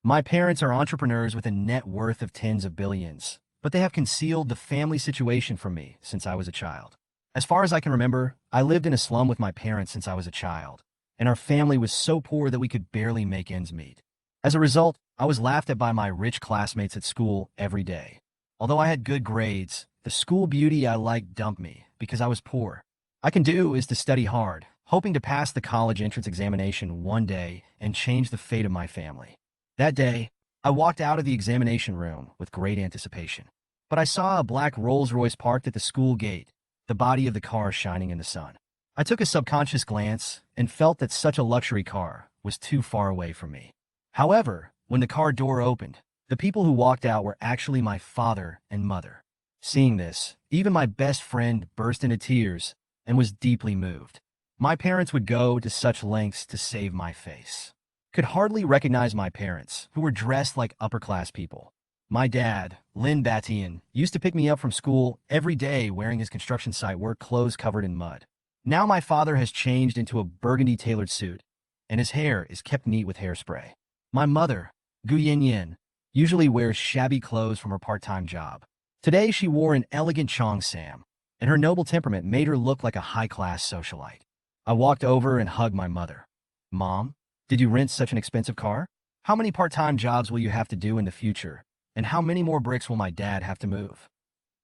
My parents are entrepreneurs with a net worth of tens of billions, but they have concealed the family situation from me since I was a child. As far as I can remember, I lived in a slum with my parents since I was a child, and our family was so poor that we could barely make ends meet. As a result, I was laughed at by my rich classmates at school every day. Although I had good grades, the school beauty I liked dumped me because I was poor. I can do is to study hard, hoping to pass the college entrance examination one day and change the fate of my family. That day, I walked out of the examination room with great anticipation. But I saw a black Rolls-Royce parked at the school gate, the body of the car shining in the sun. I took a subconscious glance and felt that such a luxury car was too far away from me. However, when the car door opened, the people who walked out were actually my father and mother. Seeing this, even my best friend burst into tears and was deeply moved. My parents would go to such lengths to save my face. Could hardly recognize my parents, who were dressed like upper-class people. My dad, Lin Sun, used to pick me up from school every day wearing his construction site work clothes covered in mud. Now my father has changed into a burgundy-tailored suit, and his hair is kept neat with hairspray. My mother, Gu Yin, usually wears shabby clothes from her part-time job. Today she wore an elegant cheongsam, and her noble temperament made her look like a high-class socialite. I walked over and hugged my mother. Mom, did you rent such an expensive car? How many part-time jobs will you have to do in the future? And how many more bricks will my dad have to move?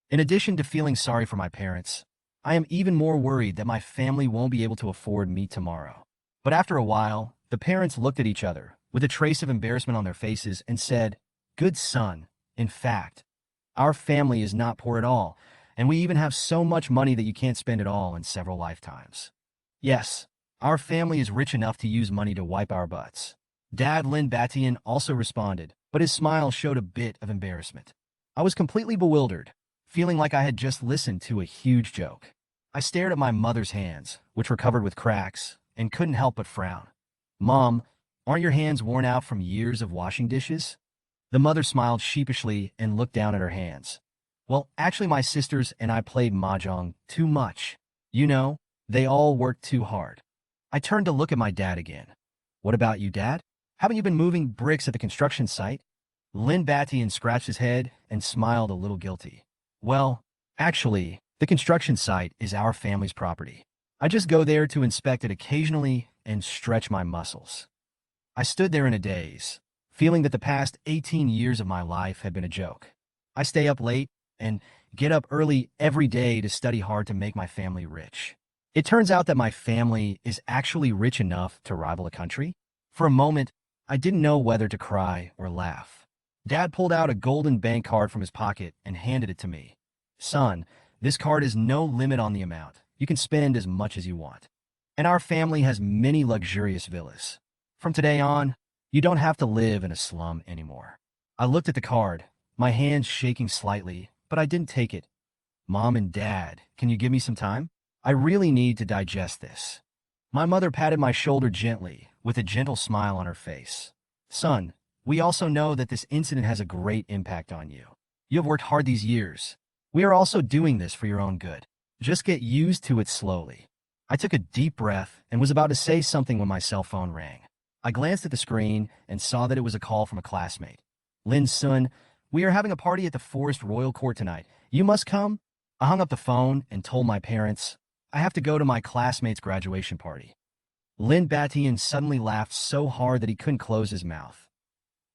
In addition to feeling sorry for my parents, I am even more worried that my family won't be able to afford me tomorrow. But after a while, the parents looked at each other with a trace of embarrassment on their faces and said, "Good son, in fact, our family is not poor at all, and we even have so much money that you can't spend it all in several lifetimes. Yes, our family is rich enough to use money to wipe our butts." Dad Lin Sun also responded, but his smile showed a bit of embarrassment. I was completely bewildered, feeling like I had just listened to a huge joke. I stared at my mother's hands, which were covered with cracks, and couldn't help but frown. Mom, aren't your hands worn out from years of washing dishes? The mother smiled sheepishly and looked down at her hands. Well, actually my sisters and I played mahjong too much. You know, they all worked too hard. I turned to look at my dad again. What about you, Dad? Haven't you been moving bricks at the construction site? Lin Sun scratched his head and smiled a little guilty. Well, actually, the construction site is our family's property. I just go there to inspect it occasionally and stretch my muscles. I stood there in a daze, feeling that the past 18 years of my life had been a joke. I stay up late and get up early every day to study hard to make my family rich. It turns out that my family is actually rich enough to rival a country. For a moment, I didn't know whether to cry or laugh. Dad pulled out a golden bank card from his pocket and handed it to me. Son, this card is no limit on the amount. You can spend as much as you want. And our family has many luxurious villas. From today on, you don't have to live in a slum anymore. I looked at the card, my hands shaking slightly, but I didn't take it. Mom and Dad, can you give me some time? I really need to digest this. My mother patted my shoulder gently, with a gentle smile on her face. Son, we also know that this incident has a great impact on you. You have worked hard these years. We are also doing this for your own good. Just get used to it slowly. I took a deep breath and was about to say something when my cell phone rang. I glanced at the screen and saw that it was a call from a classmate. Lin Sun, we are having a party at the Forest Royal Court tonight. You must come? I hung up the phone and told my parents, I have to go to my classmate's graduation party. Lin Sun suddenly laughed so hard that he couldn't close his mouth.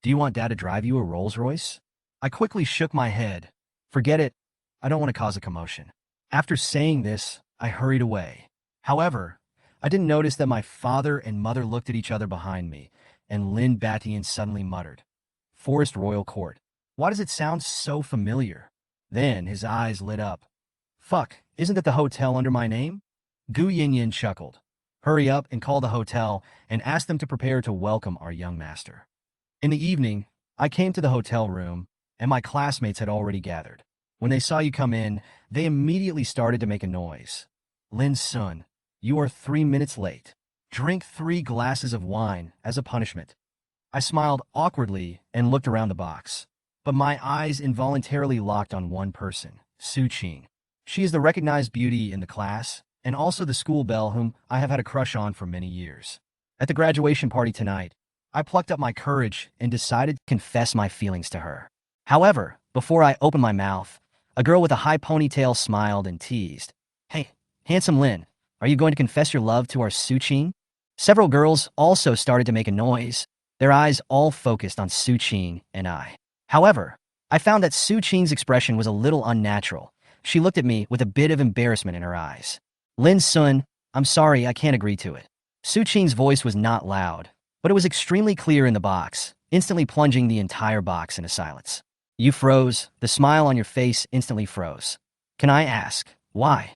Do you want Dad to drive you a Rolls-Royce? I quickly shook my head. Forget it. I don't want to cause a commotion. After saying this, I hurried away. However, I didn't notice that my father and mother looked at each other behind me, and Lin Sun suddenly muttered, Forest Royal Court. Why does it sound so familiar? Then his eyes lit up. Fuck, isn't that the hotel under my name? Gu Yin chuckled. Hurry up and call the hotel and ask them to prepare to welcome our young master. In the evening, I came to the hotel room, and my classmates had already gathered. When they saw you come in, they immediately started to make a noise. Lin Sun, you are 3 minutes late. Drink 3 glasses of wine as a punishment. I smiled awkwardly and looked around the box, but my eyes involuntarily locked on one person, Su Qing. She is the recognized beauty in the class, and also the school belle whom I have had a crush on for many years. At the graduation party tonight, I plucked up my courage and decided to confess my feelings to her. However, before I opened my mouth, a girl with a high ponytail smiled and teased. Hey, handsome Lin, are you going to confess your love to our Su-Ching? Several girls also started to make a noise, their eyes all focused on Su-Ching and I. However, I found that Su-Ching's expression was a little unnatural. She looked at me with a bit of embarrassment in her eyes. Lin Sun, I'm sorry, I can't agree to it. Su-Ching's voice was not loud, but it was extremely clear in the box, instantly plunging the entire box into silence. You froze, the smile on your face instantly froze. Can I ask, why?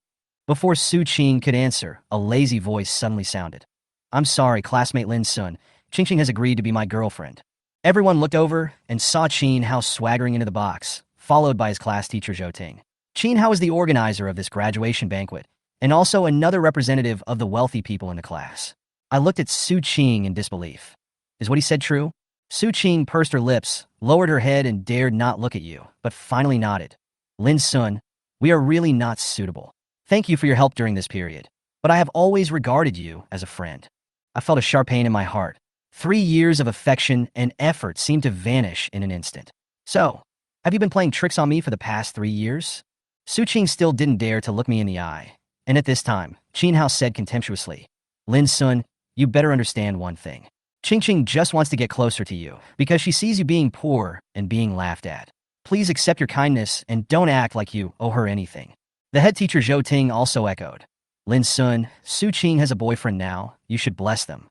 Before Su-Ching could answer, a lazy voice suddenly sounded. I'm sorry, classmate Lin Sun, Ching has agreed to be my girlfriend. Everyone looked over and saw Qin Hao swaggering into the box, followed by his class teacher Zhou Ting. Qin Hao is the organizer of this graduation banquet, and also another representative of the wealthy people in the class. I looked at Su-Ching in disbelief. Is what he said true? Su-Ching pursed her lips, lowered her head and dared not look at you, but finally nodded. Lin Sun, we are really not suitable. Thank you for your help during this period, but I have always regarded you as a friend. I felt a sharp pain in my heart. 3 years of affection and effort seemed to vanish in an instant. So, have you been playing tricks on me for the past 3 years? Su-Ching still didn't dare to look me in the eye, and at this time, Qin Hao said contemptuously, Lin Sun, you better understand one thing. Ching just wants to get closer to you because she sees you being poor and being laughed at. Please accept your kindness and don't act like you owe her anything. The head teacher Zhou Ting also echoed. Lin Sun, Su-Ching has a boyfriend now. You should bless them.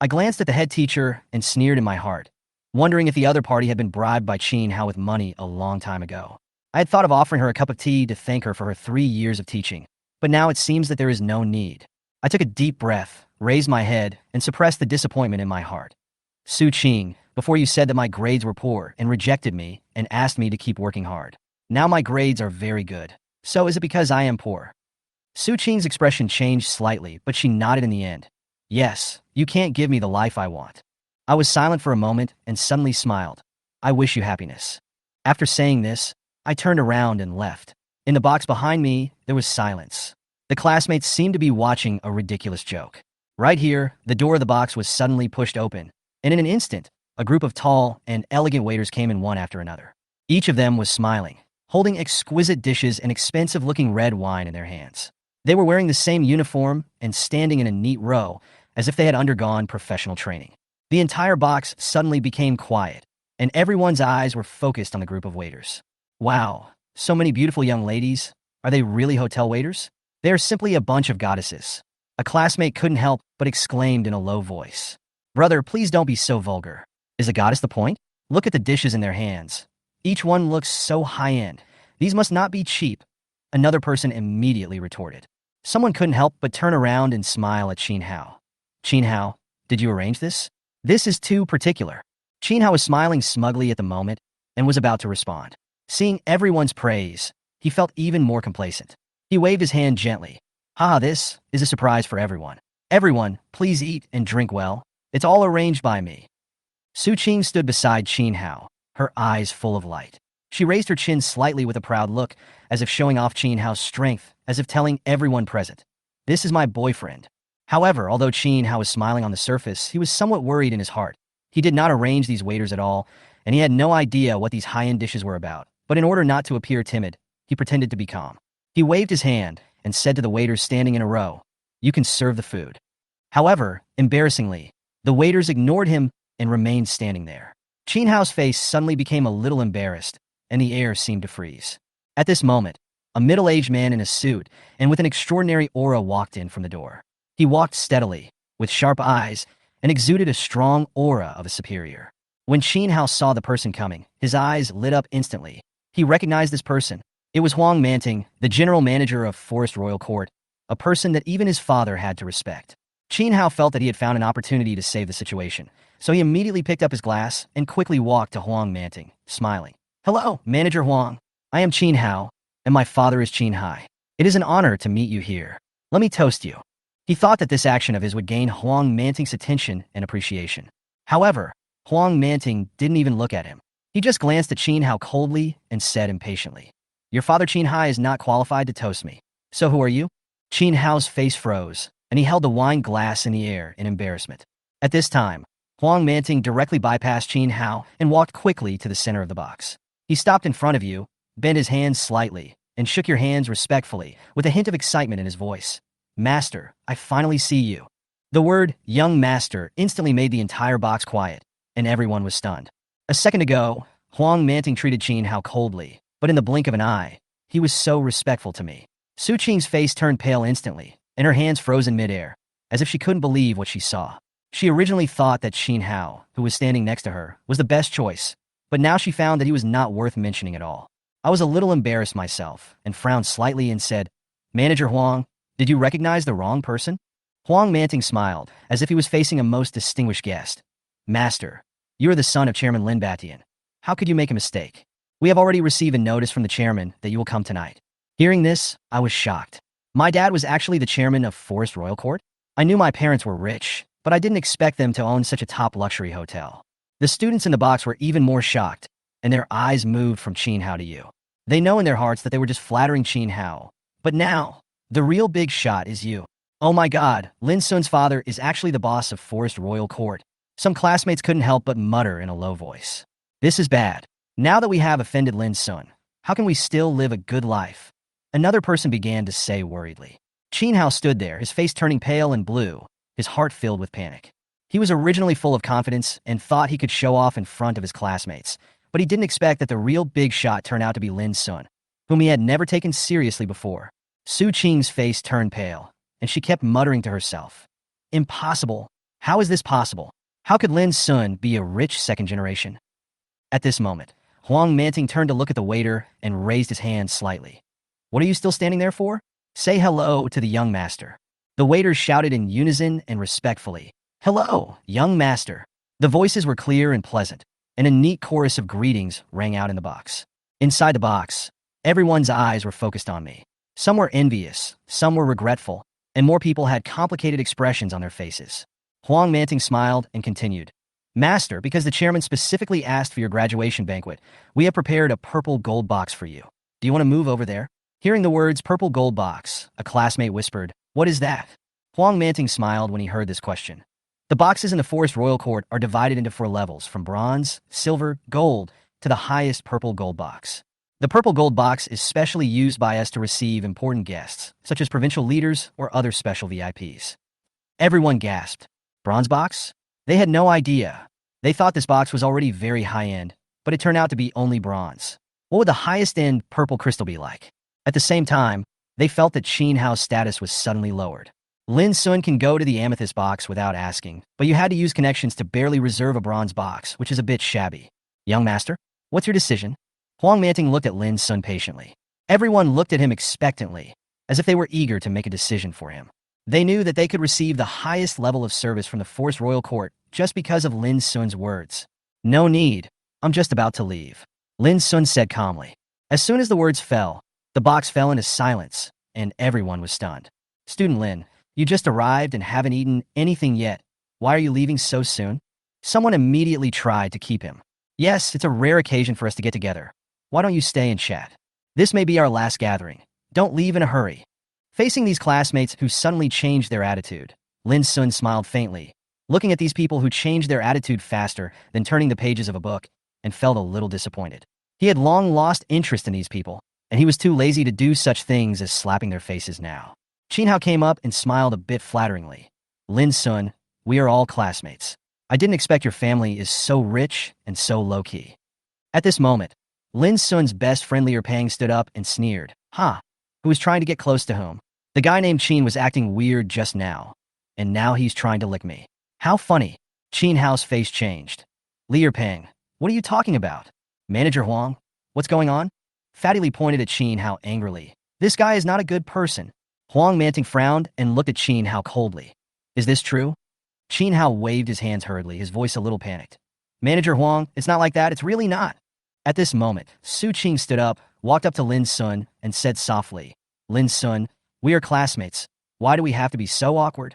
I glanced at the head teacher and sneered in my heart, wondering if the other party had been bribed by Qin Hao with money a long time ago. I had thought of offering her a cup of tea to thank her for her 3 years of teaching, but now it seems that there is no need. I took a deep breath, raised my head, and suppressed the disappointment in my heart. Su-Ching, before you said that my grades were poor and rejected me and asked me to keep working hard. Now my grades are very good. So is it because I am poor? Su-Ching's expression changed slightly, but she nodded in the end. Yes, you can't give me the life I want. I was silent for a moment and suddenly smiled. I wish you happiness. After saying this, I turned around and left. In the box behind me, there was silence. The classmates seemed to be watching a ridiculous joke. Right here, the door of the box was suddenly pushed open, and in an instant, a group of tall and elegant waiters came in one after another. Each of them was smiling, holding exquisite dishes and expensive-looking red wine in their hands. They were wearing the same uniform and standing in a neat row, as if they had undergone professional training. The entire box suddenly became quiet, and everyone's eyes were focused on the group of waiters. Wow, so many beautiful young ladies. Are they really hotel waiters? They are simply a bunch of goddesses. A classmate couldn't help but exclaimed in a low voice. Brother, please don't be so vulgar. Is a goddess the point? Look at the dishes in their hands. Each one looks so high-end. These must not be cheap. Another person immediately retorted. Someone couldn't help but turn around and smile at Qin Hao. Qin Hao, did you arrange this? This is too particular. Qin Hao was smiling smugly at the moment and was about to respond. Seeing everyone's praise, he felt even more complacent. He waved his hand gently. Haha, this is a surprise for everyone. Everyone, please eat and drink well. It's all arranged by me. Su-Ching stood beside Qin Hao, her eyes full of light. She raised her chin slightly with a proud look, as if showing off Qin Hao's strength, as if telling everyone present, this is my boyfriend. However, although Qin Hao was smiling on the surface, he was somewhat worried in his heart. He did not arrange these waiters at all, and he had no idea what these high-end dishes were about. But in order not to appear timid, he pretended to be calm. He waved his hand and said to the waiters standing in a row, you can serve the food. However, embarrassingly, the waiters ignored him and remained standing there. Qin Hao's face suddenly became a little embarrassed, and the air seemed to freeze. At this moment, a middle-aged man in a suit and with an extraordinary aura walked in from the door. He walked steadily, with sharp eyes, and exuded a strong aura of a superior. When Qin Hao saw the person coming, his eyes lit up instantly. He recognized this person. It was Huang Manting, the general manager of Forest Royal Court, a person that even his father had to respect. Qin Hao felt that he had found an opportunity to save the situation, so he immediately picked up his glass and quickly walked to Huang Manting, smiling. Hello, Manager Huang. I am Qin Hao, and my father is Qin Hai. It is an honor to meet you here. Let me toast you. He thought that this action of his would gain Huang Manting's attention and appreciation. However, Huang Manting didn't even look at him. He just glanced at Qin Hao coldly and said impatiently, your father Qin Hai is not qualified to toast me. So who are you? Qin Hao's face froze, and he held the wine glass in the air in embarrassment. At this time, Huang Manting directly bypassed Qin Hao and walked quickly to the center of the box. He stopped in front of you, bent his hands slightly, and shook your hands respectfully, with a hint of excitement in his voice. Master, I finally see you. The word, young master, instantly made the entire box quiet, and everyone was stunned. A second ago, Huang Manting treated Qin Hao coldly, but in the blink of an eye, he was so respectful to me. Su Qing's face turned pale instantly, and her hands froze in midair, as if she couldn't believe what she saw. She originally thought that Qin Hao, who was standing next to her, was the best choice, but now she found that he was not worth mentioning at all. I was a little embarrassed myself, and frowned slightly and said, Manager Huang, did you recognize the wrong person? Huang Manting smiled, as if he was facing a most distinguished guest. Master, you are the son of Chairman Lin Batian. How could you make a mistake? We have already received a notice from the chairman that you will come tonight. Hearing this, I was shocked. My dad was actually the chairman of Forest Royal Court? I knew my parents were rich, but I didn't expect them to own such a top luxury hotel. The students in the box were even more shocked, and their eyes moved from Qin Hao to you. They know in their hearts that they were just flattering Qin Hao. But now, the real big shot is you. Oh my god, Lin Sun's father is actually the boss of Forest Royal Court. Some classmates couldn't help but mutter in a low voice. This is bad. Now that we have offended Lin Sun, how can we still live a good life? Another person began to say worriedly. Qin Hao stood there, his face turning pale and blue, his heart filled with panic. He was originally full of confidence and thought he could show off in front of his classmates, but he didn't expect that the real big shot turned out to be Lin Sun, whom he had never taken seriously before. Su Qing's face turned pale, and she kept muttering to herself. Impossible. How is this possible? How could Lin Sun be a rich second generation? At this moment, Huang Manting turned to look at the waiter and raised his hand slightly. What are you still standing there for? Say hello to the young master. The waiters shouted in unison and respectfully. Hello, young master. The voices were clear and pleasant, and a neat chorus of greetings rang out in the box. Inside the box, everyone's eyes were focused on me. Some were envious, some were regretful, and more people had complicated expressions on their faces. Huang Manting smiled and continued. Master, because the chairman specifically asked for your graduation banquet, we have prepared a purple gold box for you. Do you want to move over there? Hearing the words purple gold box, a classmate whispered, What is that? Huang Manting smiled when he heard this question. The boxes in the Forest Royal Court are divided into 4 levels, from bronze, silver, gold, to the highest purple gold box. The purple gold box is specially used by us to receive important guests, such as provincial leaders or other special VIPs. Everyone gasped. Bronze box? They had no idea. They thought this box was already very high-end, but it turned out to be only bronze. What would the highest-end purple crystal be like? At the same time, they felt that Qin Hao's status was suddenly lowered. Lin Sun can go to the amethyst box without asking, but you had to use connections to barely reserve a bronze box, which is a bit shabby. Young master, what's your decision? Huang Manting looked at Lin Sun patiently. Everyone looked at him expectantly, as if they were eager to make a decision for him. They knew that they could receive the highest level of service from the Forest Royal Court just because of Lin Sun's words. No need. I'm just about to leave. Lin Sun said calmly. As soon as the words fell, the box fell into silence, and everyone was stunned. Student Lin, you just arrived and haven't eaten anything yet. Why are you leaving so soon? Someone immediately tried to keep him. Yes, it's a rare occasion for us to get together. Why don't you stay and chat? This may be our last gathering. Don't leave in a hurry. Facing these classmates who suddenly changed their attitude, Lin Sun smiled faintly, looking at these people who changed their attitude faster than turning the pages of a book, and felt a little disappointed. He had long lost interest in these people, and he was too lazy to do such things as slapping their faces now. Qin Hao came up and smiled a bit flatteringly. Lin Sun, we are all classmates. I didn't expect your family is so rich and so low-key. At this moment, Lin Sun's best friend Lier Pang stood up and sneered. Ha! Who was trying to get close to whom? The guy named Qin was acting weird just now, and now he's trying to lick me. How funny. Qin Hao's face changed. Lier Pang, what are you talking about? Manager Huang, what's going on? Fatty Li pointed at Qin Hao angrily. This guy is not a good person. Huang Manting frowned and looked at Qin Hao coldly. Is this true? Qin Hao waved his hands hurriedly, his voice a little panicked. Manager Huang, it's not like that, it's really not. At this moment, Su Qing stood up, walked up to Lin Sun, and said softly, Lin Sun, we are classmates. Why do we have to be so awkward?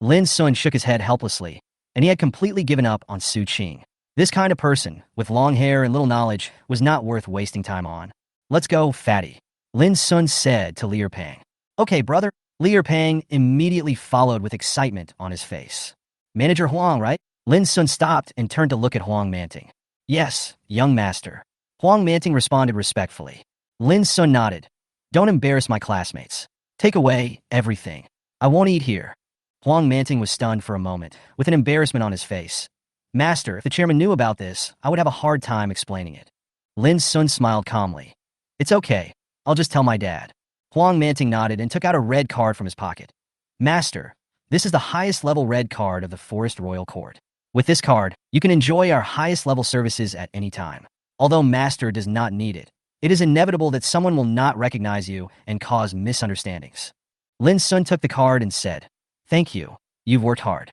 Lin Sun shook his head helplessly, and he had completely given up on Su Qing. This kind of person, with long hair and little knowledge, was not worth wasting time on. Let's go, fatty, Lin Sun said to Lier Pang. Okay, brother. Lier Pang immediately followed with excitement on his face. Manager Huang, right? Lin Sun stopped and turned to look at Huang Manting. Yes, young master. Huang Manting responded respectfully. Lin Sun nodded. Don't embarrass my classmates. Take away everything. I won't eat here. Huang Manting was stunned for a moment, with an embarrassment on his face. Master, if the chairman knew about this, I would have a hard time explaining it. Lin Sun smiled calmly. It's okay. I'll just tell my dad. Huang Manting nodded and took out a red card from his pocket. Master, this is the highest level red card of the Forest Royal Court. With this card, you can enjoy our highest level services at any time. Although Master does not need it, it is inevitable that someone will not recognize you and cause misunderstandings. Lin Sun took the card and said, Thank you. You've worked hard.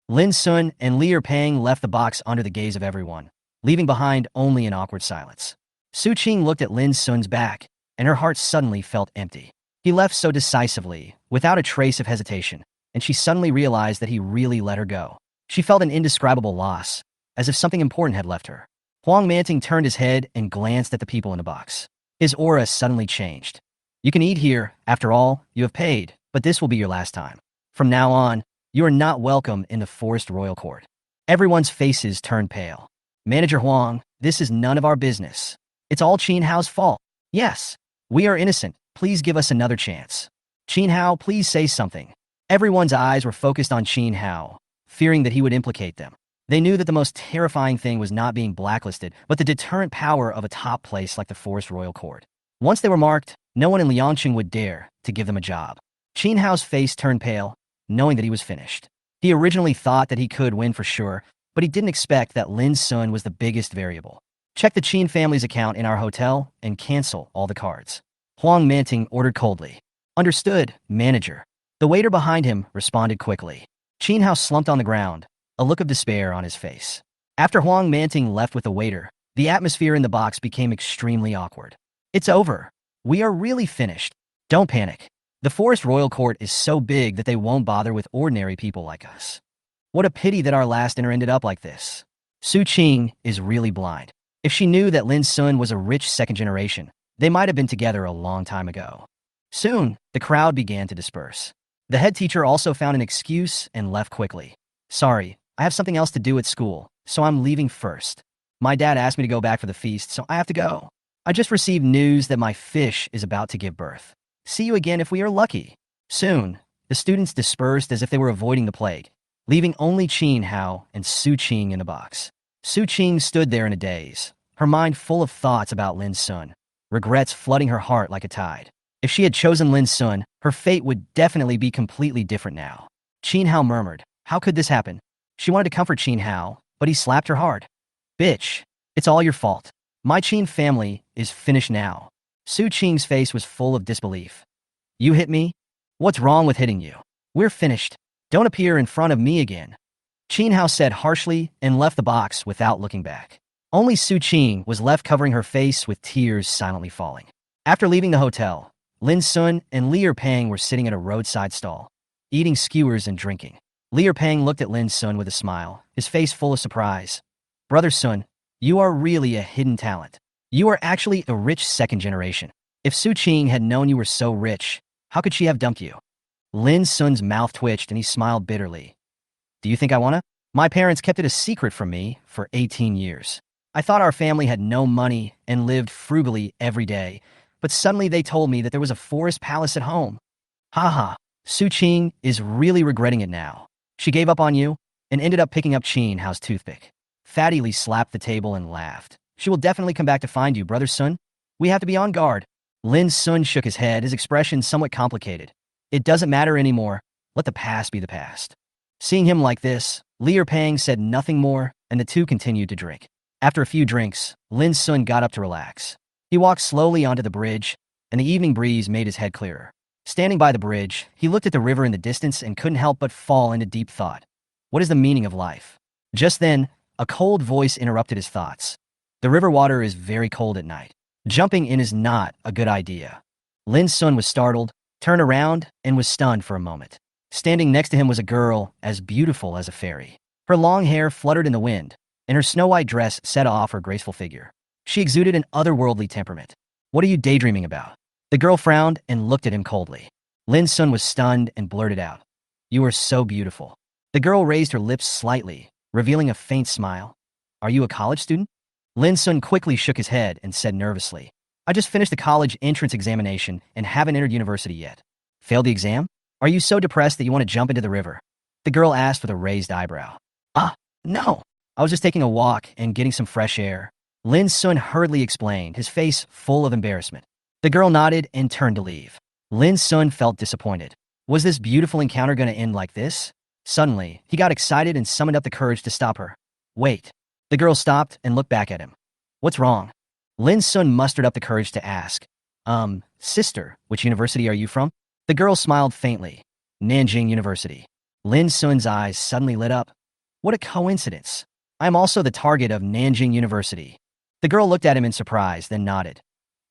Lin Sun and Li Peng left the box under the gaze of everyone, leaving behind only an awkward silence. Su Qing looked at Lin Sun's back, and her heart suddenly felt empty. He left so decisively, without a trace of hesitation, and she suddenly realized that he really let her go. She felt an indescribable loss, as if something important had left her. Huang Manting turned his head and glanced at the people in the box. His aura suddenly changed. You can eat here. After all, you have paid, but this will be your last time. From now on, you are not welcome in the Forest Royal Court. Everyone's faces turned pale. Manager Huang, this is none of our business. It's all Qin Hao's fault. Yes, we are innocent. Please give us another chance. Qin Hao, please say something. Everyone's eyes were focused on Qin Hao, fearing that he would implicate them. They knew that the most terrifying thing was not being blacklisted, but the deterrent power of a top place like the Forest Royal Court. Once they were marked, no one in Liangqing would dare to give them a job. Qin Hao's face turned pale, knowing that he was finished. He originally thought that he could win for sure, but he didn't expect that Lin Sun was the biggest variable. Check the Qin family's account in our hotel and cancel all the cards. Huang Manting ordered coldly. Understood, manager. The waiter behind him responded quickly. Qin Hao slumped on the ground, a look of despair on his face. After Huang Manting left with the waiter, the atmosphere in the box became extremely awkward. It's over. We are really finished. Don't panic. The Forest Royal Court is so big that they won't bother with ordinary people like us. What a pity that our last dinner ended up like this. Su Qing is really blind. If she knew that Lin Sun was a rich second generation, they might have been together a long time ago. Soon, the crowd began to disperse. The head teacher also found an excuse and left quickly. Sorry, I have something else to do at school, so I'm leaving first. My dad asked me to go back for the feast, so I have to go. I just received news that my fish is about to give birth. See you again if we are lucky. Soon, the students dispersed as if they were avoiding the plague, leaving only Qin Hao and Su Qing in the box. Su Qing stood there in a daze, her mind full of thoughts about Lin Sun, regrets flooding her heart like a tide. If she had chosen Lin Sun, her fate would definitely be completely different now. Qin Hao murmured, how could this happen? She wanted to comfort Qin Hao, but he slapped her hard. Bitch, it's all your fault. My Qin family is finished now. Su Qing's face was full of disbelief. You hit me? What's wrong with hitting you? We're finished. Don't appear in front of me again. Qin Hao said harshly and left the box without looking back. Only Su Qing was left covering her face with tears silently falling. After leaving the hotel, Lin Sun and Li Peng were sitting at a roadside stall, eating skewers and drinking. Li Peng looked at Lin Sun with a smile, his face full of surprise. Brother Sun, you are really a hidden talent. You are actually a rich second generation. If Su Qing had known you were so rich, how could she have dumped you? Lin Sun's mouth twitched and he smiled bitterly. Do you think I wanna? My parents kept it a secret from me for 18 years. I thought our family had no money and lived frugally every day, but suddenly they told me that there was a forest palace at home. Haha, Su Qing is really regretting it now. She gave up on you and ended up picking up Qin Hao's toothpick. Fatty Li slapped the table and laughed. She will definitely come back to find you, Brother Sun. We have to be on guard. Lin Sun shook his head, his expression somewhat complicated. It doesn't matter anymore. Let the past be the past. Seeing him like this, Li Peng said nothing more, and the two continued to drink. After a few drinks, Lin Sun got up to relax. He walked slowly onto the bridge, and the evening breeze made his head clearer. Standing by the bridge, he looked at the river in the distance and couldn't help but fall into deep thought. What is the meaning of life? Just then, a cold voice interrupted his thoughts. The river water is very cold at night. Jumping in is not a good idea. Lin Sun was startled, turned around, and was stunned for a moment. Standing next to him was a girl as beautiful as a fairy. Her long hair fluttered in the wind, and her snow-white dress set off her graceful figure. She exuded an otherworldly temperament. What are you daydreaming about? The girl frowned and looked at him coldly. Lin Sun was stunned and blurted out, You are so beautiful. The girl raised her lips slightly, revealing a faint smile. Are you a college student? Lin Sun quickly shook his head and said nervously, I just finished the college entrance examination and haven't entered university yet. Failed the exam? Are you so depressed that you want to jump into the river? The girl asked with a raised eyebrow. No. I was just taking a walk and getting some fresh air. Lin Sun hurriedly explained, his face full of embarrassment. The girl nodded and turned to leave. Lin Sun felt disappointed. Was this beautiful encounter going to end like this? Suddenly, he got excited and summoned up the courage to stop her. Wait. The girl stopped and looked back at him. What's wrong? Lin Sun mustered up the courage to ask. Sister, which university are you from? The girl smiled faintly. Nanjing University. Lin Sun's eyes suddenly lit up. What a coincidence. I am also the target of Nanjing University. The girl looked at him in surprise, then nodded.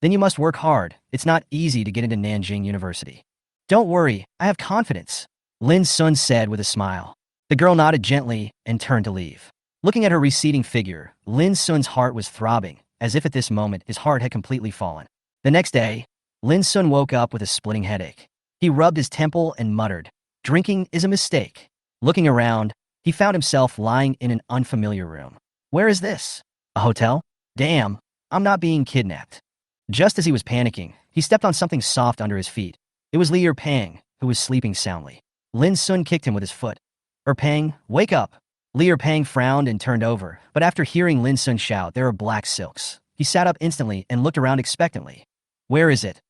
Then you must work hard. It's not easy to get into Nanjing University. Don't worry, I have confidence, Lin Sun said with a smile. The girl nodded gently and turned to leave. Looking at her receding figure, Lin Sun's heart was throbbing, as if at this moment his heart had completely fallen. The next day, Lin Sun woke up with a splitting headache. He rubbed his temple and muttered, drinking is a mistake. Looking around, he found himself lying in an unfamiliar room. Where is this? A hotel? Damn, I'm not being kidnapped. Just as he was panicking, he stepped on something soft under his feet. It was Li Pang, who was sleeping soundly. Lin Sun kicked him with his foot. Pang, wake up. Li Pang frowned and turned over, but after hearing Lin Sun shout, there are black silks. He sat up instantly and looked around expectantly. Where is it?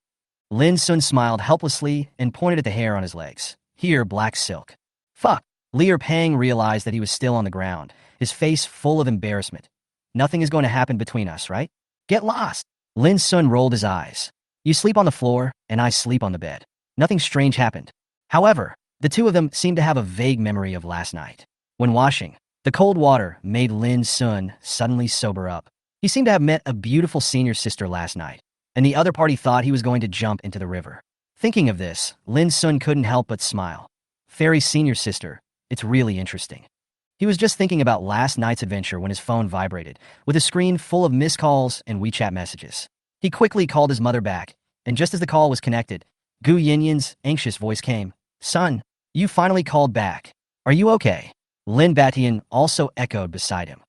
Lin Sun smiled helplessly and pointed at the hair on his legs. Here, black silk. Fuck. Li Pang realized that he was still on the ground, his face full of embarrassment. Nothing is going to happen between us, right? Get lost. Lin Sun rolled his eyes. You sleep on the floor, and I sleep on the bed. Nothing strange happened. However, the two of them seemed to have a vague memory of last night. When washing, the cold water made Lin Sun suddenly sober up. He seemed to have met a beautiful senior sister last night, and the other party thought he was going to jump into the river. Thinking of this, Lin Sun couldn't help but smile. Fairy senior sister, it's really interesting. He was just thinking about last night's adventure when his phone vibrated, with a screen full of missed calls and WeChat messages. He quickly called his mother back, and just as the call was connected, Gu Yinyan's anxious voice came. Son, you finally called back. Are you okay? Lin Batian also echoed beside him.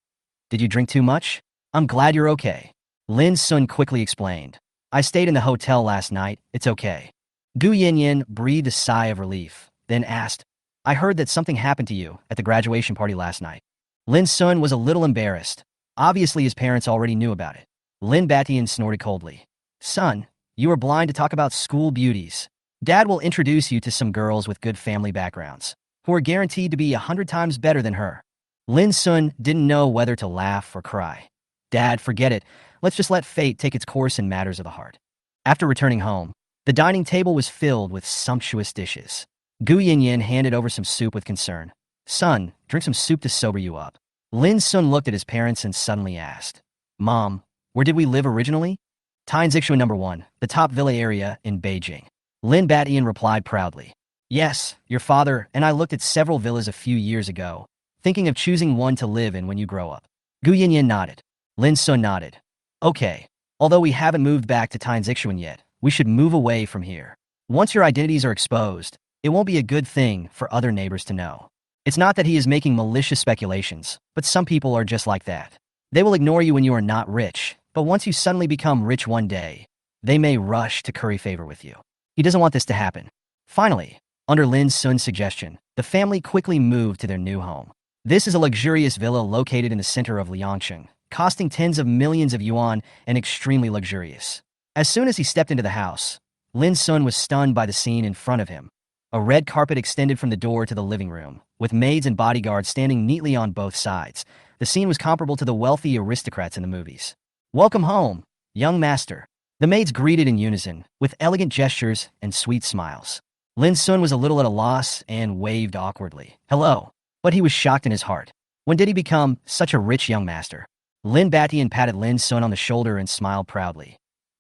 Did you drink too much? I'm glad you're okay. Lin Sun quickly explained. I stayed in the hotel last night, it's okay. Gu Yinyan breathed a sigh of relief, then asked, I heard that something happened to you at the graduation party last night. Lin Sun was a little embarrassed. Obviously his parents already knew about it. Lin Batian snorted coldly. Son, you are blind to talk about school beauties. Dad will introduce you to some girls with good family backgrounds, who are guaranteed to be 100 times better than her. Lin Sun didn't know whether to laugh or cry. Dad, forget it. Let's just let fate take its course in matters of the heart. After returning home, the dining table was filled with sumptuous dishes. Gu Yinyan handed over some soup with concern. Son, drink some soup to sober you up. Lin Sun looked at his parents and suddenly asked, Mom, where did we live originally? Taizixuan No. 1, the top villa area in Beijing. Lin Batian replied proudly. Yes, your father and I looked at several villas a few years ago, thinking of choosing one to live in when you grow up. Gu Yinyan nodded. Lin Sun nodded. Okay, although we haven't moved back to Taizixuan yet, we should move away from here. Once your identities are exposed, it won't be a good thing for other neighbors to know. It's not that he is making malicious speculations, but some people are just like that. They will ignore you when you are not rich, but once you suddenly become rich one day, they may rush to curry favor with you. He doesn't want this to happen. Finally, under Lin Sun's suggestion, the family quickly moved to their new home. This is a luxurious villa located in the center of Liangcheng, costing tens of millions of yuan and extremely luxurious. As soon as he stepped into the house, Lin Sun was stunned by the scene in front of him. A red carpet extended from the door to the living room, with maids and bodyguards standing neatly on both sides. The scene was comparable to the wealthy aristocrats in the movies. Welcome home, young master. The maids greeted in unison, with elegant gestures and sweet smiles. Lin Sun was a little at a loss and waved awkwardly. Hello. But he was shocked in his heart. When did he become such a rich young master? Lin Batian patted Lin Sun on the shoulder and smiled proudly.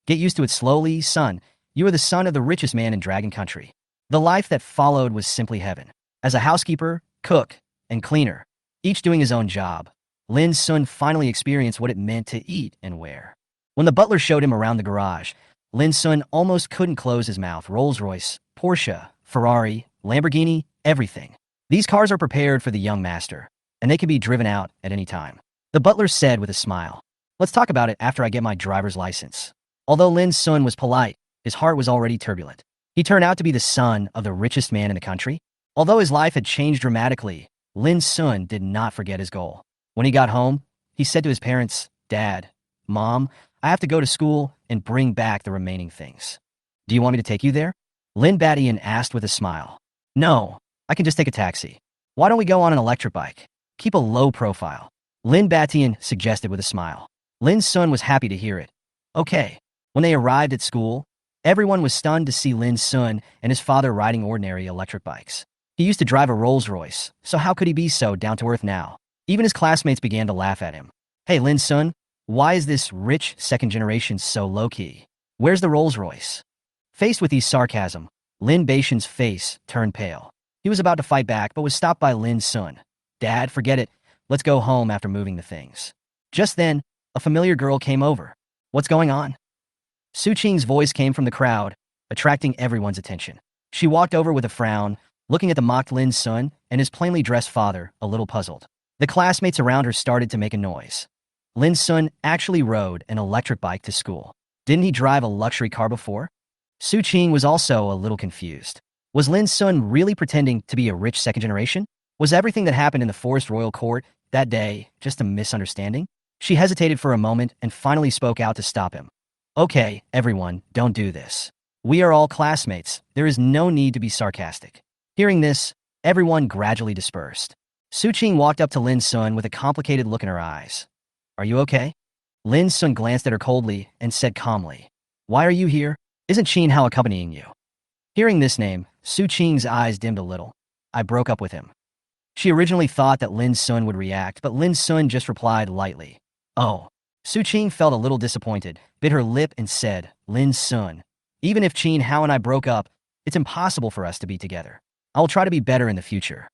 Get used to it slowly, son. You are the son of the richest man in Dragon Country. The life that followed was simply heaven. As a housekeeper, cook, and cleaner, each doing his own job, Lin Sun finally experienced what it meant to eat and wear. When the butler showed him around the garage, Lin Sun almost couldn't close his mouth. Rolls-Royce, Porsche, Ferrari, Lamborghini, everything. These cars are prepared for the young master. and they can be driven out at any time. The butler said with a smile, "Let's talk about it after I get my driver's license." Although Lin Sun was polite, his heart was already turbulent. He turned out to be the son of the richest man in the country. Although his life had changed dramatically, Lin Sun did not forget his goal. When he got home, he said to his parents, "Dad, Mom, I have to go to school and bring back the remaining things. Do you want me to take you there?" Lin Batian asked with a smile. "No, I can just take a taxi. Why don't we go on an electric bike? Keep a low profile." Lin Batian suggested with a smile. Lin Sun was happy to hear it. Okay. When they arrived at school, everyone was stunned to see Lin Sun and his father riding ordinary electric bikes. He used to drive a Rolls-Royce, so how could he be so down-to-earth now? Even his classmates began to laugh at him. "Hey, Lin Sun, why is this rich second generation so low-key? Where's the Rolls-Royce?" Faced with his sarcasm, Lin Batian's face turned pale. He was about to fight back, but was stopped by Lin Sun. "Dad, forget it. Let's go home after moving the things." Just then, a familiar girl came over. "What's going on?" Su Qing's voice came from the crowd, attracting everyone's attention. She walked over with a frown, looking at the mocked Lin Sun and his plainly dressed father, a little puzzled. The classmates around her started to make a noise. Lin Sun actually rode an electric bike to school. Didn't he drive a luxury car before? Su Qing was also a little confused. Was Lin Sun really pretending to be a rich second generation? Was everything that happened in the Forest Royal Court that day just a misunderstanding? She hesitated for a moment and finally spoke out to stop him. "Okay, everyone, don't do this. We are all classmates. There is no need to be sarcastic." Hearing this, everyone gradually dispersed. Su Qing walked up to Lin Sun with a complicated look in her eyes. "Are you okay?" Lin Sun glanced at her coldly and said calmly, "Why are you here? Isn't Qin Hao accompanying you?" Hearing this name, Su Qing's eyes dimmed a little. "I broke up with him." She originally thought that Lin Sun would react, but Lin Sun just replied lightly, "Oh." Su Qing felt a little disappointed, bit her lip and said, "Lin Sun, even if Qin Hao and I broke up, it's impossible for us to be together. I will try to be better in the future."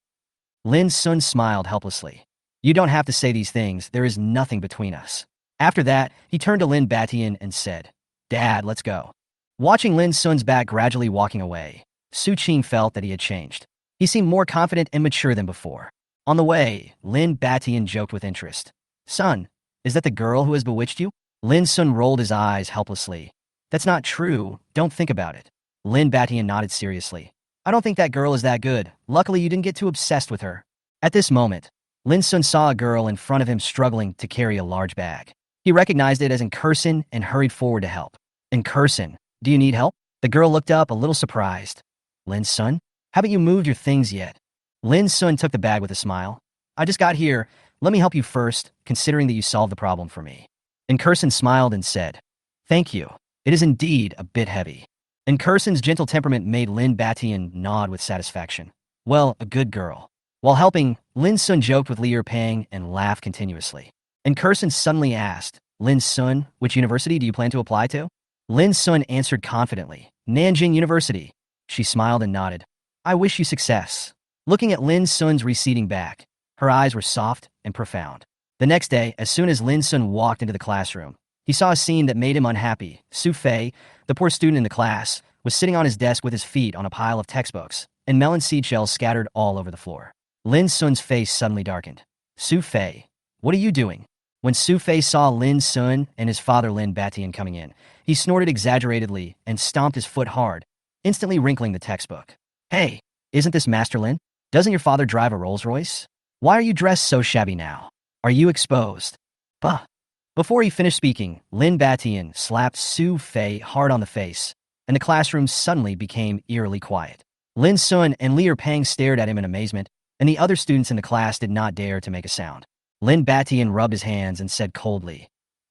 Lin Sun smiled helplessly. "You don't have to say these things. There is nothing between us." After that, he turned to Lin Batian and said, "Dad, let's go." Watching Lin Sun's back gradually walking away, Su Qing felt that he had changed. He seemed more confident and mature than before. On the way, Lin Batian joked with interest. "Son, is that the girl who has bewitched you?" Lin Sun rolled his eyes helplessly. "That's not true. Don't think about it." Lin Batian nodded seriously. "I don't think that girl is that good. Luckily, you didn't get too obsessed with her." At this moment, Lin Sun saw a girl in front of him struggling to carry a large bag. He recognized it as Incurson and hurried forward to help. "Incurson, do you need help?" The girl looked up a little surprised. "Lin Sun, haven't you moved your things yet?" Lin Sun took the bag with a smile. "I just got here. Let me help you first, considering that you solved the problem for me." Incurson smiled and said, "Thank you. It is indeed a bit heavy." Incurson's gentle temperament made Lin Batian nod with satisfaction. "Well, a good girl." While helping, Lin Sun joked with Liu Pang and laughed continuously. Incurson suddenly asked, "Lin Sun, which university do you plan to apply to?" Lin Sun answered confidently, "Nanjing University." She smiled and nodded. "I wish you success." Looking at Lin Sun's receding back, her eyes were soft and profound. The next day, as soon as Lin Sun walked into the classroom, he saw a scene that made him unhappy. Su Fei, the poor student in the class, was sitting on his desk with his feet on a pile of textbooks, and melon seed shells scattered all over the floor. Lin Sun's face suddenly darkened. "Su Fei, what are you doing?" When Su Fei saw Lin Sun and his father Lin Batian coming in, he snorted exaggeratedly and stomped his foot hard, instantly wrinkling the textbook. "Hey, isn't this Master Lin? Doesn't your father drive a Rolls-Royce? Why are you dressed so shabby now? Are you exposed?" Bah! Before he finished speaking, Lin Batian slapped Su Fei hard on the face, and the classroom suddenly became eerily quiet. Lin Sun and Liu Pang stared at him in amazement, and the other students in the class did not dare to make a sound. Lin Batian rubbed his hands and said coldly,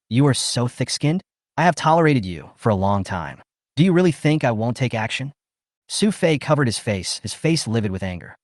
"You are so thick-skinned? I have tolerated you for a long time. Do you really think I won't take action?" Su Fei covered his face livid with anger.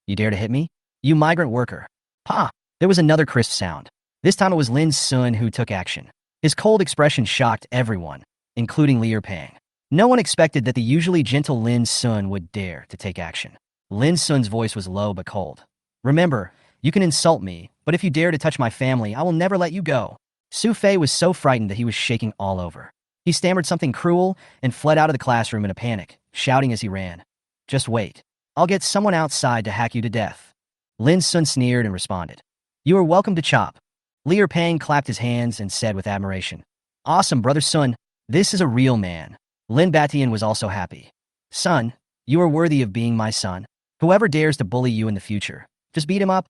"You dare to hit me? You migrant worker." "Pa!" There was another crisp sound. This time it was Lin Sun who took action. His cold expression shocked everyone, including Liu Pang. No one expected that the usually gentle Lin Sun would dare to take action. Lin Sun's voice was low but cold. "Remember, you can insult me, but if you dare to touch my family, I will never let you go." Su Fei was so frightened that he was shaking all over. He stammered something cruel and fled out of the classroom in a panic, shouting as he ran, "Just wait. I'll get someone outside to hack you to death." Lin Sun sneered and responded, You are welcome to Chop. Lier Pang clapped his hands and said with admiration, Awesome, brother Sun. This is a real man. Lin Batian was also happy. Son, you are worthy of being my son. Whoever dares to bully you in the future, just beat him up.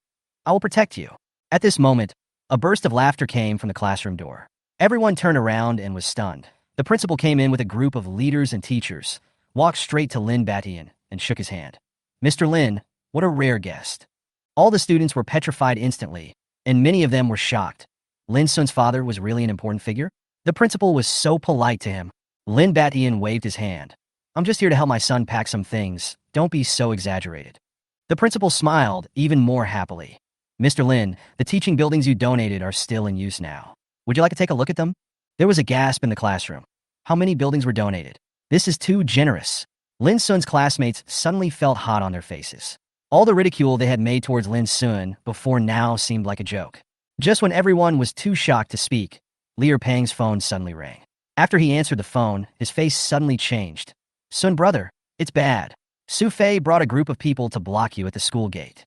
I will protect you. At this moment, a burst of laughter came from the classroom door. Everyone turned around and was stunned. The principal came in with a group of leaders and teachers, walked straight to Lin Batian, and shook his hand. Mr. Lin, what a rare guest. All the students were petrified instantly, and many of them were shocked. Lin Sun's father was really an important figure? The principal was so polite to him. Lin Batian waved his hand. I'm just here to help my son pack some things. Don't be so exaggerated. The principal smiled even more happily. Mr. Lin, the teaching buildings you donated are still in use now. Would you like to take a look at them? There was a gasp in the classroom. How many buildings were donated? This is too generous. Lin Sun's classmates suddenly felt hot on their faces. All the ridicule they had made towards Lin Sun before now seemed like a joke. Just when everyone was too shocked to speak, Lier Pang's phone suddenly rang. After he answered the phone, his face suddenly changed. Sun brother, it's bad. Su Fei brought a group of people to block you at the school gate.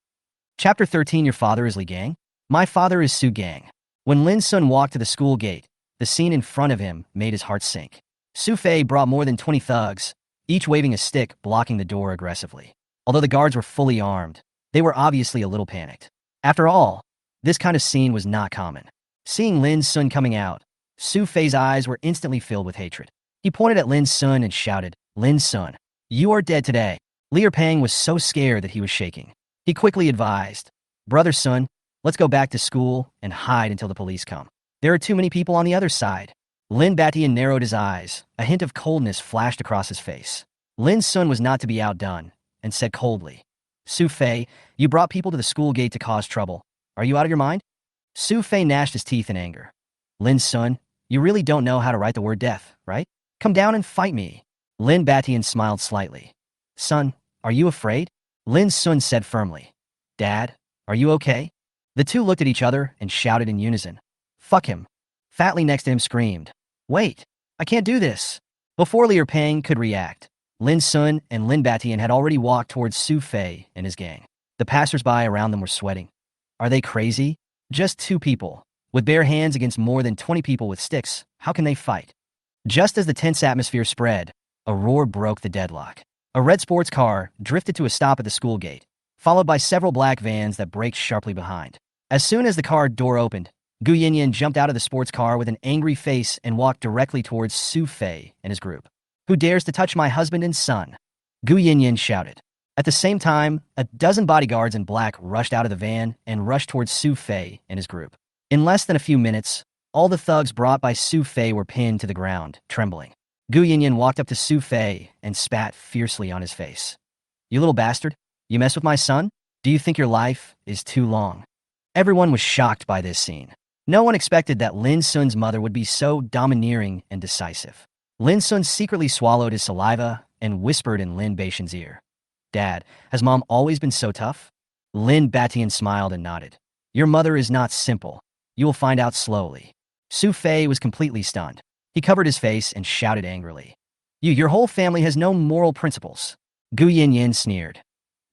Chapter 13. Your father is Li Gang? My father is Su Gang. When Lin Sun walked to the school gate, the scene in front of him made his heart sink. Su Fei brought more than 20 thugs, each waving a stick, blocking the door aggressively. Although the guards were fully armed, they were obviously a little panicked. After all, this kind of scene was not common. Seeing Lin Sun coming out, Su Fei's eyes were instantly filled with hatred. He pointed at Lin Sun and shouted, Lin Sun, you are dead today. Lier Pang was so scared that he was shaking. He quickly advised, Brother Sun, let's go back to school and hide until the police come. There are too many people on the other side. Lin Batian narrowed his eyes. A hint of coldness flashed across his face. Lin Sun was not to be outdone, and said coldly, Su Fei, you brought people to the school gate to cause trouble. Are you out of your mind? Su Fei gnashed his teeth in anger. Lin Sun, you really don't know how to write the word death, right? Come down and fight me. Lin Batian smiled slightly. Son, are you afraid? Lin Sun said firmly. Dad, are you okay? The two looked at each other and shouted in unison. Fuck him. Fatly next to him screamed. Wait, I can't do this. Before Lier Pang could react, Lin Sun and Lin Batian had already walked towards Su Fei and his gang. The passersby around them were sweating. Are they crazy? Just two people. With bare hands against more than 20 people with sticks, how can they fight? Just as the tense atmosphere spread, a roar broke the deadlock. A red sports car drifted to a stop at the school gate, followed by several black vans that braked sharply behind. As soon as the car door opened, Gu Yinyan jumped out of the sports car with an angry face and walked directly towards Su Fei and his group. Who dares to touch my husband and son? Gu Yinyan shouted. At the same time, a dozen bodyguards in black rushed out of the van and rushed towards Su Fei and his group. In less than a few minutes, all the thugs brought by Su Fei were pinned to the ground, trembling. Gu Yinyan walked up to Su Fei and spat fiercely on his face. You little bastard, you mess with my son? Do you think your life is too long? Everyone was shocked by this scene. No one expected that Lin Sun's mother would be so domineering and decisive. Lin Sun secretly swallowed his saliva and whispered in Lin Baishan's ear. Dad, has mom always been so tough? Lin Batian smiled and nodded. Your mother is not simple. You will find out slowly. Su Fei was completely stunned. He covered his face and shouted angrily. Your whole family has no moral principles. Gu Yinyan sneered.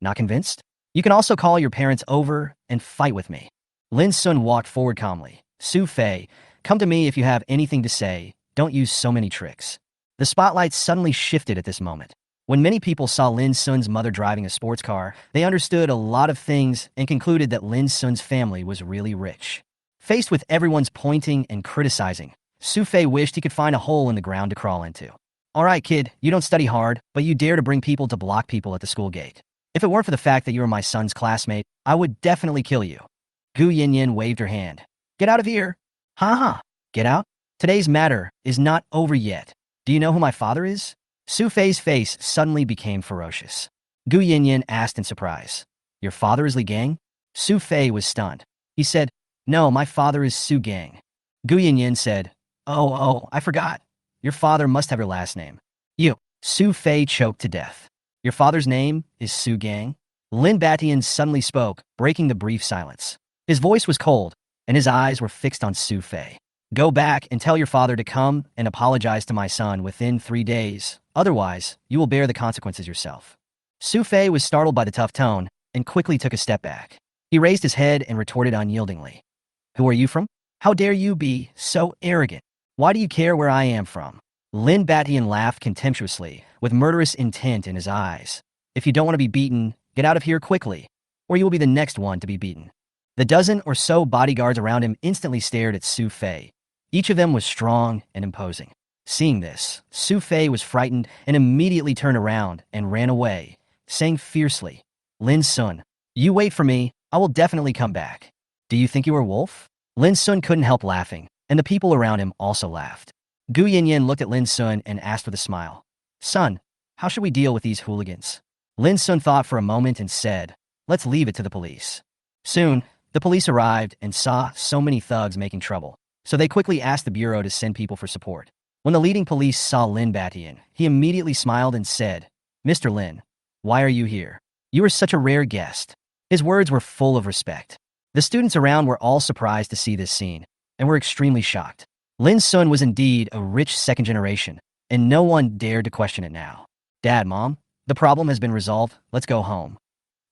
Not convinced? You can also call your parents over and fight with me. Lin Sun walked forward calmly. Su Fei, come to me if you have anything to say. Don't use so many tricks. The spotlight suddenly shifted at this moment. When many people saw Lin Sun's mother driving a sports car, they understood a lot of things and concluded that Lin Sun's family was really rich. Faced with everyone's pointing and criticizing, Su Fei wished he could find a hole in the ground to crawl into. All right, kid, you don't study hard, but you dare to bring people to block people at the school gate. If it weren't for the fact that you were my son's classmate, I would definitely kill you. Gu Yinyan waved her hand. Get out of here. Ha. Get out? Today's matter is not over yet. Do you know who my father is? Su Fei's face suddenly became ferocious. Gu Yinyan asked in surprise. Your father is Li Gang? Su Fei was stunned. He said, No, my father is Su Gang. Gu Yinyan said, Oh, I forgot. Your father must have your last name. You. Su Fei choked to death. Your father's name is Su Gang? Lin Batian suddenly spoke, breaking the brief silence. His voice was cold, and his eyes were fixed on Su Fei. Go back and tell your father to come and apologize to my son within 3 days. Otherwise, you will bear the consequences yourself. Su Fei was startled by the tough tone and quickly took a step back. He raised his head and retorted unyieldingly. Who are you from? How dare you be so arrogant? Why do you care where I am from? Lin Batian laughed contemptuously, with murderous intent in his eyes. If you don't want to be beaten, get out of here quickly, or you will be the next one to be beaten. The dozen or so bodyguards around him instantly stared at Su Fei. Each of them was strong and imposing. Seeing this, Su Fei was frightened and immediately turned around and ran away, saying fiercely, Lin Sun, you wait for me, I will definitely come back. Do you think you are a wolf? Lin Sun couldn't help laughing, and the people around him also laughed. Gu Yinyan looked at Lin Sun and asked with a smile, Son, how should we deal with these hooligans? Lin Sun thought for a moment and said, let's leave it to the police. Soon, the police arrived and saw so many thugs making trouble, so they quickly asked the bureau to send people for support. When the leading police saw Lin Batian, he immediately smiled and said, Mr. Lin, why are you here? You are such a rare guest. His words were full of respect. The students around were all surprised to see this scene, and were extremely shocked. Lin Sun was indeed a rich second generation, and no one dared to question it now. Dad, Mom, the problem has been resolved, let's go home.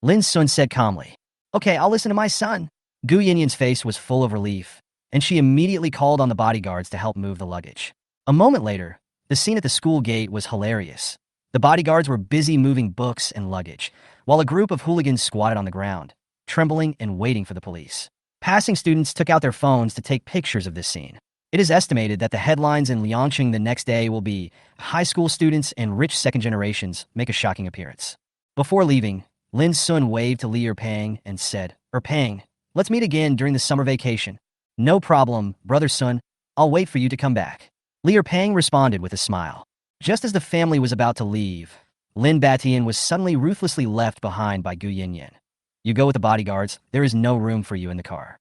Lin Sun said calmly, Okay, I'll listen to my son. Gu Yinyan's face was full of relief, and she immediately called on the bodyguards to help move the luggage. A moment later, the scene at the school gate was hilarious. The bodyguards were busy moving books and luggage, while a group of hooligans squatted on the ground, trembling and waiting for the police. Passing students took out their phones to take pictures of this scene. It is estimated that the headlines in Liangqing the next day will be high school students and rich second generations make a shocking appearance. Before leaving, Lin Sun waved to Li Pang and said, Pang, let's meet again during the summer vacation. No problem, brother Sun, I'll wait for you to come back. Li Pang responded with a smile. Just as the family was about to leave, Lin Batian was suddenly ruthlessly left behind by Gu Yinyan. You go with the bodyguards, there is no room for you in the car.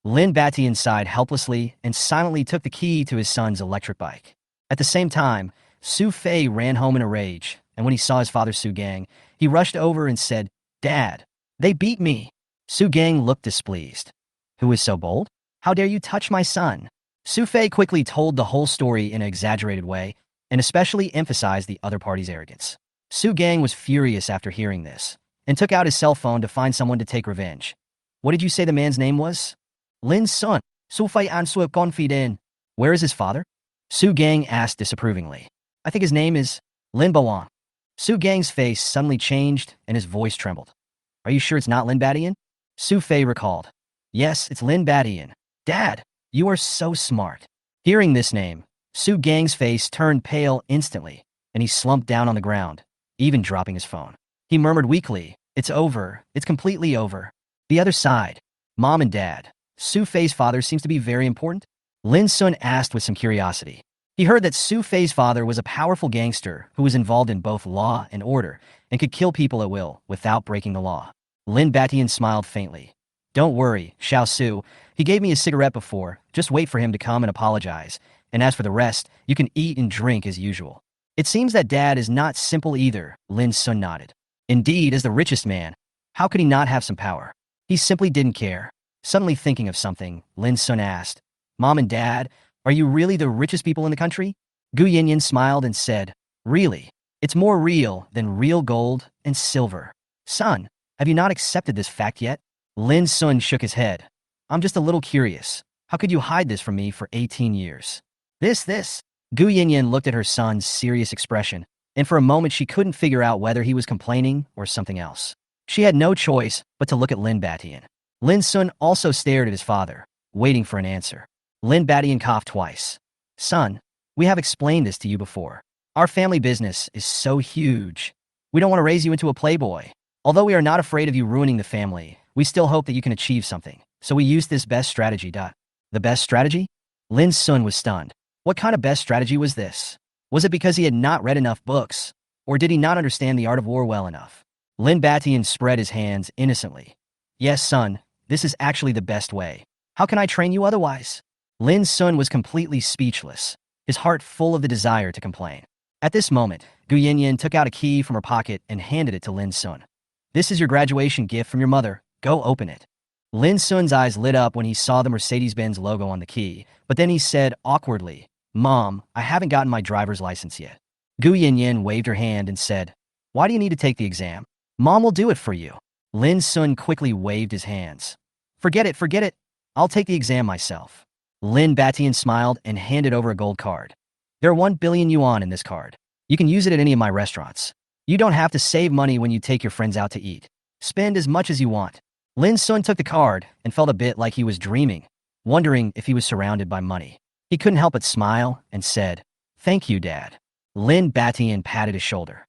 Lin Batian sighed helplessly and silently took the key to his son's electric bike. At the same time, Su Fei ran home in a rage, and when he saw his father Su Gang, he rushed over and said, Dad, they beat me. Su Gang looked displeased. Who is so bold? How dare you touch my son? Su Fei quickly told the whole story in an exaggerated way, and especially emphasized the other party's arrogance. Su Gang was furious after hearing this, and took out his cell phone to find someone to take revenge. What did you say the man's name was? Lin Sun. Su Fei answered confident. Where is his father? Su Gang asked disapprovingly. I think his name is Lin Bawang. Su Gang's face suddenly changed and his voice trembled. Are you sure it's not Lin Batian? Su Fei recalled. Yes, it's Lin Batian. Dad, you are so smart. Hearing this name, Su Gang's face turned pale instantly, and he slumped down on the ground, even dropping his phone. He murmured weakly, It's over. It's completely over. The other side. Mom and Dad. Su Fei's father seems to be very important? Lin Sun asked with some curiosity. He heard that Su Fei's father was a powerful gangster who was involved in both law and order and could kill people at will without breaking the law. Lin Batian smiled faintly. Don't worry, Xiao Su. He gave me a cigarette before. Just wait for him to come and apologize. And as for the rest, you can eat and drink as usual. It seems that Dad is not simple either, Lin Sun nodded. Indeed, as the richest man, how could he not have some power? He simply didn't care. Suddenly thinking of something, Lin Sun asked, Mom and Dad, are you really the richest people in the country? Gu Yinyan smiled and said, Really? It's more real than real gold and silver. Son, have you not accepted this fact yet? Lin Sun shook his head. I'm just a little curious. How could you hide this from me for 18 years? This. Gu Yinyan looked at her son's serious expression, and for a moment she couldn't figure out whether he was complaining or something else. She had no choice but to look at Lin Batian. Lin Sun also stared at his father, waiting for an answer. Lin Batian coughed twice. Son, we have explained this to you before. Our family business is so huge. We don't want to raise you into a playboy. Although we are not afraid of you ruining the family, we still hope that you can achieve something. So we used this best strategy. The best strategy? Lin Sun was stunned. What kind of best strategy was this? Was it because he had not read enough books? Or did he not understand the art of war well enough? Lin Batian spread his hands innocently. Yes, son, this is actually the best way. How can I train you otherwise? Lin Sun was completely speechless, his heart full of the desire to complain. At this moment, Gu Yinyan took out a key from her pocket and handed it to Lin Sun. This is your graduation gift from your mother. Go open it. Lin Sun's eyes lit up when he saw the Mercedes-Benz logo on the key, but then he said awkwardly, Mom, I haven't gotten my driver's license yet. Gu Yinyan waved her hand and said, Why do you need to take the exam? Mom will do it for you. Lin Sun quickly waved his hands. Forget it, forget it. I'll take the exam myself. Lin Batian smiled and handed over a gold card. There are 1 billion yuan in this card. You can use it at any of my restaurants. You don't have to save money when you take your friends out to eat. Spend as much as you want. Lin Sun took the card and felt a bit like he was dreaming, wondering if he was surrounded by money. He couldn't help but smile and said, "Thank you, Dad." Lin Batian patted his shoulder.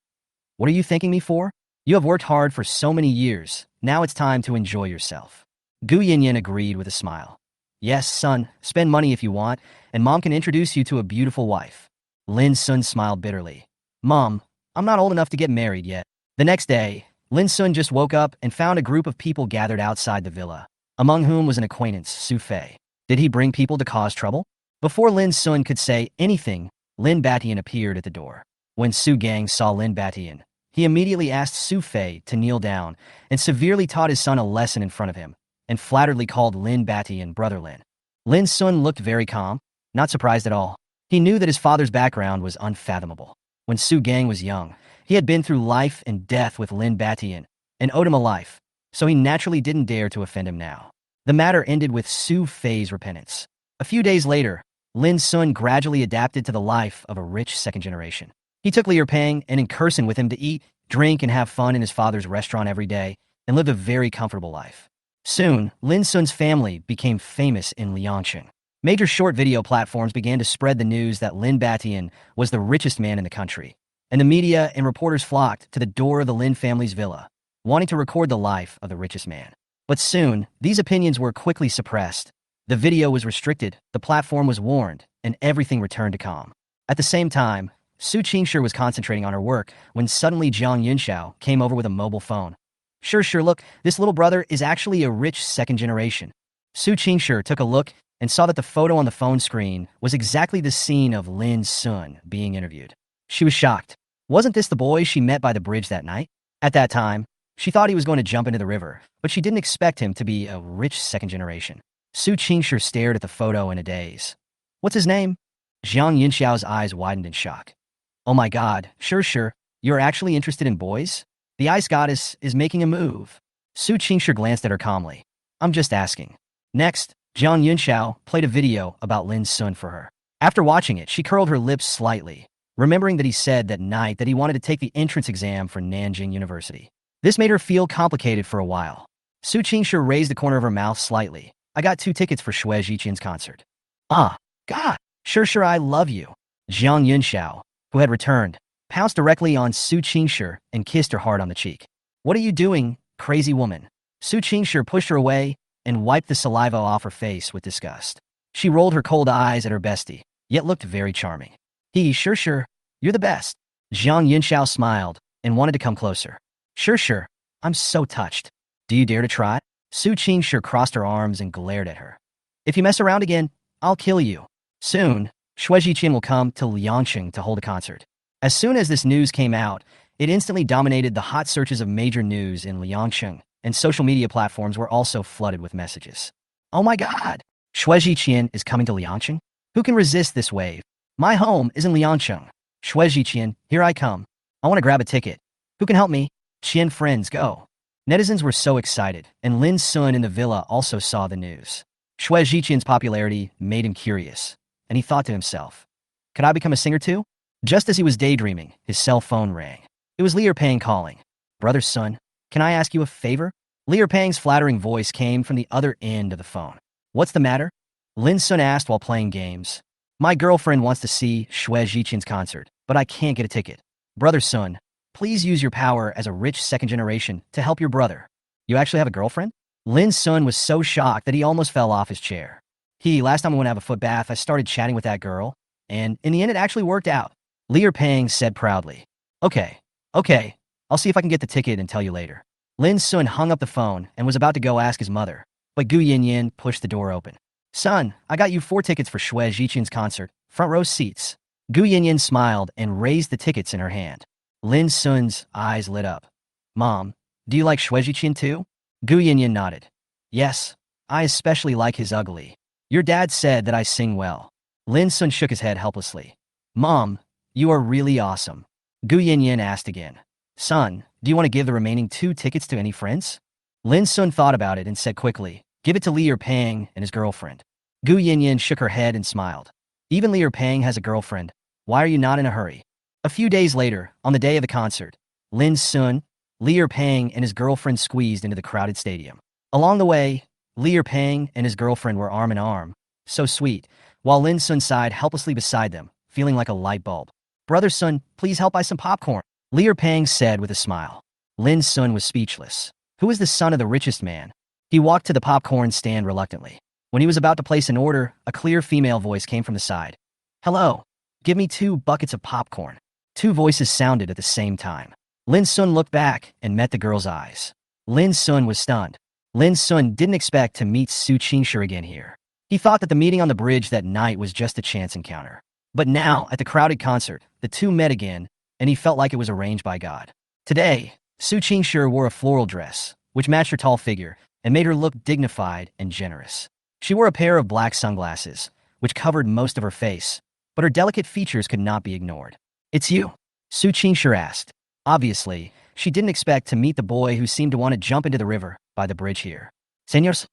"What are you thanking me for? You have worked hard for so many years. Now it's time to enjoy yourself." Gu Yinyan agreed with a smile. "Yes, son, spend money if you want, and Mom can introduce you to a beautiful wife." Lin Sun smiled bitterly. "Mom, I'm not old enough to get married yet." The next day, Lin Sun just woke up and found a group of people gathered outside the villa, among whom was an acquaintance, Su Fei. Did he bring people to cause trouble? Before Lin Sun could say anything, Lin Batian appeared at the door. When Su Gang saw Lin Batian, he immediately asked Su Fei to kneel down and severely taught his son a lesson in front of him, and flatteredly called Lin Batian Brother Lin. Lin Sun looked very calm, not surprised at all. He knew that his father's background was unfathomable. When Su Gang was young, he had been through life and death with Lin Batian and owed him a life, so he naturally didn't dare to offend him now. The matter ended with Su Fei's repentance. A few days later, Lin Sun gradually adapted to the life of a rich second generation. He took Liu Peng and in Kurson with him to eat, drink, and have fun in his father's restaurant every day, and lived a very comfortable life. Soon, Lin Sun's family became famous in Liangcheng. Major short video platforms began to spread the news that Lin Batian was the richest man in the country, and the media and reporters flocked to the door of the Lin family's villa, wanting to record the life of the richest man. But soon, these opinions were quickly suppressed. The video was restricted, the platform was warned, and everything returned to calm. At the same time, Su Qingshi was concentrating on her work when suddenly Jiang Yunxiao came over with a mobile phone. Sure, look, this little brother is actually a rich second generation. Su Qingshi took a look and saw that the photo on the phone screen was exactly the scene of Lin Sun being interviewed. She was shocked. Wasn't this the boy she met by the bridge that night? At that time, she thought he was going to jump into the river, but she didn't expect him to be a rich second generation. Su Qingshi stared at the photo in a daze. "What's his name?" Jiang Yunxiao's eyes widened in shock. "Oh my god, sure, you're actually interested in boys? The ice goddess is making a move." Su Qingshi glanced at her calmly. "I'm just asking." Next, Jiang Yunxiao played a video about Lin Sun for her. After watching it, she curled her lips slightly, remembering that he said that night that he wanted to take the entrance exam for Nanjing University. This made her feel complicated for a while. Su Qingshi raised the corner of her mouth slightly. "I got 2 tickets for Xue Zhiqian's concert." "Ah, God, sure, I love you." Jiang Yunxiao, who had returned, pounced directly on Su Qingshi and kissed her hard on the cheek. "What are you doing, crazy woman?" Su Qingshi pushed her away and wiped the saliva off her face with disgust. She rolled her cold eyes at her bestie, yet looked very charming. Sure, you're the best." Jiang Yunxiao smiled and wanted to come closer. Sure, I'm so touched. Do you dare to try?" Su Qingshi crossed her arms and glared at her. "If you mess around again, I'll kill you." Soon, Xue Zhiqian will come to Liangcheng to hold a concert. As soon as this news came out, it instantly dominated the hot searches of major news in Liangcheng, and social media platforms were also flooded with messages. "Oh my god! Xue Zhiqian is coming to Liangcheng? Who can resist this wave? My home is in Liangcheng. Xue Zhiqian, here I come. I want to grab a ticket. Who can help me? Qian friends, go." Netizens were so excited, and Lin Sun in the villa also saw the news. Xue Zhiqian's popularity made him curious, and he thought to himself, "Could I become a singer too?" Just as he was daydreaming, his cell phone rang. It was Liu Peng calling. "Brother Sun, can I ask you a favor?" Liu Peng's flattering voice came from the other end of the phone. "What's the matter?" Lin Sun asked while playing games. "My girlfriend wants to see Xue Zhiqian's concert, but I can't get a ticket. Brother Sun, please use your power as a rich second generation to help your brother." "You actually have a girlfriend?" Lin Sun was so shocked that he almost fell off his chair. Last time I went to have a foot bath, I started chatting with that girl, and in the end it actually worked out." Liu Peng said proudly. Okay, I'll see if I can get the ticket and tell you later." Lin Sun hung up the phone and was about to go ask his mother, but Gu Yinyan pushed the door open. "Son, I got you 4 tickets for Xue Zhiqian's concert, front row seats." Gu Yinyan smiled and raised the tickets in her hand. Lin Sun's eyes lit up. "Mom, do you like Xue Zhiqian too?" Gu Yinyan nodded. "Yes, I especially like his ugly. Your dad said that I sing well." Lin Sun shook his head helplessly. "Mom, you are really awesome." Gu Yinyan asked again. "Son, do you want to give the remaining 2 tickets to any friends?" Lin Sun thought about it and said quickly, give it to Li Pang and his girlfriend. Gu Yinyan shook her head and smiled. Even Li Pang has a girlfriend. Why are you not in a hurry? A few days later, on the day of the concert, Lin Sun, Li Pang and his girlfriend squeezed into the crowded stadium. Along the way, Li Pang and his girlfriend were arm in arm. So sweet, while Lin Sun sighed helplessly beside them, feeling like a light bulb. Brother Sun, please help buy some popcorn, Li Pang said with a smile. Lin Sun was speechless. Who is the son of the richest man? He walked to the popcorn stand reluctantly. When he was about to place an order, a clear female voice came from the side. Hello, give me 2 buckets of popcorn. 2 voices sounded at the same time. Lin Sun looked back and met the girl's eyes. Lin Sun was stunned. Lin Sun didn't expect to meet Su Qingshi again here. He thought that the meeting on the bridge that night was just a chance encounter. But now, at the crowded concert, the two met again, and he felt like it was arranged by God. Today, Su Qingshi wore a floral dress, which matched her tall figure and made her look dignified and generous. She wore a pair of black sunglasses, which covered most of her face, but her delicate features could not be ignored. It's you? Su Qingshi asked. Obviously, she didn't expect to meet the boy who seemed to want to jump into the river by the bridge here. Señors?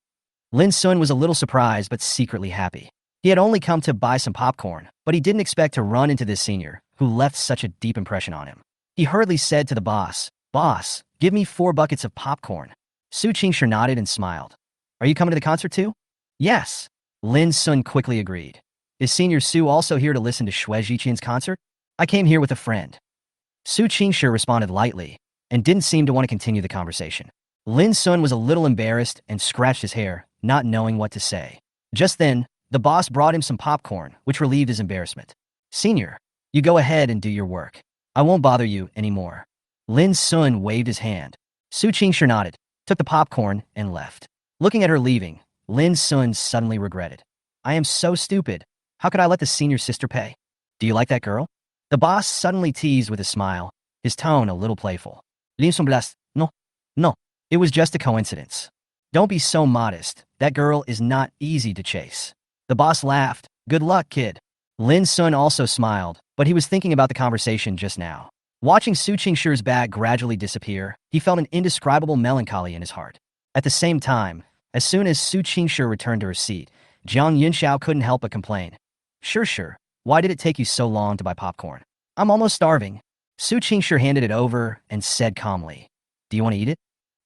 Lin Sun was a little surprised but secretly happy. He had only come to buy some popcorn, but he didn't expect to run into this senior, who left such a deep impression on him. He hurriedly said to the boss, Boss, give me 4 buckets of popcorn. Su Qingshi nodded and smiled. Are you coming to the concert too? Yes. Lin Sun quickly agreed. Is Senior Su also here to listen to Xue Zhiqian's concert? I came here with a friend. Su Qingshi responded lightly, and didn't seem to want to continue the conversation. Lin Sun was a little embarrassed and scratched his hair, not knowing what to say. Just then, the boss brought him some popcorn, which relieved his embarrassment. Senior, you go ahead and do your work. I won't bother you anymore. Lin Sun waved his hand. Su Qingshi nodded, took the popcorn, and left. Looking at her leaving, Lin Sun suddenly regretted. I am so stupid. How could I let the senior sister pay? Do you like that girl? The boss suddenly teased with a smile, his tone a little playful. Lin Sun blessed. No. It was just a coincidence. Don't be so modest. That girl is not easy to chase. The boss laughed. Good luck, kid. Lin Sun also smiled, but he was thinking about the conversation just now. Watching Su Qingshi's bag gradually disappear, he felt an indescribable melancholy in his heart. At the same time, as soon as Su Qingshi returned to her seat, Jiang Yunxiao couldn't help but complain. Sure. Why did it take you so long to buy popcorn? I'm almost starving. Su Qingshi handed it over and said calmly, Do you want to eat it?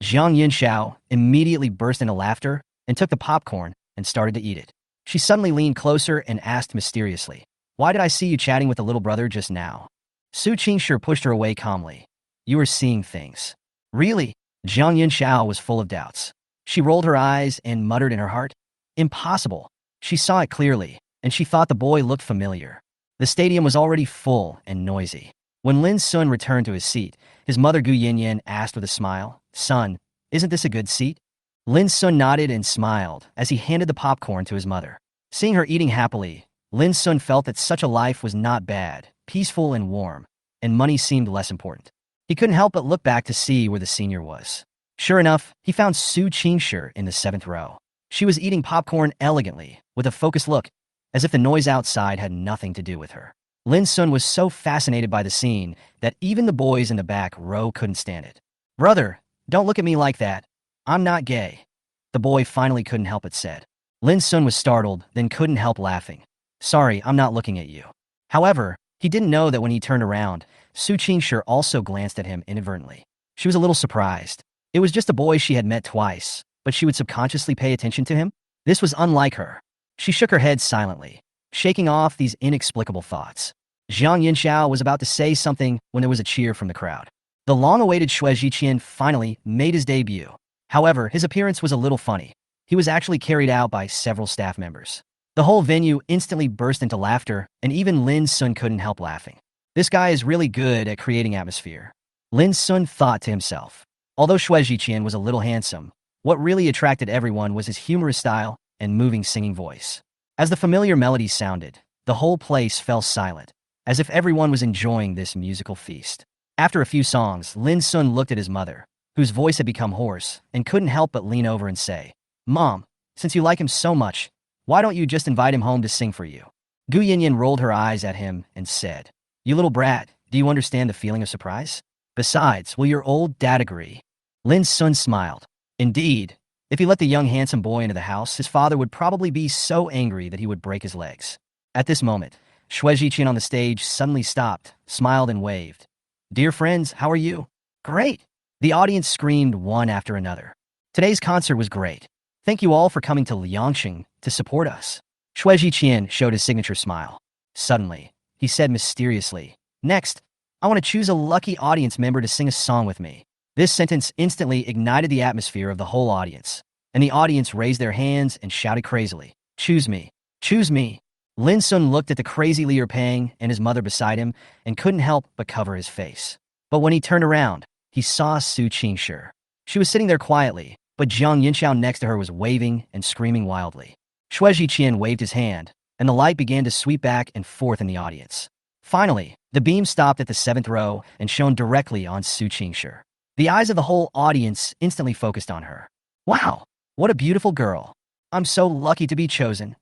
Jiang Yunxiao immediately burst into laughter and took the popcorn and started to eat it. She suddenly leaned closer and asked mysteriously, Why did I see you chatting with the little brother just now? Su Qingshi pushed her away calmly. You were seeing things. Really? Jiang Yunxiao was full of doubts. She rolled her eyes and muttered in her heart, Impossible. She saw it clearly, and she thought the boy looked familiar. The stadium was already full and noisy. When Lin Sun returned to his seat, his mother Gu Yinyan asked with a smile, Son, isn't this a good seat? Lin Sun nodded and smiled as he handed the popcorn to his mother. Seeing her eating happily, Lin Sun felt that such a life was not bad, peaceful and warm, and money seemed less important. He couldn't help but look back to see where the senior was. Sure enough, he found Su Qingshi in the 7th row. She was eating popcorn elegantly, with a focused look, as if the noise outside had nothing to do with her. Lin Sun was so fascinated by the scene that even the boys in the back row couldn't stand it. Brother, don't look at me like that. I'm not gay. The boy finally couldn't help it said. Lin Sun was startled, then couldn't help laughing. Sorry, I'm not looking at you. However, he didn't know that when he turned around, Su Qingshi also glanced at him inadvertently. She was a little surprised. It was just a boy she had met twice, but she would subconsciously pay attention to him? This was unlike her. She shook her head silently, shaking off these inexplicable thoughts. Jiang Yunxiao was about to say something when there was a cheer from the crowd. The long-awaited Xue Zhiqian finally made his debut. However, his appearance was a little funny. He was actually carried out by several staff members. The whole venue instantly burst into laughter, and even Lin Sun couldn't help laughing. This guy is really good at creating atmosphere. Lin Sun thought to himself. Although Xue Zhiqian was a little handsome, what really attracted everyone was his humorous style and moving singing voice. As the familiar melody sounded, the whole place fell silent, as if everyone was enjoying this musical feast. After a few songs, Lin Sun looked at his mother, whose voice had become hoarse, and couldn't help but lean over and say, Mom, since you like him so much, why don't you just invite him home to sing for you? Gu Yinyan rolled her eyes at him and said, You little brat, do you understand the feeling of surprise? Besides, will your old dad agree? Lin Sun smiled. Indeed, if he let the young handsome boy into the house, his father would probably be so angry that he would break his legs. At this moment, Xue Zhiqian on the stage suddenly stopped, smiled, and waved. "Dear friends, how are you?" "Great!" The audience screamed one after another. "Today's concert was great. Thank you all for coming to Liangsheng to support us." Xue Zhiqian showed his signature smile. Suddenly, he said mysteriously, "Next, I want to choose a lucky audience member to sing a song with me." This sentence instantly ignited the atmosphere of the whole audience, and the audience raised their hands and shouted crazily, "Choose me! Choose me!" Lin Sun looked at the crazy Liu Pang and his mother beside him and couldn't help but cover his face. But when he turned around, he saw Su Qingshi. She was sitting there quietly, but Jiang Yinxiao next to her was waving and screaming wildly. Xue Zhiqian waved his hand, and the light began to sweep back and forth in the audience. Finally, the beam stopped at the 7th row and shone directly on Su Qingshi. The eyes of the whole audience instantly focused on her. "Wow, what a beautiful girl. I'm so lucky to be chosen.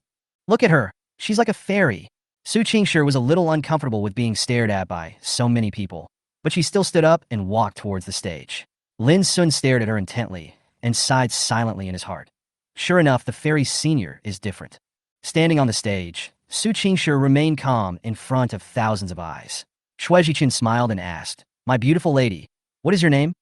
Look at her, she's like a fairy." Su Qingshi was a little uncomfortable with being stared at by so many people, but she still stood up and walked towards the stage. Lin Sun stared at her intently and sighed silently in his heart. Sure enough, the fairy senior is different. Standing on the stage, Su Qingshi remained calm in front of thousands of eyes. Xue Zhiqian smiled and asked, "My beautiful lady, what is your name?"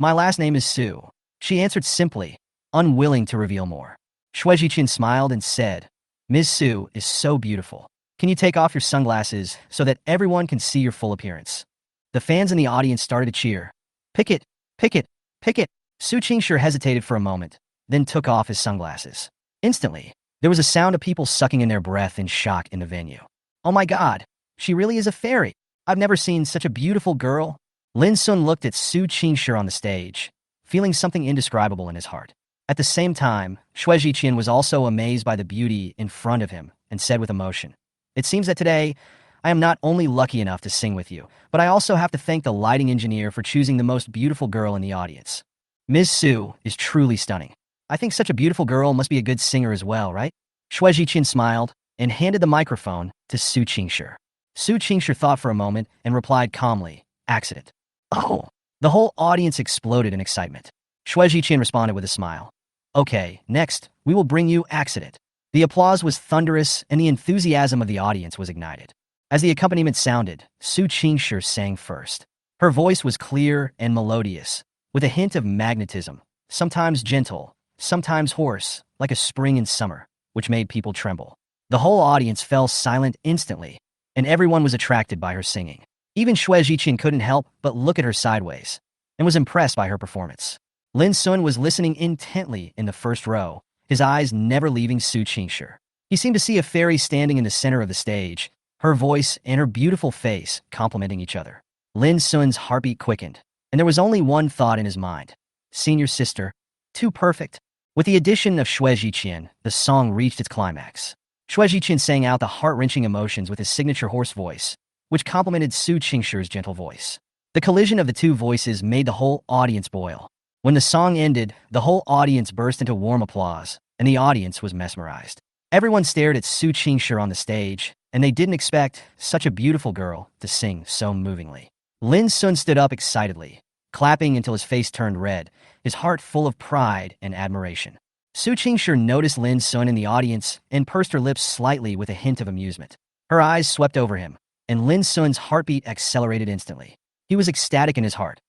"My last name is Su," she answered simply, unwilling to reveal more. Xue Zhiqian smiled and said, "Ms. Su is so beautiful. Can you take off your sunglasses so that everyone can see your full appearance?" The fans in the audience started to cheer. "Pick it, pick it, pick it." Su Qingshi hesitated for a moment, then took off his sunglasses. Instantly, there was a sound of people sucking in their breath in shock in the venue. "Oh my god, she really is a fairy. I've never seen such a beautiful girl." Lin Sun looked at Su Qingshi on the stage, feeling something indescribable in his heart. At the same time, Xue Zhiqian was also amazed by the beauty in front of him and said with emotion, "It seems that today, I am not only lucky enough to sing with you, but I also have to thank the lighting engineer for choosing the most beautiful girl in the audience. Ms. Su is truly stunning. I think such a beautiful girl must be a good singer as well, right?" Xue Zhiqian smiled and handed the microphone to Su Qingshi. Su Qingshi thought for a moment and replied calmly, "Accident." "Oh!" The whole audience exploded in excitement. Xue Zhiqian responded with a smile. "Okay, next, we will bring you Accident." The applause was thunderous and the enthusiasm of the audience was ignited. As the accompaniment sounded, Su Qingshi sang first. Her voice was clear and melodious, with a hint of magnetism, sometimes gentle, sometimes hoarse, like a spring in summer, which made people tremble. The whole audience fell silent instantly, and everyone was attracted by her singing. Even Xue Zhiqian couldn't help but look at her sideways, and was impressed by her performance. Lin Sun was listening intently in the first row, his eyes never leaving Su Qingshi. He seemed to see a fairy standing in the center of the stage, her voice and her beautiful face complementing each other. Lin Sun's heartbeat quickened, and there was only one thought in his mind. Senior sister, too perfect. With the addition of Xue Zhiqian, the song reached its climax. Xue Zhiqian sang out the heart-wrenching emotions with his signature hoarse voice, which complemented Su Qingshi's gentle voice. The collision of the two voices made the whole audience boil. When the song ended, the whole audience burst into warm applause, and the audience was mesmerized. Everyone stared at Su Qingshi on the stage, and they didn't expect such a beautiful girl to sing so movingly. Lin Sun stood up excitedly, clapping until his face turned red, his heart full of pride and admiration. Su Qingshi noticed Lin Sun in the audience and pursed her lips slightly with a hint of amusement. Her eyes swept over him, and Lin Sun's heartbeat accelerated instantly. He was ecstatic in his heart.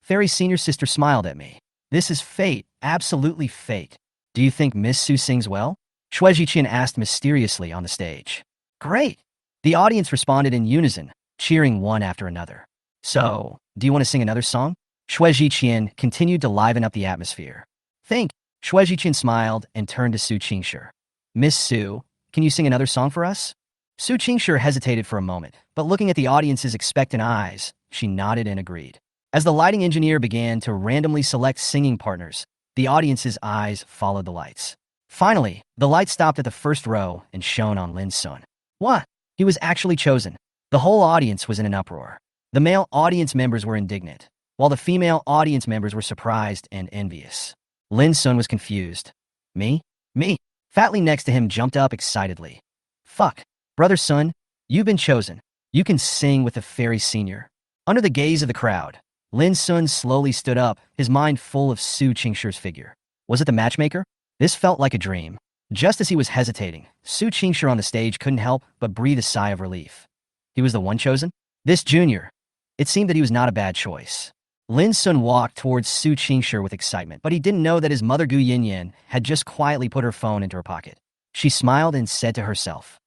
"Fairy senior sister smiled at me. This is fate, absolutely fate. Do you think Miss Su sings well?" Xue Zhiqian asked mysteriously on the stage. "Great!" The audience responded in unison, cheering one after another. "So, do you want to sing another song?" Xue Zhiqian continued to liven up the atmosphere. "Think." Xue Zhiqian smiled and turned to Su Qingshi. "Miss Su, can you sing another song for us?" Su Qingshi hesitated for a moment, but looking at the audience's expectant eyes, she nodded and agreed. As the lighting engineer began to randomly select singing partners, the audience's eyes followed the lights. Finally, the light stopped at the first row and shone on Lin Sun. What? He was actually chosen. The whole audience was in an uproar. The male audience members were indignant, while the female audience members were surprised and envious. Lin Sun was confused. Me? Me? Fatly next to him jumped up excitedly. "Fuck. Brother Sun, you've been chosen. You can sing with the fairy senior." Under the gaze of the crowd, Lin Sun slowly stood up, his mind full of Su Qingshi's figure. Was it the matchmaker? This felt like a dream. Just as he was hesitating, Su Qingshi on the stage couldn't help but breathe a sigh of relief. He was the one chosen? This junior. It seemed that he was not a bad choice. Lin Sun walked towards Su Qingshi with excitement, but he didn't know that his mother Gu Yinyan had just quietly put her phone into her pocket. She smiled and said to herself,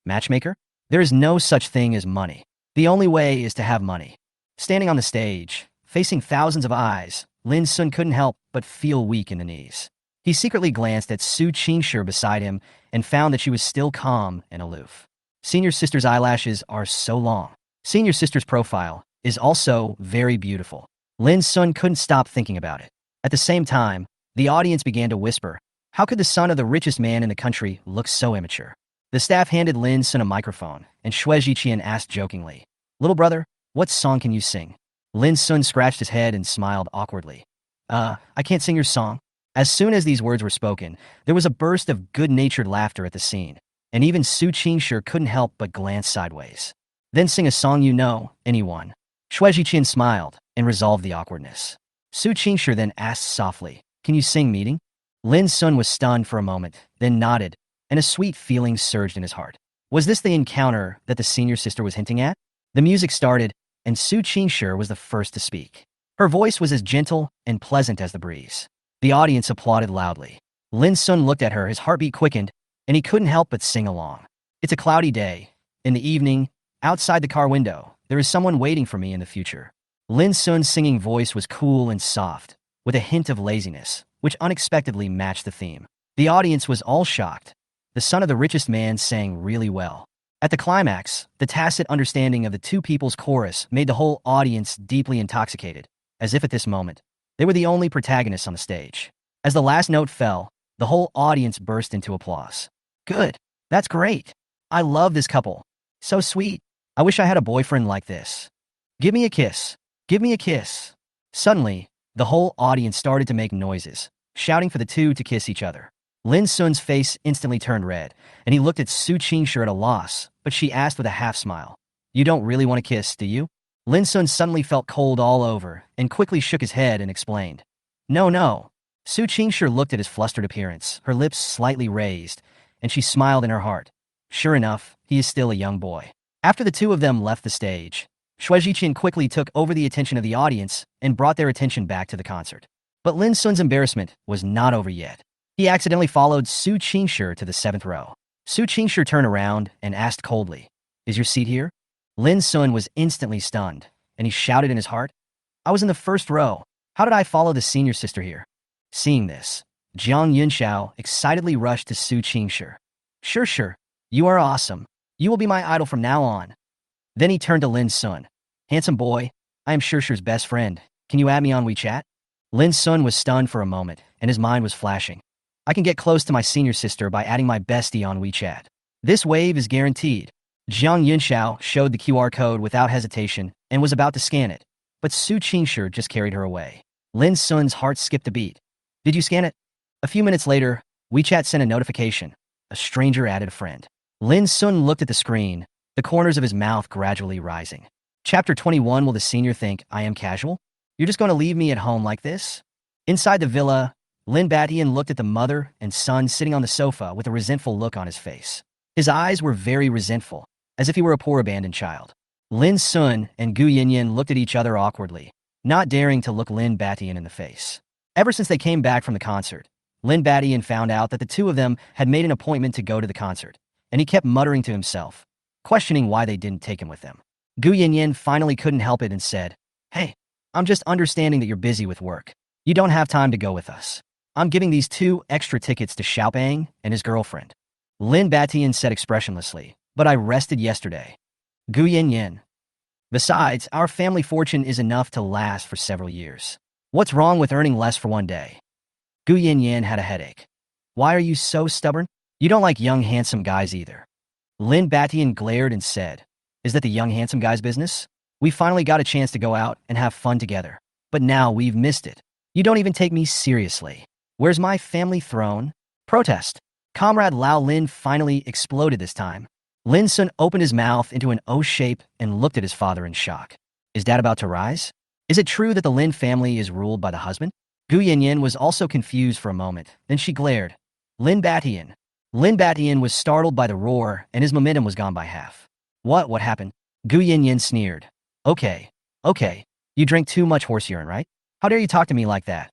"Matchmaker? There is no such thing as money. The only way is to have money." Standing on the stage, facing thousands of eyes, Lin Sun couldn't help but feel weak in the knees. He secretly glanced at Su Qingshi beside him and found that she was still calm and aloof. Senior sister's eyelashes are so long. Senior sister's profile is also very beautiful. Lin Sun couldn't stop thinking about it. At the same time, the audience began to whisper, how could the son of the richest man in the country look so immature? The staff handed Lin Sun a microphone, and Xue Jiqian asked jokingly, "Little brother, what song can you sing?" Lin Sun scratched his head and smiled awkwardly. I can't sing your song." As soon as these words were spoken, there was a burst of good-natured laughter at the scene, and even Su Qingshi couldn't help but glance sideways. "Then sing a song you know, anyone." Xue Jiqian smiled and resolved the awkwardness. Su Qingshi then asked softly, "Can you sing Meeting?" Lin Sun was stunned for a moment, then nodded, and a sweet feeling surged in his heart. Was this the encounter that the senior sister was hinting at? The music started, and Su Qingshi was the first to speak. Her voice was as gentle and pleasant as the breeze. The audience applauded loudly. Lin Sun looked at her, his heartbeat quickened, and he couldn't help but sing along. "It's a cloudy day. In the evening, outside the car window, there is someone waiting for me in the future." Lin Sun's singing voice was cool and soft, with a hint of laziness, which unexpectedly matched the theme. The audience was all shocked. The son of the richest man sang really well. At the climax, the tacit understanding of the two people's chorus made the whole audience deeply intoxicated, as if at this moment, they were the only protagonists on the stage. As the last note fell, the whole audience burst into applause. "Good. That's great. I love this couple. So sweet. I wish I had a boyfriend like this. Give me a kiss. Give me a kiss." Suddenly, the whole audience started to make noises, shouting for the two to kiss each other. Lin Sun's face instantly turned red, and he looked at Su Qingshi at a loss, but she asked with a half-smile, "You don't really want to kiss, do you?" Lin Sun suddenly felt cold all over and quickly shook his head and explained, "No, no." Su Qingshi looked at his flustered appearance, her lips slightly raised, and she smiled in her heart. Sure enough, he is still a young boy. After the two of them left the stage, Xue Jiqian quickly took over the attention of the audience and brought their attention back to the concert. But Lin Sun's embarrassment was not over yet. He accidentally followed Su Qingshi to the 7th row. Su Qingshi turned around and asked coldly, "Is your seat here?" Lin Sun was instantly stunned, and he shouted in his heart, "I was in the 1st row. How did I follow the senior sister here?" Seeing this, Jiang Yunxiao excitedly rushed to Su Qingshi. Sure, you are awesome. You will be my idol from now on." Then he turned to Lin Sun. "Handsome boy, I am Shirshi's best friend. Can you add me on WeChat?" Lin Sun was stunned for a moment, and his mind was flashing. "I can get close to my senior sister by adding my bestie on WeChat. This wave is guaranteed." Jiang Yunxiao showed the QR code without hesitation and was about to scan it, but Su Qingshi just carried her away. Lin Sun's heart skipped a beat. "Did you scan it?" A few minutes later, WeChat sent a notification. A stranger added a friend. Lin Sun looked at the screen, the corners of his mouth gradually rising. Chapter 21. Will the senior think I am casual? You're just going to leave me at home like this? Inside the villa, Lin Batian looked at the mother and son sitting on the sofa with a resentful look on his face. His eyes were very resentful, as if he were a poor abandoned child. Lin Sun and Gu Yinyan looked at each other awkwardly, not daring to look Lin Batian in the face. Ever since they came back from the concert, Lin Batian found out that the two of them had made an appointment to go to the concert, and he kept muttering to himself, questioning why they didn't take him with them. Gu Yinyan finally couldn't help it and said, "Hey, I'm just understanding that you're busy with work. You don't have time to go with us. I'm giving these 2 extra tickets to Xiaobang and his girlfriend." Lin Batian said expressionlessly, "But I rested yesterday." Gu Yinyan. "Besides, our family fortune is enough to last for several years. What's wrong with earning less for one day?" Gu Yinyan had a headache. "Why are you so stubborn? You don't like young handsome guys either." Lin Batian glared and said, "Is that the young handsome guy's business? We finally got a chance to go out and have fun together, but now we've missed it. You don't even take me seriously. Where's my family throne?" Protest. Comrade Lao Lin finally exploded this time. Lin Sun opened his mouth into an O shape and looked at his father in shock. Is Dad about to rise? Is it true that the Lin family is ruled by the husband? Gu Yanyan was also confused for a moment. Then she glared. Lin Batian. Lin Batian was startled by the roar, and his momentum was gone by half. What happened? Gu Yanyan sneered. Okay. You drank too much horse urine, right? How dare you talk to me like that?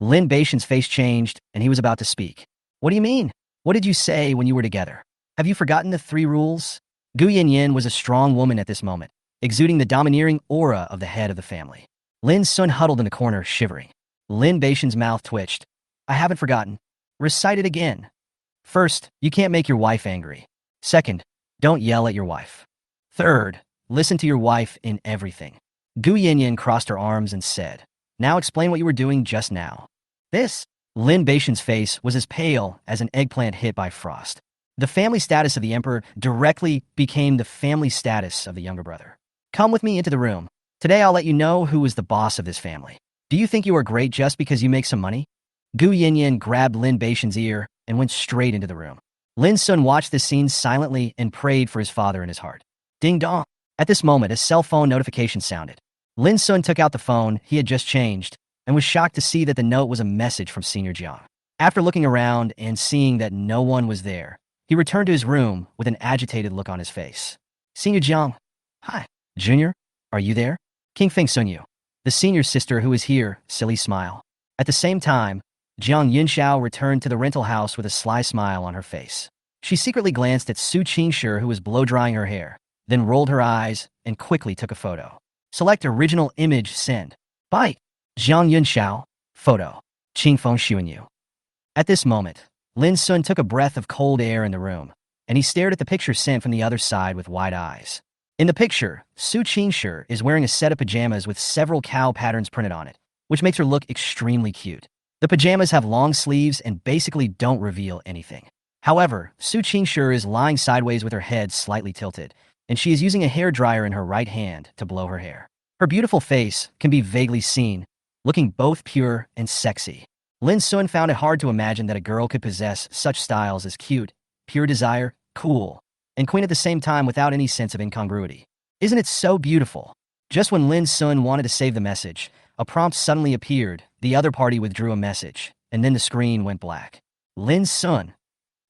Lin Batian's face changed, and he was about to speak. What do you mean? What did you say when you were together? Have you forgotten the 3 rules? Gu Yanyan was a strong woman at this moment, exuding the domineering aura of the head of the family. Lin Sun huddled in the corner, shivering. Lin Batian's mouth twitched. I haven't forgotten. Recite it again. First, you can't make your wife angry. Second, don't yell at your wife. Third, listen to your wife in everything. Gu Yanyan crossed her arms and said, Now explain what you were doing just now. This? Lin Batian's face was as pale as an eggplant hit by frost. The family status of the emperor directly became the family status of the younger brother. Come with me into the room. Today I'll let you know who is the boss of this family. Do you think you are great just because you make some money? Gu Yanyan grabbed Lin Batian's ear and went straight into the room. Lin Sun watched this scene silently and prayed for his father in his heart. Ding dong. At this moment, a cell phone notification sounded. Lin Sun took out the phone he had just changed and was shocked to see that the note was a message from Senior Jiang. After looking around and seeing that no one was there, he returned to his room with an agitated look on his face. Senior Jiang. Hi. Junior, are you there? King Feng Sunyu. The senior sister who is here, silly smile. At the same time, Jiang Yunxiao returned to the rental house with a sly smile on her face. She secretly glanced at Su Qingshi, who was blow-drying her hair, then rolled her eyes and quickly took a photo. Select original image, send. By Jiang Yunxiao, photo. Qingfeng Xuanyu. At this moment, Lin Sun took a breath of cold air in the room, and he stared at the picture sent from the other side with wide eyes. In the picture, Su Qingshi is wearing a set of pajamas with several cow patterns printed on it, which makes her look extremely cute. The pajamas have long sleeves and basically don't reveal anything. However, Su Qingshi is lying sideways with her head slightly tilted, and she is using a hairdryer in her right hand to blow her hair. Her beautiful face can be vaguely seen, looking both pure and sexy. Lin Sun found it hard to imagine that a girl could possess such styles as cute, pure desire, cool, and queen at the same time without any sense of incongruity. Isn't it so beautiful? Just when Lin Sun wanted to save the message, a prompt suddenly appeared, the other party withdrew a message, and then the screen went black. Lin Sun.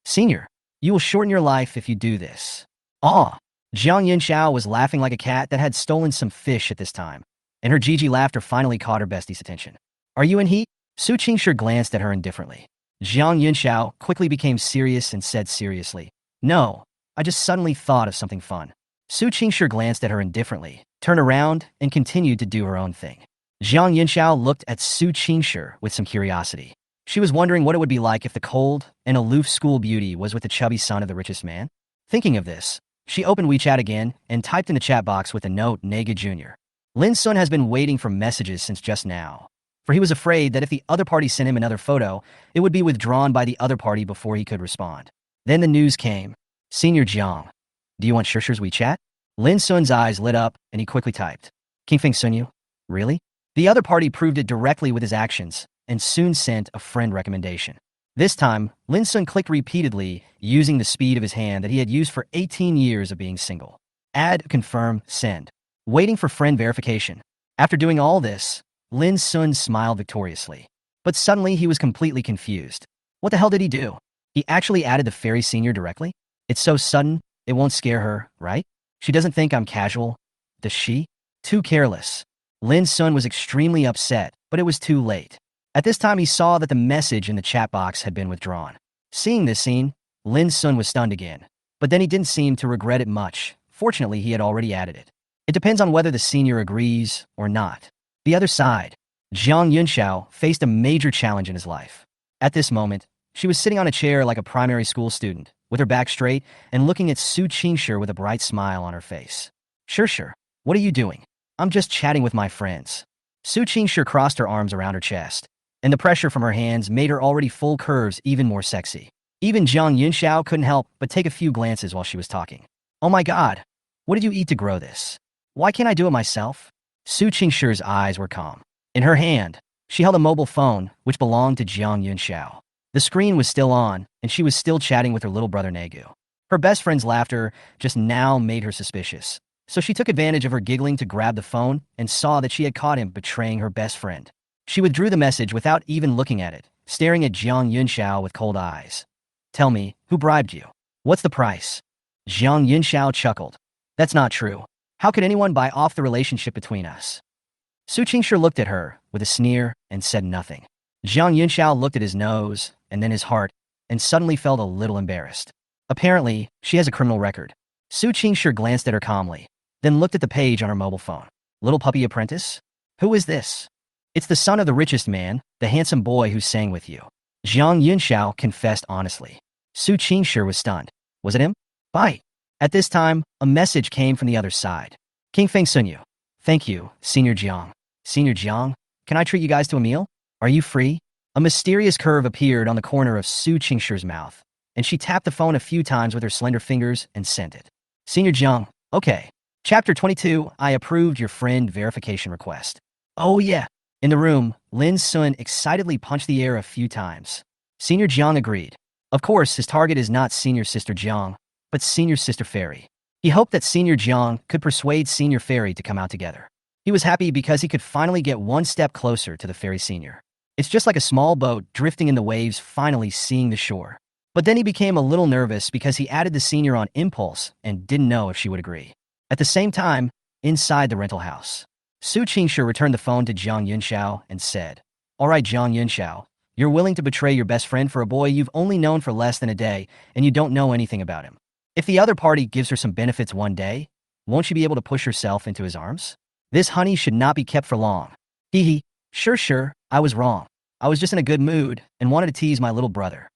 Senior, you will shorten your life if you do this. Jiang Yunxiao was laughing like a cat that had stolen some fish at this time, and her Gigi laughter finally caught her bestie's attention. Are you in heat? Su Qingshi glanced at her indifferently. Jiang Yunxiao quickly became serious and said seriously, No, I just suddenly thought of something fun. Su Qingshi glanced at her indifferently, turned around, and continued to do her own thing. Jiang Yunxiao looked at Su Qingshi with some curiosity. She was wondering what it would be like if the cold and aloof school beauty was with the chubby son of the richest man. Thinking of this, she opened WeChat again and typed in the chat box with a note, Nega Jr. Lin Sun has been waiting for messages since just now, for he was afraid that if the other party sent him another photo, it would be withdrawn by the other party before he could respond. Then the news came. Senior Jiang, do you want Shishi's WeChat? Lin Sun's eyes lit up, and he quickly typed. King Feng Sunyu? Really? The other party proved it directly with his actions, and soon sent a friend recommendation. This time, Lin Sun clicked repeatedly, using the speed of his hand that he had used for 18 years of being single. Add, confirm, send. Waiting for friend verification. After doing all this, Lin Sun smiled victoriously. But suddenly he was completely confused. What the hell did he do? He actually added the fairy senior directly? It's so sudden, it won't scare her, right? She doesn't think I'm casual, does she? Too careless. Lin Sun was extremely upset, but it was too late. At this time he saw that the message in the chat box had been withdrawn. Seeing this scene, Lin Sun was stunned again. But then he didn't seem to regret it much. Fortunately, he had already added it. It depends on whether the senior agrees or not. The other side, Jiang Yunxiao faced a major challenge in his life. At this moment, she was sitting on a chair like a primary school student, with her back straight and looking at Su Qingshi with a bright smile on her face. Sure. What are you doing? I'm just chatting with my friends. Su Qingshi crossed her arms around her chest, and the pressure from her hands made her already full curves even more sexy. Even Jiang Yunxiao couldn't help but take a few glances while she was talking. Oh my god, what did you eat to grow this? Why can't I do it myself? Su Qingshi's eyes were calm. In her hand, she held a mobile phone, which belonged to Jiang Yunxiao. The screen was still on, and she was still chatting with her little brother Negu. Her best friend's laughter just now made her suspicious, so she took advantage of her giggling to grab the phone and saw that she had caught him betraying her best friend. She withdrew the message without even looking at it, staring at Jiang Yunxiao with cold eyes. Tell me, who bribed you? What's the price? Jiang Yunxiao chuckled. That's not true. How could anyone buy off the relationship between us? Su Qingshi looked at her with a sneer and said nothing. Jiang Yunxiao looked at his nose and then his heart and suddenly felt a little embarrassed. Apparently, she has a criminal record. Su Qingshi glanced at her calmly, then looked at the page on her mobile phone. Little puppy apprentice? Who is this? It's the son of the richest man, the handsome boy who sang with you. Jiang Yunxiao confessed honestly. Su Qingshi was stunned. Was it him? Bite. At this time, a message came from the other side. King Feng Sunyu. Thank you, Senior Jiang. Senior Jiang, can I treat you guys to a meal? Are you free? A mysterious curve appeared on the corner of Su Qingshi's mouth, and she tapped the phone a few times with her slender fingers and sent it. Senior Jiang, okay. Chapter 22, I approved your friend verification request. Oh yeah. In the room, Lin Sun excitedly punched the air a few times. Senior Jiang agreed. Of course, his target is not Senior Sister Jiang, but Senior Sister Fairy. He hoped that Senior Jiang could persuade Senior Fairy to come out together. He was happy because he could finally get one step closer to the Fairy Senior. It's just like a small boat drifting in the waves finally seeing the shore. But then he became a little nervous because he added the Senior on impulse and didn't know if she would agree. At the same time, inside the rental house, Su Qingshi returned the phone to Jiang Yunxiao and said, All right, Jiang Yunxiao, you're willing to betray your best friend for a boy you've only known for less than a day and you don't know anything about him. If the other party gives her some benefits one day, won't she be able to push herself into his arms? This honey should not be kept for long. Hee hee. Sure, I was wrong. I was just in a good mood and wanted to tease my little brother.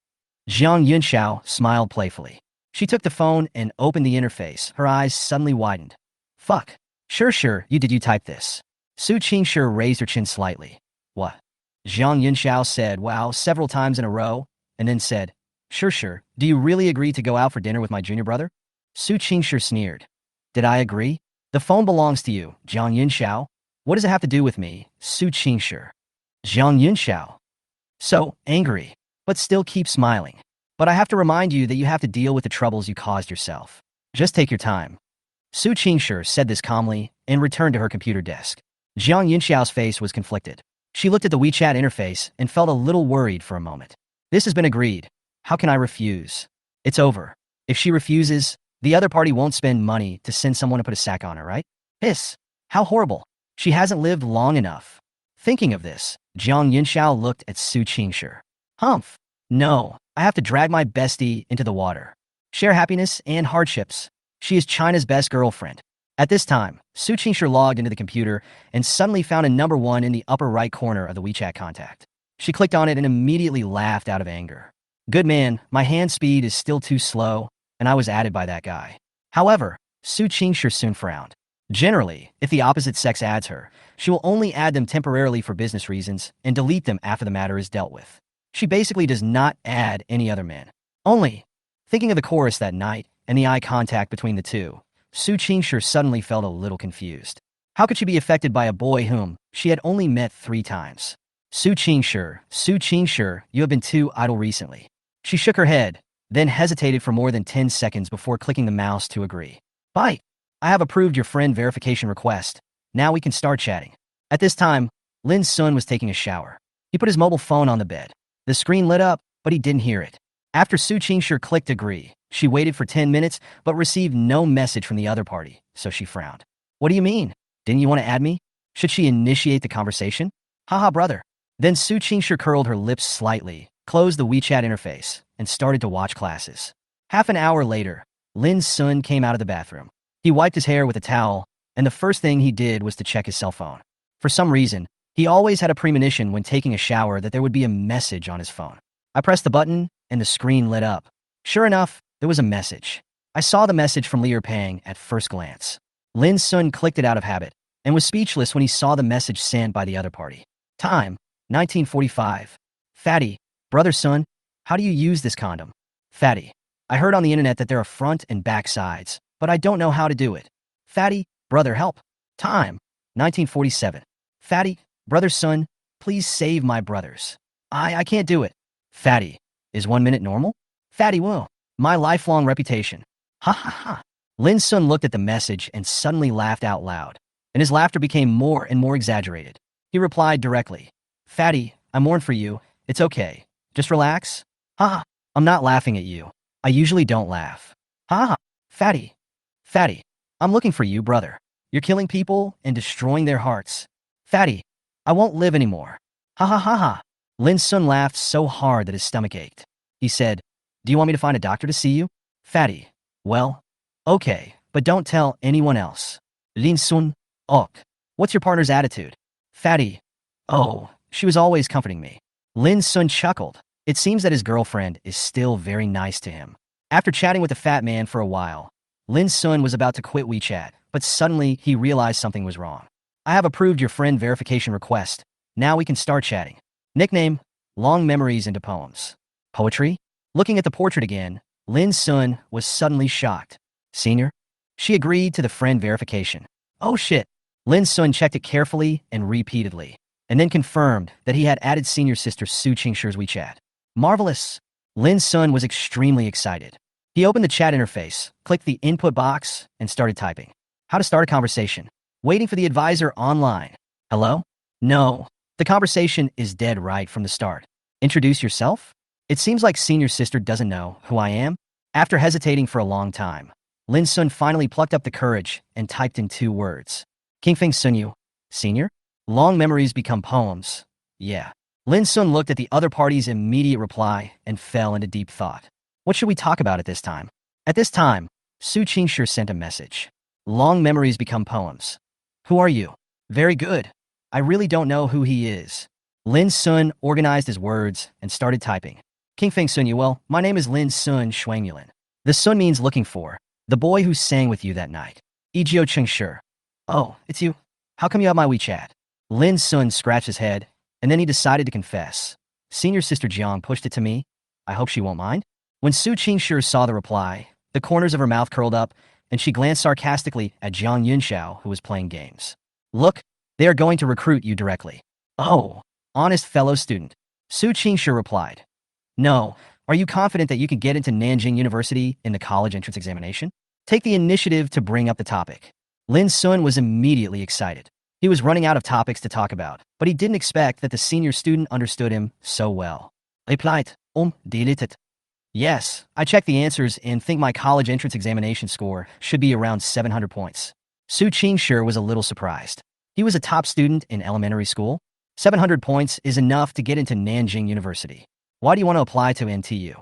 Jiang Yunxiao smiled playfully. She took the phone and opened the interface. Her eyes suddenly widened. Fuck. Sure, you type this. Su Qingshi raised her chin slightly. What? Jiang Yunxiao said wow several times in a row, and then said, Sure, do you really agree to go out for dinner with my junior brother? Su Qingshi sneered. Did I agree? The phone belongs to you, Jiang Yunxiao. What does it have to do with me, Su Qingshi? Jiang Yunxiao. So angry, but still keep smiling. But I have to remind you that you have to deal with the troubles you caused yourself. Just take your time. Su Qingshi said this calmly and returned to her computer desk. Jiang Yunxiao's face was conflicted. She looked at the WeChat interface and felt a little worried for a moment. This has been agreed. How can I refuse? It's over. If she refuses, the other party won't spend money to send someone to put a sack on her, right? Hiss. How horrible. She hasn't lived long enough. Thinking of this, Jiang Yunxiao looked at Su Qingshi. Humph. No, I have to drag my bestie into the water. Share happiness and hardships. She is China's best girlfriend. At this time, Su Qingshi logged into the computer and suddenly found a number 1 in the upper right corner of the WeChat contact. She clicked on it and immediately laughed out of anger. Good man, my hand speed is still too slow, and I was added by that guy. However, Su Qingshi soon frowned. Generally, if the opposite sex adds her, she will only add them temporarily for business reasons and delete them after the matter is dealt with. She basically does not add any other men. Only, thinking of the chorus that night and the eye contact between the two, Su Qingshi suddenly felt a little confused. How could she be affected by a boy whom she had only met 3 times? Su Qingshi, you have been too idle recently. She shook her head, then hesitated for more than 10 seconds before clicking the mouse to agree. Bye. I have approved your friend verification request. Now we can start chatting. At this time, Lin Sun was taking a shower. He put his mobile phone on the bed. The screen lit up, but he didn't hear it. After Su Qingshi clicked agree, she waited for 10 minutes but received no message from the other party, so she frowned. What do you mean? Didn't you want to add me? Should she initiate the conversation? Haha, brother. Then Su Qingshi curled her lips slightly, closed the WeChat interface, and started to watch classes. Half an hour later, Lin Sun came out of the bathroom. He wiped his hair with a towel, and the first thing he did was to check his cell phone. For some reason, he always had a premonition when taking a shower that there would be a message on his phone. I pressed the button, and the screen lit up. Sure enough, there was a message. I saw the message from Liu Pang at first glance. Lin Sun clicked it out of habit, and was speechless when he saw the message sent by the other party. Time, 1945. Fatty, brother Sun, how do you use this condom? Fatty, I heard on the internet that there are front and back sides, but I don't know how to do it. Fatty, brother help. Time, 1947. Fatty, brother Sun, please save my brothers. I can't do it. Fatty, is 1 minute normal? Fatty will. My lifelong reputation. Ha ha ha. Lin Sun looked at the message and suddenly laughed out loud, and his laughter became more and more exaggerated. He replied directly, Fatty, I mourn for you. It's okay. Just relax. Haha, I'm not laughing at you. I usually don't laugh. Haha, Fatty. Fatty, I'm looking for you, brother. You're killing people and destroying their hearts. Fatty, I won't live anymore. Ha ha ha ha. Lin Sun laughed so hard that his stomach ached. He said, do you want me to find a doctor to see you? Fatty, well, okay, but don't tell anyone else. Lin Sun, ok. What's your partner's attitude? Fatty, oh, she was always comforting me. Lin Sun chuckled. It seems that his girlfriend is still very nice to him. After chatting with the fat man for a while, Lin Sun was about to quit WeChat, but suddenly he realized something was wrong. I have approved your friend verification request. Now we can start chatting. Nickname, long memories into poems. Poetry? Looking at the portrait again, Lin Sun was suddenly shocked. Senior? She agreed to the friend verification. Oh shit. Lin Sun checked it carefully and repeatedly, and then confirmed that he had added senior sister Su Qingshi's WeChat. Marvelous. Lin Sun was extremely excited. He opened the chat interface, clicked the input box, and started typing. How to start a conversation. Waiting for the advisor online. Hello? No. The conversation is dead right from the start. Introduce yourself? It seems like senior sister doesn't know who I am. After hesitating for a long time, Lin Sun finally plucked up the courage and typed in 2 words. Kingfeng Sunyu. Senior? Long memories become poems. Yeah. Lin Sun looked at the other party's immediate reply and fell into deep thought. What should we talk about at this time? At this time, Su Qingshi sent a message. Long memories become poems. Who are you? Very good. I really don't know who he is. Lin Sun organized his words and started typing. Kingfeng Sunyu, well, my name is Lin Sun Shuangyulin. The Sun means looking for. The boy who sang with you that night. Ijio Chengshi. Oh, it's you. How come you have my WeChat? Lin Sun scratched his head, and then he decided to confess. Senior sister Jiang pushed it to me. I hope she won't mind. When Su Qingshi saw the reply, the corners of her mouth curled up, and she glanced sarcastically at Jiang Yunxiao, who was playing games. Look, they are going to recruit you directly. Oh, honest fellow student. Su Qingshi replied. No, are you confident that you can get into Nanjing University in the college entrance examination? Take the initiative to bring up the topic. Lin Sun was immediately excited. He was running out of topics to talk about, but he didn't expect that the senior student understood him so well. Replied, deleted. Yes, I checked the answers and think my college entrance examination score should be around 700 points. Su Qingshi was a little surprised. He was a top student in elementary school. 700 points is enough to get into Nanjing University. Why do you want to apply to NTU?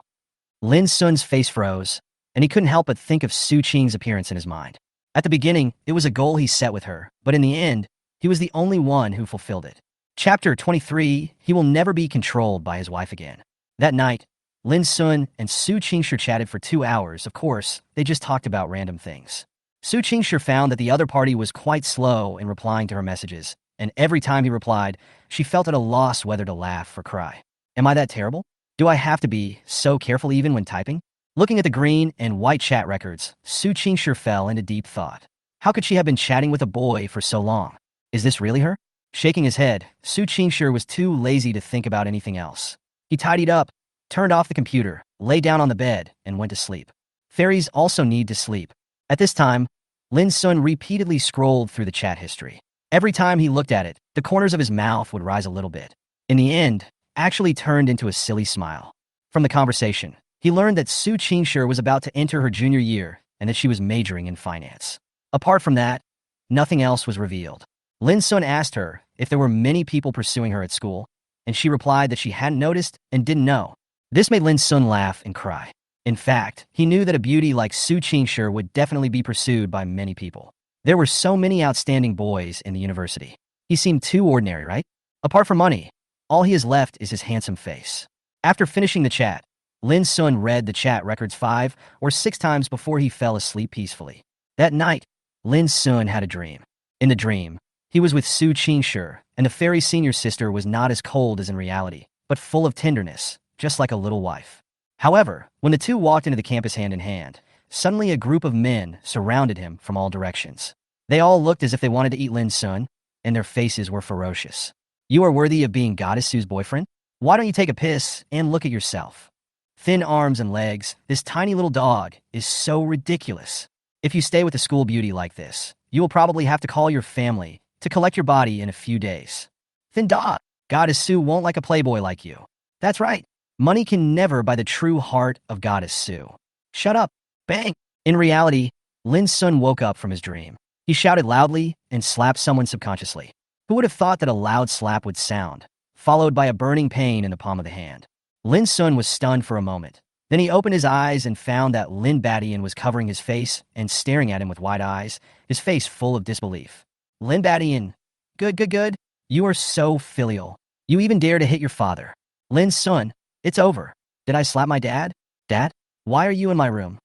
Lin Sun's face froze, and he couldn't help but think of Su Qing's appearance in his mind. At the beginning, it was a goal he set with her, but in the end, he was the only one who fulfilled it. Chapter 23, he will never be controlled by his wife again. That night, Lin Sun and Su Qingshi chatted for 2 hours. Of course, they just talked about random things. Su Qingshi found that the other party was quite slow in replying to her messages, and every time he replied, she felt at a loss whether to laugh or cry. Am I that terrible? Do I have to be so careful even when typing? Looking at the green and white chat records, Su Qingshi fell into deep thought. How could she have been chatting with a boy for so long? Is this really her? Shaking his head, Su Qingshi was too lazy to think about anything else. He tidied up, turned off the computer, lay down on the bed, and went to sleep. Fairies also need to sleep. At this time, Lin Sun repeatedly scrolled through the chat history. Every time he looked at it, the corners of his mouth would rise a little bit. In the end, actually turned into a silly smile. From the conversation, he learned that Su Qingshi was about to enter her junior year and that she was majoring in finance. Apart from that, nothing else was revealed. Lin Sun asked her if there were many people pursuing her at school, and she replied that she hadn't noticed and didn't know. This made Lin Sun laugh and cry. In fact, he knew that a beauty like Su Qingshi would definitely be pursued by many people. There were so many outstanding boys in the university. He seemed too ordinary, right? Apart from money, all he has left is his handsome face. After finishing the chat, Lin Sun read the chat records 5 or 6 times before he fell asleep peacefully. That night, Lin Sun had a dream. In the dream, he was with Su Qingshi, and the fairy senior sister was not as cold as in reality, but full of tenderness, just like a little wife. However, when the two walked into the campus hand in hand, suddenly a group of men surrounded him from all directions. They all looked as if they wanted to eat Lin Sun, and their faces were ferocious. You are worthy of being Goddess Su's boyfriend? Why don't you take a piss and look at yourself? Thin arms and legs, this tiny little dog is so ridiculous. If you stay with a school beauty like this, you will probably have to call your family to collect your body in a few days. Thin dog. Goddess Sue won't like a playboy like you. That's right. Money can never buy the true heart of Goddess Sue. Shut up. Bang. In reality, Lin Sun woke up from his dream. He shouted loudly and slapped someone subconsciously. Who would have thought that a loud slap would sound, followed by a burning pain in the palm of the hand? Lin Sun was stunned for a moment. Then he opened his eyes and found that Lin Batian was covering his face and staring at him with wide eyes, his face full of disbelief. Lin Batian, good. You are so filial. You even dare to hit your father. Lin Sun, it's over. Did I slap my dad? Dad? Why are you in my room?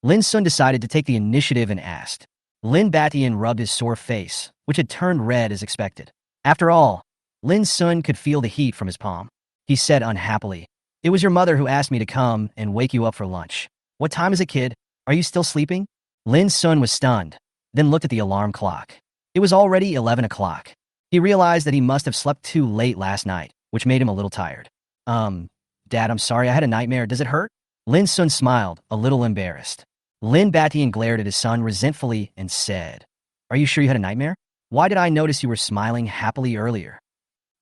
Lin Sun decided to take the initiative and asked. Lin Batian rubbed his sore face, which had turned red as expected. After all, Lin Sun could feel the heat from his palm. He said unhappily, "It was your mother who asked me to come and wake you up for lunch. What time is it, kid? Are you still sleeping?" Lin Sun was stunned, then looked at the alarm clock. It was already 11 o'clock. He realized that he must have slept too late last night, which made him a little tired. Dad, I'm sorry, I had a nightmare. Does it hurt?" Lin Sun smiled, a little embarrassed. Lin Batian glared at his son resentfully and said, "Are you sure you had a nightmare? Why did I notice you were smiling happily earlier?"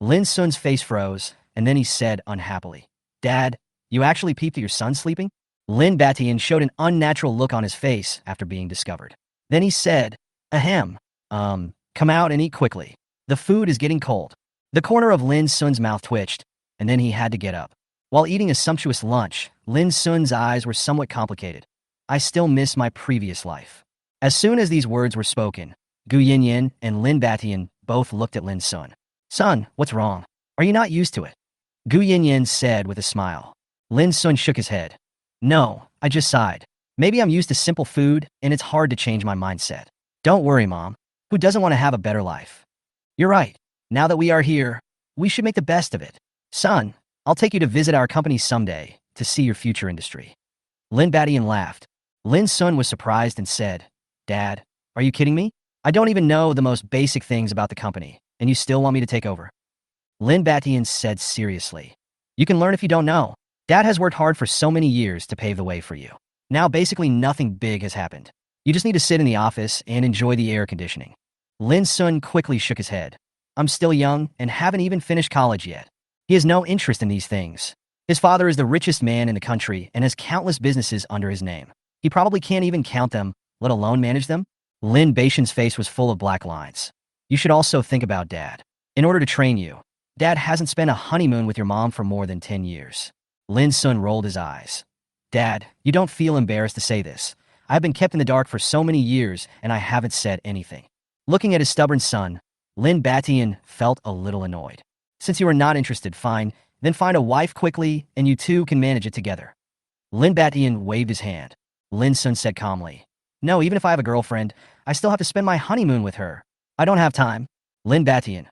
Lin Sun's face froze, and then he said unhappily, "Dad, you actually peeped at your son sleeping?" Lin Batian showed an unnatural look on his face after being discovered. Then he said, "Ahem. Come out and eat quickly. The food is getting cold." The corner of Lin Sun's mouth twitched, and then he had to get up. While eating a sumptuous lunch, Lin Sun's eyes were somewhat complicated. "I still miss my previous life." As soon as these words were spoken, Gu Yinyan and Lin Batian both looked at Lin Sun. "Son, what's wrong? Are you not used to it?" Gu Yinyan said with a smile. Lin Sun shook his head. "No, I just sighed. Maybe I'm used to simple food, and it's hard to change my mindset." "Don't worry, Mom. Who doesn't want to have a better life?" "You're right. Now that we are here, we should make the best of it. Son, I'll take you to visit our company someday to see your future industry." Lin Batian laughed. Lin Sun was surprised and said, "Dad, are you kidding me? I don't even know the most basic things about the company, and you still want me to take over?" Lin Batian said seriously, "You can learn if you don't know. Dad has worked hard for so many years to pave the way for you. Now basically nothing big has happened. You just need to sit in the office and enjoy the air conditioning." Lin Sun quickly shook his head. "I'm still young and haven't even finished college yet." He has no interest in these things. His father is the richest man in the country and has countless businesses under his name. He probably can't even count them, let alone manage them. Lin Batian's face was full of black lines. "You should also think about Dad. In order to train you, Dad hasn't spent a honeymoon with your mom for more than 10 years. Lin Sun rolled his eyes. "Dad, you don't feel embarrassed to say this. I've been kept in the dark for so many years and I haven't said anything." Looking at his stubborn son, Lin Batian felt a little annoyed. "Since you are not interested, fine, then find a wife quickly and you two can manage it together." Lin Batian waved his hand. Lin Sun said calmly, "No, even if I have a girlfriend, I still have to spend my honeymoon with her. I don't have time." Lin Batian.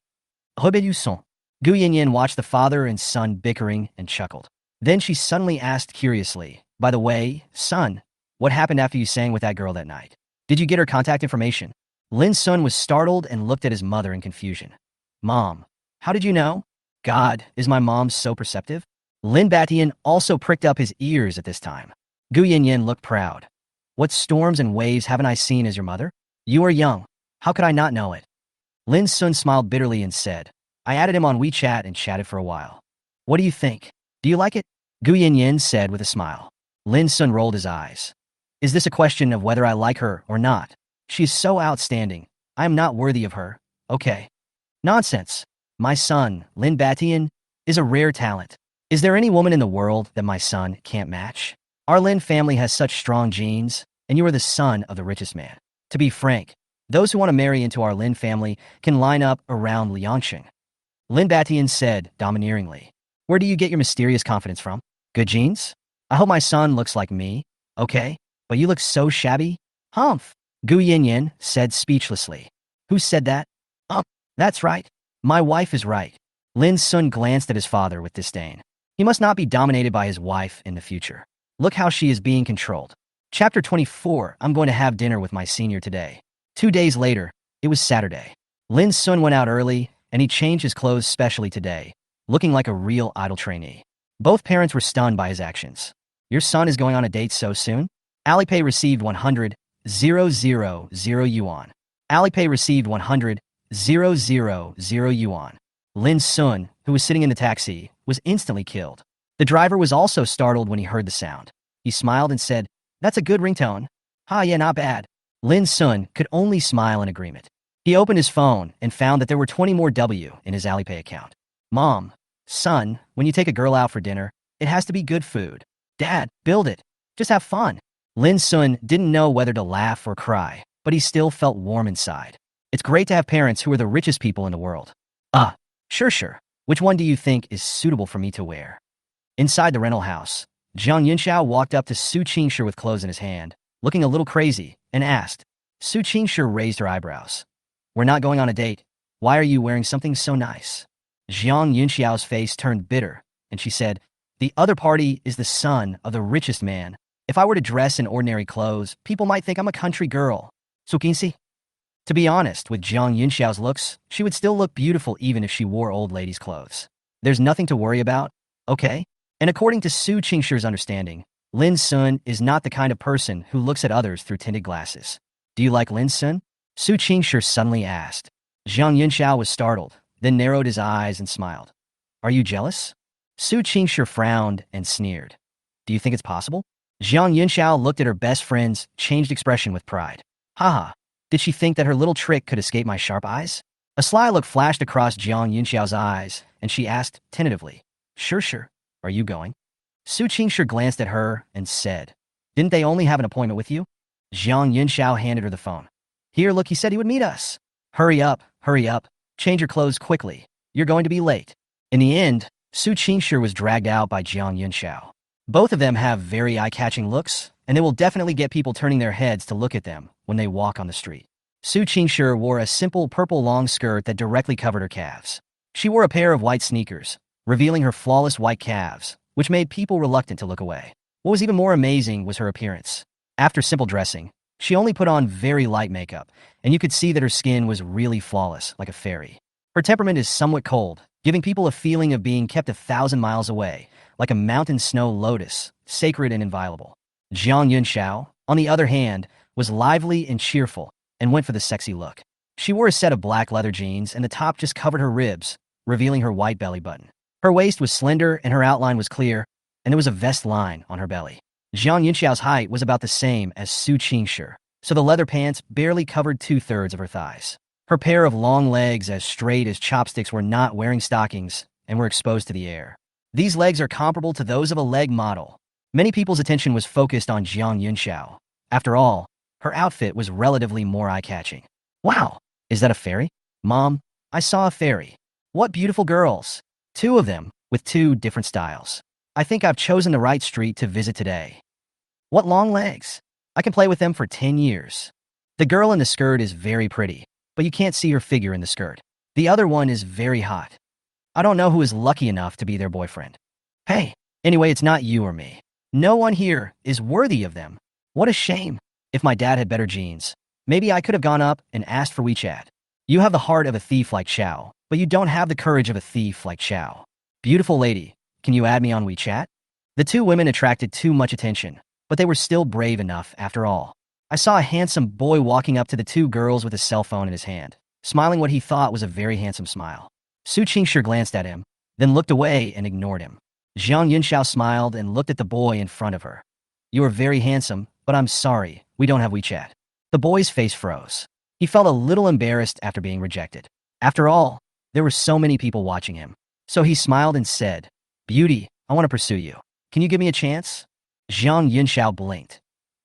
Son. Gu Yinyan watched the father and son bickering and chuckled. Then she suddenly asked curiously, "By the way, son, what happened after you sang with that girl that night? Did you get her contact information?" Lin Sun was startled and looked at his mother in confusion. "Mom, how did you know? God, is my mom so perceptive?" Lin Batian also pricked up his ears at this time. Gu Yinyan looked proud. "What storms and waves haven't I seen as your mother? You are young. How could I not know it?" Lin Sun smiled bitterly and said, "I added him on WeChat and chatted for a while. What do you think? Do you like it?" Gu Yinyan said with a smile. Lin Sun rolled his eyes. "Is this a question of whether I like her or not? She is so outstanding. I am not worthy of her. Okay." "Nonsense. My son, Lin Batian, is a rare talent. Is there any woman in the world that my son can't match? Our Lin family has such strong genes, and you are the son of the richest man. To be frank, those who want to marry into our Lin family can line up around Liangsheng." Lin Batian said domineeringly, "Where do you get your mysterious confidence from? Good genes? I hope my son looks like me. Okay, but you look so shabby." "Humph," Gu Yinyan said speechlessly. "Who said that?" That's right. My wife is right." Lin Sun glanced at his father with disdain. He must not be dominated by his wife in the future. Look how she is being controlled. Chapter 24, I'm going to have dinner with my senior today. 2 days later, it was Saturday. Lin Sun went out early, and he changed his clothes specially today, looking like a real idol trainee. Both parents were stunned by his actions. "Your son is going on a date so soon?" Alipay received 100,000 yuan. Alipay received 100,000 yuan. Lin Sun, who was sitting in the taxi, was instantly killed. The driver was also startled when he heard the sound. He smiled and said, "That's a good ringtone." "Ha, yeah, not bad." Lin Sun could only smile in agreement. He opened his phone and found that there were 20 more W in his Alipay account. "Mom, son, when you take a girl out for dinner, it has to be good food. Dad, build it. Just have fun." Lin Sun didn't know whether to laugh or cry, but he still felt warm inside. It's great to have parents who are the richest people in the world. Sure. Which one do you think is suitable for me to wear? Inside the rental house, Jiang Yunxiao walked up to Su Qingshi with clothes in his hand, looking a little crazy, and asked. Su Qingshi raised her eyebrows. "We're not going on a date. Why are you wearing something so nice?" Jiang Yunxiao's face turned bitter, and she said, "The other party is the son of the richest man. If I were to dress in ordinary clothes, people might think I'm a country girl." Su Qingshi? To be honest, with Jiang Yunxiao's looks, she would still look beautiful even if she wore old lady's clothes. There's nothing to worry about, okay? And according to Su Qingshi's understanding, Lin Sun is not the kind of person who looks at others through tinted glasses. "Do you like Lin Sun?" Su Qingshi suddenly asked. Jiang Yunxiao was startled, then narrowed his eyes and smiled. "Are you jealous?" Su Qingshi frowned and sneered. "Do you think it's possible?" Jiang Yunxiao looked at her best friend's changed expression with pride. Haha, did she think that her little trick could escape my sharp eyes? A sly look flashed across Jiang Yunxiao's eyes, and she asked tentatively, Sure. Are you going?" Su Qingshi glanced at her and said, "Didn't they only have an appointment with you?" Jiang Yunxiao handed her the phone. "Here, look, he said he would meet us." Hurry up. Change your clothes quickly. You're going to be late." In the end, Su Qingshi was dragged out by Jiang Yunxiao. Both of them have very eye-catching looks, and they will definitely get people turning their heads to look at them when they walk on the street. Su Qingshi wore a simple purple long skirt that directly covered her calves. She wore a pair of white sneakers, revealing her flawless white calves, which made people reluctant to look away. What was even more amazing was her appearance. After simple dressing, she only put on very light makeup, and you could see that her skin was really flawless, like a fairy. Her temperament is somewhat cold, giving people a feeling of being kept 1,000 miles away, like a mountain snow lotus, sacred and inviolable. Jiang Yunxiao, on the other hand, was lively and cheerful, and went for the sexy look. She wore a set of black leather jeans, and the top just covered her ribs, revealing her white belly button. Her waist was slender, and her outline was clear, and there was a vest line on her belly. Jiang Yunxiao's height was about the same as Su Qingshi, so the leather pants barely covered 2/3 of her thighs. Her pair of long legs as straight as chopsticks were not wearing stockings and were exposed to the air. These legs are comparable to those of a leg model. Many people's attention was focused on Jiang Yunxiao. After all, her outfit was relatively more eye-catching. "Wow, is that a fairy?" "Mom, I saw a fairy." "What beautiful girls." "2 of them, with 2 different styles." "I think I've chosen the right street to visit today." "What long legs." "I can play with them for 10 years." The girl in the skirt is very pretty, but you can't see her figure in the skirt. The other one is very hot. I don't know who is lucky enough to be their boyfriend. Hey, anyway, it's not you or me. No one here is worthy of them. What a shame. If my dad had better genes, maybe I could have gone up and asked for WeChat. You have the heart of a thief like Xiao, but you don't have the courage of a thief like Xiao. Beautiful lady, can you add me on WeChat? The 2 women attracted too much attention, but they were still brave enough after all. I saw a handsome boy walking up to the 2 girls with a cell phone in his hand, smiling what he thought was a very handsome smile. Su Qingshi glanced at him, then looked away and ignored him. Jiang Yunxiao smiled and looked at the boy in front of her. "You are very handsome, but I'm sorry, we don't have WeChat." The boy's face froze. He felt a little embarrassed after being rejected. After all, there were so many people watching him. So he smiled and said, "Beauty, I want to pursue you. Can you give me a chance?" Jiang Yunxiao blinked.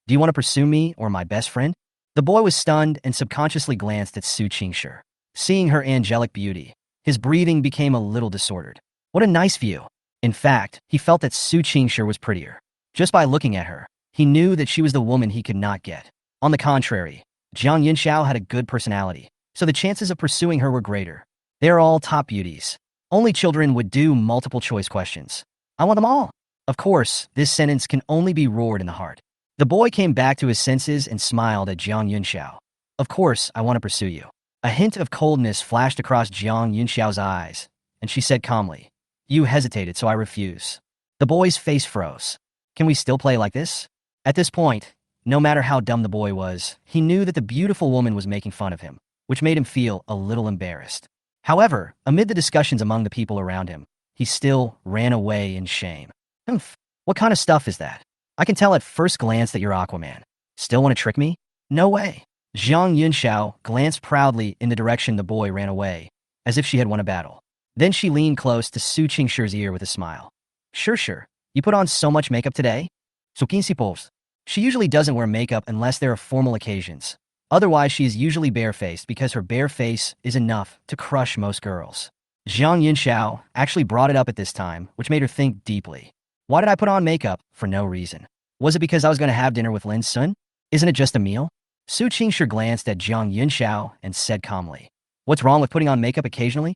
"Do you want to pursue me or my best friend?" The boy was stunned and subconsciously glanced at Su Qingshi. Seeing her angelic beauty, his breathing became a little disordered. What a nice view. In fact, he felt that Su Qingshi was prettier. Just by looking at her, he knew that she was the woman he could not get. On the contrary, Jiang Yunxiao had a good personality, so the chances of pursuing her were greater. They are all top beauties. Only children would do multiple choice questions. I want them all. Of course, this sentence can only be roared in the heart. The boy came back to his senses and smiled at Jiang Yunxiao. Of course, I want to pursue you. A hint of coldness flashed across Jiang Yunxiao's eyes, and she said calmly, "You hesitated, so I refuse." The boy's face froze. "Can we still play like this?" At this point, no matter how dumb the boy was, he knew that the beautiful woman was making fun of him, which made him feel a little embarrassed. However, amid the discussions among the people around him, he still ran away in shame. Humph, what kind of stuff is that? I can tell at first glance that you're Aquaman. Still want to trick me? No way. Zhang Yunxiao glanced proudly in the direction the boy ran away, as if she had won a battle. Then she leaned close to Su Qingshi's ear with a smile. Sure. You put on so much makeup today? Su Qingsipos. She usually doesn't wear makeup unless there are formal occasions. Otherwise, she is usually barefaced because her bare face is enough to crush most girls. Zhang Yunxiao actually brought it up at this time, which made her think deeply. Why did I put on makeup? For no reason. Was it because I was going to have dinner with Lin Sun? Isn't it just a meal? Su Qingshi glanced at Zhang Yunxiao and said calmly, "What's wrong with putting on makeup occasionally?"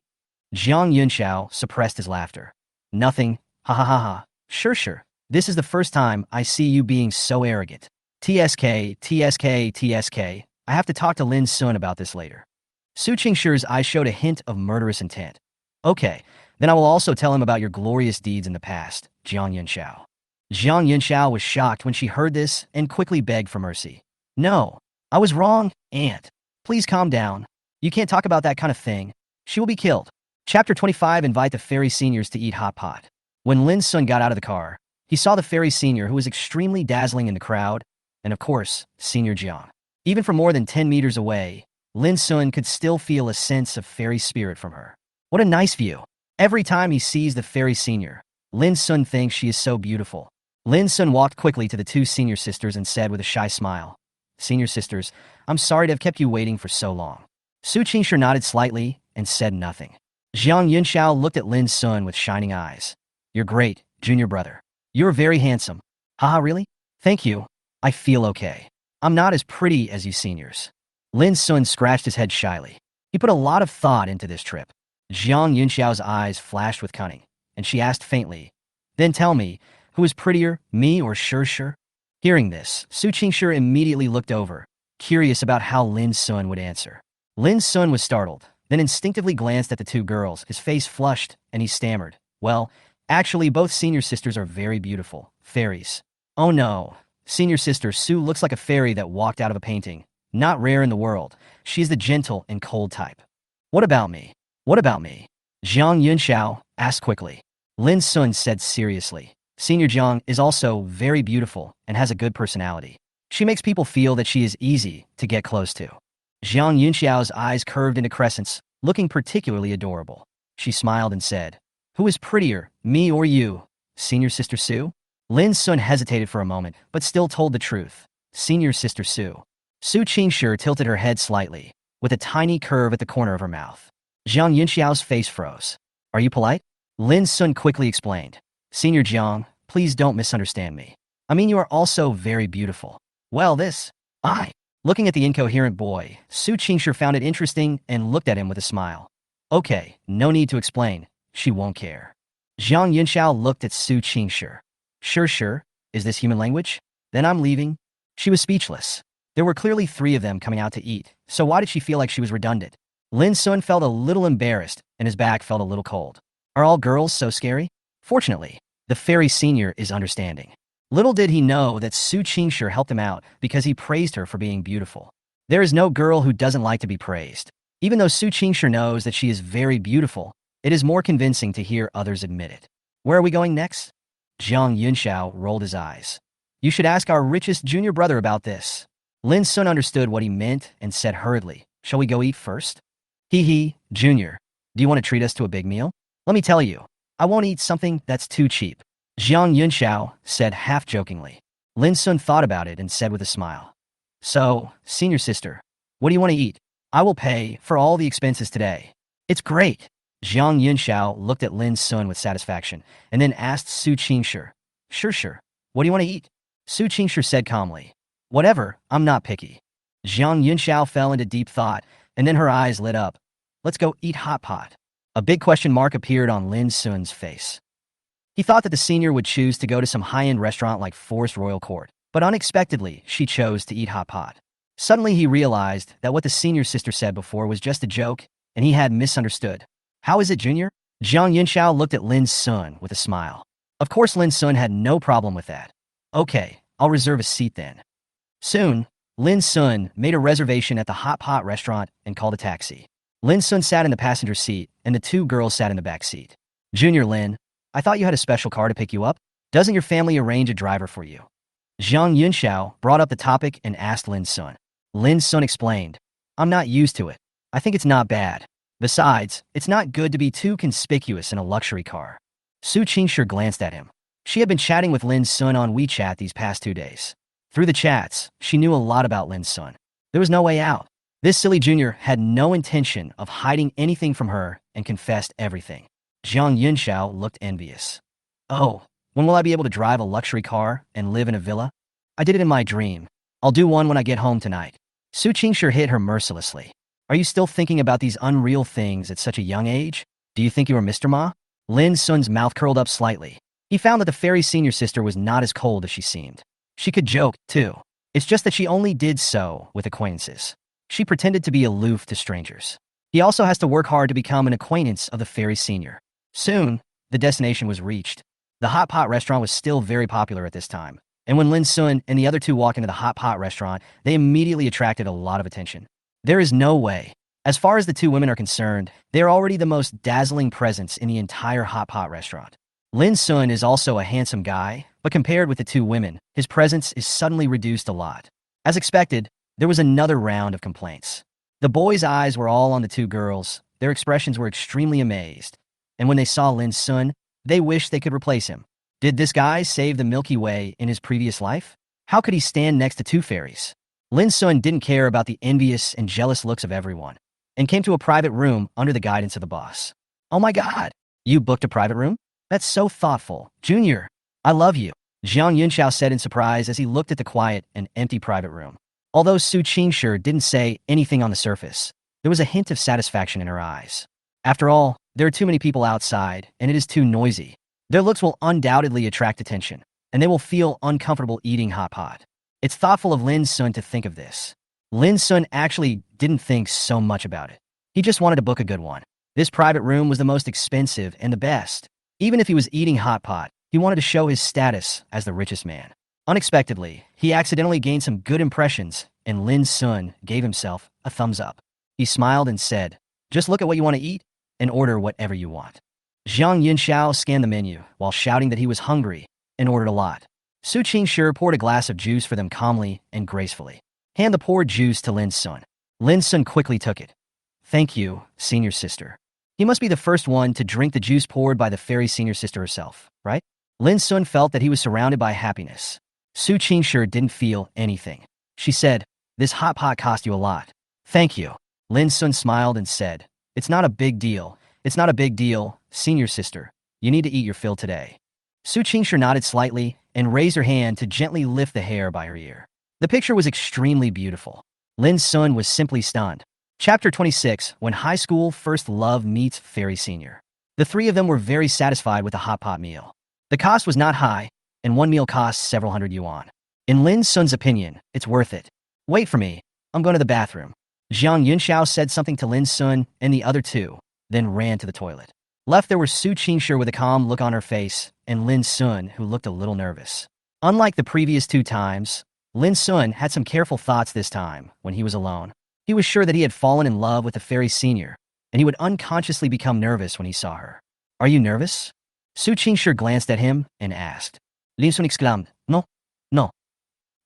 Zhang Yunxiao suppressed his laughter. "Nothing. Ha ha ha ha. Sure. This is the first time I see you being so arrogant. TSK. I have to talk to Lin Sun about this later." Su Qingshi's eyes showed a hint of murderous intent. "Okay, then I will also tell him about your glorious deeds in the past, Zhang Yunxiao." Zhang Yunxiao was shocked when she heard this and quickly begged for mercy. "No, I was wrong, Aunt. Please calm down. You can't talk about that kind of thing. She will be killed." Chapter 25. Invite the fairy seniors to eat hot pot. When Lin Sun got out of the car, he saw the fairy senior who was extremely dazzling in the crowd, and of course, Senior Jiang. Even from more than 10 meters away, Lin Sun could still feel a sense of fairy spirit from her. What a nice view. Every time he sees the fairy senior, Lin Sun thinks she is so beautiful. Lin Sun walked quickly to the two senior sisters and said with a shy smile, "Senior sisters, I'm sorry to have kept you waiting for so long." Su Qingshi nodded slightly and said nothing. Zhang Yunxiao looked at Lin Sun with shining eyes. "You're great, junior brother. You're very handsome." "Haha, really? Thank you. I feel okay. I'm not as pretty as you seniors." Lin Sun scratched his head shyly. He put a lot of thought into this trip. Zhang Yunxiao's eyes flashed with cunning, and she asked faintly, "Then tell me, who is prettier, me or Sure?" Hearing this, Su Qingshi immediately looked over, curious about how Lin Sun would answer. Lin Sun was startled, then instinctively glanced at the two girls. His face flushed, and he stammered, "Well, actually, both senior sisters are very beautiful. Fairies." "Oh no. Senior sister Su looks like a fairy that walked out of a painting. Not rare in the world. She's the gentle and cold type." What about me? Zhang Yunxiao asked quickly. Lin Sun said seriously, "Senior Jiang is also very beautiful and has a good personality. She makes people feel that she is easy to get close to." Zhang Yunxiao's eyes curved into crescents, looking particularly adorable. She smiled and said, "Who is prettier, me or you, Senior Sister Su?" Lin Sun hesitated for a moment, but still told the truth. "Senior Sister Su." Su Qingshi tilted her head slightly, with a tiny curve at the corner of her mouth. Zhang Yunxiao's face froze. "Are you polite?" Lin Sun quickly explained. "Senior Jiang, please don't misunderstand me. I mean, you are also very beautiful." Looking at the incoherent boy, Su Qingshi found it interesting and looked at him with a smile. "Okay, no need to explain. She won't care." Zhang Yunxiao looked at Su Qingshi. Sure. Is this human language? Then I'm leaving." She was speechless. There were clearly 3 of them coming out to eat, so why did she feel like she was redundant? Lin Sun felt a little embarrassed, and his back felt a little cold. Are all girls so scary? Fortunately, the fairy senior is understanding. Little did he know that Su Qingshi helped him out because he praised her for being beautiful. There is no girl who doesn't like to be praised. Even though Su Qingshi knows that she is very beautiful, it is more convincing to hear others admit it. Where are we going next? Zhang Yunxiao rolled his eyes. "You should ask our richest junior brother about this." Lin Sun understood what he meant and said hurriedly, "Shall we go eat first?" Junior, do you want to treat us to a big meal? Let me tell you, I won't eat something that's too cheap," Zhang Yunxiao said half-jokingly. Lin Sun thought about it and said with a smile, "So, senior sister, what do you want to eat? I will pay for all the expenses today." "It's great." Zhang Yunxiao looked at Lin Sun with satisfaction and then asked Su Qingshi, Sure. What do you want to eat?" Su Qingshi said calmly, "Whatever, I'm not picky." Zhang Yunxiao fell into deep thought, and then her eyes lit up. "Let's go eat hot pot." A big question mark appeared on Lin Sun's face. He thought that the senior would choose to go to some high-end restaurant like Forest Royal Court, but unexpectedly, she chose to eat hot pot. Suddenly, he realized that what the senior sister said before was just a joke, and he had misunderstood. "How is it, Junior?" Zhang Yunxiao looked at Lin Sun with a smile. Of course, Lin Sun had no problem with that. "Okay, I'll reserve a seat then." Soon, Lin Sun made a reservation at the hot pot restaurant and called a taxi. Lin Sun sat in the passenger seat, and the two girls sat in the back seat. Junior Lin, I thought you had a special car to pick you up. Doesn't your family arrange a driver for you? Zhang Yunxiao brought up the topic and asked Lin Sun. Lin Sun explained, I'm not used to it. I think it's not bad. Besides, it's not good to be too conspicuous in a luxury car. Su Qingshi glanced at him. She had been chatting with Lin Sun on WeChat these past 2 days. Through the chats, she knew a lot about Lin Sun. There was no way out. This silly junior had no intention of hiding anything from her and confessed everything. Zhang Yunxiao looked envious. Oh, when will I be able to drive a luxury car and live in a villa? I did it in my dream. I'll do one when I get home tonight. Su Qingshi hit her mercilessly. Are you still thinking about these unreal things at such a young age? Do you think you are Mr. Ma? Lin Sun's mouth curled up slightly. He found that the fairy senior sister was not as cold as she seemed. She could joke, too. It's just that she only did so with acquaintances. She pretended to be aloof to strangers. He also has to work hard to become an acquaintance of the fairy senior. Soon, the destination was reached. The hot pot restaurant was still very popular at this time, and when Lin Sun and the other two walked into the hot pot restaurant, they immediately attracted a lot of attention. There is no way. As far as the two women are concerned, they are already the most dazzling presence in the entire hot pot restaurant. Lin Sun is also a handsome guy, but compared with the two women, his presence is suddenly reduced a lot. As expected, there was another round of complaints. The boys' eyes were all on the two girls. Their expressions were extremely amazed, and when they saw Lin Sun, they wished they could replace him. Did this guy save the Milky Way in his previous life? How could he stand next to two fairies? Lin Sun didn't care about the envious and jealous looks of everyone, and came to a private room under the guidance of the boss. Oh my god, you booked a private room? That's so thoughtful. Junior, I love you, Zhang Yunxiao said in surprise as he looked at the quiet and empty private room. Although Su Qingshi didn't say anything on the surface, there was a hint of satisfaction in her eyes. After all, there are too many people outside, and it is too noisy. Their looks will undoubtedly attract attention, and they will feel uncomfortable eating hot pot. It's thoughtful of Lin Sun to think of this. Lin Sun actually didn't think so much about it. He just wanted to book a good one. This private room was the most expensive and the best. Even if he was eating hot pot, he wanted to show his status as the richest man. Unexpectedly, he accidentally gained some good impressions, and Lin Sun gave himself a thumbs up. He smiled and said, just look at what you want to eat and order whatever you want. Zhang Yunxiao scanned the menu while shouting that he was hungry and ordered a lot. Su Qingshi poured a glass of juice for them calmly and gracefully. Hand the poured juice to Lin Sun. Lin Sun quickly took it. Thank you, senior sister. He must be the first one to drink the juice poured by the fairy senior sister herself, right? Lin Sun felt that he was surrounded by happiness. Su Qingshi didn't feel anything. She said, this hot pot cost you a lot. Thank you. Lin Sun smiled and said, it's not a big deal. It's not a big deal, senior sister. You need to eat your fill today. Su Qingshi nodded slightly and raised her hand to gently lift the hair by her ear. The picture was extremely beautiful. Lin Sun was simply stunned. Chapter 26, When High School First Love Meets Fairy Senior. The three of them were very satisfied with the hot pot meal. The cost was not high, and one meal cost several hundred yuan. In Lin Sun's opinion, it's worth it. Wait for me. I'm going to the bathroom. Zhang Yunxiao said something to Lin Sun and the other two, then ran to the toilet. Left there were Su Qingshi with a calm look on her face, and Lin Sun, who looked a little nervous. Unlike the previous two times, Lin Sun had some careful thoughts this time when he was alone. He was sure that he had fallen in love with the fairy senior, and he would unconsciously become nervous when he saw her. Are you nervous? Su Qingshi glanced at him and asked. Lin Sun exclaimed, No, no.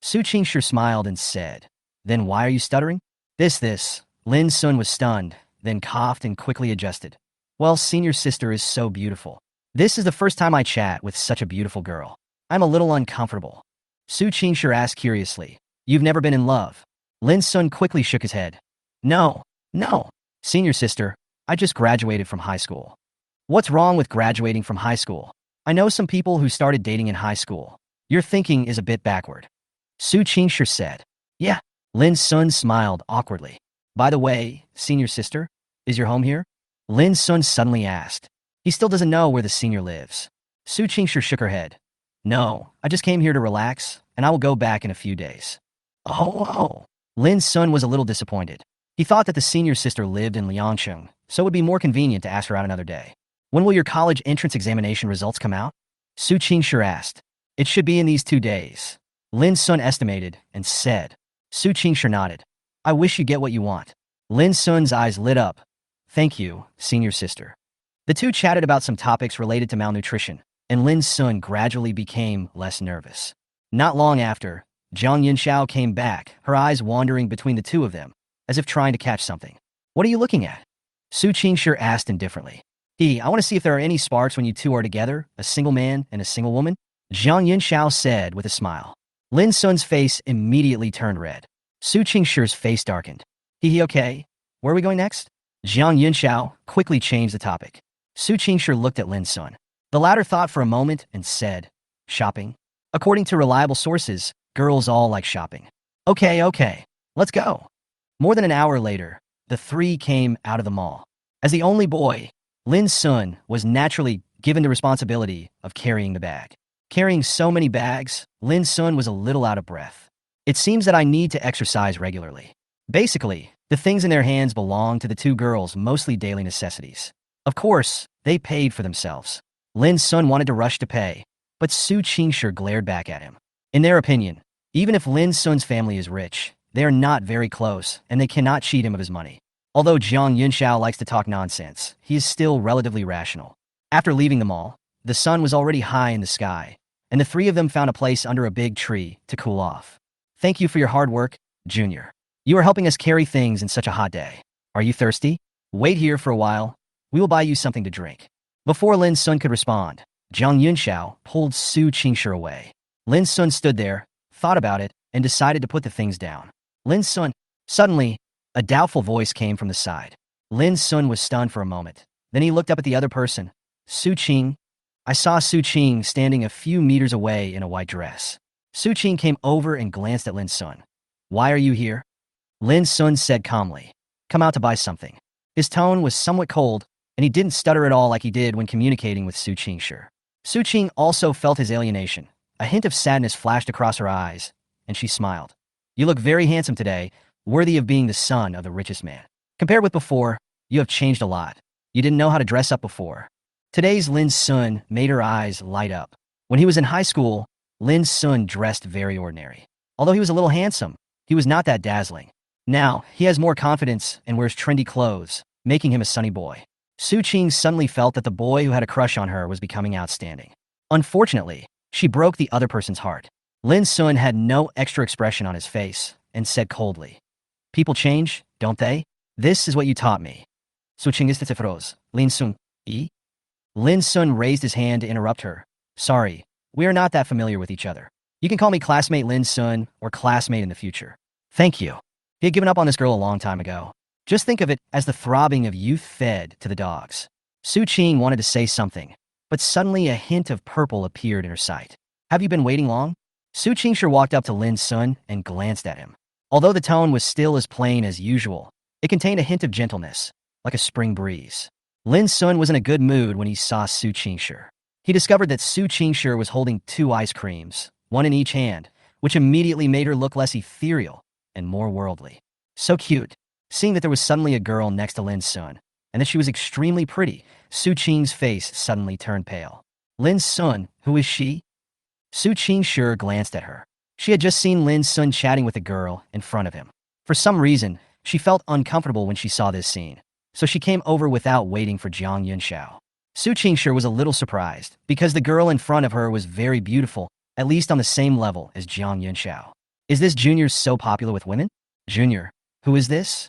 Su Qingshi smiled and said, Then why are you stuttering? This. Lin Sun was stunned, then coughed and quickly adjusted. Well, senior sister is so beautiful. This is the first time I chat with such a beautiful girl. I'm a little uncomfortable. Su Qingshi asked curiously, You've never been in love? Lin Sun quickly shook his head. No. Senior sister, I just graduated from high school. What's wrong with graduating from high school? I know some people who started dating in high school. Your thinking is a bit backward. Su Qingshi said. Yeah. Lin Sun smiled awkwardly. By the way, senior sister, is your home here? Lin Sun suddenly asked. He still doesn't know where the senior lives. Su Qingshi shook her head. No, I just came here to relax, and I will go back in a few days. Oh. Lin Sun was a little disappointed. He thought that the senior sister lived in Liangsheng, so it would be more convenient to ask her out another day. When will your college entrance examination results come out? Su Qingshi asked. It should be in these 2 days. Lin Sun estimated and said. Su Qingshi nodded. I wish you get what you want. Lin Sun's eyes lit up, Thank you, senior sister. The two chatted about some topics related to malnutrition, and Lin Sun gradually became less nervous. Not long after, Zhang Yunxiao came back, her eyes wandering between the two of them, as if trying to catch something. What are you looking at? Su Qingshi asked indifferently. I want to see if there are any sparks when you two are together, a single man and a single woman, Zhang Yunxiao said with a smile. Lin Sun's face immediately turned red. Su Qingshi's face darkened. Okay. Where are we going next? Zhang Yunxiao quickly changed the topic. Su Qingshi looked at Lin Sun. The latter thought for a moment and said, shopping? According to reliable sources, girls all like shopping. Okay. Let's go. More than an hour later, the three came out of the mall. As the only boy, Lin Sun was naturally given the responsibility of carrying the bag. Carrying so many bags, Lin Sun was a little out of breath. It seems that I need to exercise regularly. Basically, the things in their hands belonged to the two girls, mostly daily necessities. Of course, they paid for themselves. Lin Sun wanted to rush to pay, but Su Qingshi glared back at him. In their opinion, even if Lin Sun's family is rich, they are not very close, and they cannot cheat him of his money. Although Zhang Yunxiao likes to talk nonsense, he is still relatively rational. After leaving the mall, the sun was already high in the sky, and the three of them found a place under a big tree to cool off. Thank you for your hard work, Junior. You are helping us carry things in such a hot day. Are you thirsty? Wait here for a while. We will buy you something to drink. Before Lin Sun could respond, Zhang Yunxiao pulled Su Qingshi away. Lin Sun stood there, thought about it, and decided to put the things down. Lin Sun. Suddenly, a doubtful voice came from the side. Lin Sun was stunned for a moment. Then he looked up at the other person. Su Qing. I saw Su Qing standing a few meters away in a white dress. Su Qing came over and glanced at Lin Sun. Why are you here? Lin Sun said calmly. Come out to buy something. His tone was somewhat cold, and he didn't stutter at all like he did when communicating with Su Qingshi. Su Qing also felt his alienation. A hint of sadness flashed across her eyes, and she smiled. You look very handsome today, worthy of being the son of the richest man. Compared with before, you have changed a lot. You didn't know how to dress up before. Today's Lin Sun made her eyes light up. When he was in high school, Lin Sun dressed very ordinary. Although he was a little handsome, he was not that dazzling. Now, he has more confidence and wears trendy clothes, making him a sunny boy. Su Qing suddenly felt that the boy who had a crush on her was becoming outstanding. Unfortunately, she broke the other person's heart. Lin Sun had no extra expression on his face and said coldly, People change, don't they? This is what you taught me. Su Qing is froze. Lin Sun. Lin Sun raised his hand to interrupt her. Sorry, we are not that familiar with each other. You can call me classmate Lin Sun or classmate in the future. Thank you. He had given up on this girl a long time ago. Just think of it as the throbbing of youth fed to the dogs. Su Qing wanted to say something, but suddenly a hint of purple appeared in her sight. Have you been waiting long? Su Qingshi walked up to Lin Sun and glanced at him. Although the tone was still as plain as usual, it contained a hint of gentleness, like a spring breeze. Lin Sun was in a good mood when he saw Su Qingshi. He discovered that Su Qingshi was holding 2 ice creams, one in each hand, which immediately made her look less ethereal and more worldly. So cute. Seeing that there was suddenly a girl next to Lin Sun, and that she was extremely pretty, Su Qing's face suddenly turned pale. Lin Sun, who is she? Su Qingshi glanced at her. She had just seen Lin Sun chatting with a girl in front of him. For some reason, she felt uncomfortable when she saw this scene, so she came over without waiting for Zhang Yunxiao. Su Qingshi was a little surprised, because the girl in front of her was very beautiful, at least on the same level as Zhang Yunxiao. Is this Junior so popular with women? Junior, who is this?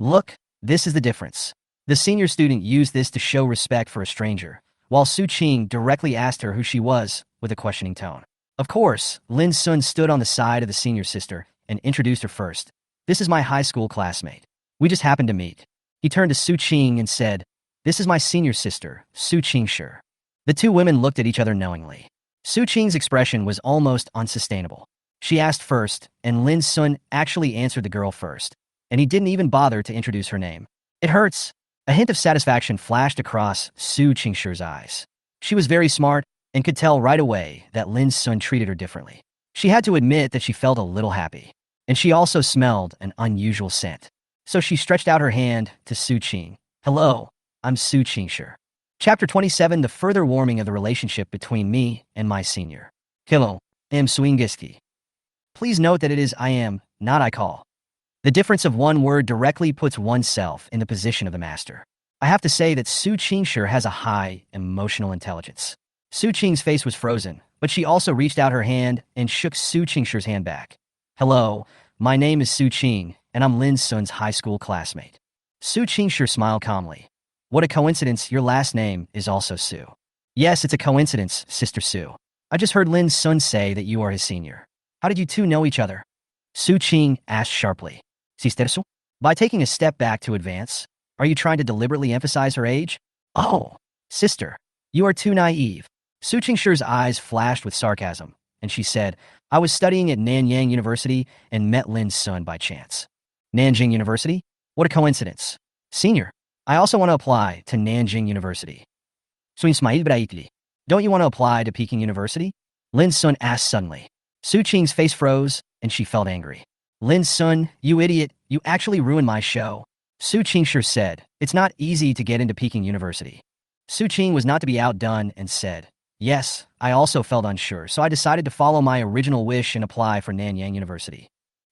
Look, this is the difference. The senior student used this to show respect for a stranger, while Su Qing directly asked her who she was with a questioning tone. Of course, Lin Sun stood on the side of the senior sister and introduced her first. This is my high school classmate. We just happened to meet. He turned to Su Qing and said, This is my senior sister, Su Qingshi. The two women looked at each other knowingly. Su Qing's expression was almost unsustainable. She asked first, and Lin Sun actually answered the girl first, and he didn't even bother to introduce her name. It hurts. A hint of satisfaction flashed across Su Qingshi's eyes. She was very smart and could tell right away that Lin Sun treated her differently. She had to admit that she felt a little happy, and she also smelled an unusual scent. So she stretched out her hand to Su Qing. Hello, I'm Su Qingshi. Chapter 27, the further warming of the relationship between me and my senior. Hello, I'm Swingiski. Please note that it is I am, not I call. The difference of one word directly puts oneself in the position of the master. I have to say that Su Qingshi has a high emotional intelligence. Su Qing's face was frozen, but she also reached out her hand and shook Su Qingshi's hand back. Hello, my name is Su Qing, and I'm Lin Sun's high school classmate. Su Qingshi smiled calmly. What a coincidence, your last name is also Su. Yes, it's a coincidence, Sister Su. I just heard Lin Sun say that you are his senior. How did you two know each other? Su Qing asked sharply. Sister Su? By taking a step back to advance, are you trying to deliberately emphasize her age? Oh, sister, you are too naive. Su Qingshi's eyes flashed with sarcasm, and she said, I was studying at Nanyang University and met Lin Sun by chance. Nanjing University? What a coincidence. Senior, I also want to apply to Nanjing University. Don't you want to apply to Peking University? Lin Sun asked suddenly. Su Qing's face froze, and she felt angry. Lin Sun, you idiot, you actually ruined my show. Su Qingshi said, it's not easy to get into Peking University. Su Qing was not to be outdone and said, yes, I also felt unsure, so I decided to follow my original wish and apply for Nanyang University.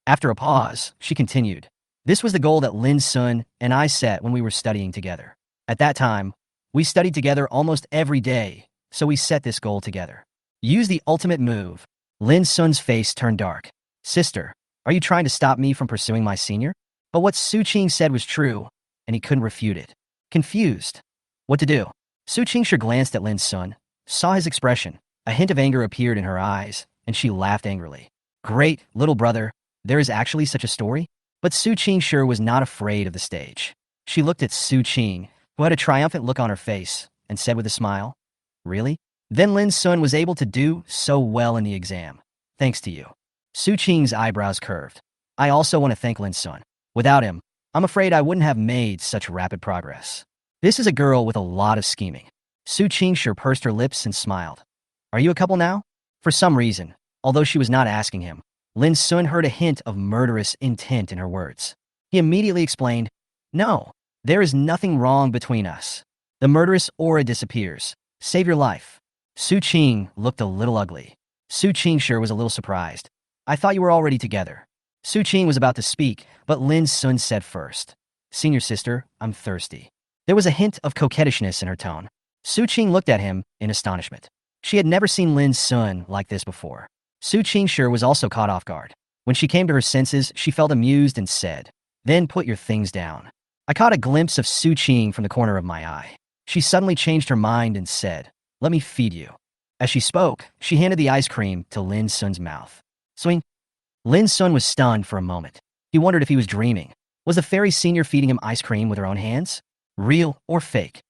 After a pause, she continued, this was the goal that Lin Sun and I set when we were studying together. At that time, we studied together almost every day, so we set this goal together. Use the ultimate move. Lin Sun's face turned dark. Sister, are you trying to stop me from pursuing my senior? But what Su Qing said was true, and he couldn't refute it. Confused. What to do? Su Qingshi glanced at Lin Sun, saw his expression. A hint of anger appeared in her eyes, and she laughed angrily. Great, little brother, there is actually such a story? But Su Qingshi was not afraid of the stage. She looked at Su Qing, who had a triumphant look on her face, and said with a smile, really? Then Lin Sun was able to do so well in the exam. Thanks to you. Su Qing's eyebrows curved. I also want to thank Lin Sun. Without him, I'm afraid I wouldn't have made such rapid progress. This is a girl with a lot of scheming. Su Qingshi pursed her lips and smiled. Are you a couple now? For some reason, although she was not asking him, Lin Sun heard a hint of murderous intent in her words. He immediately explained, no, there is nothing wrong between us. The murderous aura disappears. Save your life. Su Qing looked a little ugly. Su Qingshi was a little surprised. I thought you were already together. Su Qing was about to speak, but Lin Sun said first. Senior sister, I'm thirsty. There was a hint of coquettishness in her tone. Su Qing looked at him in astonishment. She had never seen Lin Sun like this before. Su Qingshi was also caught off guard. When she came to her senses, she felt amused and said, then put your things down. I caught a glimpse of Su Qing from the corner of my eye. She suddenly changed her mind and said, let me feed you. As she spoke, she handed the ice cream to Lin Sun's mouth. Swing. Lin Sun was stunned for a moment. He wondered if he was dreaming. Was the fairy senior feeding him ice cream with her own hands? Real or fake?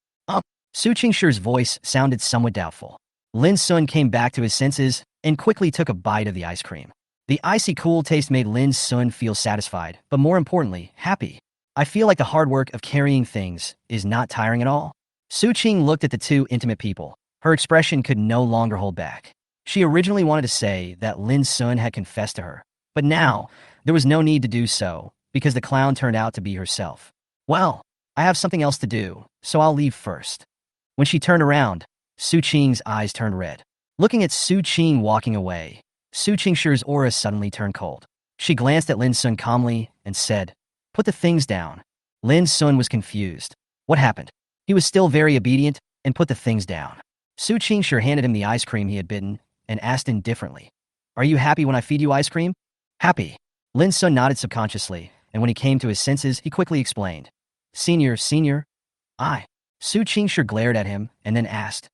Su Qingshi's voice sounded somewhat doubtful. Lin Sun came back to his senses and quickly took a bite of the ice cream. The icy cool taste made Lin Sun feel satisfied, but more importantly, happy. I feel like the hard work of carrying things is not tiring at all. Su Qing looked at the two intimate people. Her expression could no longer hold back. She originally wanted to say that Lin Sun had confessed to her, but now there was no need to do so because the clown turned out to be herself. Well, I have something else to do, so I'll leave first. When she turned around, Su Qing's eyes turned red. Looking at Su Qing walking away, Su Qingshi's aura suddenly turned cold. She glanced at Lin Sun calmly and said, put the things down. Lin Sun was confused. What happened? He was still very obedient and put the things down. Su Qingshi handed him the ice cream he had bitten and asked indifferently, are you happy when I feed you ice cream? Happy. Lin Sun nodded subconsciously, and when he came to his senses, he quickly explained, Senior, I. Su Qingshi glared at him and then asked,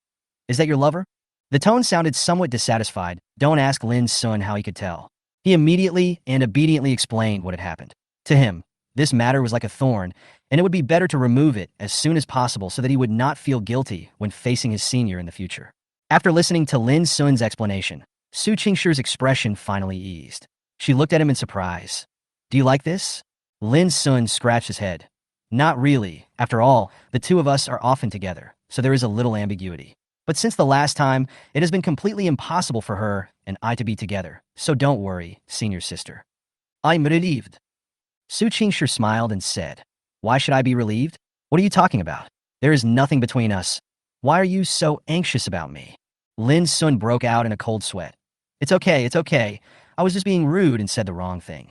is that your lover? The tone sounded somewhat dissatisfied. Don't ask Lin Sun how he could tell. He immediately and obediently explained what had happened. To him, this matter was like a thorn, and it would be better to remove it as soon as possible so that he would not feel guilty when facing his senior in the future. After listening to Lin Sun's explanation, Su Qingshi's expression finally eased. She looked at him in surprise. Do you like this? Lin Sun scratched his head. Not really. After all, the two of us are often together, so there is a little ambiguity. But since the last time, it has been completely impossible for her and I to be together, so don't worry, senior sister. I'm relieved. Su Qingshi smiled and said, why should I be relieved? What are you talking about? There is nothing between us. Why are you so anxious about me? Lin Sun broke out in a cold sweat. It's okay. I was just being rude and said the wrong thing.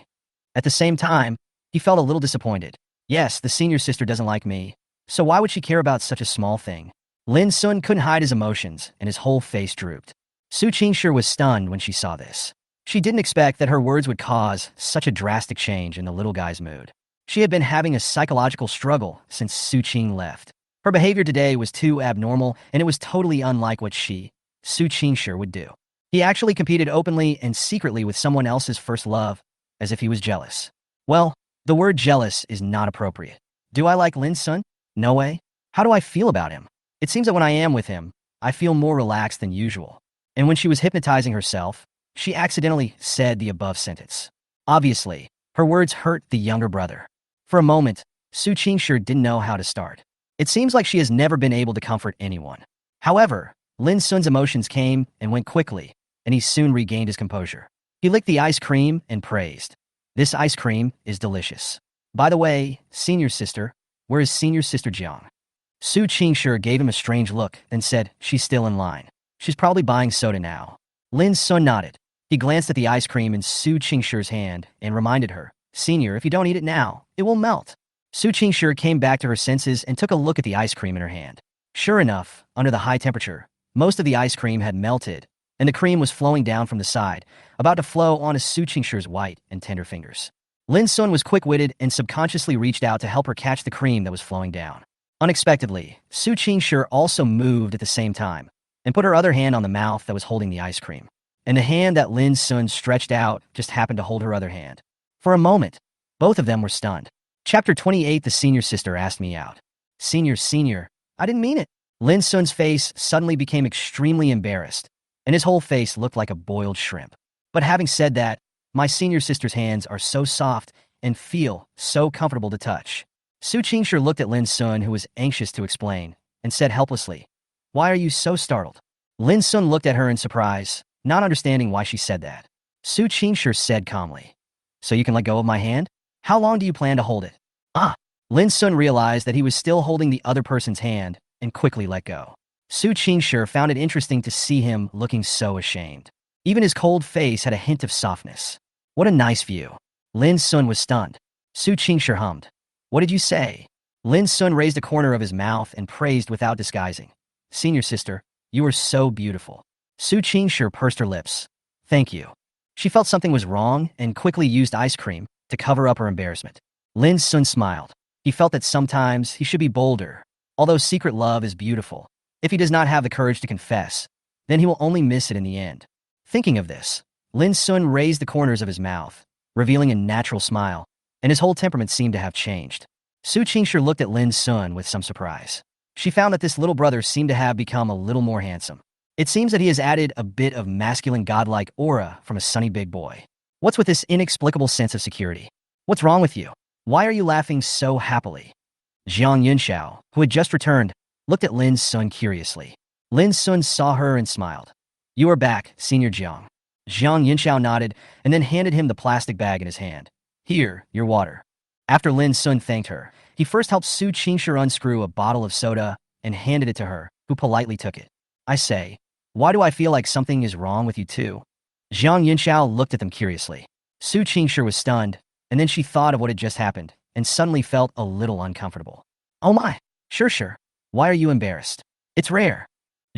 At the same time, he felt a little disappointed. Yes, the senior sister doesn't like me, So why would she care about such a small thing? Lin Sun couldn't hide his emotions, and his whole face drooped. Su Qingshi was stunned when she saw this. She didn't expect that her words would cause such a drastic change in the little guy's mood. She had been having a psychological struggle since Su Qing left. Her behavior today was too abnormal, and it was totally unlike what Su Qingshi, would do. He actually competed openly and secretly with someone else's first love, as if he was jealous. Well, the word jealous is not appropriate. Do I like Lin Sun? No way. How do I feel about him? It seems that when I am with him, I feel more relaxed than usual. And when she was hypnotizing herself, she accidentally said the above sentence. Obviously, her words hurt the younger brother. For a moment, Su Qingshi didn't know how to start. It seems like she has never been able to comfort anyone. However, Lin Sun's emotions came and went quickly, and he soon regained his composure. He licked the ice cream and praised. This ice cream is delicious. By the way, senior sister, where is senior sister Jiang? Su Qingshi gave him a strange look, then said, she's still in line. She's probably buying soda now. Lin Sun nodded. He glanced at the ice cream in Su Qingshi's hand and reminded her, Senior, if you don't eat it now, it will melt. Su Qingshi came back to her senses and took a look at the ice cream in her hand. Sure enough, under the high temperature, most of the ice cream had melted, and the cream was flowing down from the side, about to flow onto Su Qingshi's white and tender fingers. Lin Sun was quick-witted and subconsciously reached out to help her catch the cream that was flowing down. Unexpectedly, Su Qingshi also moved at the same time and put her other hand on the mouth that was holding the ice cream. And the hand that Lin Sun stretched out just happened to hold her other hand. For a moment, both of them were stunned. Chapter 28. The senior sister asked me out. Senior, I didn't mean it. Lin Sun's face suddenly became extremely embarrassed, and his whole face looked like a boiled shrimp. But having said that, my senior sister's hands are so soft and feel so comfortable to touch. Su Qingshi looked at Lin Sun, who was anxious to explain, and said helplessly, Why are you so startled? Lin Sun looked at her in surprise, not understanding why she said that. Su Qingshi said calmly, So you can let go of my hand? How long do you plan to hold it? Lin Sun realized that he was still holding the other person's hand and quickly let go. Su Qingshi found it interesting to see him looking so ashamed. Even his cold face had a hint of softness. What a nice view. Lin Sun was stunned. Su Qingshi hummed. What did you say? Lin Sun raised a corner of his mouth and praised without disguising. Senior sister, you are so beautiful. Su Qingshi pursed her lips. Thank you. She felt something was wrong and quickly used ice cream to cover up her embarrassment. Lin Sun smiled. He felt that sometimes he should be bolder. Although secret love is beautiful, if he does not have the courage to confess, then he will only miss it in the end. Thinking of this, Lin Sun raised the corners of his mouth, revealing a natural smile, and his whole temperament seemed to have changed. Su Qingshi looked at Lin Sun with some surprise. She found that this little brother seemed to have become a little more handsome. It seems that he has added a bit of masculine godlike aura from a sunny big boy. What's with this inexplicable sense of security? What's wrong with you? Why are you laughing so happily? Jiang Yunxiao, who had just returned, looked at Lin Sun curiously. Lin Sun saw her and smiled. You are back, Senior Jiang. Jiang Yunxiao nodded and then handed him the plastic bag in his hand. Here, your water. After Lin Sun thanked her, he first helped Su Qingshi unscrew a bottle of soda and handed it to her, who politely took it. I say, why do I feel like something is wrong with you too? Jiang Yunxiao looked at them curiously. Su Qingshi was stunned, and then she thought of what had just happened, and suddenly felt a little uncomfortable. Oh my, sure. Why are you embarrassed? It's rare.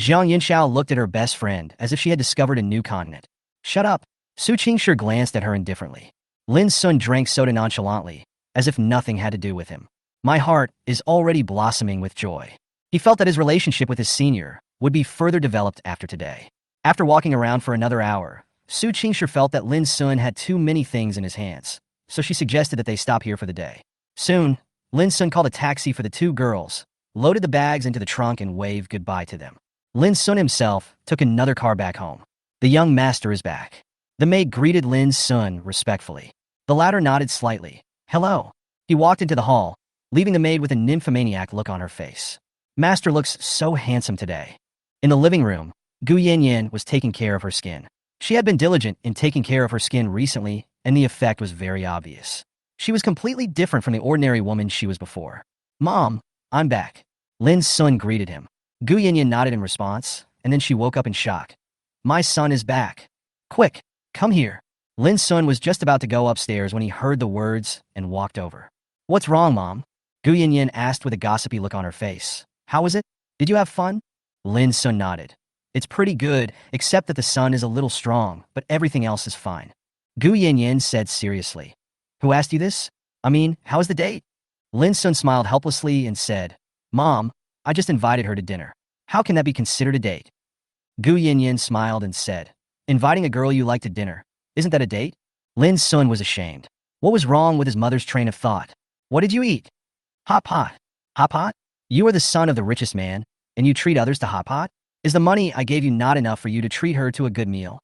Jiang Yunxiao looked at her best friend as if she had discovered a new continent. Shut up. Su Qingshi glanced at her indifferently. Lin Sun drank soda nonchalantly, as if nothing had to do with him. My heart is already blossoming with joy. He felt that his relationship with his senior would be further developed after today. After walking around for another hour, Su Qingshi felt that Lin Sun had too many things in his hands, so she suggested that they stop here for the day. Soon, Lin Sun called a taxi for the two girls, loaded the bags into the trunk and waved goodbye to them. Lin Sun himself took another car back home. The young master is back. The maid greeted Lin Sun respectfully. The latter nodded slightly. Hello. He walked into the hall, leaving the maid with a nymphomaniac look on her face. Master looks so handsome today. In the living room, Gu Yanyan was taking care of her skin. She had been diligent in taking care of her skin recently, and the effect was very obvious. She was completely different from the ordinary woman she was before. Mom, I'm back. Lin Sun greeted him. Gu Yanyan nodded in response, and then she woke up in shock. My son is back. Quick, come here. Lin Sun was just about to go upstairs when he heard the words and walked over. What's wrong, Mom? Gu Yinyin asked with a gossipy look on her face. How was it? Did you have fun? Lin Sun nodded. It's pretty good, except that the sun is a little strong, but everything else is fine. Gu Yinyin said seriously. Who asked you this? I mean, how was the date? Lin Sun smiled helplessly and said, Mom, I just invited her to dinner. How can that be considered a date? Gu Yinyin smiled and said, Inviting a girl you like to dinner, isn't that a date? Lin Sun was ashamed. What was wrong with his mother's train of thought? What did you eat? Hot pot. Hot pot? You are the son of the richest man, and you treat others to hot pot? Is the money I gave you not enough for you to treat her to a good meal?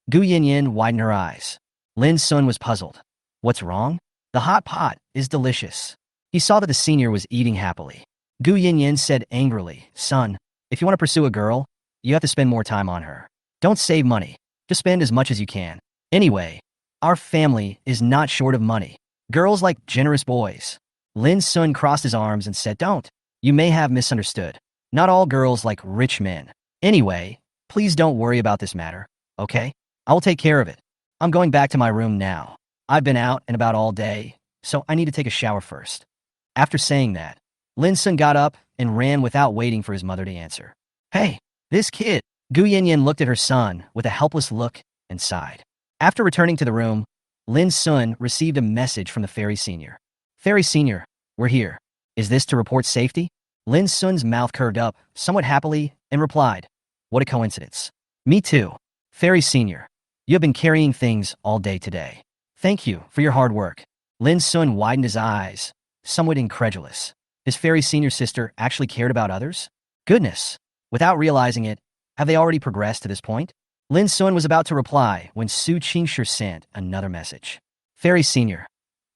Gu Yinyin widened her eyes. Lin Sun was puzzled. What's wrong? The hot pot is delicious. He saw that the senior was eating happily. Gu Yinyin said angrily, Son, if you want to pursue a girl, you have to spend more time on her. Don't save money. Just spend as much as you can. Anyway, our family is not short of money. Girls like generous boys. Lin Sun crossed his arms and said, Don't. You may have misunderstood. Not all girls like rich men. Anyway, please don't worry about this matter, okay? I will take care of it. I'm going back to my room now. I've been out and about all day, so I need to take a shower first. After saying that, Lin Sun got up and ran without waiting for his mother to answer. Hey, this kid. Gu Yinyin looked at her son with a helpless look and sighed. After returning to the room, Lin Sun received a message from the fairy senior. Fairy senior, we're here. Is this to report safety? Lin Sun's mouth curved up, somewhat happily, and replied, What a coincidence. Me too. Fairy senior, you have been carrying things all day today. Thank you for your hard work. Lin Sun widened his eyes, somewhat incredulous. His fairy senior sister actually cared about others? Goodness. Without realizing it, have they already progressed to this point? Lin Sun was about to reply when Su Qingshi sent another message. Fairy senior,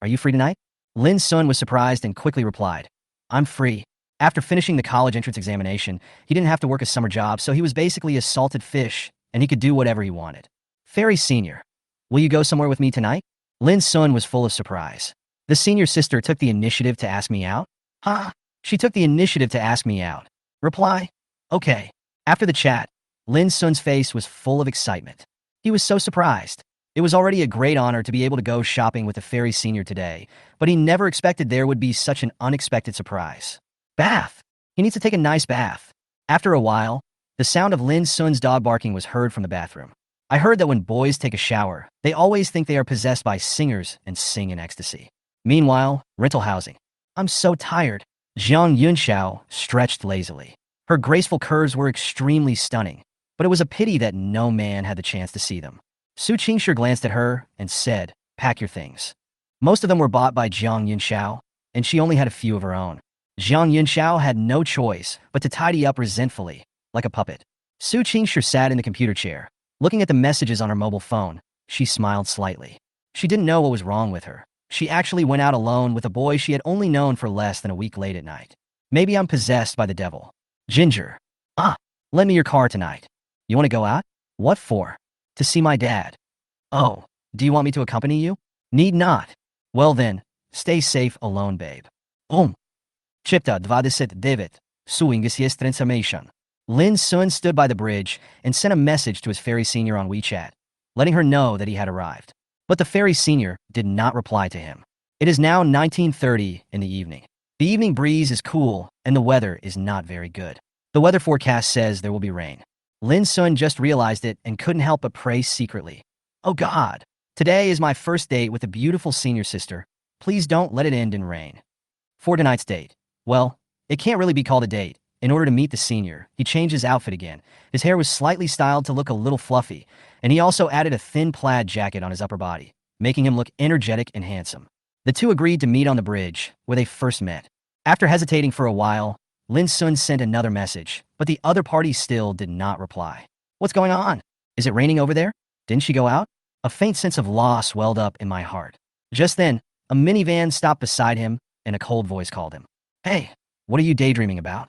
are you free tonight? Lin Sun was surprised and quickly replied, I'm free. After finishing the college entrance examination, he didn't have to work a summer job, so he was basically a salted fish, and he could do whatever he wanted. Fairy senior, will you go somewhere with me tonight? Lin Sun was full of surprise. The senior sister took the initiative to ask me out? Huh? She took the initiative to ask me out. Reply? Okay. After the chat, Lin Sun's face was full of excitement. He was so surprised. It was already a great honor to be able to go shopping with the fairy senior today, but he never expected there would be such an unexpected surprise. Bath. He needs to take a nice bath. After a while, the sound of Lin Sun's dog barking was heard from the bathroom. I heard that when boys take a shower, they always think they are possessed by singers and sing in ecstasy. Meanwhile, rental housing. I'm so tired. Zhang Yunxiao stretched lazily. Her graceful curves were extremely stunning, but it was a pity that no man had the chance to see them. Su Qingshi glanced at her and said, Pack your things. Most of them were bought by Zhang Yunxiao, and she only had a few of her own. Zhang Yunxiao had no choice but to tidy up resentfully, like a puppet. Su Qingshi sat in the computer chair. Looking at the messages on her mobile phone, she smiled slightly. She didn't know what was wrong with her. She actually went out alone with a boy she had only known for less than a week late at night. Maybe I'm possessed by the devil. Ginger. Lend me your car tonight. You want to go out? What for? To see my dad. Oh, do you want me to accompany you? Need not. Well then, stay safe alone, babe. Chipta 29. Swingis jest transformation. Lin Sun stood by the bridge and sent a message to his fairy senior on WeChat, letting her know that he had arrived. But the fairy senior did not reply to him. It is now 19:30 in the evening. The evening breeze is cool and the weather is not very good. The weather forecast says there will be rain. Lin Sun just realized it and couldn't help but pray secretly. Oh God, today is my first date with a beautiful senior sister. Please don't let it end in rain. For tonight's date, well, it can't really be called a date. In order to meet the senior, he changed his outfit again. His hair was slightly styled to look a little fluffy, and he also added a thin plaid jacket on his upper body, making him look energetic and handsome. The two agreed to meet on the bridge, where they first met. After hesitating for a while, Lin Sun sent another message, but the other party still did not reply. What's going on? Is it raining over there? Didn't she go out? A faint sense of loss welled up in my heart. Just then, a minivan stopped beside him, and a cold voice called him. Hey, what are you daydreaming about?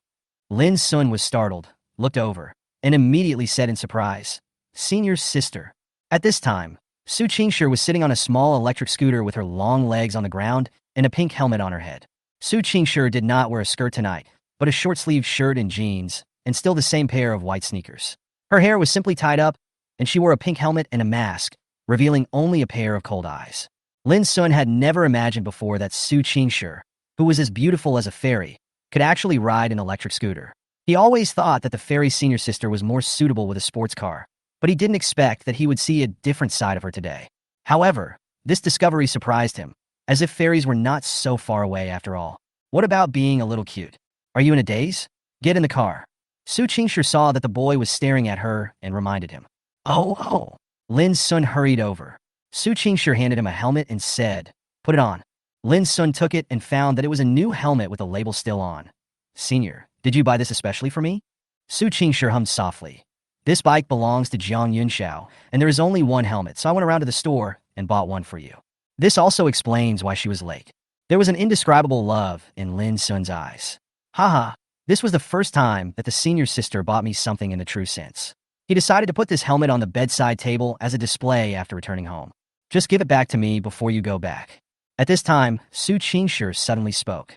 Lin Sun was startled, looked over, and immediately said in surprise, Senior's sister. At this time, Su Qingshi was sitting on a small electric scooter with her long legs on the ground and a pink helmet on her head. Su Qingshi did not wear a skirt tonight, but a short-sleeved shirt and jeans, and still the same pair of white sneakers. Her hair was simply tied up, and she wore a pink helmet and a mask, revealing only a pair of cold eyes. Lin Sun had never imagined before that Su Qingshi, who was as beautiful as a fairy, could actually ride an electric scooter. He always thought that the fairy's senior sister was more suitable with a sports car, but he didn't expect that he would see a different side of her today. However, this discovery surprised him, as if fairies were not so far away after all. What about being a little cute? Are you in a daze? Get in the car. Su Qingshi saw that the boy was staring at her and reminded him. Oh. Lin Sun hurried over. Su Qingshi handed him a helmet and said, "Put it on." Lin Sun took it and found that it was a new helmet with the label still on. "Senior, did you buy this especially for me?" Su Qingshi hummed softly. "This bike belongs to Jiang Yunxiao, and there is only one helmet, so I went around to the store and bought one for you." This also explains why she was late. There was an indescribable love in Lin Sun's eyes. Haha, this was the first time that the senior sister bought me something in the true sense. He decided to put this helmet on the bedside table as a display after returning home. "Just give it back to me before you go back." At this time, Su Qingshi suddenly spoke.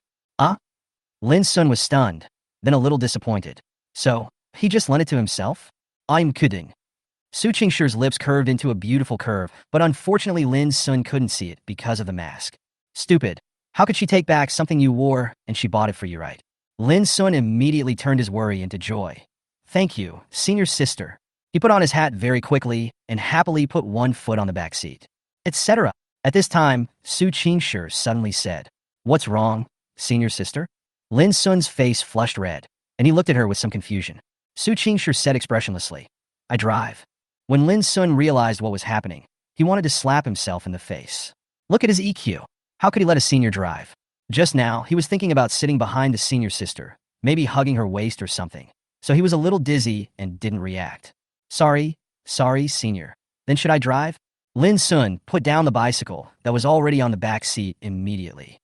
Lin Sun was stunned, then a little disappointed. "So, he just lent it to himself?" "I'm kidding." Su Qingshi's lips curved into a beautiful curve, but unfortunately Lin Sun couldn't see it because of the mask. "Stupid. How could she take back something you wore and she bought it for you, right?" Lin Sun immediately turned his worry into joy. "Thank you, senior sister." He put on his hat very quickly and happily put one foot on the back seat, etc. At this time, Su Qingshi suddenly said, "What's wrong, senior sister?" Lin Sun's face flushed red, and he looked at her with some confusion. Su Qingshi said expressionlessly, "I drive." When Lin Sun realized what was happening, he wanted to slap himself in the face. Look at his EQ. How could he let a senior drive? Just now, he was thinking about sitting behind the senior sister, maybe hugging her waist or something. So he was a little dizzy and didn't react. Sorry, senior. Then should I drive?" Lin Sun put down the bicycle that was already on the back seat immediately.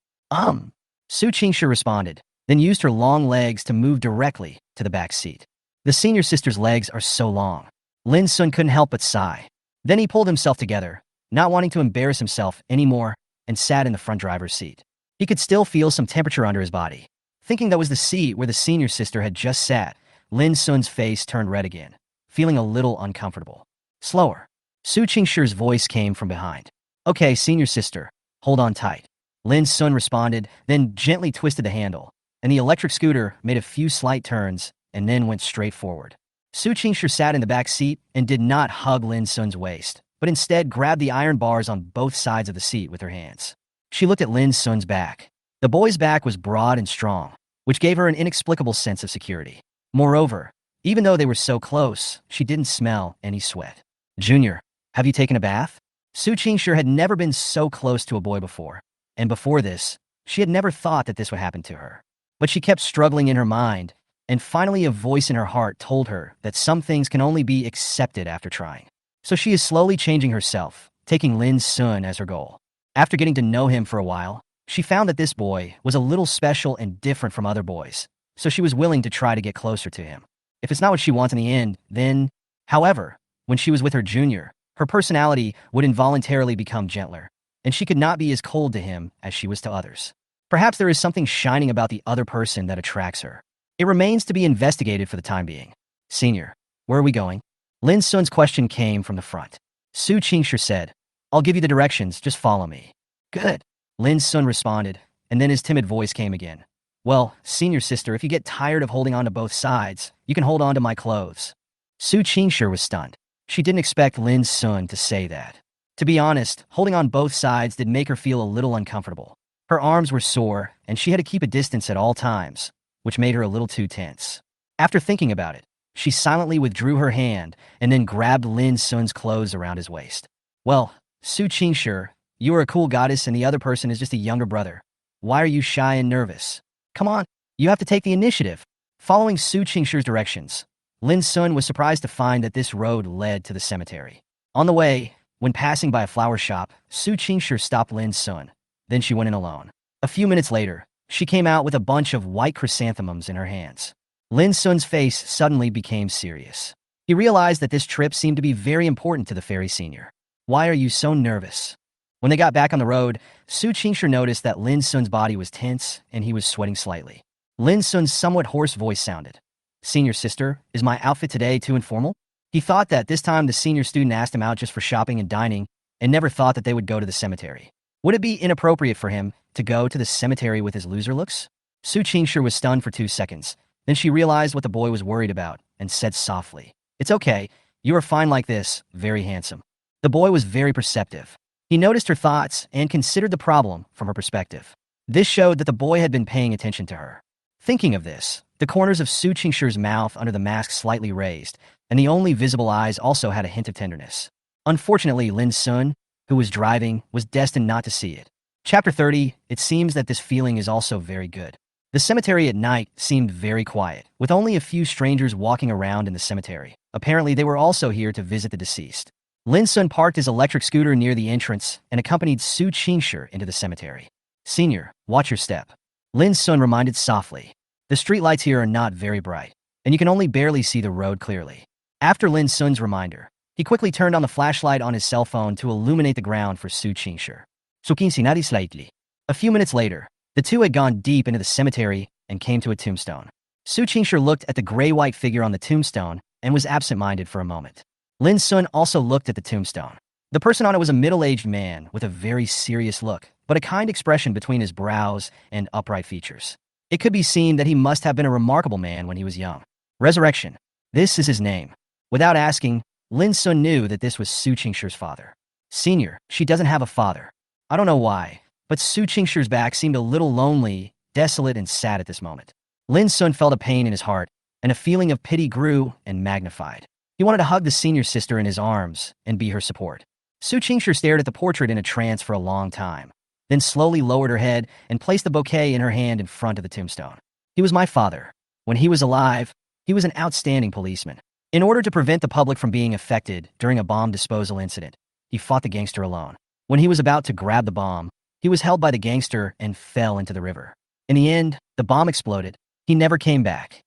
Su Qingshi responded, then used her long legs to move directly to the back seat. The senior sister's legs are so long. Lin Sun couldn't help but sigh. Then he pulled himself together, not wanting to embarrass himself anymore, and sat in the front driver's seat. He could still feel some temperature under his body. Thinking that was the seat where the senior sister had just sat, Lin Sun's face turned red again, feeling a little uncomfortable. "Slower." Su Qingshi's voice came from behind. "Okay, senior sister, hold on tight." Lin Sun responded, then gently twisted the handle, and the electric scooter made a few slight turns and then went straight forward. Su Qingshi sat in the back seat and did not hug Lin Sun's waist, but instead grabbed the iron bars on both sides of the seat with her hands. She looked at Lin Sun's back. The boy's back was broad and strong, which gave her an inexplicable sense of security. Moreover, even though they were so close, she didn't smell any sweat. "Junior, have you taken a bath?" Su Qingshi had never been so close to a boy before, and before this, she had never thought that this would happen to her. But she kept struggling in her mind, and finally a voice in her heart told her that some things can only be accepted after trying. So she is slowly changing herself, taking Lin Sun as her goal. After getting to know him for a while, she found that this boy was a little special and different from other boys, so she was willing to try to get closer to him. If it's not what she wants in the end, then... However, when she was with her junior, her personality would involuntarily become gentler, and she could not be as cold to him as she was to others. Perhaps there is something shining about the other person that attracts her. It remains to be investigated for the time being. "Senior, where are we going?" Lin Sun's question came from the front. Su Qingshi said, "I'll give you the directions, just follow me." "Good," Lin Sun responded, and then his timid voice came again. "Well, senior sister, if you get tired of holding on to both sides, you can hold on to my clothes." Su Qingshi was stunned. She didn't expect Lin Sun to say that. To be honest, holding on both sides did make her feel a little uncomfortable. Her arms were sore, and she had to keep a distance at all times, which made her a little too tense. After thinking about it, she silently withdrew her hand and then grabbed Lin Sun's clothes around his waist. "Well, Su Qingshi, you are a cool goddess and the other person is just a younger brother. Why are you shy and nervous? Come on, you have to take the initiative." Following Su Qingshi's directions, Lin Sun was surprised to find that this road led to the cemetery. On the way, when passing by a flower shop, Su Qingshi stopped Lin Sun. Then she went in alone. A few minutes later, she came out with a bunch of white chrysanthemums in her hands. Lin Sun's face suddenly became serious. He realized that this trip seemed to be very important to the fairy senior. "Why are you so nervous?" When they got back on the road, Su Qingshi noticed that Lin Sun's body was tense and he was sweating slightly. Lin Sun's somewhat hoarse voice sounded. "Senior sister, is my outfit today too informal?" He thought that this time the senior student asked him out just for shopping and dining and never thought that they would go to the cemetery. Would it be inappropriate for him to go to the cemetery with his loser looks? Su Qingshi was stunned for 2 seconds. Then she realized what the boy was worried about and said softly, "It's okay. You are fine like this, very handsome." The boy was very perceptive. He noticed her thoughts and considered the problem from her perspective. This showed that the boy had been paying attention to her. Thinking of this, the corners of Su Qingshi's mouth under the mask slightly raised, and the only visible eyes also had a hint of tenderness. Unfortunately, Lin Sun, who was driving, was destined not to see it. Chapter 30, it seems that this feeling is also very good. The cemetery at night seemed very quiet, with only a few strangers walking around in the cemetery. Apparently, they were also here to visit the deceased. Lin Sun parked his electric scooter near the entrance and accompanied Su Qingshi into the cemetery. "Senior, watch your step," Lin Sun reminded softly. "The streetlights here are not very bright, and you can only barely see the road clearly." After Lin Sun's reminder, he quickly turned on the flashlight on his cell phone to illuminate the ground for Su Qingshi. "Sukinsinati slightly." A few minutes later, the two had gone deep into the cemetery and came to a tombstone. Su Qingshi looked at the gray-white figure on the tombstone and was absent-minded for a moment. Lin Sun also looked at the tombstone. The person on it was a middle-aged man with a very serious look, but a kind expression between his brows and upright features. It could be seen that he must have been a remarkable man when he was young. Resurrection. This is his name. Without asking, Lin Sun knew that this was Su Qingshi's father. "Senior, she doesn't have a father." I don't know why, but Su Qingshi's back seemed a little lonely, desolate, and sad at this moment. Lin Sun felt a pain in his heart, and a feeling of pity grew and magnified. He wanted to hug the senior sister in his arms and be her support. Su Qingshi stared at the portrait in a trance for a long time, then slowly lowered her head and placed the bouquet in her hand in front of the tombstone. "He was my father. When he was alive, he was an outstanding policeman. In order to prevent the public from being affected during a bomb disposal incident, he fought the gangster alone. When he was about to grab the bomb, he was held by the gangster and fell into the river. In the end, the bomb exploded. He never came back."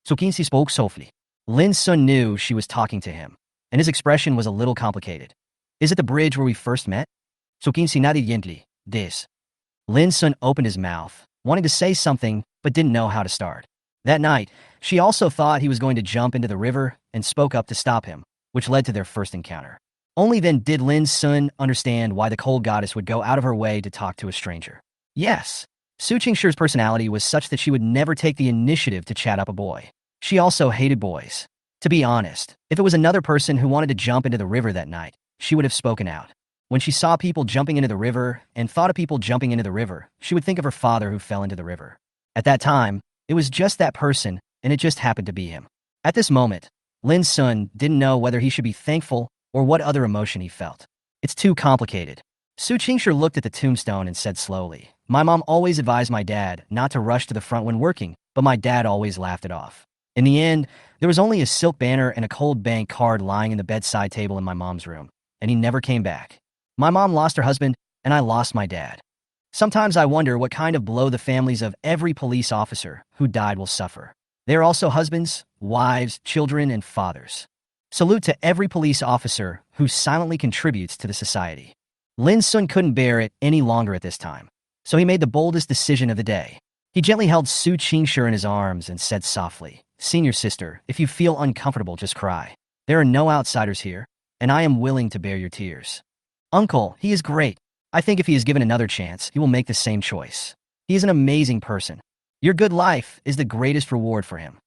Sukinsi spoke softly. Lin Sun knew she was talking to him, and his expression was a little complicated. "Is it the bridge where we first met?" Sukinsi nodded gently. "This." Lin Sun opened his mouth, wanting to say something, but didn't know how to start. That night, she also thought he was going to jump into the river and spoke up to stop him, which led to their first encounter. Only then did Lin Sun understand why the cold goddess would go out of her way to talk to a stranger. Yes, Su Qingshi's personality was such that she would never take the initiative to chat up a boy. She also hated boys. To be honest, if it was another person who wanted to jump into the river that night, she would have spoken out. When she saw people jumping into the river and thought of people jumping into the river, she would think of her father who fell into the river. At that time, it was just that person, and it just happened to be him. At this moment, Lin Sun didn't know whether he should be thankful or what other emotion he felt. It's too complicated. Su Qingshi looked at the tombstone and said slowly, "My mom always advised my dad not to rush to the front when working, but my dad always laughed it off. In the end, there was only a silk banner and a cold bank card lying in the bedside table in my mom's room, and he never came back. My mom lost her husband, and I lost my dad. Sometimes I wonder what kind of blow the families of every police officer who died will suffer. They are also husbands, wives, children, and fathers. Salute to every police officer who silently contributes to the society." Lin Sun couldn't bear it any longer at this time, so he made the boldest decision of the day. He gently held Su Qingshi in his arms and said softly, "Senior sister, if you feel uncomfortable, just cry. There are no outsiders here, and I am willing to bear your tears. Uncle, he is great. I think if he is given another chance, he will make the same choice. He is an amazing person. Your good life is the greatest reward for him."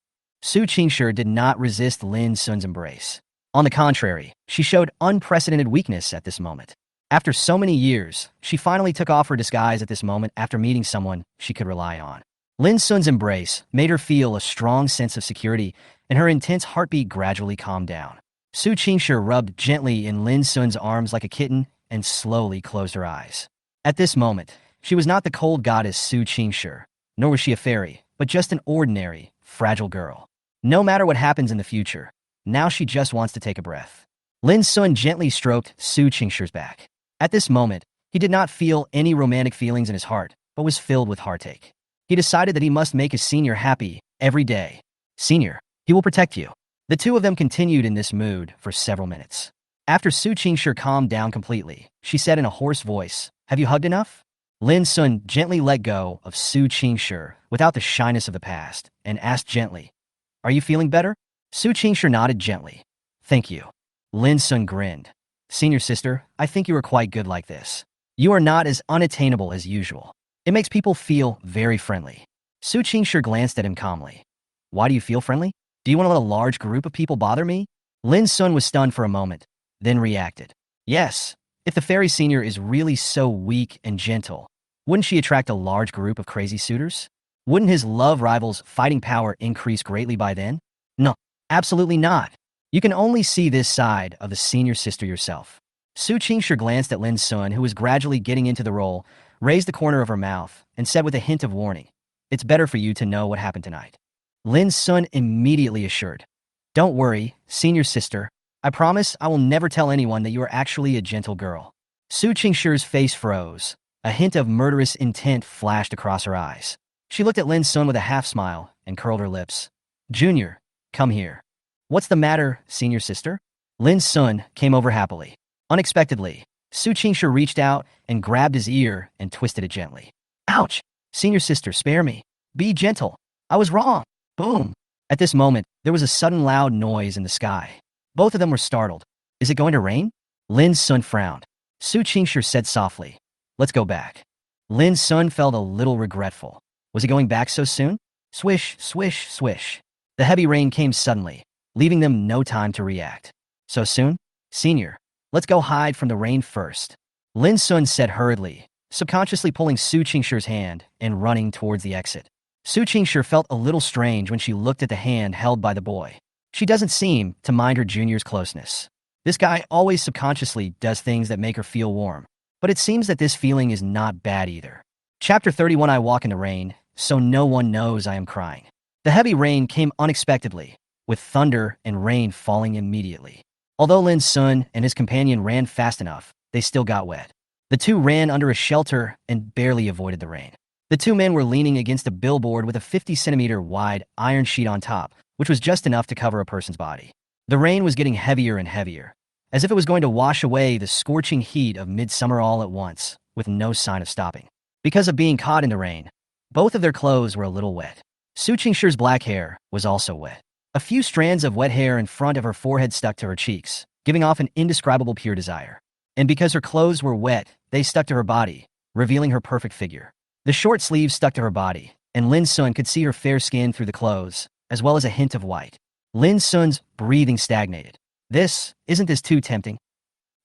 Su Qingshi did not resist Lin Sun's embrace. On the contrary, she showed unprecedented weakness at this moment. After so many years, she finally took off her disguise at this moment after meeting someone she could rely on. Lin Sun's embrace made her feel a strong sense of security, and her intense heartbeat gradually calmed down. Su Qingshi rubbed gently in Lin Sun's arms like a kitten and slowly closed her eyes. At this moment, she was not the cold goddess Su Qingshi, nor was she a fairy, but just an ordinary, fragile girl. No matter what happens in the future, now she just wants to take a breath. Lin Sun gently stroked Su Qingshi's back. At this moment, he did not feel any romantic feelings in his heart, but was filled with heartache. He decided that he must make his senior happy every day. "Senior, he will protect you." The two of them continued in this mood for several minutes. After Su Qingshi calmed down completely, she said in a hoarse voice, "Have you hugged enough?" Lin Sun gently let go of Su Qingshi without the shyness of the past and asked gently, "Are you feeling better?" Su Qingshi nodded gently. "Thank you." Lin Sun grinned. "Senior sister, I think you are quite good like this. You are not as unattainable as usual." It makes people feel very friendly. Su Qingshi glanced at him calmly. Why do you feel friendly? Do you want to let a large group of people bother me? Lin Sun was stunned for a moment, then reacted. Yes, if the fairy senior is really so weak and gentle, wouldn't she attract a large group of crazy suitors? Wouldn't his love rival's fighting power increase greatly by then? No, absolutely not. You can only see this side of the senior sister yourself. Su Qingshi glanced at Lin Sun, who was gradually getting into the role, raised the corner of her mouth, and said with a hint of warning, "It's better for you to know what happened tonight." Lin Sun immediately assured, "Don't worry, senior sister. I promise I will never tell anyone that you are actually a gentle girl." Su Qingshi's face froze. A hint of murderous intent flashed across her eyes. She looked at Lin Sun with a half-smile and curled her lips. "Junior, come here." "What's the matter, senior sister?" Lin Sun came over happily. Unexpectedly, Su Qingshi reached out and grabbed his ear and twisted it gently. "Ouch! Senior sister, spare me. Be gentle. I was wrong." Boom! At this moment, there was a sudden loud noise in the sky. Both of them were startled. "Is it going to rain?" Lin Sun frowned. Su Qingshi said softly, "Let's go back." Lin Sun felt a little regretful. Was he going back so soon? Swish, swish, swish. The heavy rain came suddenly, leaving them no time to react. "So soon? Senior, let's go hide from the rain first," Lin Sun said hurriedly, subconsciously pulling Su Qingshi's hand and running towards the exit. Su Qingshi felt a little strange when she looked at the hand held by the boy. She doesn't seem to mind her junior's closeness. This guy always subconsciously does things that make her feel warm. But it seems that this feeling is not bad either. Chapter 31. I walk in the rain, so no one knows I am crying. The heavy rain came unexpectedly, with thunder and rain falling immediately. Although Lin Sun and his companion ran fast enough, they still got wet. The two ran under a shelter and barely avoided the rain. The two men were leaning against a billboard with a 50-centimeter wide iron sheet on top, which was just enough to cover a person's body. The rain was getting heavier and heavier, as if it was going to wash away the scorching heat of midsummer all at once, with no sign of stopping. Because of being caught in the rain, both of their clothes were a little wet. Su Qingshi's black hair was also wet. A few strands of wet hair in front of her forehead stuck to her cheeks, giving off an indescribable pure desire. And because her clothes were wet, they stuck to her body, revealing her perfect figure. The short sleeves stuck to her body, and Lin Sun could see her fair skin through the clothes, as well as a hint of white. Lin Sun's breathing stagnated. Isn't this too tempting?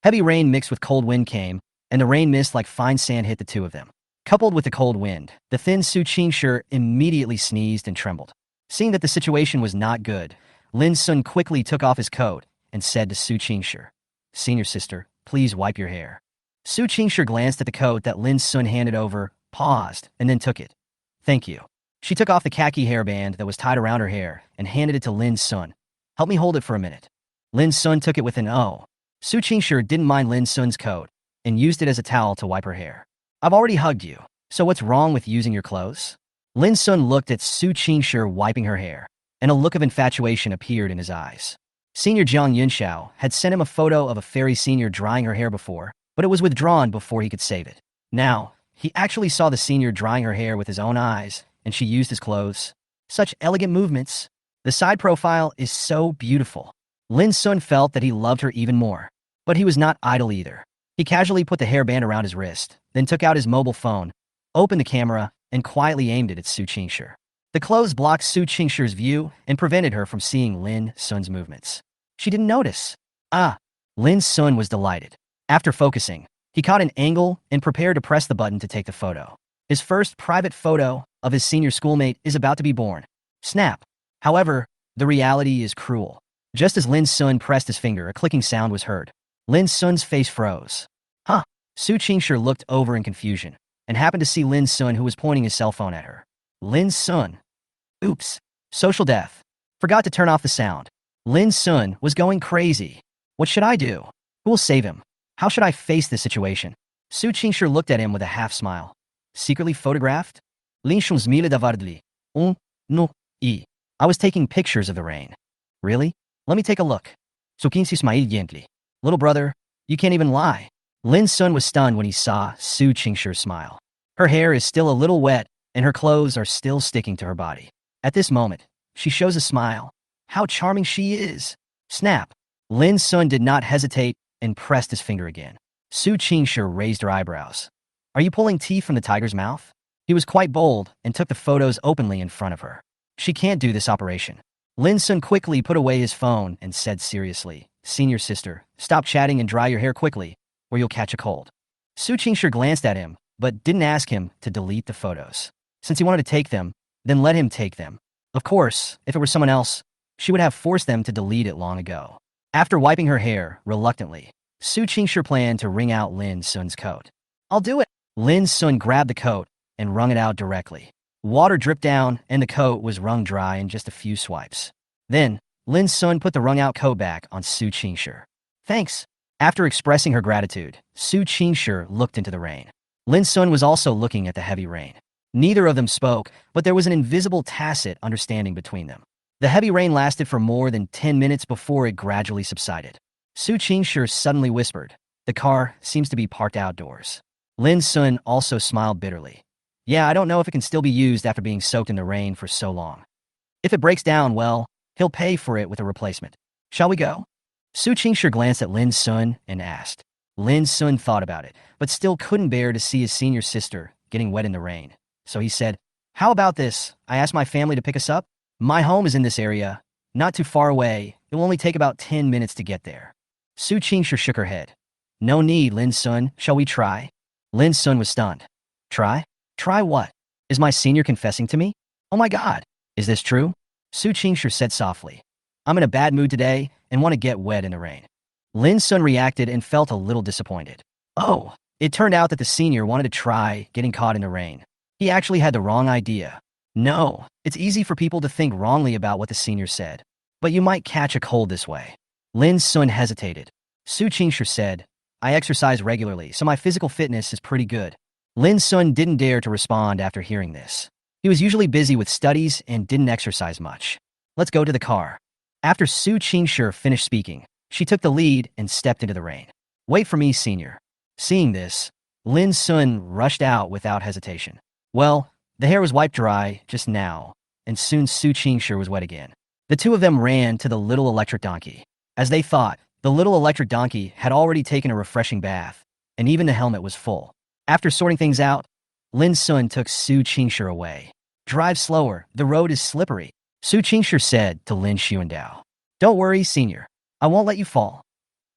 Heavy rain mixed with cold wind came, and the rain mist like fine sand hit the two of them. Coupled with the cold wind, the thin Su Qingshi immediately sneezed and trembled. Seeing that the situation was not good, Lin Sun quickly took off his coat and said to Su Qingshi, "Senior sister, please wipe your hair." Su Qingshi glanced at the coat that Lin Sun handed over, paused, and then took it. "Thank you." She took off the khaki hairband that was tied around her hair and handed it to Lin Sun. "Help me hold it for a minute." Lin Sun took it with an "oh." Su Qingshi didn't mind Lin Sun's coat and used it as a towel to wipe her hair. "I've already hugged you, so what's wrong with using your clothes?" Lin Sun looked at Su Qingshi wiping her hair, and a look of infatuation appeared in his eyes. Senior Jiang Yunxiao had sent him a photo of a fairy senior drying her hair before, but it was withdrawn before he could save it. Now, he actually saw the senior drying her hair with his own eyes, and she used his clothes. Such elegant movements. The side profile is so beautiful. Lin Sun felt that he loved her even more. But he was not idle either. He casually put the hairband around his wrist, then took out his mobile phone, opened the camera, and quietly aimed it at Su Qingshi. The clothes blocked Su Qingshi's view and prevented her from seeing Lin Sun's movements. She didn't notice. Lin Sun was delighted. After focusing, he caught an angle and prepared to press the button to take the photo. His first private photo of his senior schoolmate is about to be born. Snap. However, the reality is cruel. Just as Lin Sun pressed his finger, a clicking sound was heard. Lin Sun's face froze. Su Qingshi looked over in confusion and happened to see Lin Sun, who was pointing his cell phone at her. Lin Sun. Oops. Social death. Forgot to turn off the sound. Lin Sun was going crazy. What should I do? Who will save him? How should I face this situation? Su Qingshi looked at him with a half-smile. Secretly photographed? Lin Shun's mila davardli. No. I was taking pictures of the rain. Really? Let me take a look. Sukinsi smile gently. Little brother, you can't even lie. Lin Sun was stunned when he saw Su Qingshi's smile. Her hair is still a little wet, and her clothes are still sticking to her body. At this moment, she shows a smile. How charming she is. Snap. Lin Sun did not hesitate and pressed his finger again. Su Qingshi raised her eyebrows. Are you pulling teeth from the tiger's mouth? He was quite bold and took the photos openly in front of her. She can't do this operation. Lin Sun quickly put away his phone and said seriously, "Senior sister, stop chatting and dry your hair quickly, or you'll catch a cold." Su Qingshi glanced at him, but didn't ask him to delete the photos. Since he wanted to take them, then let him take them. Of course, if it were someone else, she would have forced them to delete it long ago. After wiping her hair, reluctantly, Su Qingshi planned to wring out Lin Sun's coat. "I'll do it." Lin Sun grabbed the coat and wrung it out directly. Water dripped down, and the coat was wrung dry in just a few swipes. Then, Lin Sun put the wrung-out coat back on Su Qingshi. "Thanks." After expressing her gratitude, Su Qingshi looked into the rain. Lin Sun was also looking at the heavy rain. Neither of them spoke, but there was an invisible tacit understanding between them. The heavy rain lasted for more than 10 minutes before it gradually subsided. Su Qingshi suddenly whispered, "The car seems to be parked outdoors." Lin Sun also smiled bitterly. "Yeah, I don't know if it can still be used after being soaked in the rain for so long. If it breaks down, well, he'll pay for it with a replacement. Shall we go?" Su Qingshi glanced at Lin Sun and asked. Lin Sun thought about it, but still couldn't bear to see his senior sister getting wet in the rain. So he said, "How about this? I asked my family to pick us up. My home is in this area, not too far away. It will only take about 10 minutes to get there." Su Qingshi shook her head. "No need, Lin Sun. Shall we try?" Lin Sun was stunned. "Try? Try what? Is my senior confessing to me? Oh my God, is this true?" Su Qingshi said softly, "I'm in a bad mood today and want to get wet in the rain." Lin Sun reacted and felt a little disappointed. Oh, it turned out that the senior wanted to try getting caught in the rain. He actually had the wrong idea. No, it's easy for people to think wrongly about what the senior said. But you might catch a cold this way. Lin Sun hesitated. Su Qingshi said, "I exercise regularly, so my physical fitness is pretty good." Lin Sun didn't dare to respond after hearing this. He was usually busy with studies and didn't exercise much. "Let's go to the car." After Su Qingshi finished speaking, she took the lead and stepped into the rain. "Wait for me, senior." Seeing this, Lin Sun rushed out without hesitation. Well, the hair was wiped dry just now, and soon Su Qingshi was wet again. The two of them ran to the little electric donkey. As they thought, the little electric donkey had already taken a refreshing bath, and even the helmet was full. After sorting things out, Lin Sun took Su Qingshi away. "Drive slower, the road is slippery," Su Qingshi said to Lin Xuandao. "Don't worry, senior. I won't let you fall,"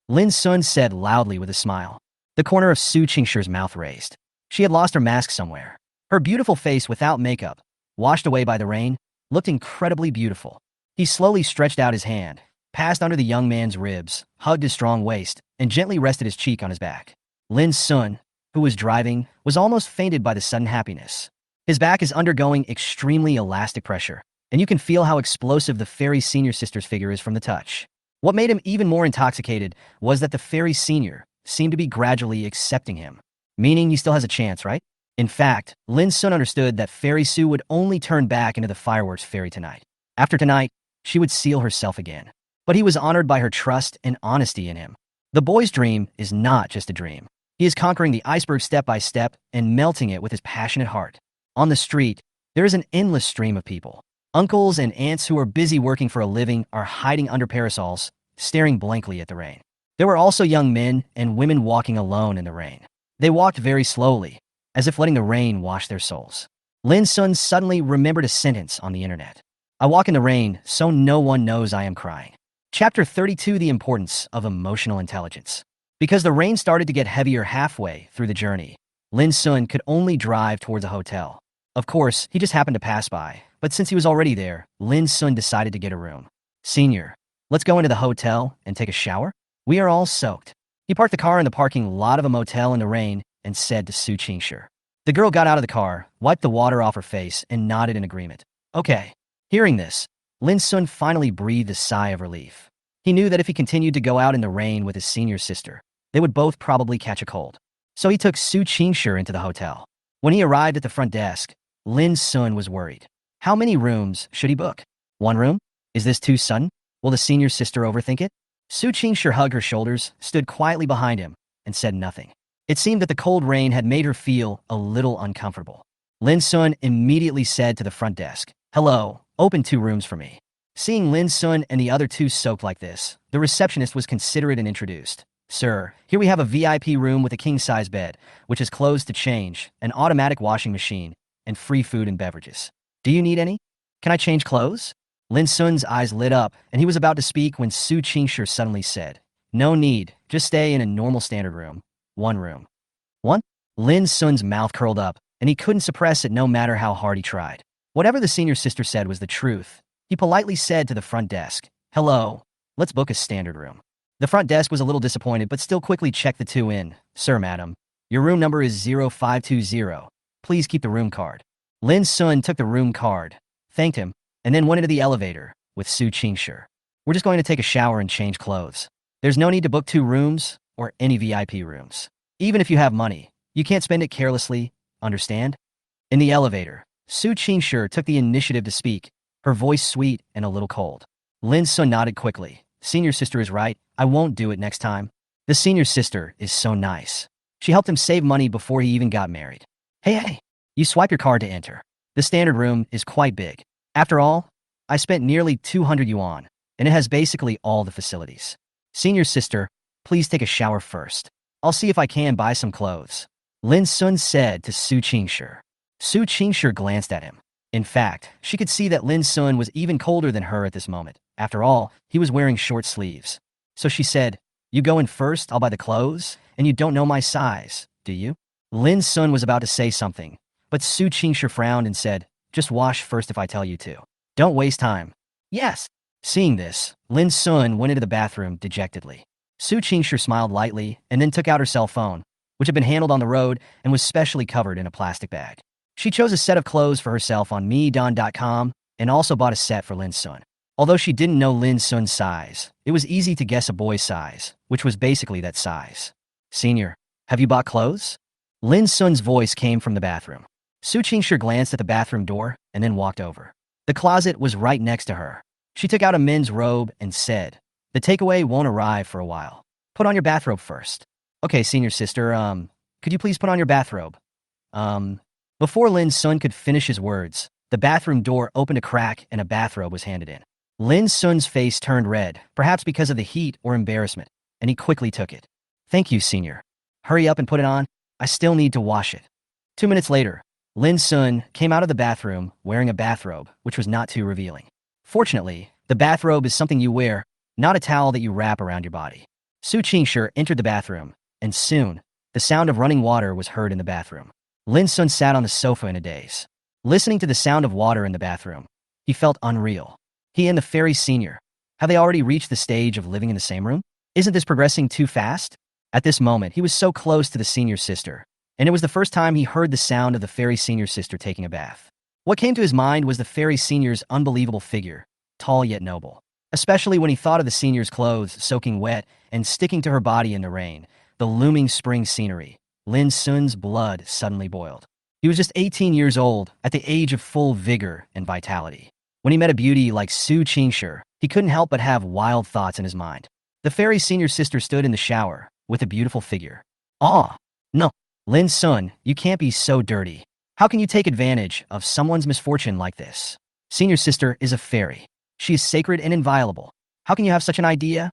Lin Sun said loudly with a smile. The corner of Su Qingshi's mouth raised. She had lost her mask somewhere. Her beautiful face without makeup, washed away by the rain, looked incredibly beautiful. He slowly stretched out his hand, passed under the young man's ribs, hugged his strong waist, and gently rested his cheek on his back. Lin Sun, who was driving, was almost fainted by the sudden happiness. His back is undergoing extremely elastic pressure, and you can feel how explosive the fairy senior sister's figure is from the touch. What made him even more intoxicated was that the fairy senior seemed to be gradually accepting him, meaning he still has a chance, right? In fact, Lin Sun understood that Fairy Su would only turn back into the fireworks fairy tonight. After tonight, she would seal herself again. But he was honored by her trust and honesty in him. The boy's dream is not just a dream. He is conquering the iceberg step by step and melting it with his passionate heart. On the street, there is an endless stream of people. Uncles and aunts who are busy working for a living are hiding under parasols, staring blankly at the rain. There were also young men and women walking alone in the rain. They walked very slowly, as if letting the rain wash their souls. Lin Sun suddenly remembered a sentence on the internet. "I walk in the rain, so no one knows I am crying." Chapter 32: The Importance of Emotional Intelligence. Because the rain started to get heavier halfway through the journey, Lin Sun could only drive towards a hotel. Of course, he just happened to pass by, but since he was already there, Lin Sun decided to get a room. "Senior, let's go into the hotel and take a shower? We are all soaked." He parked the car in the parking lot of a motel in the rain and said to Su Qingshi. The girl got out of the car, wiped the water off her face, and nodded in agreement. "Okay." Hearing this, Lin Sun finally breathed a sigh of relief. He knew that if he continued to go out in the rain with his senior sister, they would both probably catch a cold. So he took Su Qingshi into the hotel. When he arrived at the front desk, Lin Sun was worried. How many rooms should he book? One room? Is this too sudden? Will the senior sister overthink it? Su Qingshi hugged her shoulders, stood quietly behind him, and said nothing. It seemed that the cold rain had made her feel a little uncomfortable. Lin Sun immediately said to the front desk, "Hello, open 2 rooms for me." Seeing Lin Sun and the other two soaked like this, the receptionist was considerate and introduced. "Sir, here we have a VIP room with a king-size bed, which is closed to change, an automatic washing machine, and free food and beverages. Do you need any? Can I change clothes? Lin Sun's eyes lit up, and he was about to speak when Su Qingshi suddenly said, "No need, just stay in a normal standard room. One room." One? Lin Sun's mouth curled up, and he couldn't suppress it no matter how hard he tried. Whatever the senior sister said was the truth. He politely said to the front desk, "Hello, let's book a standard room." The front desk was a little disappointed but still quickly checked the two in. "Sir, madam, your room number is 0520. Please keep the room card." Lin Sun took the room card, thanked him, and then went into the elevator with Su Qingshi. "We're just going to take a shower and change clothes. There's no need to book 2 rooms or any VIP rooms. Even if you have money, you can't spend it carelessly, understand?" In the elevator, Su Qingshi took the initiative to speak, her voice sweet and a little cold. Lin Sun nodded quickly. "Senior sister is right. I won't do it next time." The senior sister is so nice. She helped him save money before he even got married. Hey, you swipe your card to enter. The standard room is quite big. After all, I spent nearly 200 yuan, and it has basically all the facilities. Senior sister, please take a shower first. I'll see if I can buy some clothes," Lin Sun said to Su Qingshi. Su Qingshi glanced at him. In fact, she could see that Lin Sun was even colder than her at this moment. After all, he was wearing short sleeves. So she said, "You go in first, I'll buy the clothes, and you don't know my size, do you?" Lin Sun was about to say something, but Su Qingshi frowned and said, "Just wash first if I tell you to. Don't waste time." "Yes." Seeing this, Lin Sun went into the bathroom dejectedly. Su Qingshi smiled lightly and then took out her cell phone, which had been handled on the road and was specially covered in a plastic bag. She chose a set of clothes for herself on Midon.com and also bought a set for Lin Sun. Although she didn't know Lin Sun's size, it was easy to guess a boy's size, which was basically that size. "Senior, have you bought clothes?" Lin Sun's voice came from the bathroom. Su Qingshi glanced at the bathroom door and then walked over. The closet was right next to her. She took out a men's robe and said, "The takeaway won't arrive for a while. Put on your bathrobe first." "Okay, senior sister, could you please put on your bathrobe?" Before Lin Sun could finish his words, the bathroom door opened a crack and a bathrobe was handed in. Lin Sun's face turned red, perhaps because of the heat or embarrassment, and he quickly took it. "Thank you, senior. Hurry up and put it on. I still need to wash it." 2 minutes later, Lin Sun came out of the bathroom wearing a bathrobe, which was not too revealing. Fortunately, the bathrobe is something you wear, not a towel that you wrap around your body. Su Qingshi entered the bathroom, and soon, the sound of running water was heard in the bathroom. Lin Sun sat on the sofa in a daze. Listening to the sound of water in the bathroom, he felt unreal. He and the fairy senior, have they already reached the stage of living in the same room? Isn't this progressing too fast? At this moment, he was so close to the senior sister, and it was the first time he heard the sound of the fairy senior sister taking a bath. What came to his mind was the fairy senior's unbelievable figure, tall yet noble. Especially when he thought of the senior's clothes soaking wet and sticking to her body in the rain, the looming spring scenery. Lin Sun's blood suddenly boiled. He was just 18 years old, at the age of full vigor and vitality. When he met a beauty like Su Qingshi, he couldn't help but have wild thoughts in his mind. The fairy senior sister stood in the shower with a beautiful figure. "Ah, no, Lin Sun, you can't be so dirty. How can you take advantage of someone's misfortune like this? Senior sister is a fairy. She is sacred and inviolable. How can you have such an idea?"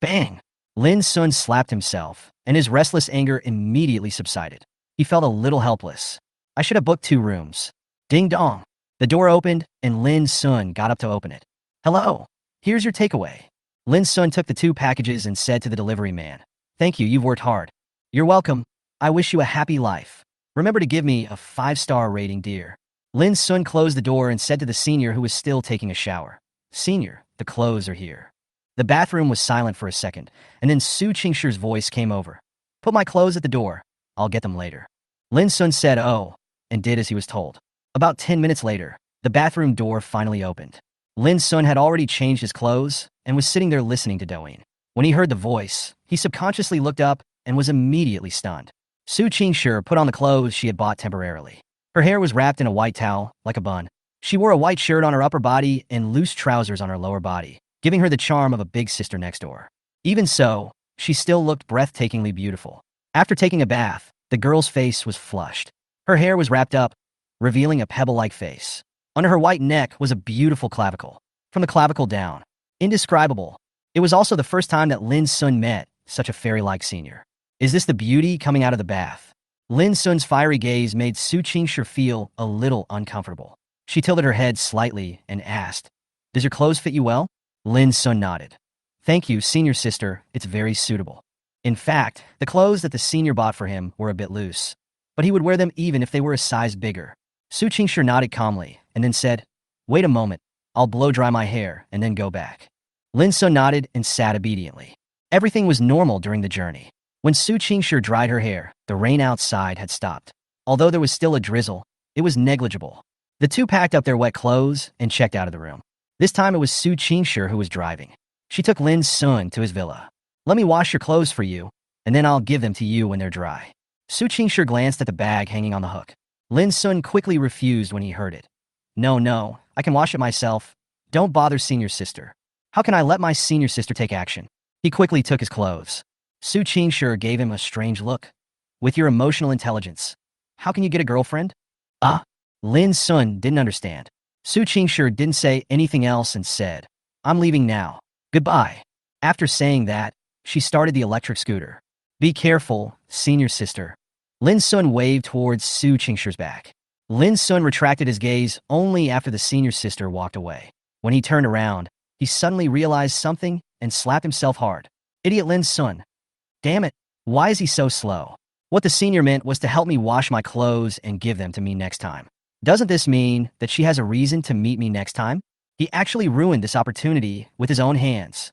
Bang! Lin Sun slapped himself, and his restless anger immediately subsided. He felt a little helpless. "I should have booked 2 rooms. Ding dong. The door opened, and Lin Sun got up to open it. "Hello, here's your takeaway." Lin Sun took the 2 packages and said to the delivery man, "Thank you, you've worked hard." "You're welcome. I wish you a happy life. Remember to give me a 5-star rating, dear." Lin Sun closed the door and said to the senior who was still taking a shower, "Senior, the clothes are here." The bathroom was silent for a second, and then Su Qingshi's voice came over. "Put my clothes at the door. I'll get them later." Lin Sun said, "Oh," and did as he was told. About 10 minutes later, the bathroom door finally opened. Lin Sun had already changed his clothes and was sitting there listening to Douyin. When he heard the voice, he subconsciously looked up and was immediately stunned. Su Qingshi put on the clothes she had bought temporarily. Her hair was wrapped in a white towel, like a bun. She wore a white shirt on her upper body and loose trousers on her lower body, giving her the charm of a big sister next door. Even so, she still looked breathtakingly beautiful. After taking a bath, the girl's face was flushed. Her hair was wrapped up, revealing a pebble-like face. Under her white neck was a beautiful clavicle. From the clavicle down, indescribable. It was also the first time that Lin Sun met such a fairy-like senior. "Is this the beauty coming out of the bath?" Lin Sun's fiery gaze made Su Qingshi feel a little uncomfortable. She tilted her head slightly and asked, "Does your clothes fit you well?" Lin Sun nodded. "Thank you, senior sister, it's very suitable." In fact, the clothes that the senior bought for him were a bit loose, but he would wear them even if they were a size bigger. Su Qingshi nodded calmly and then said, "Wait a moment, I'll blow dry my hair and then go back." Lin Sun nodded and sat obediently. Everything was normal during the journey. When Su Qingshi dried her hair, the rain outside had stopped. Although there was still a drizzle, it was negligible. The two packed up their wet clothes and checked out of the room. This time it was Su Qingshi who was driving. She took Lin Sun to his villa. "Let me wash your clothes for you, and then I'll give them to you when they're dry." Su Qingshi glanced at the bag hanging on the hook. Lin Sun quickly refused when he heard it. No, I can wash it myself. Don't bother senior sister." "How can I let my senior sister take action?" He quickly took his clothes. Su Qingshi gave him a strange look. "With your emotional intelligence, how can you get a girlfriend?" Lin Sun didn't understand. Su Qingshi didn't say anything else and said, "I'm leaving now. Goodbye." After saying that, she started the electric scooter. "Be careful, senior sister." Lin Sun waved towards Su Qingshi's back. Lin Sun retracted his gaze only after the senior sister walked away. When he turned around, he suddenly realized something and slapped himself hard. Idiot Lin Sun. Damn it, why is he so slow? What the senior meant was to help me wash my clothes and give them to me next time. Doesn't this mean that she has a reason to meet me next time? He actually ruined this opportunity with his own hands.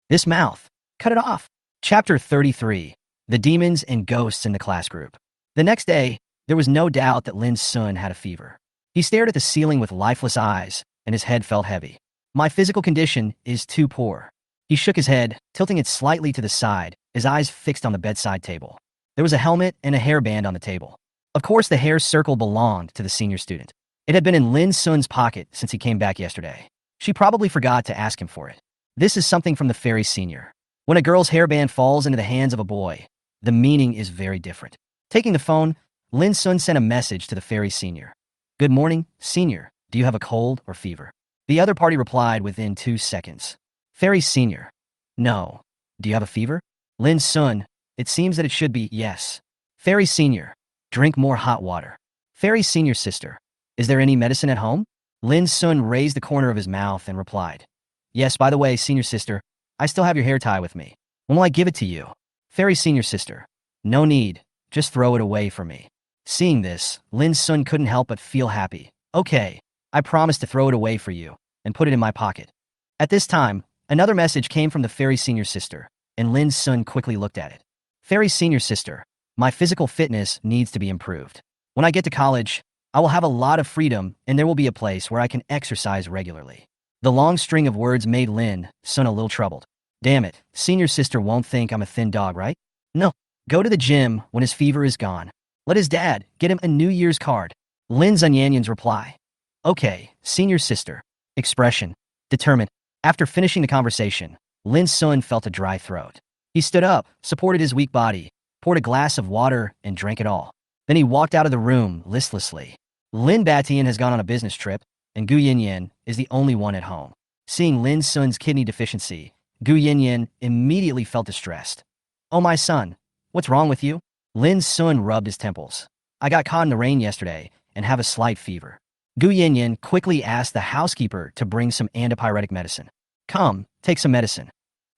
This mouth. Cut it off. Chapter 33. The Demons and Ghosts in the Class Group. The next day, there was no doubt that Lin Sun had a fever. He stared at the ceiling with lifeless eyes, and his head felt heavy. "My physical condition is too poor." He shook his head, tilting it slightly to the side, his eyes fixed on the bedside table. There was a helmet and a hairband on the table. Of course, the hair circle belonged to the senior student. It had been in Lin Sun's pocket since he came back yesterday. She probably forgot to ask him for it. This is something from the fairy senior. When a girl's hairband falls into the hands of a boy, the meaning is very different. Taking the phone, Lin Sun sent a message to the fairy senior. "Good morning, senior. Do you have a cold or fever?" The other party replied within 2 seconds. Fairy senior. "No. Do you have a fever?" Lin Sun. "It seems that it should be yes." Fairy senior. "Drink more hot water." Fairy senior sister. "Is there any medicine at home?" Lin Sun raised the corner of his mouth and replied. "Yes, by the way, senior sister, I still have your hair tie with me. When will I give it to you?" Fairy senior sister. "No need. Just throw it away for me." Seeing this, Lin Sun couldn't help but feel happy. "Okay, I promise to throw it away for you and put it in my pocket." At this time, another message came from the fairy senior sister, and Lin Sun quickly looked at it. Fairy senior sister. "My physical fitness needs to be improved. When I get to college, I will have a lot of freedom and there will be a place where I can exercise regularly." The long string of words made Lin Sun a little troubled. Damn it, senior sister won't think I'm a thin dog, right? No. Go to the gym when his fever is gone. Let his dad get him a New Year's card. Lin Zunyanyan's reply. "Okay, senior sister." Expression. Determined. After finishing the conversation, Lin Sun felt a dry throat. He stood up, supported his weak body, poured a glass of water, and drank it all. Then he walked out of the room listlessly. Lin Batian has gone on a business trip, and Gu Yinyan is the only one at home. Seeing Lin Sun's kidney deficiency, Gu Yinyan immediately felt distressed. "Oh, my son, what's wrong with you?" Lin Sun rubbed his temples. "I got caught in the rain yesterday and have a slight fever." Gu Yinyan quickly asked the housekeeper to bring some antipyretic medicine. "Come, take some medicine."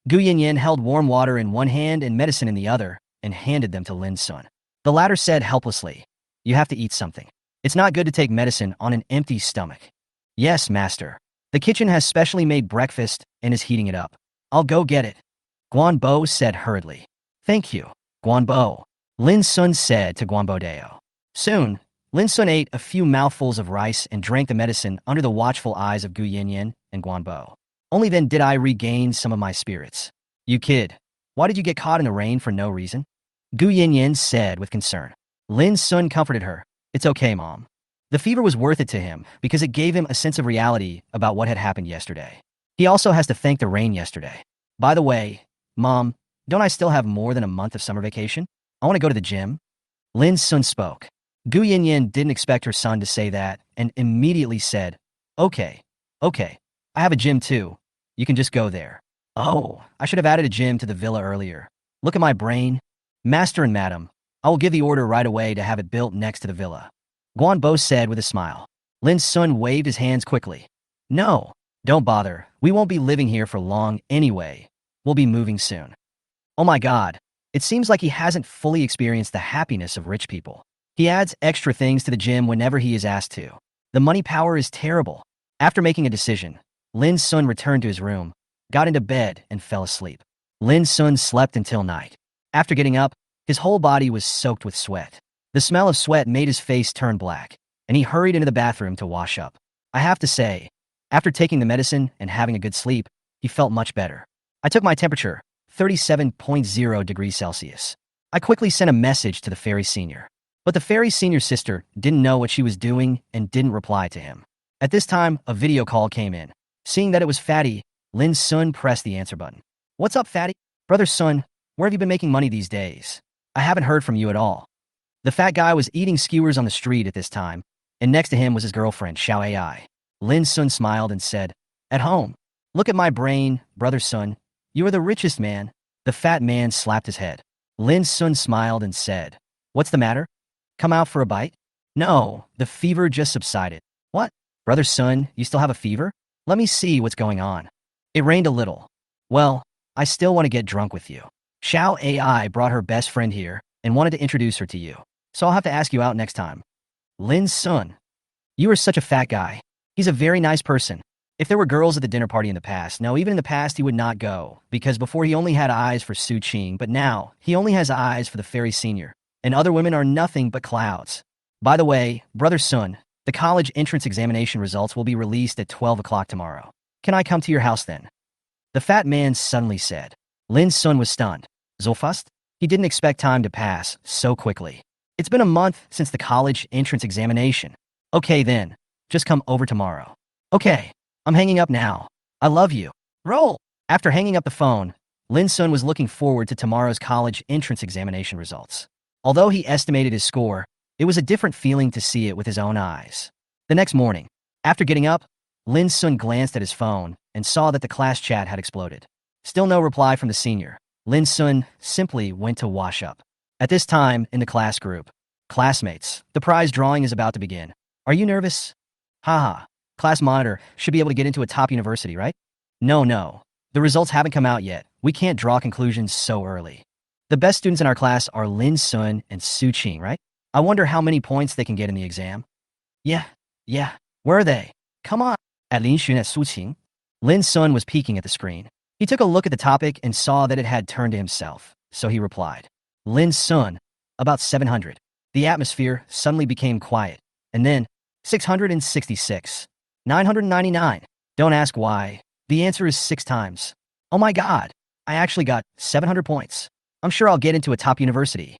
Gu Yinyan held warm water in one hand and medicine in the other and handed them to Lin Sun. The latter said helplessly, "You have to eat something. It's not good to take medicine on an empty stomach." "Yes, master. The kitchen has specially made breakfast and is heating it up. I'll go get it." Guanbo said hurriedly. "Thank you, Guanbo," Lin Sun said to Guanbo Deo. Soon, Lin Sun ate a few mouthfuls of rice and drank the medicine under the watchful eyes of Gu Yinyan and Guanbo. Only then did I regain some of my spirits. "You kid, why did you get caught in the rain for no reason?" Gu Yinyan said with concern. Lin Sun comforted her. "It's okay, Mom." The fever was worth it to him because it gave him a sense of reality about what had happened yesterday. He also has to thank the rain yesterday. "By the way, Mom, don't I still have more than a month of summer vacation? I want to go to the gym." Lin Sun spoke. Gu Yinyan didn't expect her son to say that and immediately said, Okay, I have a gym too. You can just go there." "Oh, I should have added a gym to the villa earlier. Look at my brain." "Master and Madam, I will give the order right away to have it built next to the villa. Guanbo said with a smile. Lin Sun waved his hands quickly. No, don't bother. We won't be living here for long anyway. We'll be moving soon. Oh my god. It seems like he hasn't fully experienced the happiness of rich people. He adds extra things to the gym whenever he is asked to. The money power is terrible. After making a decision, Lin Sun returned to his room, got into bed, and fell asleep. Lin Sun slept until night. After getting up, his whole body was soaked with sweat. The smell of sweat made his face turn black, and he hurried into the bathroom to wash up. I have to say, after taking the medicine and having a good sleep, he felt much better. I took my temperature, 37.0 degrees Celsius. I quickly sent a message to the fairy senior. But the fairy senior's sister didn't know what she was doing and didn't reply to him. At this time, a video call came in. Seeing that it was Fatty, Lin Sun pressed the answer button. What's up, Fatty? Brother Sun, where have you been making money these days? I haven't heard from you at all. The fat guy was eating skewers on the street at this time, and next to him was his girlfriend, Xiao Ai. Lin Sun smiled and said, At home. Look at my brain, Brother Sun. You are the richest man. The fat man slapped his head. Lin Sun smiled and said, What's the matter? Come out for a bite? No, the fever just subsided. What? Brother Sun, you still have a fever? Let me see what's going on. It rained a little. Well, I still want to get drunk with you. Xiao Ai brought her best friend here and wanted to introduce her to you. So I'll have to ask you out next time. Lin Sun, you are such a fat guy. He's a very nice person. If there were girls at the dinner party in the past, no, even in the past he would not go, because before he only had eyes for Su Qing, but now he only has eyes for the fairy senior, and other women are nothing but clouds. By the way, Brother Sun, the college entrance examination results will be released at 12 o'clock tomorrow. Can I come to your house then? The fat man suddenly said. Lin Sun was stunned. So fast? He didn't expect time to pass so quickly. It's been a month since the college entrance examination. Okay then, just come over tomorrow. Okay, I'm hanging up now. I love you. Roll! After hanging up the phone, Lin Sun was looking forward to tomorrow's college entrance examination results. Although he estimated his score, it was a different feeling to see it with his own eyes. The next morning, after getting up, Lin Sun glanced at his phone and saw that the class chat had exploded. Still no reply from the senior. Lin Sun simply went to wash up. At this time, in the class group, classmates, the prize drawing is about to begin. Are you nervous? Haha, class monitor should be able to get into a top university, right? No. The results haven't come out yet. We can't draw conclusions so early. The best students in our class are Lin Sun and Su Qing, right? I wonder how many points they can get in the exam. Yeah. Where are they? Come on. At Lin Xun at Su Qing. Lin Sun was peeking at the screen. He took a look at the topic and saw that it had turned to himself, so he replied. Lin Sun, about 700. The atmosphere suddenly became quiet, and then 666. 999. Don't ask why. The answer is 6 times. Oh my god, I actually got 700 points. I'm sure I'll get into a top university.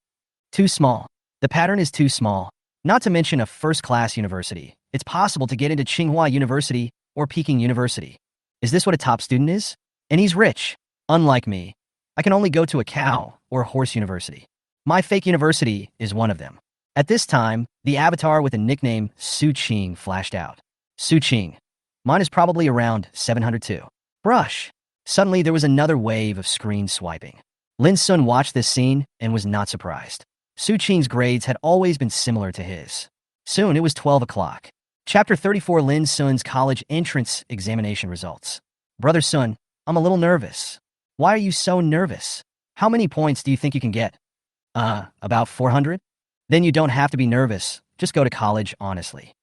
Too small. The pattern is too small. Not to mention a first-class university. It's possible to get into Tsinghua University or Peking University. Is this what a top student is? And he's rich. Unlike me, I can only go to a cow or horse university. My fake university is one of them. At this time, the avatar with the nickname Su Qing flashed out. Su Qing. Mine is probably around 702. Brush. Suddenly, there was another wave of screen swiping. Lin Sun watched this scene and was not surprised. Su Qing's grades had always been similar to his. Soon, it was 12 o'clock. Chapter 34, Lin Sun's college entrance examination results. Brother Sun, I'm a little nervous. Why are you so nervous? How many points do you think you can get? About 400? Then you don't have to be nervous. Just go to college honestly.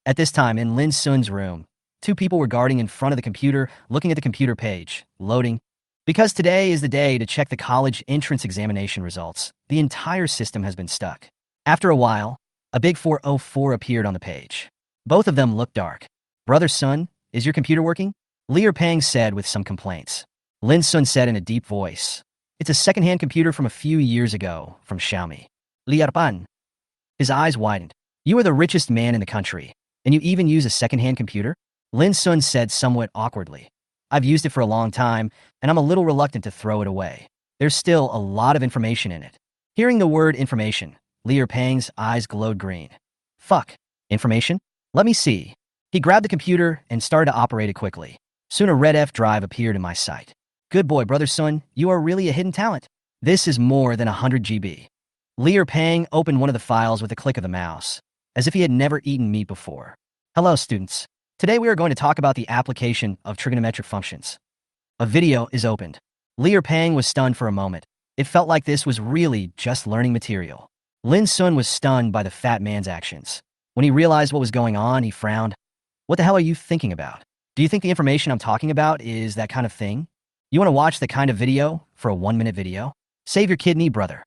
At this time, in Lin Sun's room, 2 people were guarding in front of the computer, looking at the computer page, loading. Because today is the day to check the college entrance examination results, the entire system has been stuck. After a while, a big 404 appeared on the page. Both of them looked dark. Brother Sun, is your computer working? Lier Pang said with some complaints. Lin Sun said in a deep voice, It's a second-hand computer from a few years ago, from Xiaomi. Lier Pan. His eyes widened. You are the richest man in the country, and you even use a second-hand computer? Lin Sun said somewhat awkwardly. I've used it for a long time, and I'm a little reluctant to throw it away. There's still a lot of information in it. Hearing the word information, Lier Pang's eyes glowed green. Fuck. Information? Let me see. He grabbed the computer and started to operate it quickly. Soon a red F drive appeared in my sight. Good boy, Brother Sun, you are really a hidden talent. This is more than 100 GB. Li Pang opened one of the files with a click of the mouse, as if he had never eaten meat before. Hello, students. Today we are going to talk about the application of trigonometric functions. A video is opened. Li Pang was stunned for a moment. It felt like this was really just learning material. Lin Sun was stunned by the fat man's actions. When he realized what was going on, he frowned. What the hell are you thinking about? Do you think the information I'm talking about is that kind of thing? You want to watch the kind of video for a 1-minute video? Save your kidney, brother.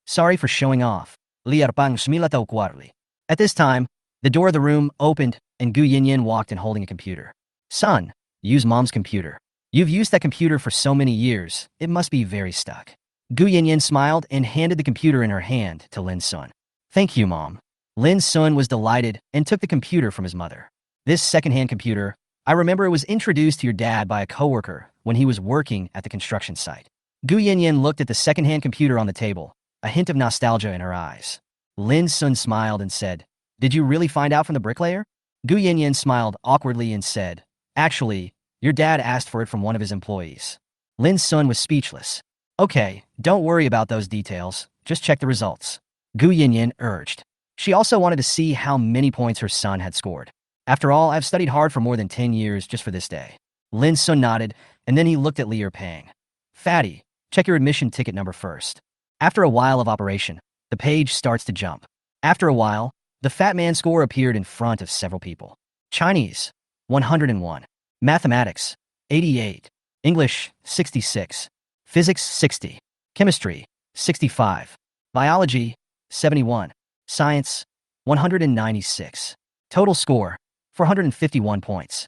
Sorry for showing off. At this time, the door of the room opened and Gu Yinyin walked in holding a computer. Son, use mom's computer. You've used that computer for so many years, it must be very stuck. Gu Yinyin smiled and handed the computer in her hand to Lin Sun. Thank you, Mom. Lin Sun was delighted and took the computer from his mother. This secondhand computer, I remember it was introduced to your dad by a coworker when he was working at the construction site. Gu Yinyin looked at the secondhand computer on the table, a hint of nostalgia in her eyes. Lin Sun smiled and said, Did you really find out from the bricklayer? Gu Yinyin smiled awkwardly and said, Actually, your dad asked for it from one of his employees. Lin Sun was speechless. Okay, don't worry about those details, just check the results. Gu Yinyin urged. She also wanted to see how many points her son had scored. After all, I've studied hard for more than 10 years just for this day. Lin Sun nodded, and then he looked at Li Pang. Fatty, check your admission ticket number first. After a while of operation, the page starts to jump. After a while, the fat man's score appeared in front of several people. Chinese, 101. Mathematics, 88. English, 66. Physics, 60. Chemistry, 65. Biology, 71. Science, 196. Total score, 451 points.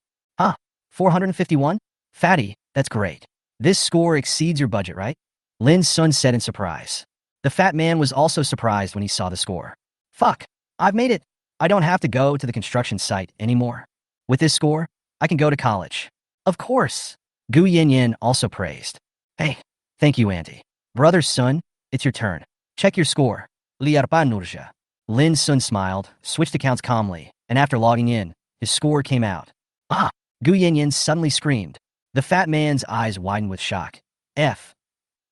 451? Fatty, that's great. This score exceeds your budget, right? Lin Sun said in surprise. The fat man was also surprised when he saw the score. Fuck, I've made it. I don't have to go to the construction site anymore. With this score, I can go to college. Of course. Gu Yinyin also praised. Hey, thank you, Auntie. Brother Sun, it's your turn. Check your score. Nurja. Lin Sun smiled, switched accounts calmly, and after logging in, his score came out. Gu Yinyin suddenly screamed. The fat man's eyes widened with shock. F.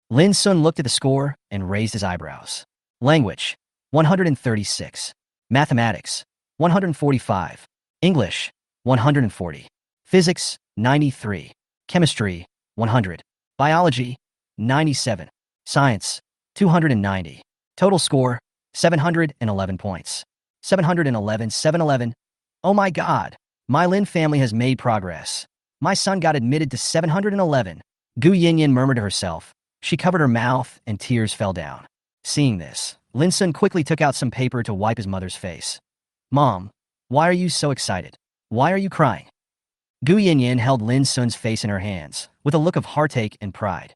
Lin Sun looked at the score and raised his eyebrows. Language, 136. Mathematics, 145. English, 140. Physics, 93. Chemistry, 100. Biology, 97. Science, 290. Total score, 711 points. 711. Oh my God, my Lin family has made progress. My son got admitted to 711. Gu Yinyin murmured to herself. She covered her mouth and tears fell down. Seeing this, Lin Sun quickly took out some paper to wipe his mother's face. Mom, why are you so excited? Why are you crying? Gu Yinyin held Lin Sun's face in her hands, with a look of heartache and pride.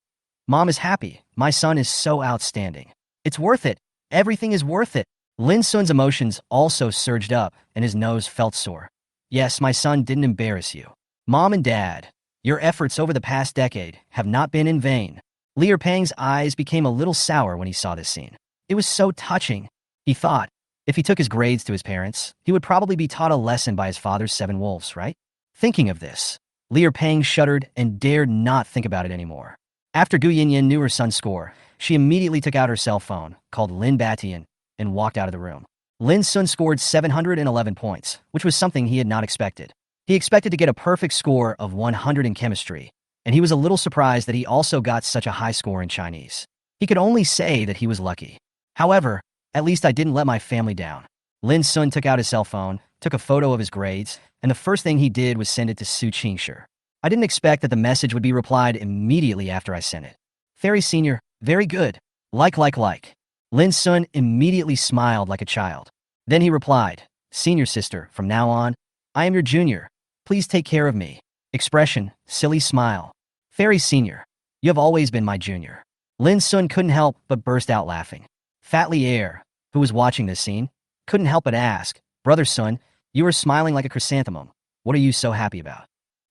Mom is happy. My son is so outstanding. It's worth it. Everything is worth it. Lin Sun's emotions also surged up, and his nose felt sore. Yes, my son didn't embarrass you. Mom and Dad, your efforts over the past decade have not been in vain. Li Pang's eyes became a little sour when he saw this scene. It was so touching. He thought, if he took his grades to his parents, he would probably be taught a lesson by his father's 7 wolves, right? Thinking of this, Li Pang shuddered and dared not think about it anymore. After Gu Yinyin knew her son's score, she immediately took out her cell phone, called Lin Batian, and walked out of the room. Lin Sun scored 711 points, which was something he had not expected. He expected to get a perfect score of 100 in chemistry, and he was a little surprised that he also got such a high score in Chinese. He could only say that he was lucky. However, at least I didn't let my family down. Lin Sun took out his cell phone, took a photo of his grades, and the first thing he did was send it to Su Qingshi. I didn't expect that the message would be replied immediately after I sent it. Fairy Senior, very good. Like. Lin Sun immediately smiled like a child. Then he replied, Senior sister, from now on, I am your junior. Please take care of me. Expression, silly smile. Fairy Senior, you have always been my junior. Lin Sun couldn't help but burst out laughing. Fatly Heir, who was watching this scene, couldn't help but ask, Brother Sun, you are smiling like a chrysanthemum. What are you so happy about?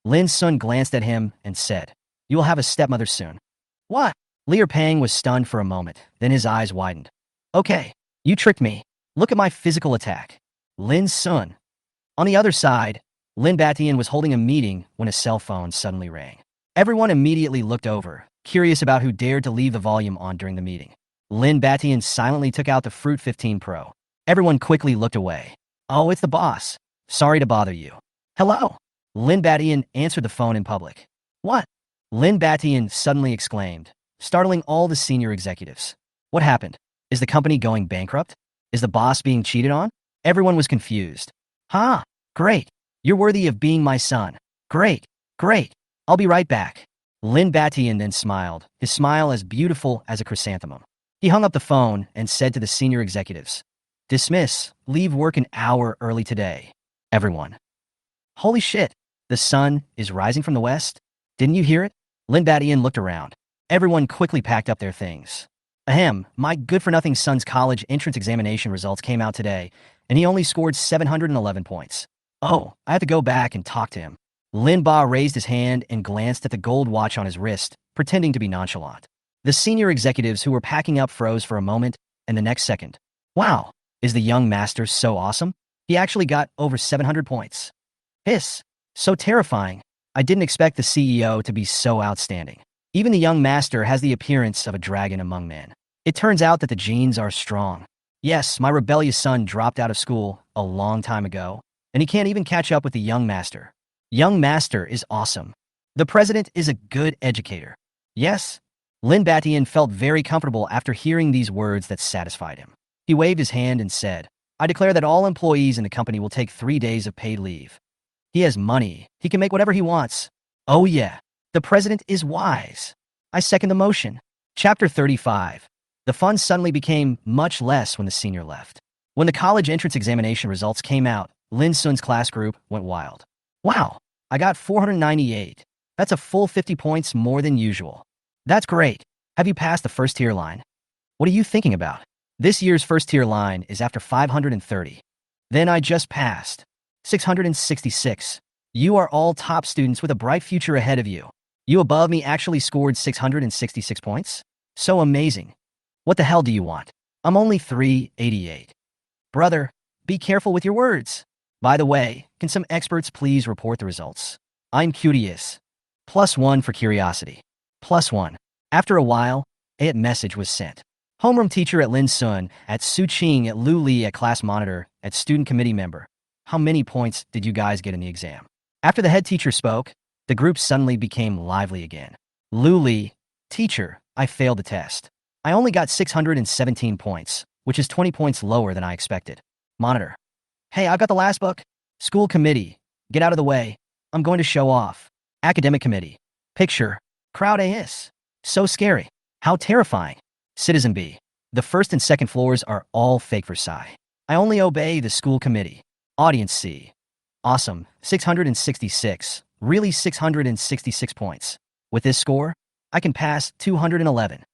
Lin Sun glanced at him and said, You will have a stepmother soon. What? Li Pang was stunned for a moment, then his eyes widened. Okay, you tricked me. Look at my physical attack. Lin Sun. On the other side, Lin Batian was holding a meeting when a cell phone suddenly rang. Everyone immediately looked over, curious about who dared to leave the volume on during the meeting. Lin Batian silently took out the Fruit 15 Pro. Everyone quickly looked away. Oh, it's the boss. Sorry to bother you. Hello. Lin Batian answered the phone in public. What? Lin Batian suddenly exclaimed, startling all the senior executives. What happened? Is the company going bankrupt? Is the boss being cheated on? Everyone was confused. Ha! Great. You're worthy of being my son. Great. Great. I'll be right back. Lin Batian then smiled, his smile as beautiful as a chrysanthemum. He hung up the phone and said to the senior executives, Dismiss, leave work an hour early today. Everyone. Holy shit, the sun is rising from the west? Didn't you hear it? Lin Batian looked around. Everyone quickly packed up their things. Ahem, my good-for-nothing son's college entrance examination results came out today, and he only scored 711 points. Oh, I have to go back and talk to him. Lin Ba raised his hand and glanced at the gold watch on his wrist, pretending to be nonchalant. The senior executives who were packing up froze for a moment, and the next second. Wow, is the young master so awesome? He actually got over 700 points. Hiss, so terrifying. I didn't expect the CEO to be so outstanding. Even the young master has the appearance of a dragon among men. It turns out that the genes are strong. Yes, my rebellious son dropped out of school a long time ago, and he can't even catch up with the young master. Young master is awesome. The president is a good educator. Yes? Lin Batian felt very comfortable after hearing these words that satisfied him. He waved his hand and said, I declare that all employees in the company will take 3 days of paid leave. He has money. He can make whatever he wants. Oh yeah, the president is wise. I second the motion. Chapter 35. The fun suddenly became much less when the senior left. When the college entrance examination results came out, Lin Sun's class group went wild. Wow, I got 498. That's a full 50 points more than usual. That's great. Have you passed the first tier line? What are you thinking about? This year's first tier line is after 530. Then I just passed. 666. You are all top students with a bright future ahead of you. You above me actually scored 666 points? So amazing. What the hell do you want? I'm only 388. Brother, be careful with your words. By the way, can some experts please report the results? I'm curious. +1 for curiosity. +1. After a while, a message was sent. Homeroom teacher at Lin Sun, at Su Qing, at Lu Li, at class monitor, at student committee member. How many points did you guys get in the exam? After the head teacher spoke, the group suddenly became lively again. Lu Li, teacher, I failed the test. I only got 617 points, which is 20 points lower than I expected. Monitor. Hey, I got the last book. School committee. Get out of the way. I'm going to show off. Academic committee. Picture. Crowd AS. So scary. How terrifying. Citizen B. The first and second floors are all fake for Versailles. I only obey the school committee. Audience C. Awesome. 666. Really 666 points. With this score, I can pass 211.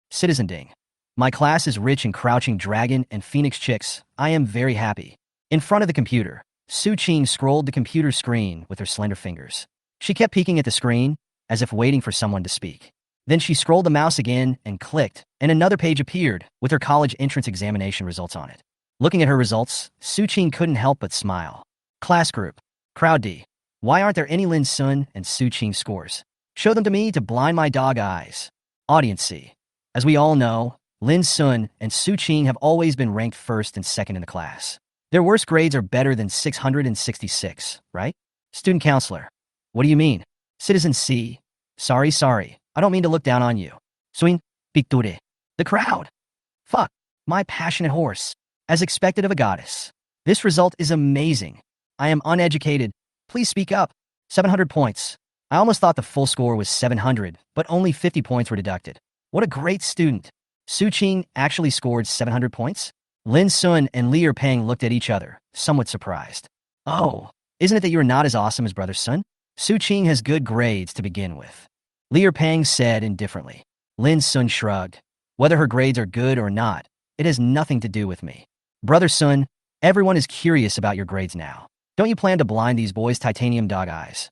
Citizen Ding. My class is rich in crouching dragon and phoenix chicks. I am very happy. In front of the computer, Su Qing scrolled the computer screen with her slender fingers. She kept peeking at the screen, as if waiting for someone to speak. Then she scrolled the mouse again and clicked, and another page appeared with her college entrance examination results on it. Looking at her results, Su Qing couldn't help but smile. Class group. Crowd D. Why aren't there any Lin Sun and Su Qing scores? Show them to me to blind my dog eyes. Audience C. As we all know, Lin Sun and Su Qing have always been ranked first and second in the class. Their worst grades are better than 666, right? Student counselor. What do you mean? Citizen C. Sorry. I don't mean to look down on you. Swing. Picture. The crowd. Fuck. My passionate horse. As expected of a goddess. This result is amazing. I am uneducated. Please speak up. 700 points. I almost thought the full score was 700, but only 50 points were deducted. What a great student. Su Qing actually scored 700 points? Lin Sun and Li Peng looked at each other, somewhat surprised. Oh, isn't it that you're not as awesome as Brother Sun? Su Qing has good grades to begin with. Li Peng said indifferently. Lin Sun shrugged. Whether her grades are good or not, it has nothing to do with me. Brother Sun, everyone is curious about your grades now. Don't you plan to blind these boys' titanium dog eyes?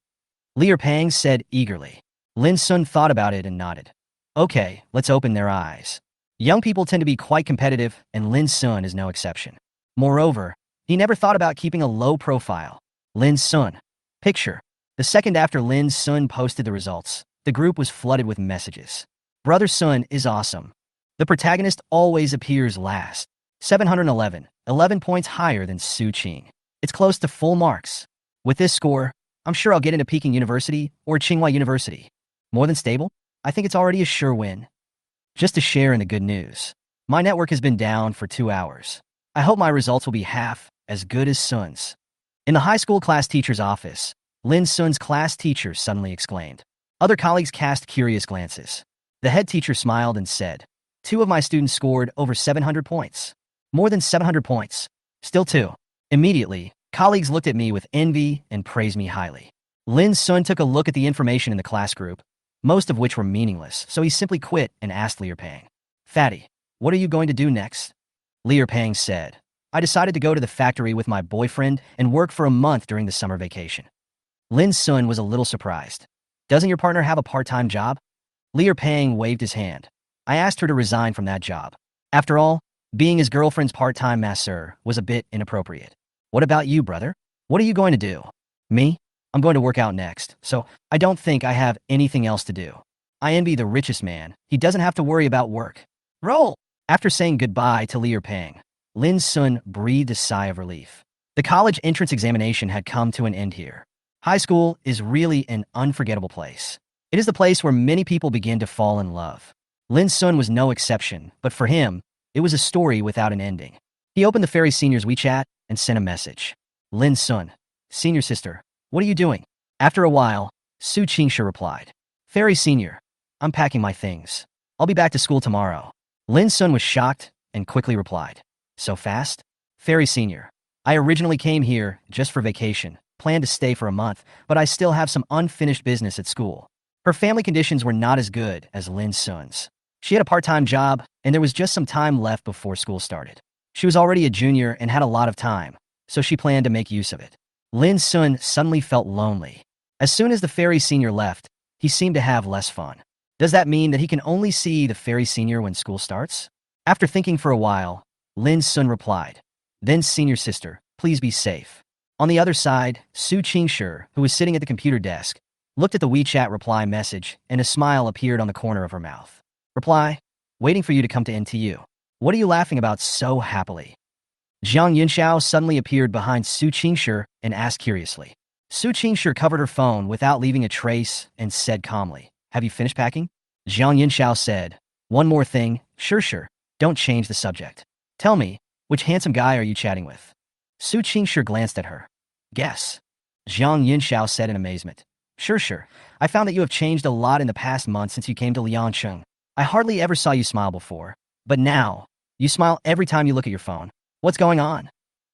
Li Peng said eagerly. Lin Sun thought about it and nodded. Okay, let's open their eyes. Young people tend to be quite competitive, and Lin Sun is no exception. Moreover, he never thought about keeping a low profile. Lin Sun. Picture. The second after Lin Sun posted the results, the group was flooded with messages. Brother Sun is awesome. The protagonist always appears last. 711, 11 points higher than Su Qing. It's close to full marks. With this score, I'm sure I'll get into Peking University or Tsinghua University. More than stable? I think it's already a sure win. Just to share in the good news, my network has been down for 2 hours. I hope my results will be half as good as Sun's. In the high school class teacher's office, Lin Sun's class teacher suddenly exclaimed. Other colleagues cast curious glances. The head teacher smiled and said, 2 of my students scored over 700 points. More than 700 points. Still 2. Immediately, colleagues looked at me with envy and praised me highly. Lin Sun took a look at the information in the class group, most of which were meaningless, so he simply quit and asked Liu Pang. Fatty, what are you going to do next? Liu Pang said, I decided to go to the factory with my boyfriend and work for a month during the summer vacation. Lin Sun was a little surprised. Doesn't your partner have a part-time job? Liu Pang waved his hand. I asked her to resign from that job. After all, being his girlfriend's part-time masseur was a bit inappropriate. What about you, brother? What are you going to do? Me? I'm going to work out next, so I don't think I have anything else to do. I envy the richest man. He doesn't have to worry about work. Roll! After saying goodbye to Liu Pang, Lin Sun breathed a sigh of relief. The college entrance examination had come to an end here. High school is really an unforgettable place. It is the place where many people begin to fall in love. Lin Sun was no exception, but for him, it was a story without an ending. He opened the Fairy Senior's WeChat and sent a message. Lin Sun, Senior Sister, what are you doing? After a while, Su Qingsha replied. Fairy Senior, I'm packing my things. I'll be back to school tomorrow. Lin Sun was shocked and quickly replied. So fast? Fairy Senior, I originally came here just for vacation, planned to stay for a month, but I still have some unfinished business at school. Her family conditions were not as good as Lin Sun's. She had a part-time job, and there was just some time left before school started. She was already a junior and had a lot of time, so she planned to make use of it. Lin Sun suddenly felt lonely. As soon as the Fairy Senior left, he seemed to have less fun. Does that mean that he can only see the Fairy Senior when school starts? After thinking for a while, Lin Sun replied, Then Senior Sister, please be safe. On the other side, Su Qingsha, who was sitting at the computer desk, looked at the WeChat reply message and a smile appeared on the corner of her mouth. Reply, waiting for you to come to NTU. What are you laughing about so happily? Zhang Yunxiao suddenly appeared behind Su Qingsha and asked curiously. Su Qingsha covered her phone without leaving a trace and said calmly, Have you finished packing? Zhang Yunxiao said, One more thing, sure, don't change the subject. Tell me, which handsome guy are you chatting with? Su Qingsha glanced at her. Guess. Zhang Yunxiao said in amazement. Sure. I found that you have changed a lot in the past month since you came to Liangcheng. I hardly ever saw you smile before, but now, you smile every time you look at your phone. What's going on?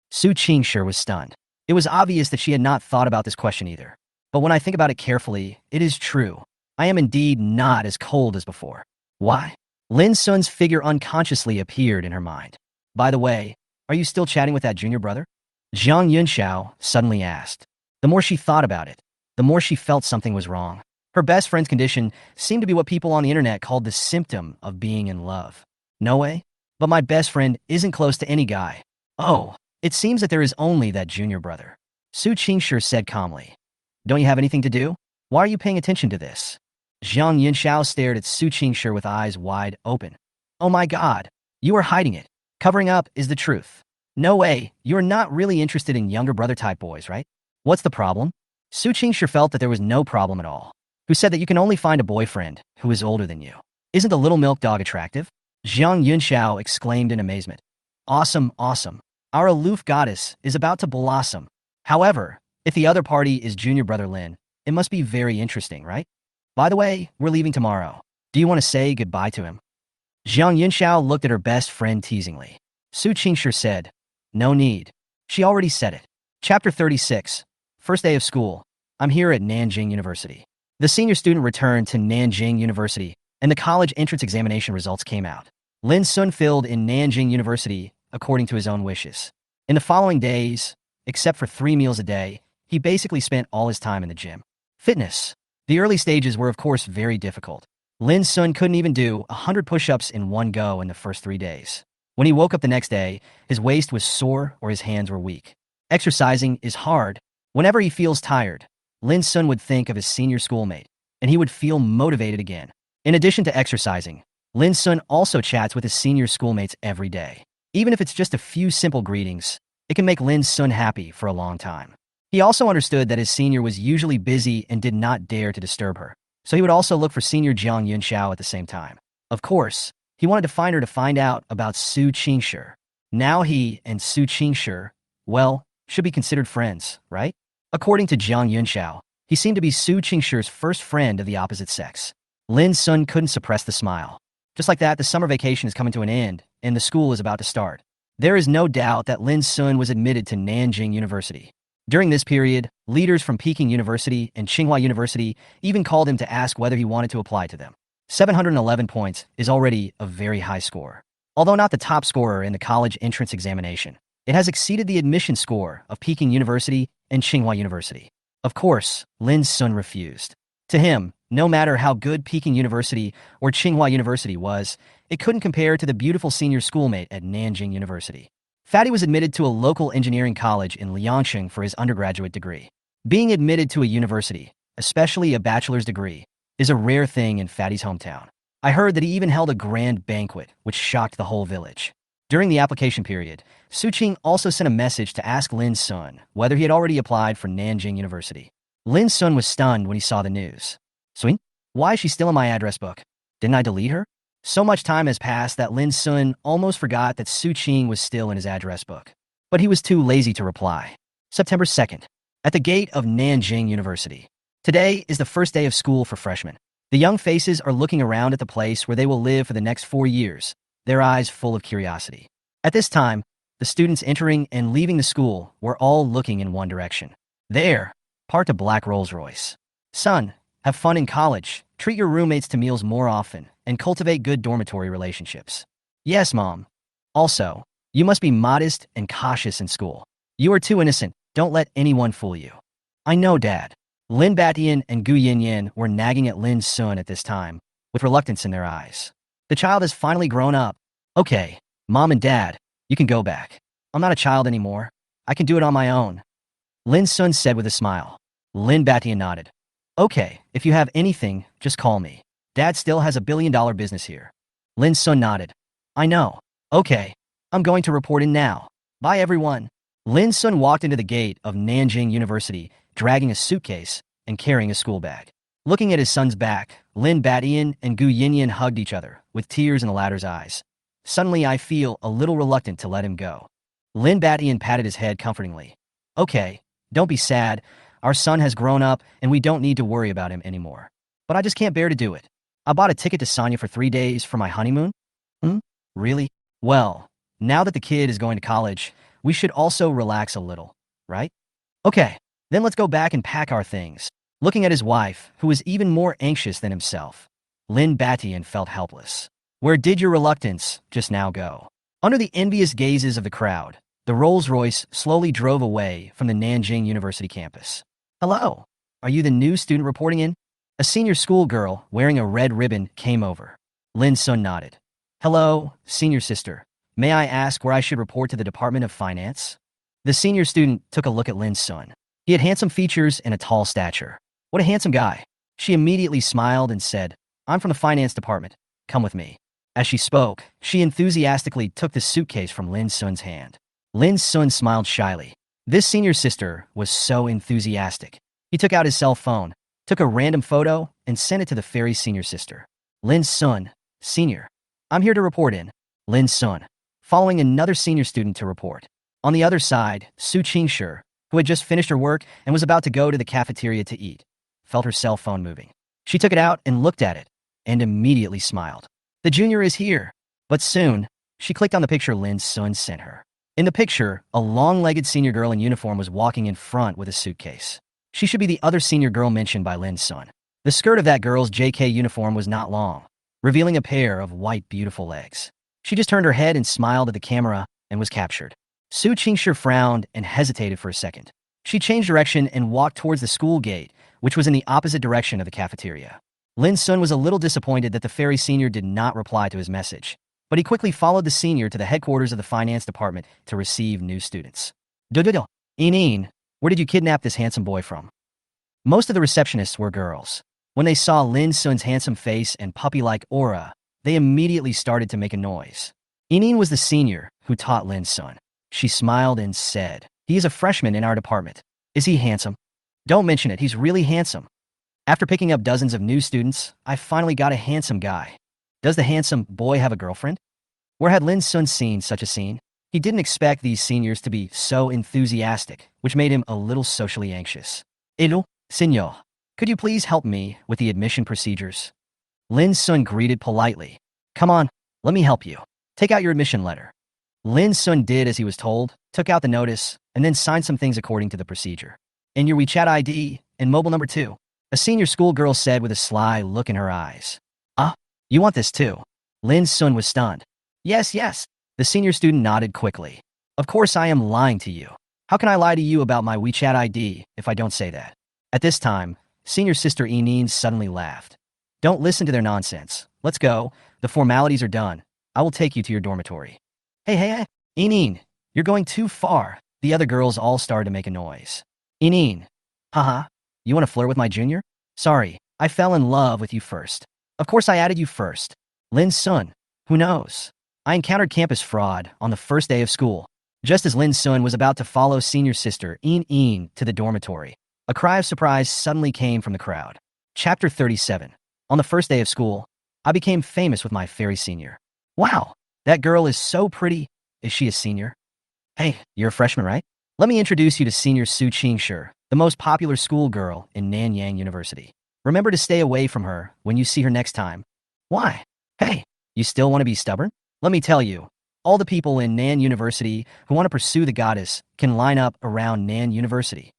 Su Qingsha was stunned. It was obvious that she had not thought about this question either. But when I think about it carefully, it is true. I am indeed not as cold as before. Why? Lin Sun's figure unconsciously appeared in her mind. By the way, are you still chatting with that junior brother? Zhang Yunxiao suddenly asked. The more she thought about it, the more she felt something was wrong. Her best friend's condition seemed to be what people on the internet called the symptom of being in love. No way. But my best friend isn't close to any guy. Oh, it seems that there is only that junior brother. Su Qingsha said calmly. Don't you have anything to do? Why are you paying attention to this? Zhang Yunxiao stared at Su Qingsha with eyes wide open. Oh my god, you are hiding it. Covering up is the truth. No way, you're not really interested in younger brother type boys, right? What's the problem? Su Qingsha felt that there was no problem at all. Who said that you can only find a boyfriend who is older than you? Isn't the little milk dog attractive? Zhang Yunxiao exclaimed in amazement. Awesome. Our aloof goddess is about to blossom. However, if the other party is junior brother Lin, it must be very interesting, right? By the way, we're leaving tomorrow. Do you want to say goodbye to him? Zhang Yunxiao looked at her best friend teasingly. Su Qingsha said, No need. She already said it. Chapter 36. First day of school. I'm here at Nanjing University. The senior student returned to Nanjing University, and the college entrance examination results came out. Lin Sun filled in Nanjing University according to his own wishes. In the following days, except for 3 meals a day, he basically spent all his time in the gym. Fitness. The early stages were of course very difficult. Lin Sun couldn't even do 100 push-ups in one go in the first 3 days. When he woke up the next day, his waist was sore or his hands were weak. Exercising is hard. Whenever he feels tired, Lin Sun would think of his senior schoolmate, and he would feel motivated again. In addition to exercising, Lin Sun also chats with his senior schoolmates every day. Even if it's just a few simple greetings, it can make Lin Sun happy for a long time. He also understood that his senior was usually busy and did not dare to disturb her, so he would also look for senior Jiang Yunxiao at the same time. Of course, he wanted to find her to find out about Su Qingshi. Now he and Su Qingshi, well, should be considered friends, right? According to Jiang Yunxiao, he seemed to be Su Qingshi's first friend of the opposite sex. Lin Sun couldn't suppress the smile. Just like that, the summer vacation is coming to an end, and the school is about to start. There is no doubt that Lin Sun was admitted to Nanjing University. During this period, leaders from Peking University and Tsinghua University even called him to ask whether he wanted to apply to them. 711 points is already a very high score. Although not the top scorer in the college entrance examination, it has exceeded the admission score of Peking University and Tsinghua University. Of course, Lin Sun refused. To him, no matter how good Peking University or Tsinghua University was, it couldn't compare to the beautiful senior schoolmate at Nanjing University. Fatty was admitted to a local engineering college in Liangsheng for his undergraduate degree. Being admitted to a university, especially a bachelor's degree, is a rare thing in Fatty's hometown. I heard that he even held a grand banquet, which shocked the whole village. During the application period, Su Qing also sent a message to ask Lin Sun whether he had already applied for Nanjing University. Lin Sun was stunned when he saw the news. Swing? Why is she still in my address book? Didn't I delete her? So much time has passed that Lin Sun almost forgot that Su Qing was still in his address book. But he was too lazy to reply. September 2nd, at the gate of Nanjing University. Today is the first day of school for freshmen. The young faces are looking around at the place where they will live for the next 4 years, their eyes full of curiosity. At this time, the students entering and leaving the school were all looking in one direction. There, parked a black Rolls-Royce. Son, have fun in college, treat your roommates to meals more often, and cultivate good dormitory relationships. Yes, Mom. Also, you must be modest and cautious in school. You are too innocent, don't let anyone fool you. I know, Dad. Lin Batian and Gu Yinyan were nagging at Lin Sun at this time, with reluctance in their eyes. The child has finally grown up. Okay, Mom and Dad, you can go back. I'm not a child anymore. I can do it on my own. Lin Sun said with a smile. Lin Batian nodded. Okay, if you have anything, just call me. Dad still has $1 billion business here. Lin Sun nodded. I know. Okay, I'm going to report in now. Bye, everyone. Lin Sun walked into the gate of Nanjing University, dragging a suitcase and carrying a school bag. Looking at his son's back, Lin Batian and Gu Yinyan hugged each other, with tears in the latter's eyes. Suddenly, I feel a little reluctant to let him go. Lin Batian patted his head comfortingly. Okay, don't be sad. Our son has grown up, and we don't need to worry about him anymore. But I just can't bear to do it. I bought a ticket to Sonia for 3 days for my honeymoon? Really? Well, now that the kid is going to college, we should also relax a little, right? Okay, then let's go back and pack our things. Looking at his wife, who was even more anxious than himself, Lin Batian felt helpless. Where did your reluctance just now go? Under the envious gazes of the crowd, the Rolls-Royce slowly drove away from the Nanjing University campus. Hello, are you the new student reporting in? A senior schoolgirl wearing a red ribbon came over. Lin Sun nodded. Hello, senior sister. May I ask where I should report to the Department of Finance? The senior student took a look at Lin Sun. He had handsome features and a tall stature. What a handsome guy. She immediately smiled and said, I'm from the finance department. Come with me. As she spoke, she enthusiastically took the suitcase from Lin Sun's hand. Lin Sun smiled shyly. This senior sister was so enthusiastic. He took out his cell phone, took a random photo, and sent it to the fairy senior sister. Lin Sun, senior. I'm here to report in. Lin Sun, following another senior student to report. On the other side, Su Qingshi, who had just finished her work and was about to go to the cafeteria to eat, felt her cell phone moving. She took it out and looked at it, and immediately smiled. The junior is here. But soon, she clicked on the picture Lin Sun sent her. In the picture, a long-legged senior girl in uniform was walking in front with a suitcase. She should be the other senior girl mentioned by Lin Sun. The skirt of that girl's JK uniform was not long, revealing a pair of white, beautiful legs. She just turned her head and smiled at the camera and was captured. Su Qingshi frowned and hesitated for a second. She changed direction and walked towards the school gate, which was in the opposite direction of the cafeteria. Lin Sun was a little disappointed that the fairy senior did not reply to his message, but he quickly followed the senior to the headquarters of the finance department to receive new students. Inin, where did you kidnap this handsome boy from? Most of the receptionists were girls. When they saw Lin Sun's handsome face and puppy-like aura, they immediately started to make a noise. Inin was the senior who taught Lin Sun. She smiled and said, "He is a freshman in our department. Is he handsome?" "Don't mention it, he's really handsome. After picking up dozens of new students, I finally got a handsome guy." "Does the handsome boy have a girlfriend?" Where had Lin Sun seen such a scene? He didn't expect these seniors to be so enthusiastic, which made him a little socially anxious. "Hello, senor. Could you please help me with the admission procedures?" Lin Sun greeted politely. "Come on, let me help you. Take out your admission letter." Lin Sun did as he was told, took out the notice, and then signed some things according to the procedure. "And your WeChat ID and mobile number too," a senior schoolgirl said with a sly look in her eyes. "Ah, you want this too?" Lin Sun was stunned. Yes, yes." The senior student nodded quickly. "Of course I am lying to you. How can I lie to you about my WeChat ID if I don't say that?" At this time, senior sister Inin suddenly laughed. "Don't listen to their nonsense. Let's go. The formalities are done. I will take you to your dormitory." Hey, Inin, you're going too far." The other girls all started to make a noise. "Inin, haha, you want to flirt with my junior? Sorry, I fell in love with you first. Of course I added you first. Lin Sun, who knows? I encountered campus fraud on the first day of school. Just as Lin Sun was about to follow senior sister In to the dormitory, a cry of surprise suddenly came from the crowd. Chapter 37. On the first day of school, I became famous with my fairy senior. Wow, that girl is so pretty. Is she a senior? Hey, you're a freshman, right? Let me introduce you to senior Su Qingshi, the most popular schoolgirl in Nanyang University. Remember to stay away from her when you see her next time. Why? Hey, you still want to be stubborn? Let me tell you, all the people in Nan University who want to pursue the goddess can line up around Nan University.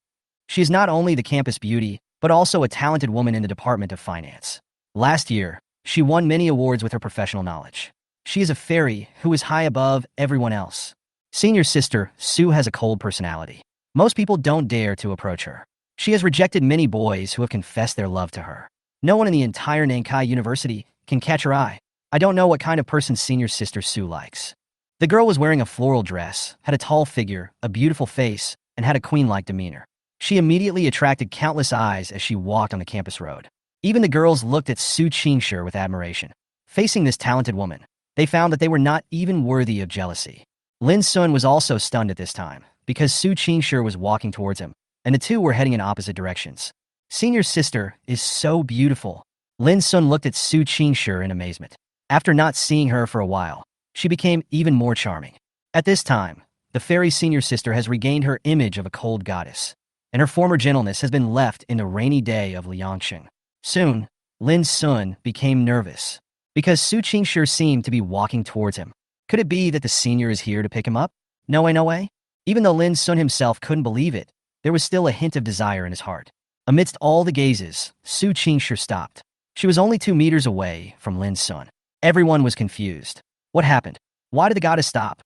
She is not only the campus beauty, but also a talented woman in the Department of Finance. Last year, she won many awards with her professional knowledge. She is a fairy who is high above everyone else. Senior sister Sue has a cold personality. Most people don't dare to approach her. She has rejected many boys who have confessed their love to her. No one in the entire Nankai University can catch her eye. I don't know what kind of person senior sister Sue likes. The girl was wearing a floral dress, had a tall figure, a beautiful face, and had a queen-like demeanor. She immediately attracted countless eyes as she walked on the campus road. Even the girls looked at Su Qingshi with admiration. Facing this talented woman, they found that they were not even worthy of jealousy. Lin Sun was also stunned at this time, because Su Qingshi was walking towards him, and the two were heading in opposite directions. Senior sister is so beautiful. Lin Sun looked at Su Qingshi in amazement. After not seeing her for a while, she became even more charming. At this time, the fairy senior sister has regained her image of a cold goddess, and her former gentleness has been left in the rainy day of Liangsheng. Soon, Lin Sun became nervous, because Su Qingshi seemed to be walking towards him. Could it be that the senior is here to pick him up? No way, no way. Even though Lin Sun himself couldn't believe it, there was still a hint of desire in his heart. Amidst all the gazes, Su Qingshi stopped. She was only 2 meters away from Lin Sun. Everyone was confused. What happened? Why did the goddess stop?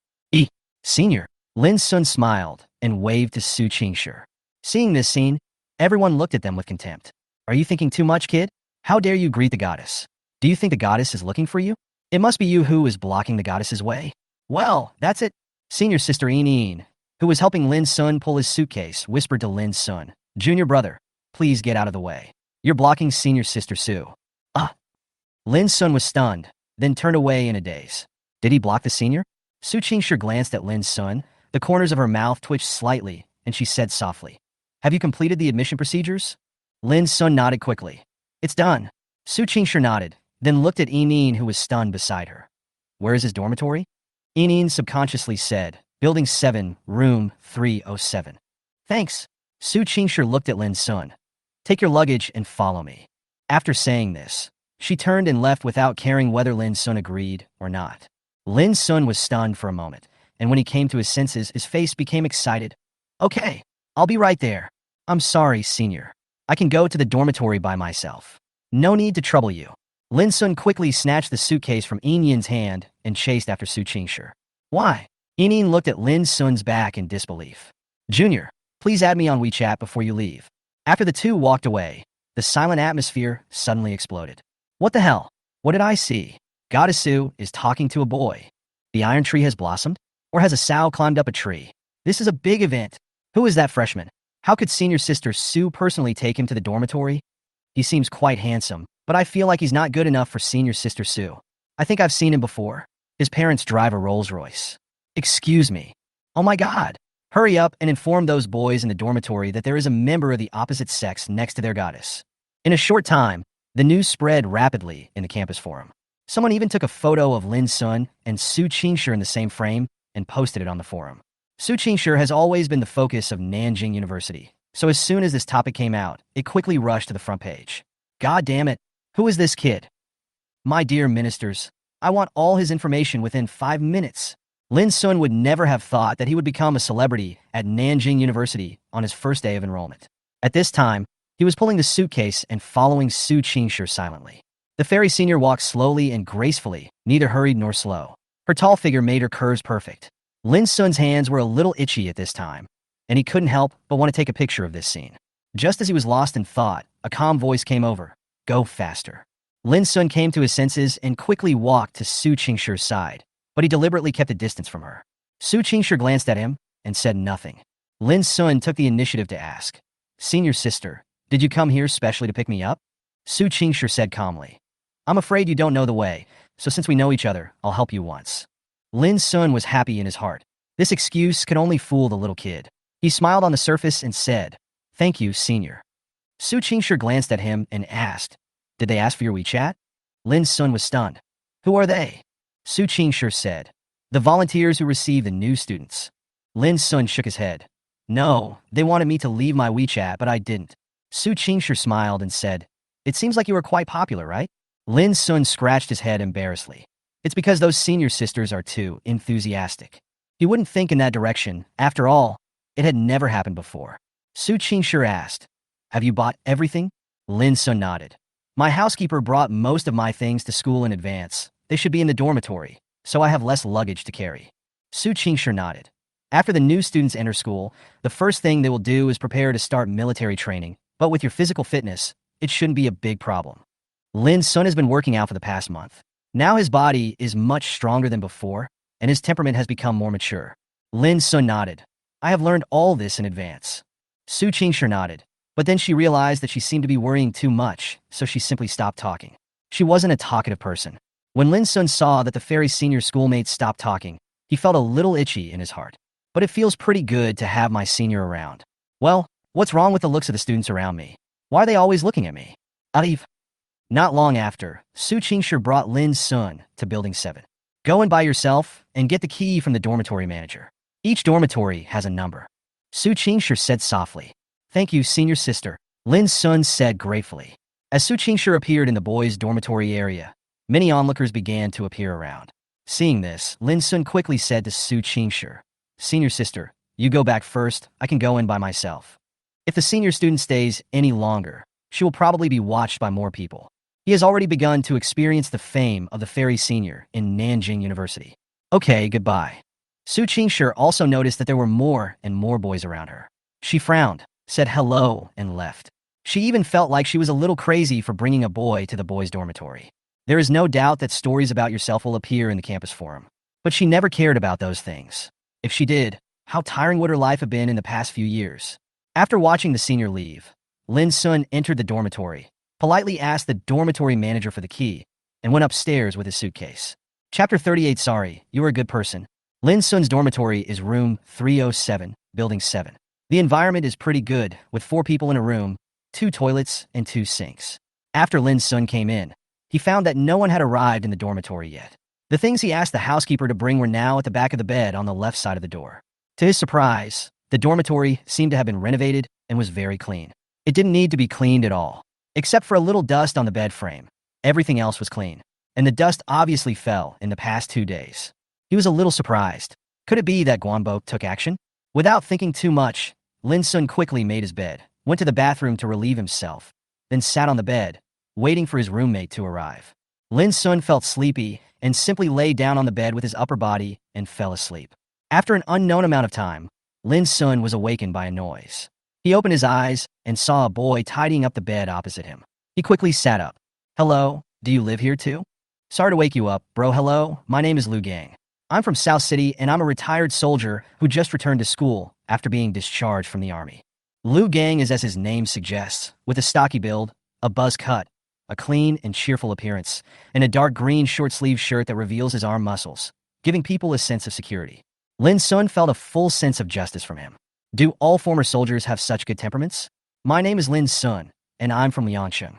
Senior. Lin Sun smiled and waved to Su Qingshi. Seeing this scene, everyone looked at them with contempt. Are you thinking too much, kid? How dare you greet the goddess? Do you think the goddess is looking for you? It must be you who is blocking the goddess's way. Well, that's it. Senior sister In, who was helping Lin Sun pull his suitcase, whispered to Lin Sun, "Junior brother, please get out of the way. You're blocking senior sister Sue." Lin Sun was stunned, then turned away in a daze. Did he block the senior? Su Qingshi glanced at Lin Sun. The corners of her mouth twitched slightly, and she said softly, "Have you completed the admission procedures?" Lin Sun nodded quickly. "It's done." Su Qingshi nodded, then looked at Inin, who was stunned beside her. "Where is his dormitory?" Inin subconsciously said, "Building 7, room 307. Thanks." Su Qingshi looked at Lin Sun. "Take your luggage and follow me." After saying this, she turned and left without caring whether Lin Sun agreed or not. Lin Sun was stunned for a moment, and when he came to his senses, his face became excited. "Okay, I'll be right there. I'm sorry, senior. I can go to the dormitory by myself. No need to trouble you." Lin Sun quickly snatched the suitcase from Inin's hand and chased after Su Qingshi. "Why?" Inin looked at Lin Sun's back in disbelief. "Junior, please add me on WeChat before you leave." After the two walked away, the silent atmosphere suddenly exploded. What the hell? What did I see? Goddess Su is talking to a boy. The iron tree has blossomed? Or has a sow climbed up a tree? This is a big event. Who is that freshman? How could senior sister Sue personally take him to the dormitory? He seems quite handsome, but I feel like he's not good enough for senior sister Sue. I think I've seen him before. His parents drive a Rolls-Royce. Excuse me. Oh my God. Hurry up and inform those boys in the dormitory that there is a member of the opposite sex next to their goddess. In a short time, the news spread rapidly in the campus forum. Someone even took a photo of Lin Sun and Su Qingshi in the same frame and posted it on the forum. Su Qingshi has always been the focus of Nanjing University, so as soon as this topic came out, it quickly rushed to the front page. God damn it, who is this kid? My dear ministers, I want all his information within 5 minutes. Lin Sun would never have thought that he would become a celebrity at Nanjing University on his first day of enrollment. At this time, he was pulling the suitcase and following Su Qingshi silently. The fairy senior walked slowly and gracefully, neither hurried nor slow. Her tall figure made her curves perfect. Lin Sun's hands were a little itchy at this time, and he couldn't help but want to take a picture of this scene. Just as he was lost in thought, a calm voice came over. Go faster. Lin Sun came to his senses and quickly walked to Su Qingshi's side, but he deliberately kept a distance from her. Su Qingshi glanced at him and said nothing. Lin Sun took the initiative to ask, Senior sister, did you come here specially to pick me up? Su Qingshi said calmly, I'm afraid you don't know the way, so since we know each other, I'll help you once. Lin Sun was happy in his heart. This excuse could only fool the little kid. He smiled on the surface and said, Thank you, senior. Su Qingshi glanced at him and asked, Did they ask for your WeChat? Lin Sun was stunned. Who are they? Su Qingshi said, The volunteers who receive the new students. Lin Sun shook his head. No, they wanted me to leave my WeChat, but I didn't. Su Qingshi smiled and said, It seems like you are quite popular, right? Lin Sun scratched his head embarrassedly. It's because those senior sisters are too enthusiastic. He wouldn't think in that direction. After all, it had never happened before. Su Qingshi asked, Have you bought everything? Lin Sun nodded. My housekeeper brought most of my things to school in advance. They should be in the dormitory, so I have less luggage to carry. Su Qingshi nodded. After the new students enter school, the first thing they will do is prepare to start military training, but with your physical fitness, it shouldn't be a big problem. Lin Sun has been working out for the past month. Now his body is much stronger than before, and his temperament has become more mature. Lin Sun nodded. I have learned all this in advance. Su Qingshi nodded, but then she realized that she seemed to be worrying too much, so she simply stopped talking. She wasn't a talkative person. When Lin Sun saw that the fairy senior schoolmates stopped talking, he felt a little itchy in his heart. But it feels pretty good to have my senior around. Well, what's wrong with the looks of the students around me? Why are they always looking at me? Arif. Not long after, Su Qingshi brought Lin Sun to Building 7. Go in by yourself and get the key from the dormitory manager. Each dormitory has a number. Su Qingshi said softly. Thank you, senior sister, Lin Sun said gratefully. As Su Qingshi appeared in the boys' dormitory area, many onlookers began to appear around. Seeing this, Lin Sun quickly said to Su Qingshi, Senior sister, you go back first, I can go in by myself. If the senior student stays any longer, she will probably be watched by more people. He has already begun to experience the fame of the fairy senior in Nanjing University. Okay, goodbye. Su Qingshi also noticed that there were more and more boys around her. She frowned, said hello, and left. She even felt like she was a little crazy for bringing a boy to the boys' dormitory. There is no doubt that stories about yourself will appear in the campus forum, but she never cared about those things. If she did, how tiring would her life have been in the past few years? After watching the senior leave, Lin Sun entered the dormitory, politely asked the dormitory manager for the key, and went upstairs with his suitcase. Chapter 38. Sorry, you are a good person. Lin Sun's dormitory is room 307, building 7. The environment is pretty good, with 4 people in a room, 2 toilets, and 2 sinks. After Lin Sun came in, he found that no one had arrived in the dormitory yet. The things he asked the housekeeper to bring were now at the back of the bed on the left side of the door. To his surprise, the dormitory seemed to have been renovated and was very clean. It didn't need to be cleaned at all, except for a little dust on the bed frame. Everything else was clean, and the dust obviously fell in the past 2 days. He was a little surprised. Could it be that Guanbo took action? Without thinking too much, Lin Sun quickly made his bed, went to the bathroom to relieve himself, then sat on the bed, waiting for his roommate to arrive. Lin Sun felt sleepy and simply lay down on the bed with his upper body and fell asleep. After an unknown amount of time, Lin Sun was awakened by a noise. He opened his eyes and saw a boy tidying up the bed opposite him. He quickly sat up. Hello, do you live here too? Sorry to wake you up, bro. Hello, my name is Lu Gang. I'm from South City and I'm a retired soldier who just returned to school after being discharged from the army. Lu Gang is as his name suggests, with a stocky build, a buzz cut, a clean and cheerful appearance, and a dark green short-sleeved shirt that reveals his arm muscles, giving people a sense of security. Lin Sun felt a full sense of justice from him. Do all former soldiers have such good temperaments? My name is Lin Sun, and I'm from Liangsheng.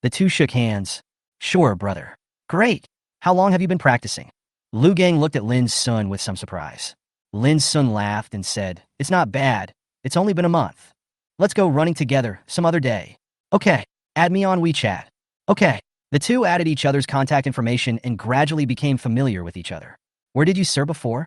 The two shook hands. Sure, brother. Great. How long have you been practicing? Lu Gang looked at Lin Sun with some surprise. Lin Sun laughed and said, It's not bad. It's only been a month. Let's go running together some other day. Okay. Add me on WeChat. Okay. The two added each other's contact information and gradually became familiar with each other. Where did you serve before?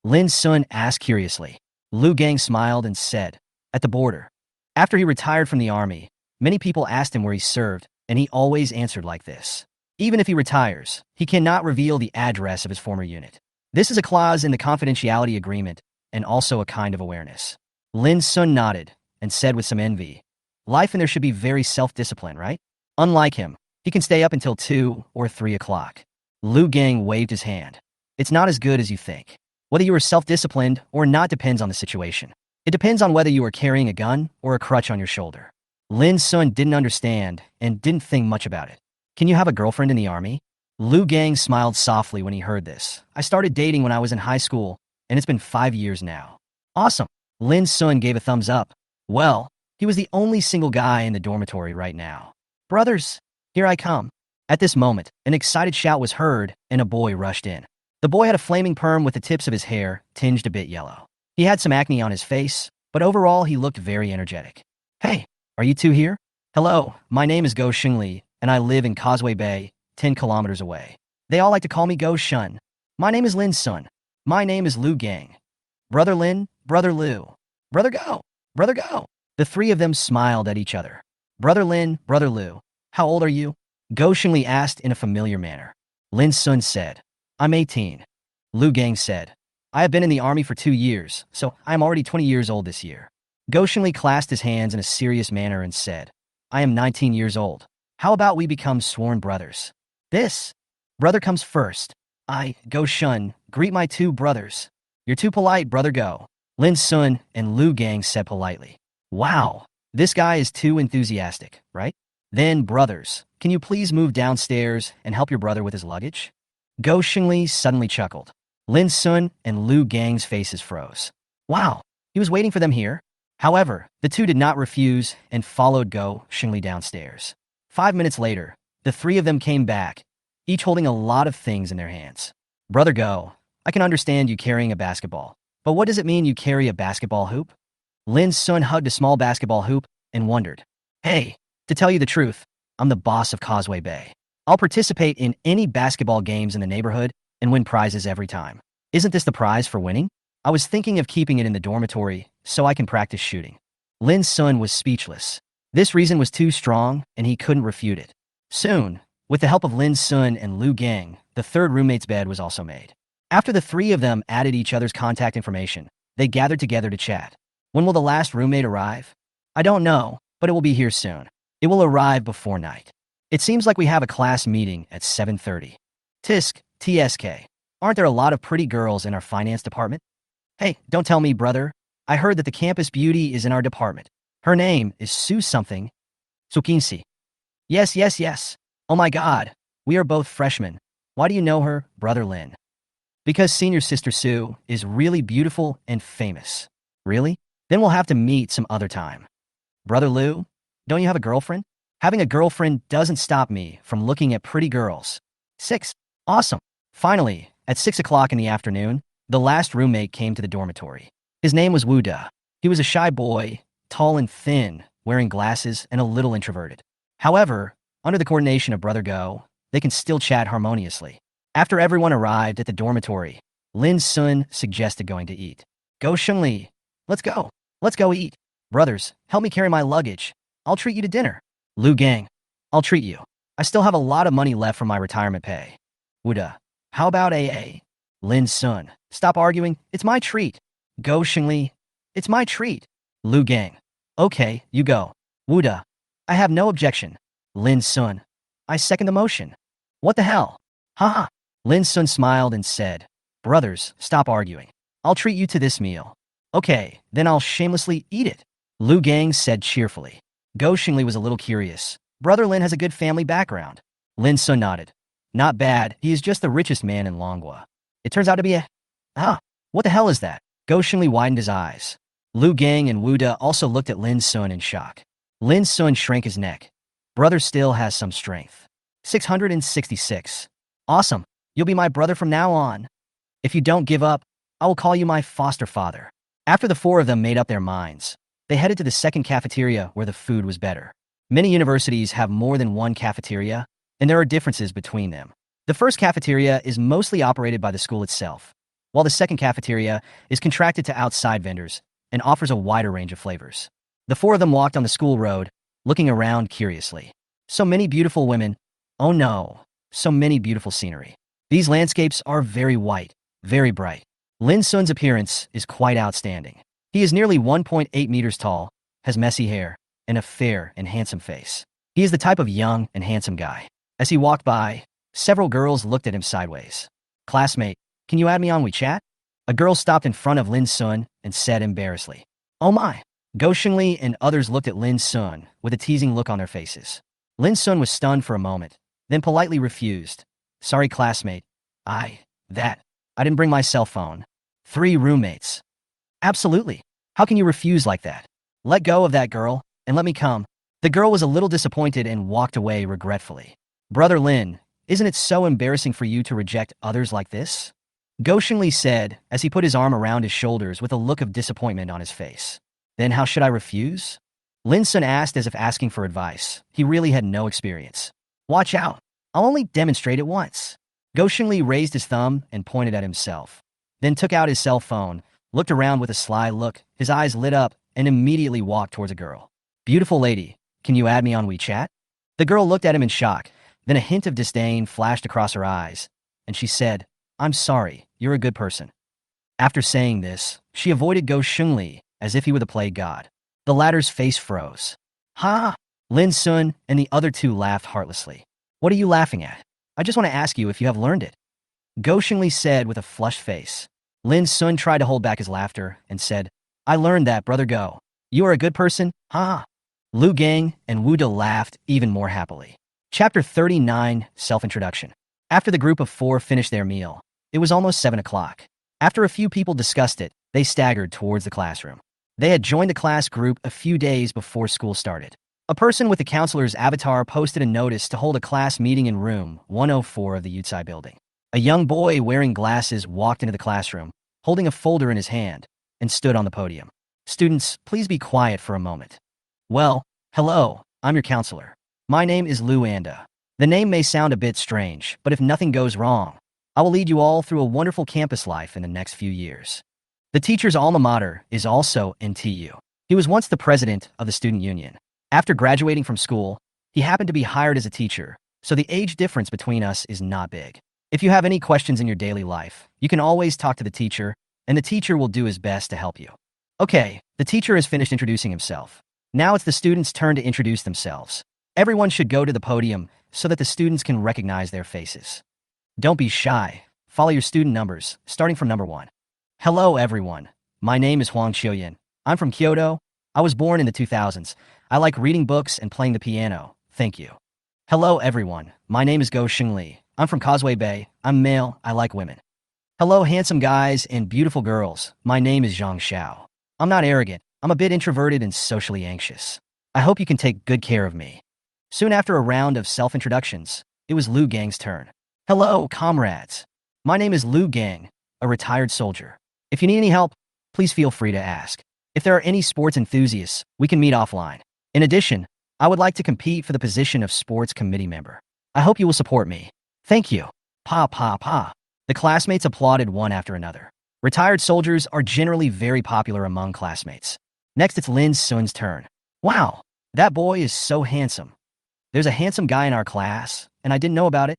Lin Sun asked curiously. Lu Gang smiled and said, At the border. After he retired from the army, many people asked him where he served, and he always answered like this. Even if he retires, he cannot reveal the address of his former unit. This is a clause in the confidentiality agreement, and also a kind of awareness. Lin Sun nodded and said with some envy, Life in there should be very self-disciplined, right? Unlike him, he can stay up until 2 or 3 o'clock. Lu Gang waved his hand. It's not as good as you think. Whether you are self-disciplined or not depends on the situation. It depends on whether you are carrying a gun or a crutch on your shoulder. Lin Sun didn't understand and didn't think much about it. Can you have a girlfriend in the army? Lu Gang smiled softly when he heard this. I started dating when I was in high school, and it's been 5 years now. Awesome. Lin Sun gave a thumbs up. Well, he was the only single guy in the dormitory right now. Brothers, here I come. At this moment, an excited shout was heard, and a boy rushed in. The boy had a flaming perm with the tips of his hair tinged a bit yellow. He had some acne on his face, but overall he looked very energetic. Hey, are you two here? Hello, my name is Go Xingli, and I live in Causeway Bay, 10 kilometers away. They all like to call me Go Shun. My name is Lin Sun. My name is Lu Gang. Brother Lin, Brother Lu. Brother Go, Brother Go. The three of them smiled at each other. Brother Lin, Brother Lu. How old are you? Go Xingli asked in a familiar manner. Lin Sun said, I'm 18. Lu Gang said, I have been in the army for 2 years, so I am already 20 years old this year. Go Xingli clasped his hands in a serious manner and said, I am 19 years old. How about we become sworn brothers? This brother comes first. I, Go Shun, greet my two brothers. You're too polite, Brother Go. Lin Sun and Lu Gang said politely. Wow, this guy is too enthusiastic, right? Then, brothers, can you please move downstairs and help your brother with his luggage? Go Xingli suddenly chuckled. Lin Sun and Lu Gang's faces froze. Wow, he was waiting for them here? However, the two did not refuse and followed Go Xingli downstairs. 5 minutes later, the three of them came back, each holding a lot of things in their hands. Brother Go, I can understand you carrying a basketball, but what does it mean you carry a basketball hoop? Lin Sun hugged a small basketball hoop and wondered. Hey, to tell you the truth, I'm the boss of Causeway Bay. I'll participate in any basketball games in the neighborhood and win prizes every time. Isn't this the prize for winning? I was thinking of keeping it in the dormitory so I can practice shooting. Lin Sun was speechless. This reason was too strong and he couldn't refute it. Soon, with the help of Lin Sun and Lu Gang, the third roommate's bed was also made. After the three of them added each other's contact information, they gathered together to chat. When will the last roommate arrive? I don't know, but it will be here soon. It will arrive before night. It seems like we have a class meeting at 7:30. TSK. Aren't there a lot of pretty girls in our finance department? Hey, don't tell me, brother. I heard that the campus beauty is in our department. Her name is Sue something. Sukinsi. Yes. Oh my god. We are both freshmen. Why do you know her, Brother Lin? Because senior sister Sue is really beautiful and famous. Really? Then we'll have to meet some other time. Brother Lu, don't you have a girlfriend? Having a girlfriend doesn't stop me from looking at pretty girls. 6. Awesome. Finally, at 6 o'clock in the afternoon, the last roommate came to the dormitory. His name was Wu Da. He was a shy boy, tall and thin, wearing glasses and a little introverted. However, under the coordination of Brother Go, they can still chat harmoniously. After everyone arrived at the dormitory, Lin Sun suggested going to eat. Go Xingli, let's go. Let's go eat. Brothers, help me carry my luggage. I'll treat you to dinner. Lu Gang, I'll treat you. I still have a lot of money left from my retirement pay. Wuda, how about AA? Lin Sun, stop arguing. It's my treat. Go Xingli, it's my treat. Lu Gang, okay, you go. Wuda, I have no objection. Lin Sun, I second the motion. What the hell? Haha. Lin Sun smiled and said, brothers, stop arguing. I'll treat you to this meal. Okay, then I'll shamelessly eat it. Lu Gang said cheerfully. Go Xingli was a little curious, Brother Lin has a good family background. Lin Sun nodded. Not bad, he is just the richest man in Longhua. It turns out to be a... Ah, what the hell is that? Go Xingli widened his eyes. Lu Gang and Wu De also looked at Lin Sun in shock. Lin Sun shrank his neck. Brother still has some strength. 666. Awesome. You'll be my brother from now on. If you don't give up, I will call you my foster father. After the four of them made up their minds, they headed to the second cafeteria where the food was better. Many universities have more than one cafeteria, and there are differences between them. The first cafeteria is mostly operated by the school itself, while the second cafeteria is contracted to outside vendors and offers a wider range of flavors. The four of them walked on the school road, looking around curiously. So many beautiful women. Oh no, so many beautiful scenery. These landscapes are very white, very bright. Lin Sun's appearance is quite outstanding. He is nearly 1.8 meters tall, has messy hair, and a fair and handsome face. He is the type of young and handsome guy. As he walked by, several girls looked at him sideways. Classmate, can you add me on WeChat? A girl stopped in front of Lin Sun and said embarrassedly, Oh my. Go Xingli and others looked at Lin Sun with a teasing look on their faces. Lin Sun was stunned for a moment, then politely refused. Sorry, classmate. I didn't bring my cell phone. 3 roommates. Absolutely. How can you refuse like that? Let go of that girl and let me come. The girl was a little disappointed and walked away regretfully. Brother Lin, isn't it so embarrassing for you to reject others like this? Go Xingli said as he put his arm around his shoulders with a look of disappointment on his face. Then how should I refuse? Lin Sun asked as if asking for advice. He really had no experience. Watch out. I'll only demonstrate it once. Go Xingli raised his thumb and pointed at himself, then took out his cell phone, looked around with a sly look, his eyes lit up, and immediately walked towards a girl. Beautiful lady, can you add me on WeChat? The girl looked at him in shock, then a hint of disdain flashed across her eyes, and she said, I'm sorry, you're a good person. After saying this, she avoided Go Xingli as if he were the plague god. The latter's face froze. Ha! Lin Sun and the other two laughed heartlessly. What are you laughing at? I just want to ask you if you have learned it. Go Xingli said with a flushed face. Lin Sun tried to hold back his laughter and said, I learned that, brother Go. You are a good person, ha! Lu Gang and Wu De laughed even more happily. Chapter 39, Self-Introduction. After the group of 4 finished their meal, it was almost 7 o'clock. After a few people discussed it, they staggered towards the classroom. They had joined the class group a few days before school started. A person with the counselor's avatar posted a notice to hold a class meeting in room 104 of the Yutsai building. A young boy wearing glasses walked into the classroom, holding a folder in his hand, and stood on the podium. Students, please be quiet for a moment. Well, hello, I'm your counselor. My name is Lu Anda. The name may sound a bit strange, but if nothing goes wrong, I will lead you all through a wonderful campus life in the next few years. The teacher's alma mater is also NTU. He was once the president of the student union. After graduating from school, he happened to be hired as a teacher, so the age difference between us is not big. If you have any questions in your daily life, you can always talk to the teacher, and the teacher will do his best to help you. Okay, the teacher has finished introducing himself. Now it's the students' turn to introduce themselves. Everyone should go to the podium so that the students can recognize their faces. Don't be shy. Follow your student numbers, starting from number 1. Hello, everyone. My name is Huang Qiuyan. I'm from Kyoto. I was born in the 2000s. I like reading books and playing the piano. Thank you. Hello, everyone. My name is Go Xingli. I'm from Causeway Bay. I'm male. I like women. Hello, handsome guys and beautiful girls. My name is Zhang Xiao. I'm not arrogant. I'm a bit introverted and socially anxious. I hope you can take good care of me. Soon after a round of self-introductions, it was Lu Gang's turn. Hello, comrades. My name is Lu Gang, a retired soldier. If you need any help, please feel free to ask. If there are any sports enthusiasts, we can meet offline. In addition, I would like to compete for the position of sports committee member. I hope you will support me. Thank you. Pa pa pa. The classmates applauded one after another. Retired soldiers are generally very popular among classmates. Next, it's Lin Sun's turn. Wow, that boy is so handsome. There's a handsome guy in our class, and I didn't know about it.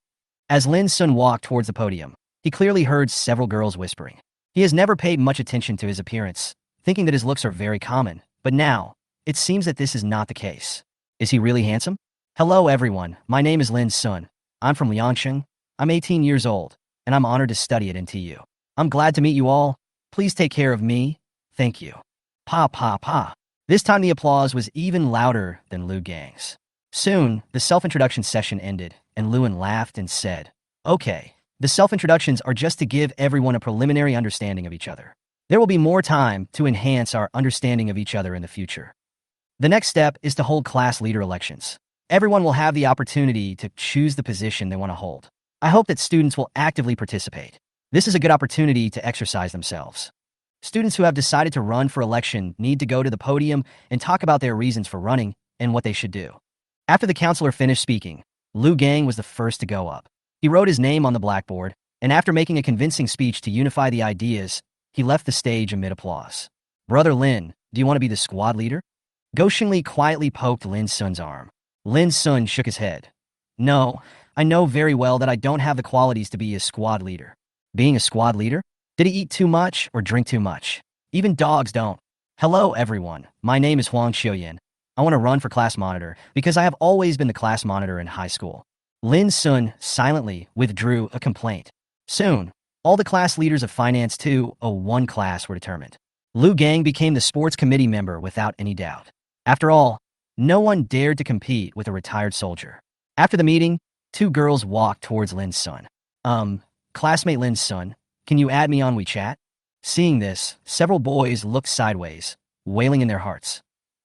As Lin Sun walked towards the podium, he clearly heard several girls whispering. He has never paid much attention to his appearance, thinking that his looks are very common, but now, it seems that this is not the case. Is he really handsome? Hello, everyone. My name is Lin Sun. I'm from Liangsheng. I'm 18 years old, and I'm honored to study at NTU. I'm glad to meet you all. Please take care of me. Thank you. Pa pa pa. This time the applause was even louder than Lu Gang's. Soon, the self-introduction session ended, and Lewin laughed and said, "Okay, the self-introductions are just to give everyone a preliminary understanding of each other. There will be more time to enhance our understanding of each other in the future. The next step is to hold class leader elections. Everyone will have the opportunity to choose the position they want to hold. I hope that students will actively participate. This is a good opportunity to exercise themselves. Students who have decided to run for election need to go to the podium and talk about their reasons for running and what they should do." After the counselor finished speaking, Liu Gang was the first to go up. He wrote his name on the blackboard, and after making a convincing speech to unify the ideas, he left the stage amid applause. "Brother Lin, do you want to be the squad leader?" Go Xingli quietly poked Lin Sun's arm. Lin Sun shook his head. "No, I know very well that I don't have the qualities to be a squad leader." Being a squad leader? Did he eat too much or drink too much? Even dogs don't. "Hello everyone, my name is Huang Xiuyan. I want to run for class monitor because I have always been the class monitor in high school." Lin Sun silently withdrew a complaint. Soon, all the class leaders of Finance 201 class were determined. Liu Gang became the sports committee member without any doubt. After all, no one dared to compete with a retired soldier. After the meeting, two girls walked towards Lin Sun. Classmate Lin Sun, can you add me on WeChat?" Seeing this, several boys looked sideways, wailing in their hearts.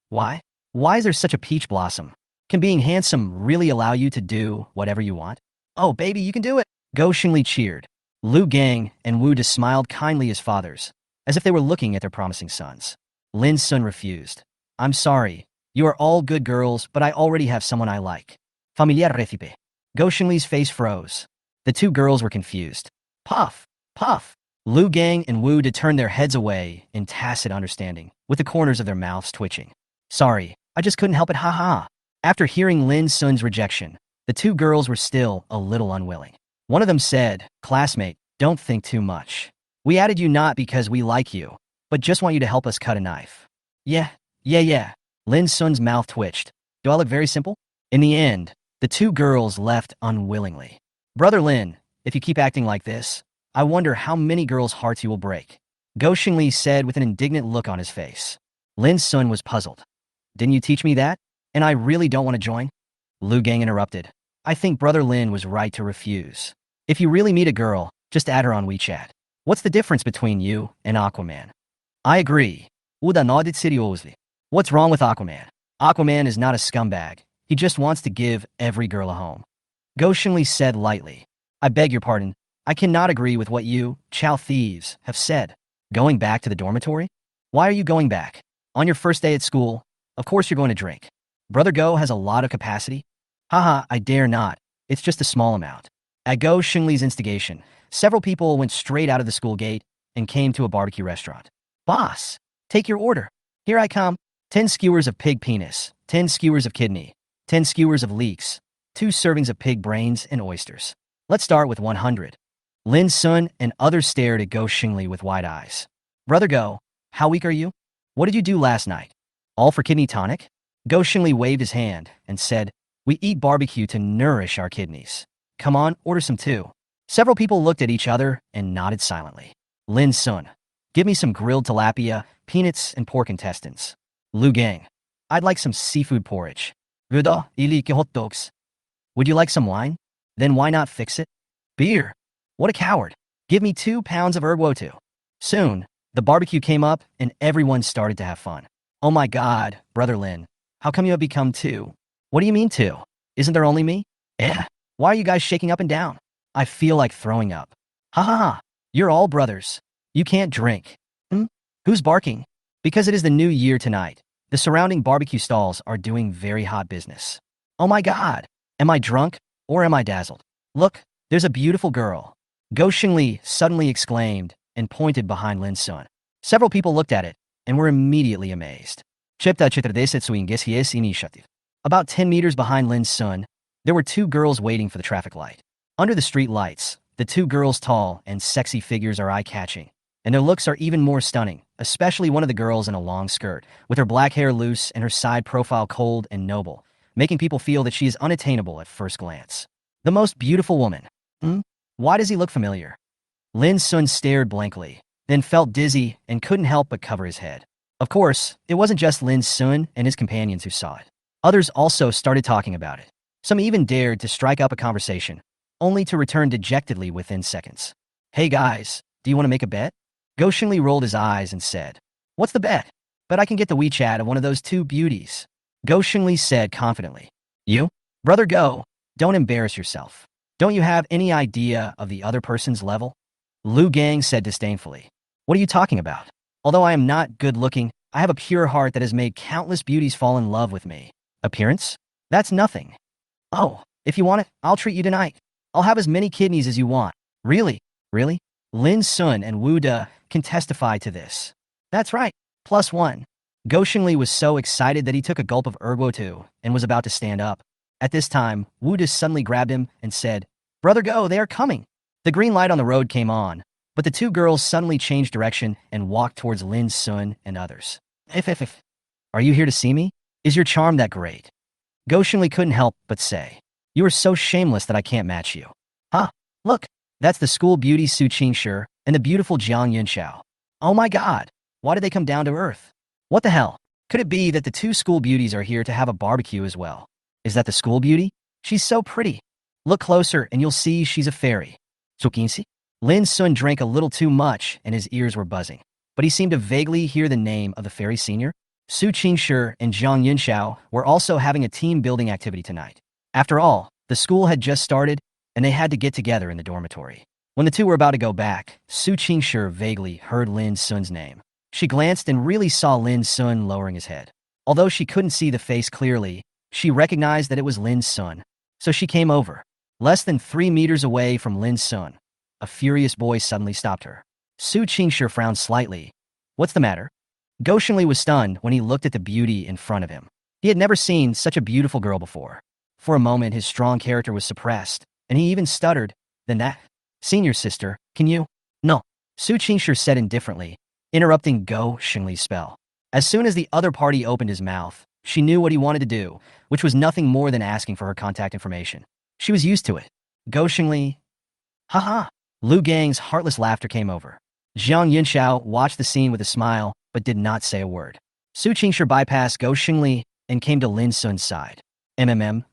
Why? Why is there such a peach blossom? Can being handsome really allow you to do whatever you want? "Oh, baby, you can do it!" Go Xingli cheered. Liu Gang and Wu De smiled kindly as fathers, as if they were looking at their promising sons. Lin Sun refused. "I'm sorry. You are all good girls, but I already have someone I like. Familiar recipe." Go Xingli's face froze. The two girls were confused. Puff! Puff! Liu Gang and Wu De turned their heads away in tacit understanding, with the corners of their mouths twitching. "Sorry, I just couldn't help it, haha." After hearing Lin Sun's rejection, the two girls were still a little unwilling. One of them said, "Classmate, don't think too much. We added you not because we like you, but just want you to help us cut a knife." Yeah. Lin Sun's mouth twitched. "Do I look very simple?" In the end, the two girls left unwillingly. "Brother Lin, if you keep acting like this, I wonder how many girls' hearts you will break," Go Xingli said with an indignant look on his face. Lin Sun was puzzled. "Didn't you teach me that? And I really don't want to join?" Liu Gang interrupted. "I think Brother Lin was right to refuse. If you really meet a girl, just add her on WeChat. What's the difference between you and Aquaman?" "I agree." Uda nodded seriously. "What's wrong with Aquaman? Aquaman is not a scumbag. He just wants to give every girl a home." Go Xingli said lightly. "I beg your pardon. I cannot agree with what you, Chow Thieves, have said." "Going back to the dormitory? Why are you going back? On your first day at school, of course you're going to drink. Brother Go has a lot of capacity." "Haha, I dare not. It's just a small amount." At Go Xingli's instigation, several people went straight out of the school gate and came to a barbecue restaurant. "Boss, take your order. Here I come. 10 skewers of pig penis, 10 skewers of kidney, 10 skewers of leeks, 2 servings of pig brains and oysters. Let's start with 100. Lin Sun and others stared at Go Xingli with wide eyes. "Brother Go, how weak are you? What did you do last night? All for kidney tonic?" Go Xingli waved his hand and said, "We eat barbecue to nourish our kidneys. Come on, order some too." Several people looked at each other and nodded silently. Lin Sun, "Give me some grilled tilapia, peanuts, and pork intestines." Liu Gang, "I'd like some seafood porridge." Vida, ilike hot dogs. "Would you like some wine? Then why not fix it?" "Beer. What a coward. Give me 2 pounds of ergwotu." Soon, the barbecue came up and everyone started to have fun. "Oh my God, Brother Lin, how come you have become 2? "What do you mean 2? Isn't there only me?" "Why are you guys shaking up and down? I feel like throwing up." "Ha ha ha, you're all brothers. You can't drink." Who's barking?" "Because it is the new year tonight. The surrounding barbecue stalls are doing very hot business." "Oh my God, am I drunk or am I dazzled? Look, there's a beautiful girl." Go Xingli suddenly exclaimed and pointed behind Lin Sun. Several people looked at it and were immediately amazed. About 10 meters behind Lin Sun, there were 2 girls waiting for the traffic light. Under the street lights, the 2 girls' tall and sexy figures are eye-catching, and their looks are even more stunning, especially one of the girls in a long skirt, with her black hair loose and her side profile cold and noble, making people feel that she is unattainable at first glance. The most beautiful woman. Why does he look familiar? Lin Sun stared blankly, then felt dizzy and couldn't help but cover his head. Of course, it wasn't just Lin Sun and his companions who saw it. Others also started talking about it. Some even dared to strike up a conversation, only to return dejectedly within seconds. Hey guys, do you want to make a bet? Go Xingli rolled his eyes and said, what's the bet? Bet I can get the WeChat of one of those two beauties. Go Xingli said confidently. You? Brother Go, don't embarrass yourself. Don't you have any idea of the other person's level? Lu Gang said disdainfully. What are you talking about? Although I am not good looking, I have a pure heart that has made countless beauties fall in love with me. Appearance? That's nothing. Oh, if you want it, I'll treat you tonight. I'll have as many kidneys as you want. Really? Really? Lin Sun and Wu De can testify to this. That's right. +1. Go Xingli was so excited that he took a gulp of Erguo too and was about to stand up. At this time, Wu De suddenly grabbed him and said, Brother Go, they are coming. The green light on the road came on, but the two girls suddenly changed direction and walked towards Lin Sun and others. If. Are you here to see me? Is your charm that great? Go Xingli couldn't help but say, you are so shameless that I can't match you. Huh? Look, that's the school beauty Su Qingshi and the beautiful Jiang Yunxiao. Oh my god, why did they come down to earth? What the hell? Could it be that the two school beauties are here to have a barbecue as well? Is that the school beauty? She's so pretty. Look closer and you'll see she's a fairy. Sukinsi? Lin Sun drank a little too much and his ears were buzzing, but he seemed to vaguely hear the name of the fairy senior. Su Qingshi and Jiang Yunxiao were also having a team-building activity tonight. After all, the school had just started, and they had to get together in the dormitory. When the two were about to go back, Su Qingshi vaguely heard Lin Sun's name. She glanced and really saw Lin Sun lowering his head. Although she couldn't see the face clearly, she recognized that it was Lin Sun. So she came over. Less than 3 meters away from Lin Sun, a furious voice suddenly stopped her. Su Qingshi frowned slightly. What's the matter? Go Xingli was stunned when he looked at the beauty in front of him. He had never seen such a beautiful girl before. For a moment, his strong character was suppressed, and he even stuttered. Then that? Senior sister, can you? No. Su Qingshi said indifferently, interrupting Go Xingli's spell. As soon as the other party opened his mouth, she knew what he wanted to do, which was nothing more than asking for her contact information. She was used to it. Go Xingli. Haha. Lu Gang's heartless laughter came over. Jiang Yunxiao watched the scene with a smile, but did not say a word. Su Qingshi bypassed Go Xingli and came to Lin Sun's side.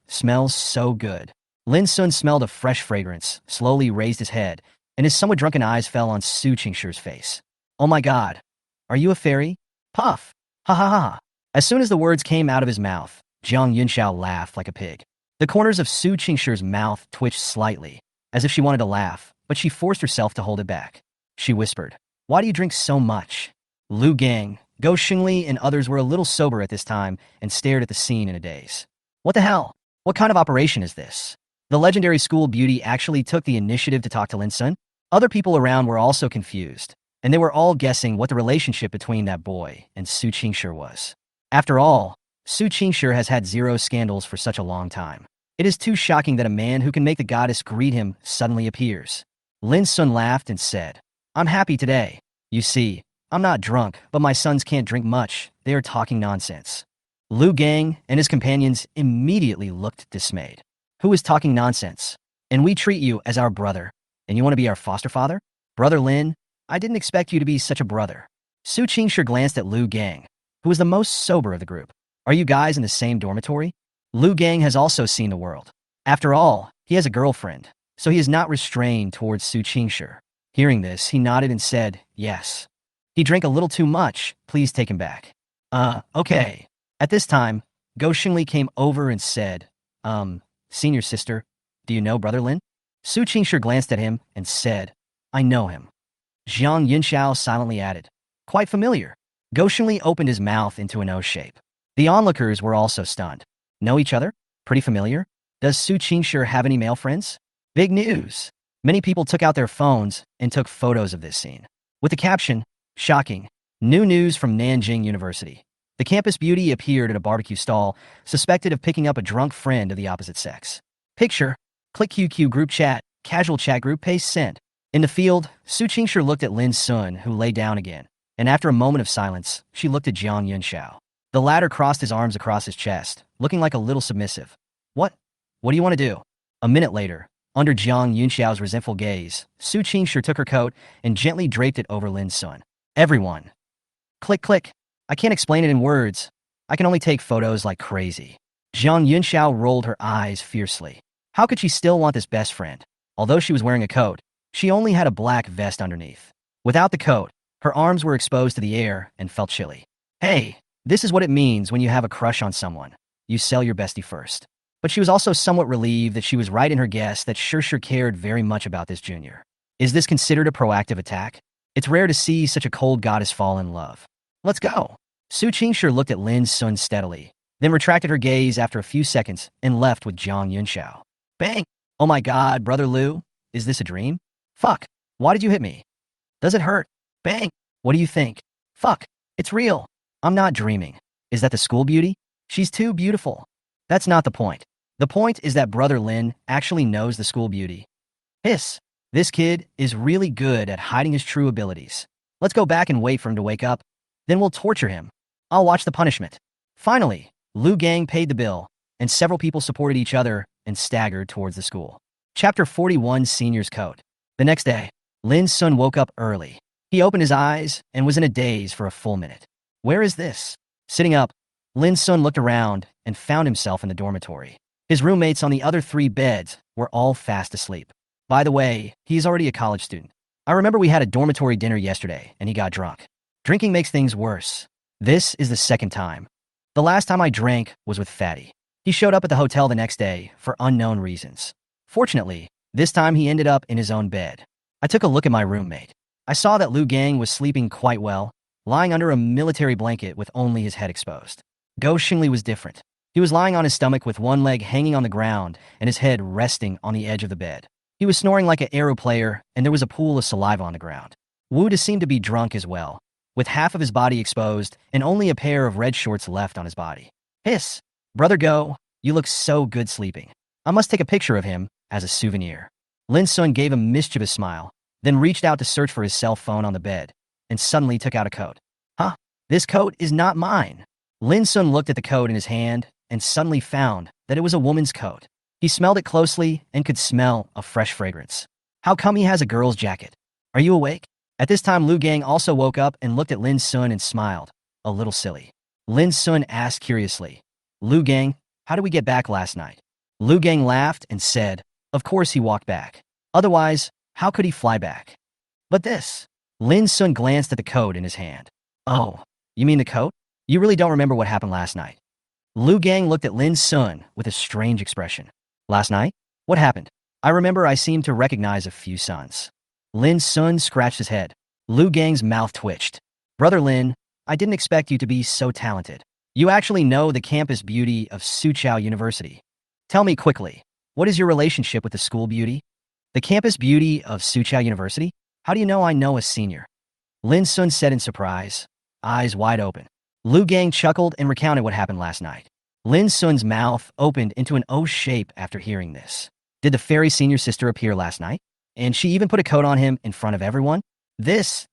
Smells so good. Lin Sun smelled a fresh fragrance, slowly raised his head, and his somewhat drunken eyes fell on Su Qingshi's face. Oh my god. Are you a fairy? Puff. Ha ha ha. As soon as the words came out of his mouth, Jiang Yunxiao laughed like a pig. The corners of Su Qingshi's mouth twitched slightly, as if she wanted to laugh, but she forced herself to hold it back. She whispered, why do you drink so much? Lu Gang, Go Xingli, and others were a little sober at this time and stared at the scene in a daze. What the hell? What kind of operation is this? The legendary school beauty actually took the initiative to talk to Lin Sun? Other people around were also confused, and they were all guessing what the relationship between that boy and Su Qingshi was. After all, Su Qingshi has had 0 scandals for such a long time. It is too shocking that a man who can make the goddess greet him suddenly appears. Lin Sun laughed and said, I'm happy today. You see, I'm not drunk, but my sons can't drink much. They are talking nonsense. Lu Gang and his companions immediately looked dismayed. Who is talking nonsense? And we treat you as our brother. And you want to be our foster father? Brother Lin, I didn't expect you to be such a brother. Su Qingshi glanced at Lu Gang, who was the most sober of the group. Are you guys in the same dormitory? Lu Gang has also seen the world. After all, he has a girlfriend, so he is not restrained towards Su Qingshi. Hearing this, he nodded and said, yes. He drank a little too much. Please take him back. Okay. At this time, Go Xingli came over and said, senior sister, do you know Brother Lin? Su Qingshi glanced at him and said, I know him. Jiang Yunxiao silently added, quite familiar. Go Xingli opened his mouth into an O shape. The onlookers were also stunned. Know each other? Pretty familiar? Does Su Qingshi have any male friends? Big news. Many people took out their phones and took photos of this scene. With the caption, shocking, new news from Nanjing University. The campus beauty appeared at a barbecue stall, suspected of picking up a drunk friend of the opposite sex. Picture, click QQ group chat, casual chat group, paste send. In the field, Su Qingshi looked at Lin Sun, who lay down again, and after a moment of silence, she looked at Jiang Yunxiao. The latter crossed his arms across his chest, looking like a little submissive. What do you want to do? A minute later, under Jiang Yunxiao's resentful gaze, Su Qingshi took her coat and gently draped it over Lin Sun. Everyone. Click, click. I can't explain it in words. I can only take photos like crazy. Jiang Yunxiao rolled her eyes fiercely. How could she still want this best friend? Although she was wearing a coat, she only had a black vest underneath. Without the coat, her arms were exposed to the air and felt chilly. Hey, this is what it means when you have a crush on someone. You sell your bestie first. But she was also somewhat relieved that she was right in her guess that sure cared very much about this junior. Is this considered a proactive attack? It's rare to see such a cold goddess fall in love. Let's go. Su Qingshi looked at Lin Sun steadily, then retracted her gaze after a few seconds and left with Jiang Yunxiao. Bang! Oh my god, brother Liu, is this a dream? Fuck, why did you hit me? Does it hurt? Bang! What do you think? Fuck, it's real. I'm not dreaming. Is that the school beauty? She's too beautiful. That's not the point. The point is that brother Lin actually knows the school beauty. Hiss. This kid is really good at hiding his true abilities. Let's go back and wait for him to wake up. Then we'll torture him. I'll watch the punishment. Finally, Liu Gang paid the bill, and several people supported each other and staggered towards the school. Chapter 41, Senior's Code. The next day, Lin Sun woke up early. He opened his eyes and was in a daze for a full minute. Where is this? Sitting up, Lin Sun looked around and found himself in the dormitory. His roommates on the other 3 beds were all fast asleep. By the way, he's already a college student. I remember we had a dormitory dinner yesterday and he got drunk. Drinking makes things worse. This is the second time. The last time I drank was with Fatty. He showed up at the hotel the next day for unknown reasons. Fortunately, this time he ended up in his own bed. I took a look at my roommate. I saw that Liu Gang was sleeping quite well, lying under a military blanket with only his head exposed. Go Xingli was different. He was lying on his stomach with one leg hanging on the ground and his head resting on the edge of the bed. He was snoring like an aero player, and there was a pool of saliva on the ground. Wu seemed to be drunk as well, with half of his body exposed and only a pair of red shorts left on his body. Hiss! Brother Go, you look so good sleeping. I must take a picture of him as a souvenir. Lin Sun gave a mischievous smile, then reached out to search for his cell phone on the bed, and suddenly took out a coat. Huh? This coat is not mine. Lin Sun looked at the coat in his hand and suddenly found that it was a woman's coat. He smelled it closely and could smell a fresh fragrance. How come he has a girl's jacket? Are you awake? At this time, Liu Gang also woke up and looked at Lin Sun and smiled, a little silly. Lin Sun asked curiously, Liu Gang, how did we get back last night? Liu Gang laughed and said, of course he walked back. Otherwise, how could he fly back? But this. Lin Sun glanced at the coat in his hand. Oh, you mean the coat? You really don't remember what happened last night? Liu Gang looked at Lin Sun with a strange expression. Last night? What happened? I remember I seemed to recognize a few suns. Lin Sun scratched his head. Liu Gang's mouth twitched. Brother Lin, I didn't expect you to be so talented. You actually know the campus beauty of Suqiao University. Tell me quickly, what is your relationship with the school beauty? The campus beauty of Suqiao University? How do you know I know a senior? Lin Sun said in surprise, eyes wide open. Liu Gang chuckled and recounted what happened last night. Lin Sun's mouth opened into an O shape after hearing this. Did the fairy senior sister appear last night? And she even put a coat on him in front of everyone? This,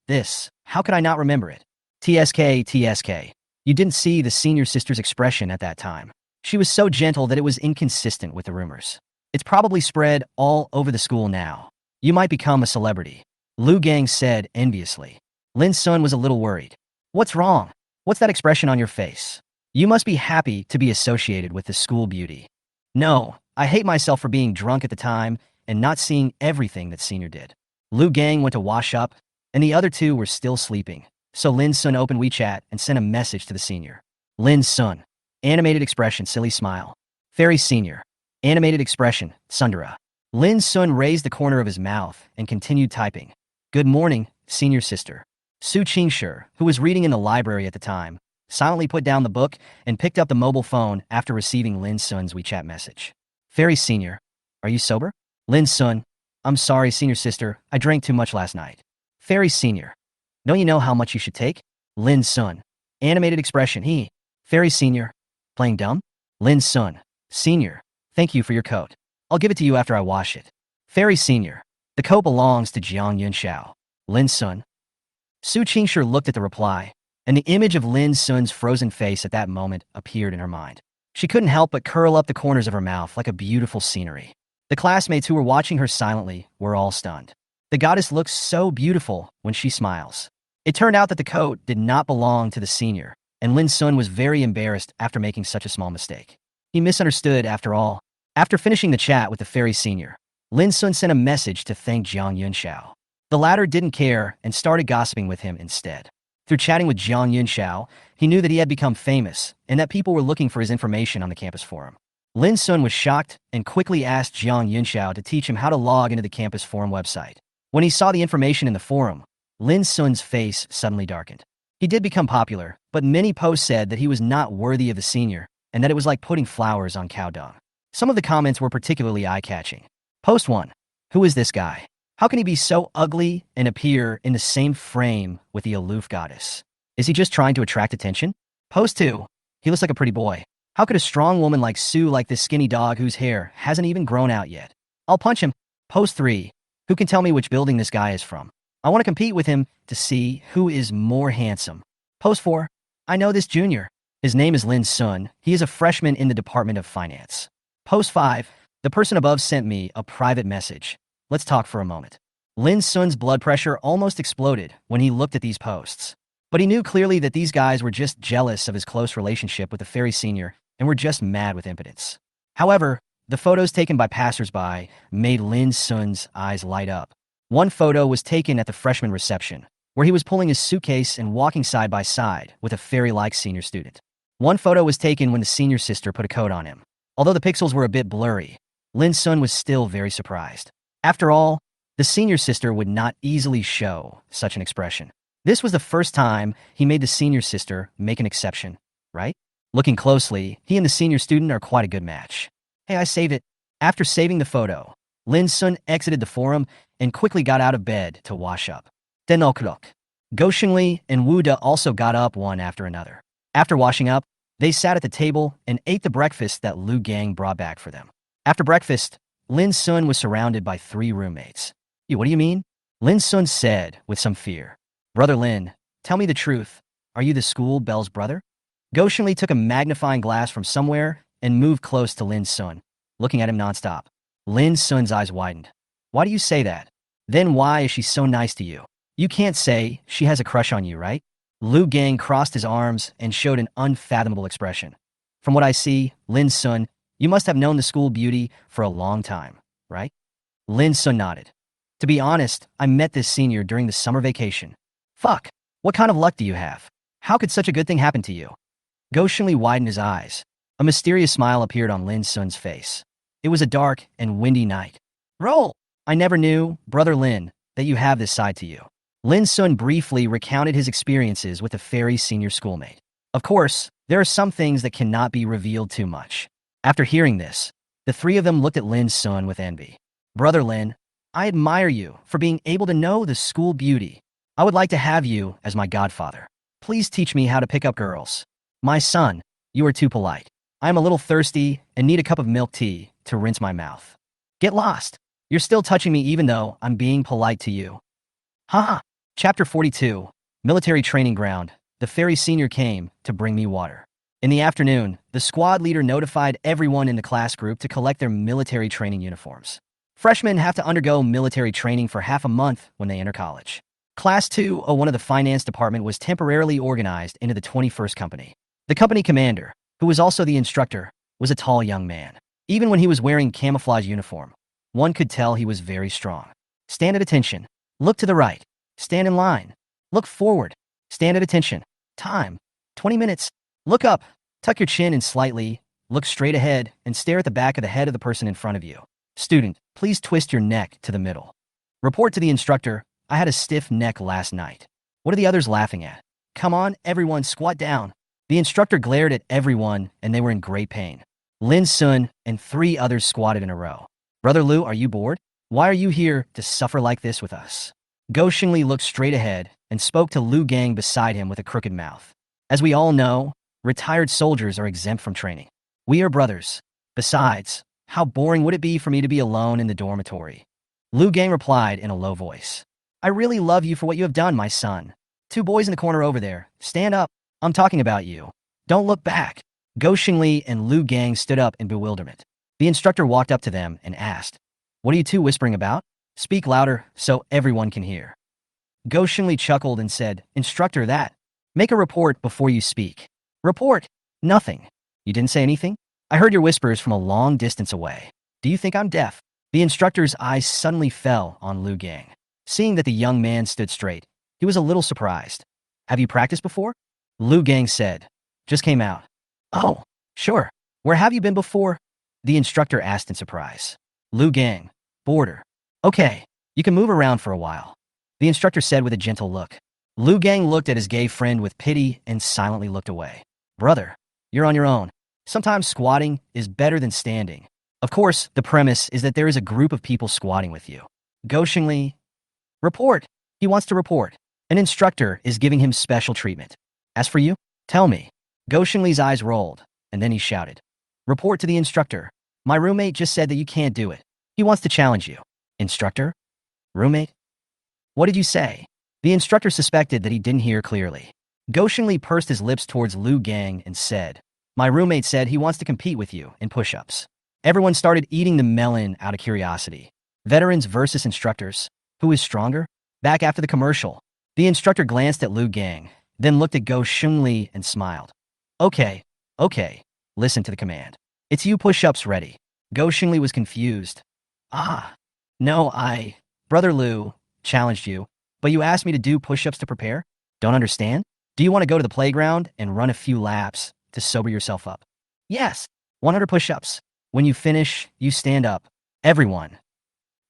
how could I not remember it? TSK. You didn't see the senior sister's expression at that time. She was so gentle that it was inconsistent with the rumors. It's probably spread all over the school now. You might become a celebrity. Liu Gang said enviously. Lin Sun was a little worried. What's wrong? What's that expression on your face? You must be happy to be associated with the school beauty. No, I hate myself for being drunk at the time and not seeing everything that Senior did. Liu Gang went to wash up, and the other 2 were still sleeping, so Lin Sun opened WeChat and sent a message to the senior. Lin Sun. Animated expression, silly smile. Fairy Senior. Animated expression, Sundara. Lin Sun raised the corner of his mouth and continued typing. Good morning, senior sister. Su Qingshi, who was reading in the library at the time, silently put down the book and picked up the mobile phone after receiving Lin Sun's WeChat message. Fairy Senior, are you sober? Lin Sun, I'm sorry, senior sister, I drank too much last night. Fairy Senior, don't you know how much you should take? Lin Sun, animated expression, he. Fairy Senior, playing dumb? Lin Sun, Senior, thank you for your coat. I'll give it to you after I wash it. Fairy Senior, the coat belongs to Jiang Yunxiao. Lin Sun. Su Qingshi looked at the reply, and the image of Lin Sun's frozen face at that moment appeared in her mind. She couldn't help but curl up the corners of her mouth like a beautiful scenery. The classmates who were watching her silently were all stunned. The goddess looks so beautiful when she smiles. It turned out that the coat did not belong to the senior, and Lin Sun was very embarrassed after making such a small mistake. He misunderstood after all. After finishing the chat with the fairy senior, Lin Sun sent a message to thank Jiang Yunxiao. The latter didn't care and started gossiping with him instead. Through chatting with Jiang Yunxiao, he knew that he had become famous and that people were looking for his information on the campus forum. Lin Sun was shocked and quickly asked Jiang Yunxiao to teach him how to log into the campus forum website. When he saw the information in the forum, Lin Sun's face suddenly darkened. He did become popular, but many posts said that he was not worthy of the senior and that it was like putting flowers on cow dung. Some of the comments were particularly eye-catching. Post 1. Who is this guy? How can he be so ugly and appear in the same frame with the aloof goddess? Is he just trying to attract attention? Post 2. He looks like a pretty boy. How could a strong woman like Sue like this skinny dog whose hair hasn't even grown out yet? I'll punch him. Post 3. Who can tell me which building this guy is from? I want to compete with him to see who is more handsome. Post 4. I know this junior. His name is Lin Sun. He is a freshman in the Department of Finance. Post 5. The person above sent me a private message. Let's talk for a moment. Lin Sun's blood pressure almost exploded when he looked at these posts. But he knew clearly that these guys were just jealous of his close relationship with the fairy senior and were just mad with impotence. However, the photos taken by passersby made Lin Sun's eyes light up. One photo was taken at the freshman reception, where he was pulling his suitcase and walking side by side with a fairy-like senior student. One photo was taken when the senior sister put a coat on him. Although the pixels were a bit blurry, Lin Sun was still very surprised. After all, the senior sister would not easily show such an expression. This was the first time he made the senior sister make an exception, right? Looking closely, he and the senior student are quite a good match. Hey, I saved it. After saving the photo, Lin Sun exited the forum and quickly got out of bed to wash up. Denokruk. Go Xingli and Wu De also got up one after another. After washing up, they sat at the table and ate the breakfast that Lu Gang brought back for them. After breakfast, Lin Sun was surrounded by 3 roommates. What do you mean? Lin Sun said with some fear. Brother Lin, tell me the truth. Are you the school bell's brother? Go Xingli took a magnifying glass from somewhere and moved close to Lin Sun, looking at him nonstop. Lin Sun's eyes widened. Why do you say that? Then why is she so nice to you? You can't say she has a crush on you, right? Lu Gang crossed his arms and showed an unfathomable expression. From what I see, Lin Sun, you must have known the school beauty for a long time, right? Lin Sun nodded. To be honest, I met this senior during the summer vacation. Fuck. What kind of luck do you have? How could such a good thing happen to you? Go Xingli widened his eyes. A mysterious smile appeared on Lin Sun's face. It was a dark and windy night. Roll! I never knew, Brother Lin, that you have this side to you. Lin Sun briefly recounted his experiences with a fairy senior schoolmate. Of course, there are some things that cannot be revealed too much. After hearing this, the 3 of them looked at Lin Sun with envy. Brother Lin, I admire you for being able to know the school beauty. I would like to have you as my godfather. Please teach me how to pick up girls. My son, you are too polite. I am a little thirsty and need a cup of milk tea to rinse my mouth. Get lost. You're still touching me even though I'm being polite to you. Haha. Chapter 42. Military Training Ground. The fairy senior came to bring me water. In the afternoon, the squad leader notified everyone in the class group to collect their military training uniforms. Freshmen have to undergo military training for half a month when they enter college. Class 201 of the finance department was temporarily organized into the 21st company. The company commander, who was also the instructor, was a tall young man. Even when he was wearing camouflage uniform, one could tell he was very strong. Stand at attention. Look to the right. Stand in line. Look forward. Stand at attention. Time. 20 minutes. Look up. Tuck your chin in slightly. Look straight ahead and stare at the back of the head of the person in front of you. Student, please twist your neck to the middle. Report to the instructor. I had a stiff neck last night. What are the others laughing at? Come on, everyone, squat down. The instructor glared at everyone and they were in great pain. Lin Sun and 3 others squatted in a row. Brother Lu, are you bored? Why are you here to suffer like this with us? Go Xingli looked straight ahead and spoke to Lu Gang beside him with a crooked mouth. As we all know, retired soldiers are exempt from training. We are brothers. Besides, how boring would it be for me to be alone in the dormitory? Lu Gang replied in a low voice. I really love you for what you have done, my son. 2 boys in the corner over there. Stand up. I'm talking about you. Don't look back. Go Xingli and Lu Gang stood up in bewilderment. The instructor walked up to them and asked, What are you 2 whispering about? Speak louder so everyone can hear. Go Xingli chuckled and said, Instructor, that. Make a report before you speak. Report? Nothing. You didn't say anything? I heard your whispers from a long distance away. Do you think I'm deaf? The instructor's eyes suddenly fell on Lu Gang. Seeing that the young man stood straight, he was a little surprised. Have you practiced before? Lu Gang said. Just came out. Oh, sure. Where have you been before? The instructor asked in surprise. Lu Gang. Border. Okay, you can move around for a while. The instructor said with a gentle look. Lu Gang looked at his gay friend with pity and silently looked away. Brother, you're on your own. Sometimes squatting is better than standing. Of course, the premise is that there is a group of people squatting with you. Go Xingli. Report. He wants to report. An instructor is giving him special treatment. As for you, tell me. Go Xingli's eyes rolled, and then he shouted. Report to the instructor. My roommate just said that you can't do it. He wants to challenge you. Instructor? Roommate? What did you say? The instructor suspected that he didn't hear clearly. Go Xingli pursed his lips towards Lu Gang and said, My roommate said he wants to compete with you in push-ups. Everyone started eating the melon out of curiosity. Veterans versus instructors. Who is stronger? Back after the commercial. The instructor glanced at Lu Gang, then looked at Go Xingli and smiled. Okay. Listen to the command. It's you push-ups ready. Go Xingli was confused. No, Brother Lu, challenged you, but you asked me to do push-ups to prepare? Don't understand? Do you want to go to the playground and run a few laps to sober yourself up? Yes, 100 push-ups. When you finish, you stand up. Everyone.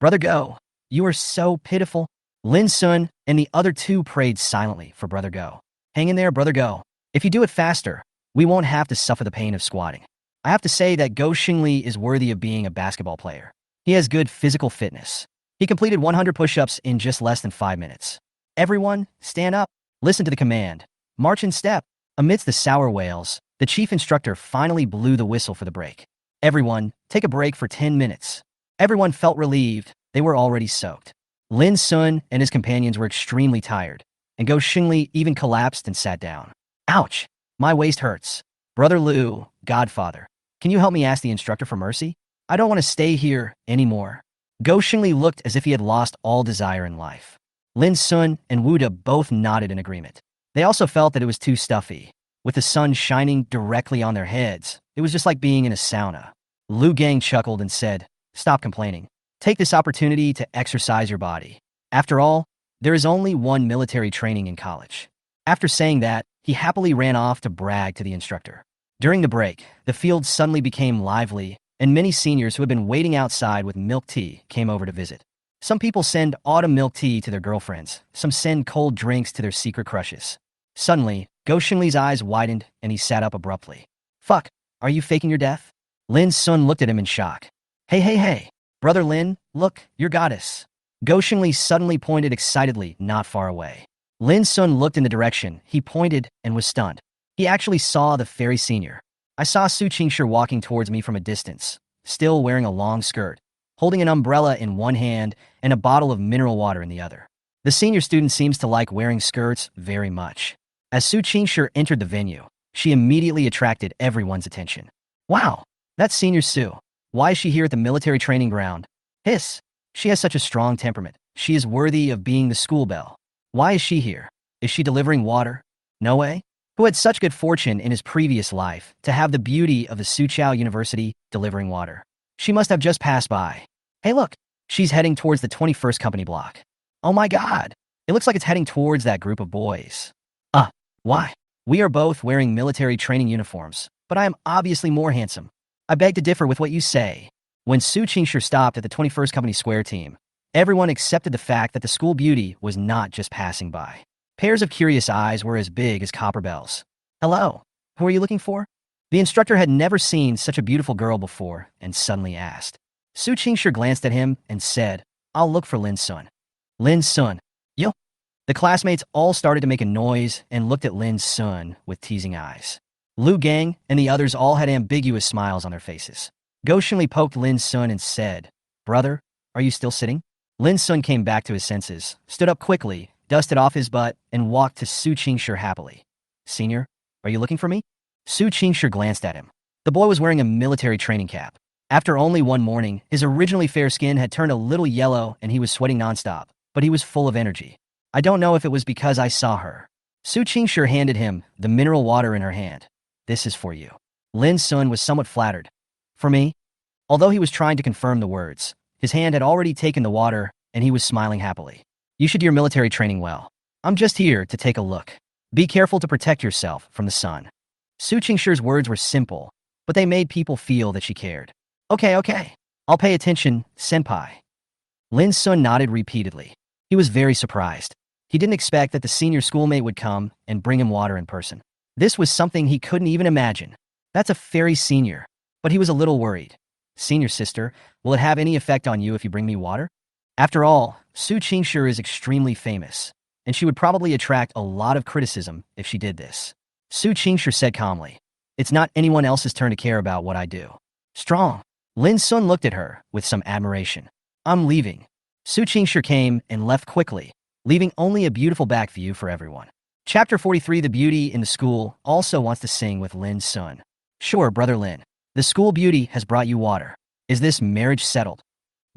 Brother Go, you are so pitiful. Lin Sun and the other two prayed silently for Brother Go. Hang in there, Brother Go. If you do it faster, we won't have to suffer the pain of squatting. I have to say that Go Xingli is worthy of being a basketball player. He has good physical fitness. He completed 100 push-ups in just less than 5 minutes. Everyone, stand up. Listen to the command. March in step. Amidst the sour wails, the chief instructor finally blew the whistle for the break. Everyone, take a break for 10 minutes. Everyone felt relieved. They were already soaked. Lin Sun and his companions were extremely tired, and Go Xingli even collapsed and sat down. Ouch! My waist hurts. Brother Lu, Godfather, can you help me ask the instructor for mercy? I don't want to stay here anymore. Go Xingli looked as if he had lost all desire in life. Lin Sun and Wu De both nodded in agreement. They also felt that it was too stuffy. With the sun shining directly on their heads, it was just like being in a sauna. Lu Gang chuckled and said, Stop complaining. Take this opportunity to exercise your body. After all, there is only one military training in college. After saying that, he happily ran off to brag to the instructor. During the break, the field suddenly became lively, and many seniors who had been waiting outside with milk tea came over to visit. Some people send autumn milk tea to their girlfriends. Some send cold drinks to their secret crushes. Suddenly, Go Xingli's eyes widened, and he sat up abruptly. Fuck, are you faking your death? Lin Sun looked at him in shock. Hey. Brother Lin, look, your goddess. Go Xingli suddenly pointed excitedly not far away. Lin Sun looked in the direction he pointed and was stunned. He actually saw the fairy senior. I saw Su Qingshi walking towards me from a distance, still wearing a long skirt, holding an umbrella in one hand and a bottle of mineral water in the other. The senior student seems to like wearing skirts very much. As Su Qingshi entered the venue, she immediately attracted everyone's attention. Wow, that's Senior Su. Why is she here at the military training ground? Hiss. She has such a strong temperament. She is worthy of being the school belle. Why is she here? Is she delivering water? No way. Who had such good fortune in his previous life to have the beauty of the Suqiao University delivering water? She must have just passed by. Hey look, she's heading towards the 21st company block. Oh my god, it looks like it's heading towards that group of boys. Why? We are both wearing military training uniforms, but I am obviously more handsome. I beg to differ with what you say. When Su Qingshi stopped at the 21st Company Square team, everyone accepted the fact that the school beauty was not just passing by. Pairs of curious eyes were as big as copper bells. Hello, who are you looking for? The instructor had never seen such a beautiful girl before and suddenly asked. Su Qingshi glanced at him and said, I'll look for Lin Sun. Lin Sun. Yo. The classmates all started to make a noise and looked at Lin Sun with teasing eyes. Lu Gang and the others all had ambiguous smiles on their faces. Go Xingli poked Lin Sun and said, Brother, are you still sitting? Lin Sun came back to his senses, stood up quickly, dusted off his butt, and walked to Su Qingshi happily. Senior, are you looking for me? Su Qingshi glanced at him. The boy was wearing a military training cap. After only one morning, his originally fair skin had turned a little yellow and he was sweating nonstop, but he was full of energy. I don't know if it was because I saw her. Su Qingshi handed him the mineral water in her hand. This is for you. Lin Sun was somewhat flattered. For me? Although he was trying to confirm the words, his hand had already taken the water, and he was smiling happily. You should do your military training well. I'm just here to take a look. Be careful to protect yourself from the sun. Su Qingshi's words were simple, but they made people feel that she cared. Okay. I'll pay attention, senpai. Lin Sun nodded repeatedly. He was very surprised. He didn't expect that the senior schoolmate would come and bring him water in person. This was something he couldn't even imagine. That's a very senior. But he was a little worried. Senior sister, will it have any effect on you if you bring me water? After all, Su Qingshi is extremely famous, and she would probably attract a lot of criticism if she did this. Su Qingshi said calmly, it's not anyone else's turn to care about what I do. Strong. Lin Sun looked at her with some admiration. I'm leaving. Su Qingshi came and left quickly, leaving only a beautiful back view for everyone. Chapter 43. The beauty in the school also wants to sing with Lin Sun. Sure, brother Lin. The school beauty has brought you water. Is this marriage settled?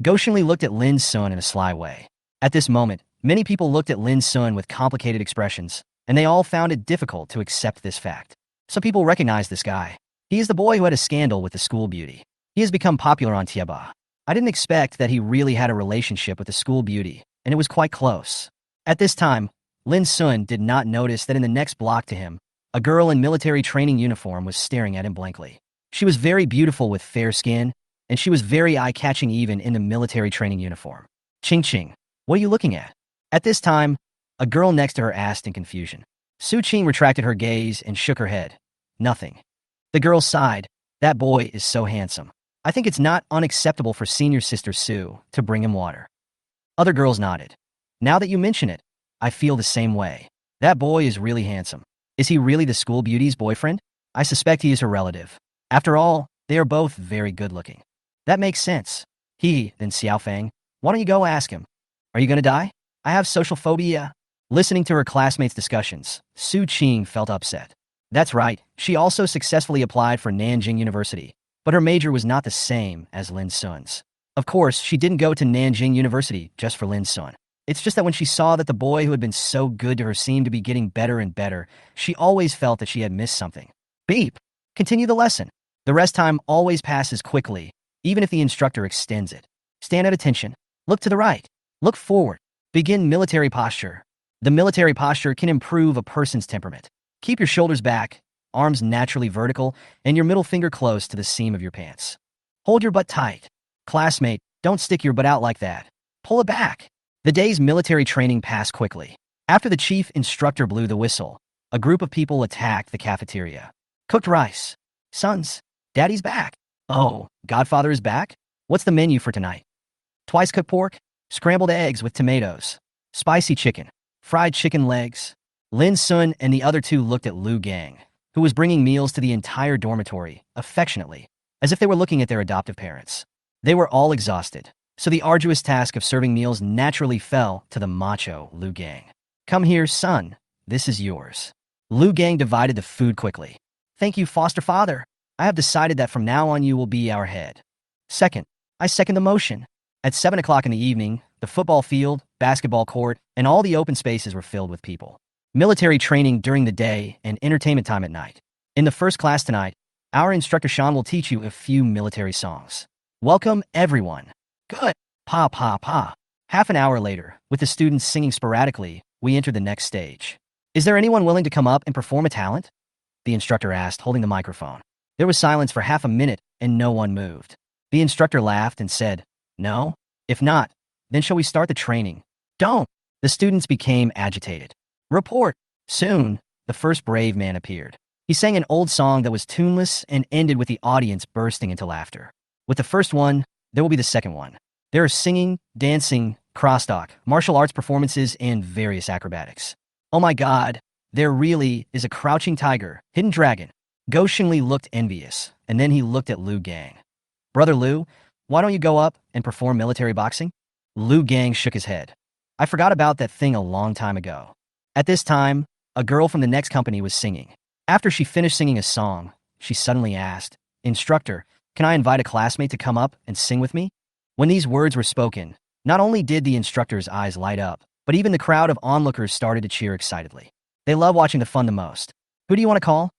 Goshenli looked at Lin Sun in a sly way. At this moment, many people looked at Lin Sun with complicated expressions, and they all found it difficult to accept this fact. Some people recognized this guy. He is the boy who had a scandal with the school beauty. He has become popular on Tieba. I didn't expect that he really had a relationship with the school beauty, and it was quite close. At this time, Lin Sun did not notice that in the next block to him, a girl in military training uniform was staring at him blankly. She was very beautiful with fair skin, and she was very eye-catching even in the military training uniform. Ching, what are you looking at? At this time, a girl next to her asked in confusion. Su Qing retracted her gaze and shook her head. Nothing. The girl sighed. That boy is so handsome. I think it's not unacceptable for senior sister Su to bring him water. Other girls nodded. Now that you mention it, I feel the same way. That boy is really handsome. Is he really the school beauty's boyfriend? I suspect he is her relative. After all, they are both very good-looking. That makes sense. Then Xiaofang, why don't you go ask him? Are you gonna die? I have social phobia. Listening to her classmates' discussions, Su Qing felt upset. That's right, she also successfully applied for Nanjing University, but her major was not the same as Lin Sun's. Of course, she didn't go to Nanjing University just for Lin Sun. It's just that when she saw that the boy who had been so good to her seemed to be getting better and better, she always felt that she had missed something. Beep! Continue the lesson. The rest time always passes quickly, even if the instructor extends it. Stand at attention. Look to the right. Look forward. Begin military posture. The military posture can improve a person's temperament. Keep your shoulders back, arms naturally vertical, and your middle finger close to the seam of your pants. Hold your butt tight. Classmate, don't stick your butt out like that. Pull it back. The day's military training passed quickly. After the chief instructor blew the whistle, a group of people attacked the cafeteria. Cooked rice. Sons, Daddy's back. Oh, Godfather is back? What's the menu for tonight? Twice cooked pork, scrambled eggs with tomatoes, spicy chicken, fried chicken legs. Lin Sun and the other two looked at Lu Gang, who was bringing meals to the entire dormitory, affectionately, as if they were looking at their adoptive parents. They were all exhausted, so the arduous task of serving meals naturally fell to the macho Lu Gang. Come here, son. This is yours. Lu Gang divided the food quickly. Thank you, foster father. I have decided that from now on you will be our head. Second, I second the motion. At 7 o'clock in the evening, the football field, basketball court, and all the open spaces were filled with people. Military training during the day and entertainment time at night. In the first class tonight, our instructor Sean will teach you a few military songs. Welcome, everyone. Good. Pa, pa, pa. Half an hour later, with the students singing sporadically, we entered the next stage. Is there anyone willing to come up and perform a talent? The instructor asked, holding the microphone. There was silence for half a minute, and no one moved. The instructor laughed and said, No? If not, then shall we start the training? Don't! The students became agitated. Report! Soon, the first brave man appeared. He sang an old song that was tuneless and ended with the audience bursting into laughter. With the first one, there will be the second one. There are singing, dancing, crosstalk, martial arts performances, and various acrobatics. Oh my God, there really is a crouching tiger, hidden dragon. Go Xingli looked envious, and then he looked at Lu Gang. Brother Lu, why don't you go up and perform military boxing? Lu Gang shook his head. I forgot about that thing a long time ago. At this time, a girl from the next company was singing. After she finished singing a song, she suddenly asked, Instructor, can I invite a classmate to come up and sing with me? When these words were spoken, not only did the instructor's eyes light up, but even the crowd of onlookers started to cheer excitedly. They love watching the fun the most. Who do you want to call?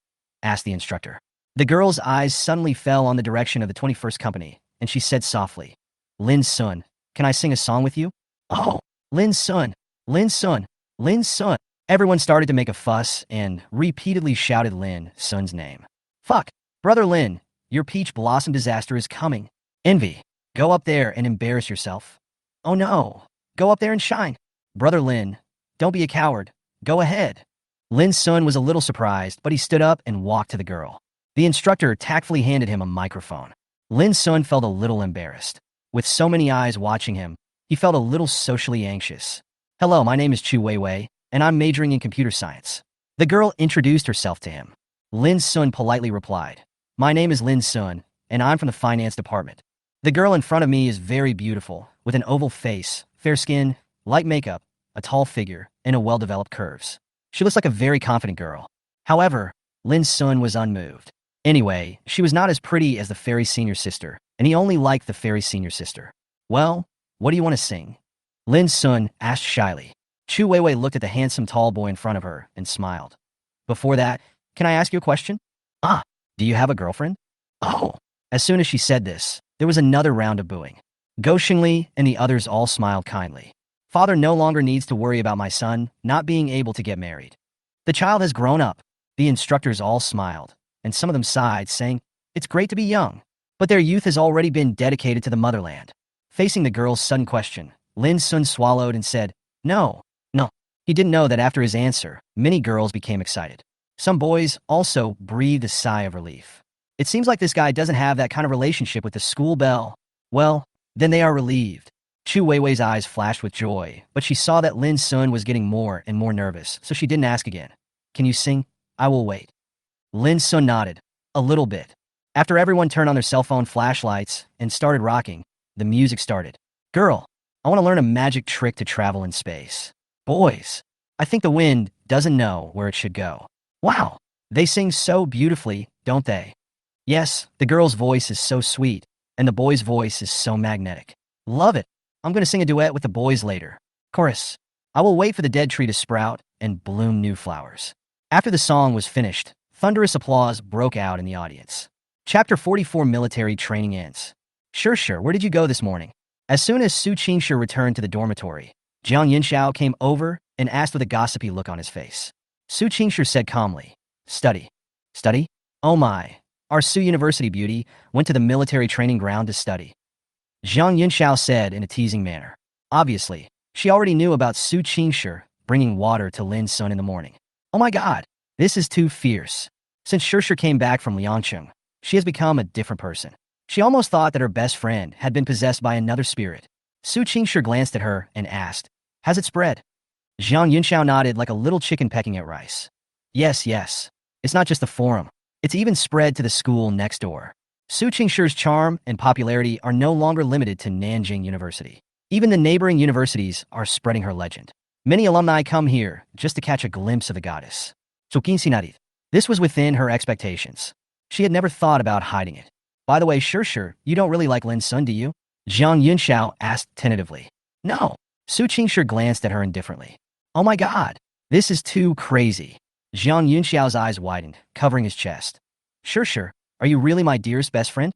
Asked the instructor. The girl's eyes suddenly fell on the direction of the 21st company, and she said softly, Lin Sun, can I sing a song with you? Oh, Lin Sun, Lin Sun, Lin Sun. Everyone started to make a fuss and repeatedly shouted Lin Sun's name. Fuck, brother Lin, your peach blossom disaster is coming. Envy, go up there and embarrass yourself. Oh no, go up there and shine. Brother Lin, don't be a coward, go ahead. Lin Sun was a little surprised, but he stood up and walked to the girl. The instructor tactfully handed him a microphone. Lin Sun felt a little embarrassed. With so many eyes watching him, he felt a little socially anxious. Hello, my name is Chu Weiwei, and I'm majoring in computer science. The girl introduced herself to him. Lin Sun politely replied, my name is Lin Sun, and I'm from the finance department. The girl in front of me is very beautiful, with an oval face, fair skin, light makeup, a tall figure, and a well-developed curves. She looks like a very confident girl. However, Lin Sun was unmoved. Anyway, she was not as pretty as the fairy senior sister, and he only liked the fairy senior sister. Well, what do you want to sing? Lin Sun asked shyly. Chu Weiwei looked at the handsome tall boy in front of her and smiled. Before that, can I ask you a question? Ah, do you have a girlfriend? Oh. As soon as she said this, there was another round of booing. Go Xingli and the others all smiled kindly. Father no longer needs to worry about my son not being able to get married. The child has grown up. The instructors all smiled, and some of them sighed, saying, it's great to be young, but their youth has already been dedicated to the motherland. Facing the girl's sudden question, Lin Sun swallowed and said, no. He didn't know that after his answer, many girls became excited. Some boys also breathed a sigh of relief. It seems like this guy doesn't have that kind of relationship with the school belle. Well, then they are relieved. Chu Weiwei's eyes flashed with joy, but she saw that Lin Sun was getting more and more nervous, so she didn't ask again. Can you sing? I will wait. Lin Sun nodded. A little bit. After everyone turned on their cell phone flashlights and started rocking, the music started. Girl, I want to learn a magic trick to travel in space. Boys, I think the wind doesn't know where it should go. Wow, they sing so beautifully, don't they? Yes, the girl's voice is so sweet, and the boy's voice is so magnetic. Love it. I'm going to sing a duet with the boys later. Chorus. I will wait for the dead tree to sprout and bloom new flowers. After the song was finished, thunderous applause broke out in the audience. Chapter 44 Military Training ends. Sure, where did you go this morning? As soon as Su Qingshi returned to the dormitory, Jiang Yinxiao came over and asked with a gossipy look on his face. Su Qingshi said calmly, Study? Study? Oh my, our Su University beauty went to the military training ground to study. Jiang Yinxiao said in a teasing manner. Obviously, she already knew about Su Qingshi bringing water to Lin Sun in the morning. Oh my god, this is too fierce. Since Shirshir came back from Liangcheng, she has become a different person. She almost thought that her best friend had been possessed by another spirit. Su Qingshi glanced at her and asked, has it spread? Jiang Yinxiao nodded like a little chicken pecking at rice. Yes. It's not just the forum. It's even spread to the school next door. Su Qingshi's charm and popularity are no longer limited to Nanjing University. Even the neighboring universities are spreading her legend. Many alumni come here just to catch a glimpse of the goddess. This was within her expectations. She had never thought about hiding it. By the way, sure, you don't really like Lin Sun, do you? Jiang Yinxiao asked tentatively. No. Su Qingshi glanced at her indifferently. Oh my god, this is too crazy. Jiang Yinxiao's eyes widened, covering his chest. Sure, are you really my dearest best friend?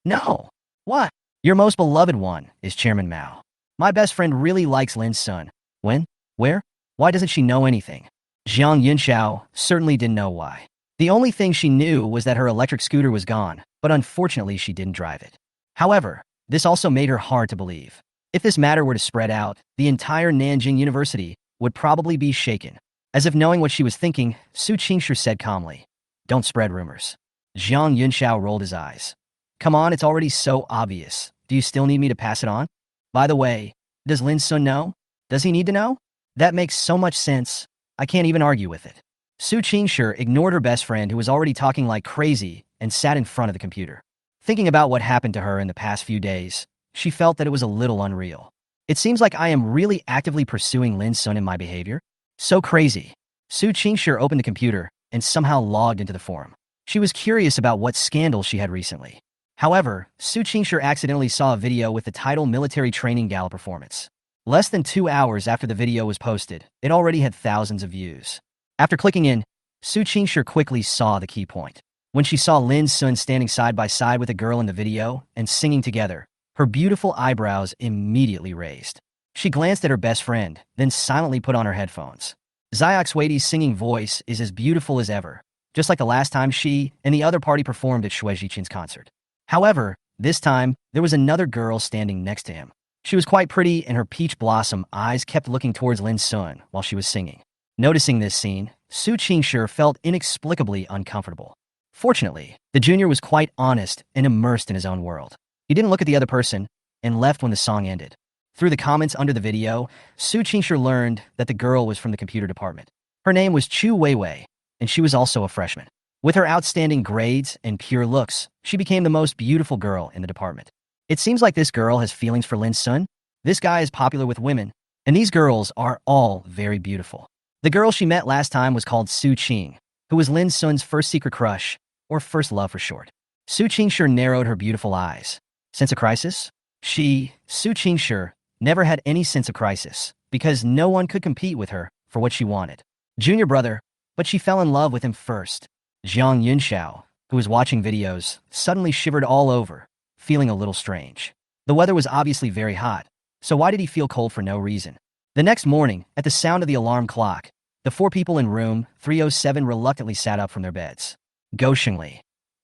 No. What? Your most beloved one is Chairman Mao. My best friend really likes Lin Sun. When? Where? Why doesn't she know anything? Jiang Yinxiao certainly didn't know why. The only thing she knew was that her electric scooter was gone, but unfortunately she didn't drive it. However, this also made her hard to believe. If this matter were to spread out, the entire Nanjing University would probably be shaken. As if knowing what she was thinking, Su Qingshi said calmly, don't spread rumors. Jiang Yinxiao rolled his eyes. Come on, it's already so obvious. Do you still need me to pass it on? By the way, does Lin Sun know? Does he need to know? That makes so much sense. I can't even argue with it. Su Qingshi ignored her best friend who was already talking like crazy and sat in front of the computer. Thinking about what happened to her in the past few days, she felt that it was a little unreal. It seems like I am really actively pursuing Lin Sun in my behavior. So crazy. Su Qingshi opened the computer and somehow logged into the forum. She was curious about what scandal she had recently. However, Su Qingshi accidentally saw a video with the title Military Training Gala Performance. Less than 2 hours after the video was posted, it already had thousands of views. After clicking in, Su Qingshi quickly saw the key point. When she saw Lin Sun standing side by side with a girl in the video and singing together, her beautiful eyebrows immediately raised. She glanced at her best friend, then silently put on her headphones. Xiaoxueti's singing voice is as beautiful as ever, just like the last time she and the other party performed at Shui Jichin's concert. However, this time, there was another girl standing next to him. She was quite pretty, and her peach blossom eyes kept looking towards Lin Sun while she was singing. Noticing this scene, Su Qingshi felt inexplicably uncomfortable. Fortunately, the junior was quite honest and immersed in his own world. He didn't look at the other person and left when the song ended. Through the comments under the video, Su Qingshi learned that the girl was from the computer department. Her name was Chu Weiwei, and she was also a freshman. With her outstanding grades and pure looks, she became the most beautiful girl in the department. It seems like this girl has feelings for Lin Sun. This guy is popular with women, and these girls are all very beautiful. The girl she met last time was called Su Qing, who was Lin Sun's first secret crush, or first love for short. Su Qingshi narrowed her beautiful eyes. Sense of crisis? Su Qingshi, never had any sense of crisis, because no one could compete with her for what she wanted. Junior brother, but she fell in love with him first. Zhang Yunxiao, who was watching videos, suddenly shivered all over, feeling a little strange. The weather was obviously very hot, so why did he feel cold for no reason? The next morning, at the sound of the alarm clock, the 4 people in room 307 reluctantly sat up from their beds. Goshingly,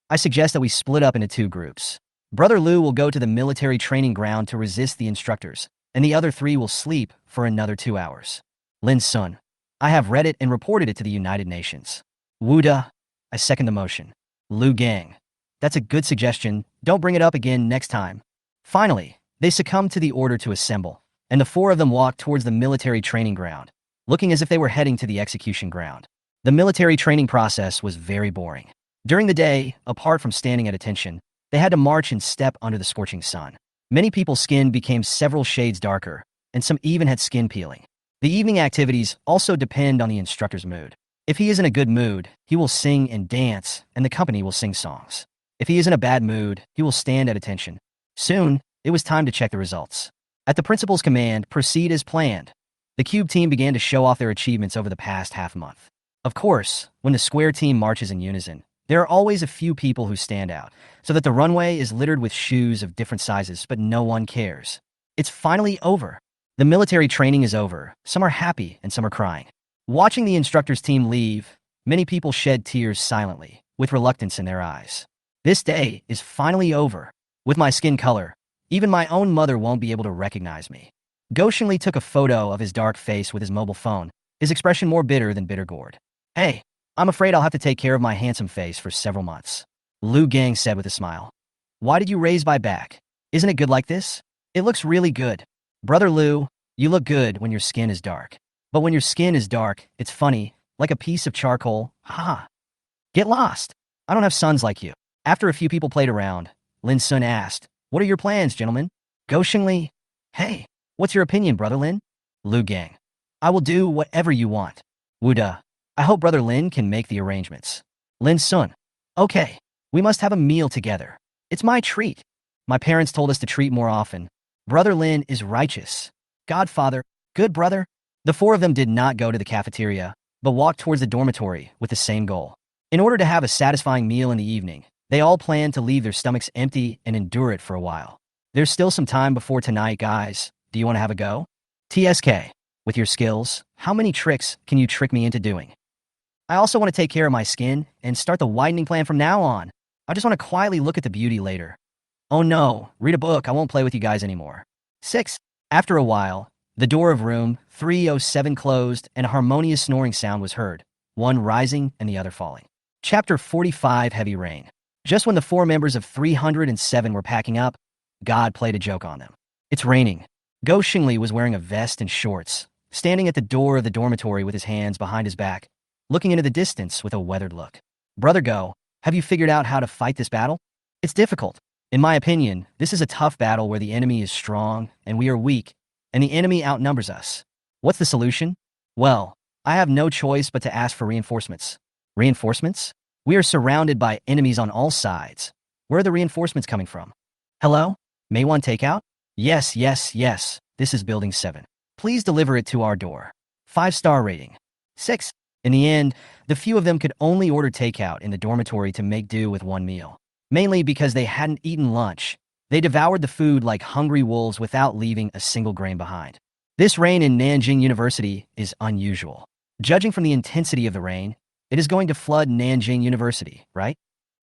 I suggest that we split up into 2 groups. Brother Lu will go to the military training ground to resist the instructors, and the other 3 will sleep for another 2 hours. Lin Sun, I have read it and reported it to the United Nations. Wu De, I second the motion. Lu Gang, that's a good suggestion. Don't bring it up again next time. Finally, they succumbed to the order to assemble, and the 4 of them walked towards the military training ground, looking as if they were heading to the execution ground. The military training process was very boring. During the day, apart from standing at attention, they had to march and step under the scorching sun. Many people's skin became several shades darker, and some even had skin peeling. The evening activities also depend on the instructor's mood. If he is in a good mood, he will sing and dance, and the company will sing songs. If he is in a bad mood, he will stand at attention. Soon, it was time to check the results. At the principal's command, proceed as planned. The cube team began to show off their achievements over the past half-month. Of course, when the square team marches in unison, there are always a few people who stand out, so that the runway is littered with shoes of different sizes, but no one cares. It's finally over. The military training is over. Some are happy and some are crying. Watching the instructor's team leave, many people shed tears silently, with reluctance in their eyes. This day is finally over. With my skin color, even my own mother won't be able to recognize me. Goshingli took a photo of his dark face with his mobile phone, his expression more bitter than bitter gourd. Hey, I'm afraid I'll have to take care of my handsome face for several months. Lu Gang said with a smile. Why did you raise my back? Isn't it good like this? It looks really good. Brother Lu, you look good when your skin is dark. But when your skin is dark, it's funny, like a piece of charcoal. Ha! Get lost. I don't have sons like you. After a few people played around, Lin Sun asked, what are your plans, gentlemen? Goshingli, hey, what's your opinion, Brother Lin? Lu Gang, I will do whatever you want. Wu De, I hope Brother Lin can make the arrangements. Lin Sun, okay, we must have a meal together. It's my treat. My parents told us to treat more often. Brother Lin is righteous. Godfather, good brother. The 4 of them did not go to the cafeteria, but walked towards the dormitory with the same goal. In order to have a satisfying meal in the evening, they all planned to leave their stomachs empty and endure it for a while. There's still some time before tonight, guys. Do you want to have a go? TSK, with your skills, how many tricks can you trick me into doing? I also want to take care of my skin and start the whitening plan from now on. I just want to quietly look at the beauty later. Oh no, read a book, I won't play with you guys anymore. 6. After a while, the door of room 307 closed and a harmonious snoring sound was heard, one rising and the other falling. Chapter 45, Heavy Rain. Just when the 4 members of 307 were packing up, God played a joke on them. It's raining. Goshingli was wearing a vest and shorts, standing at the door of the dormitory with his hands behind his back, looking into the distance with a weathered look. Brother Go, have you figured out how to fight this battle? It's difficult. In my opinion, this is a tough battle where the enemy is strong and we are weak, and the enemy outnumbers us. What's the solution? Well, I have no choice but to ask for reinforcements. Reinforcements? We are surrounded by enemies on all sides. Where are the reinforcements coming from? Hello? May one take out? Yes, yes, yes. This is Building 7. Please deliver it to our door. 5-star rating. 6. In the end, The few of them could only order takeout in the dormitory to make do with one meal. Mainly because they hadn't eaten lunch, they devoured the food like hungry wolves without leaving a single grain behind. This rain in Nanjing University is unusual. Judging from the intensity of the rain, it is going to flood Nanjing University, right?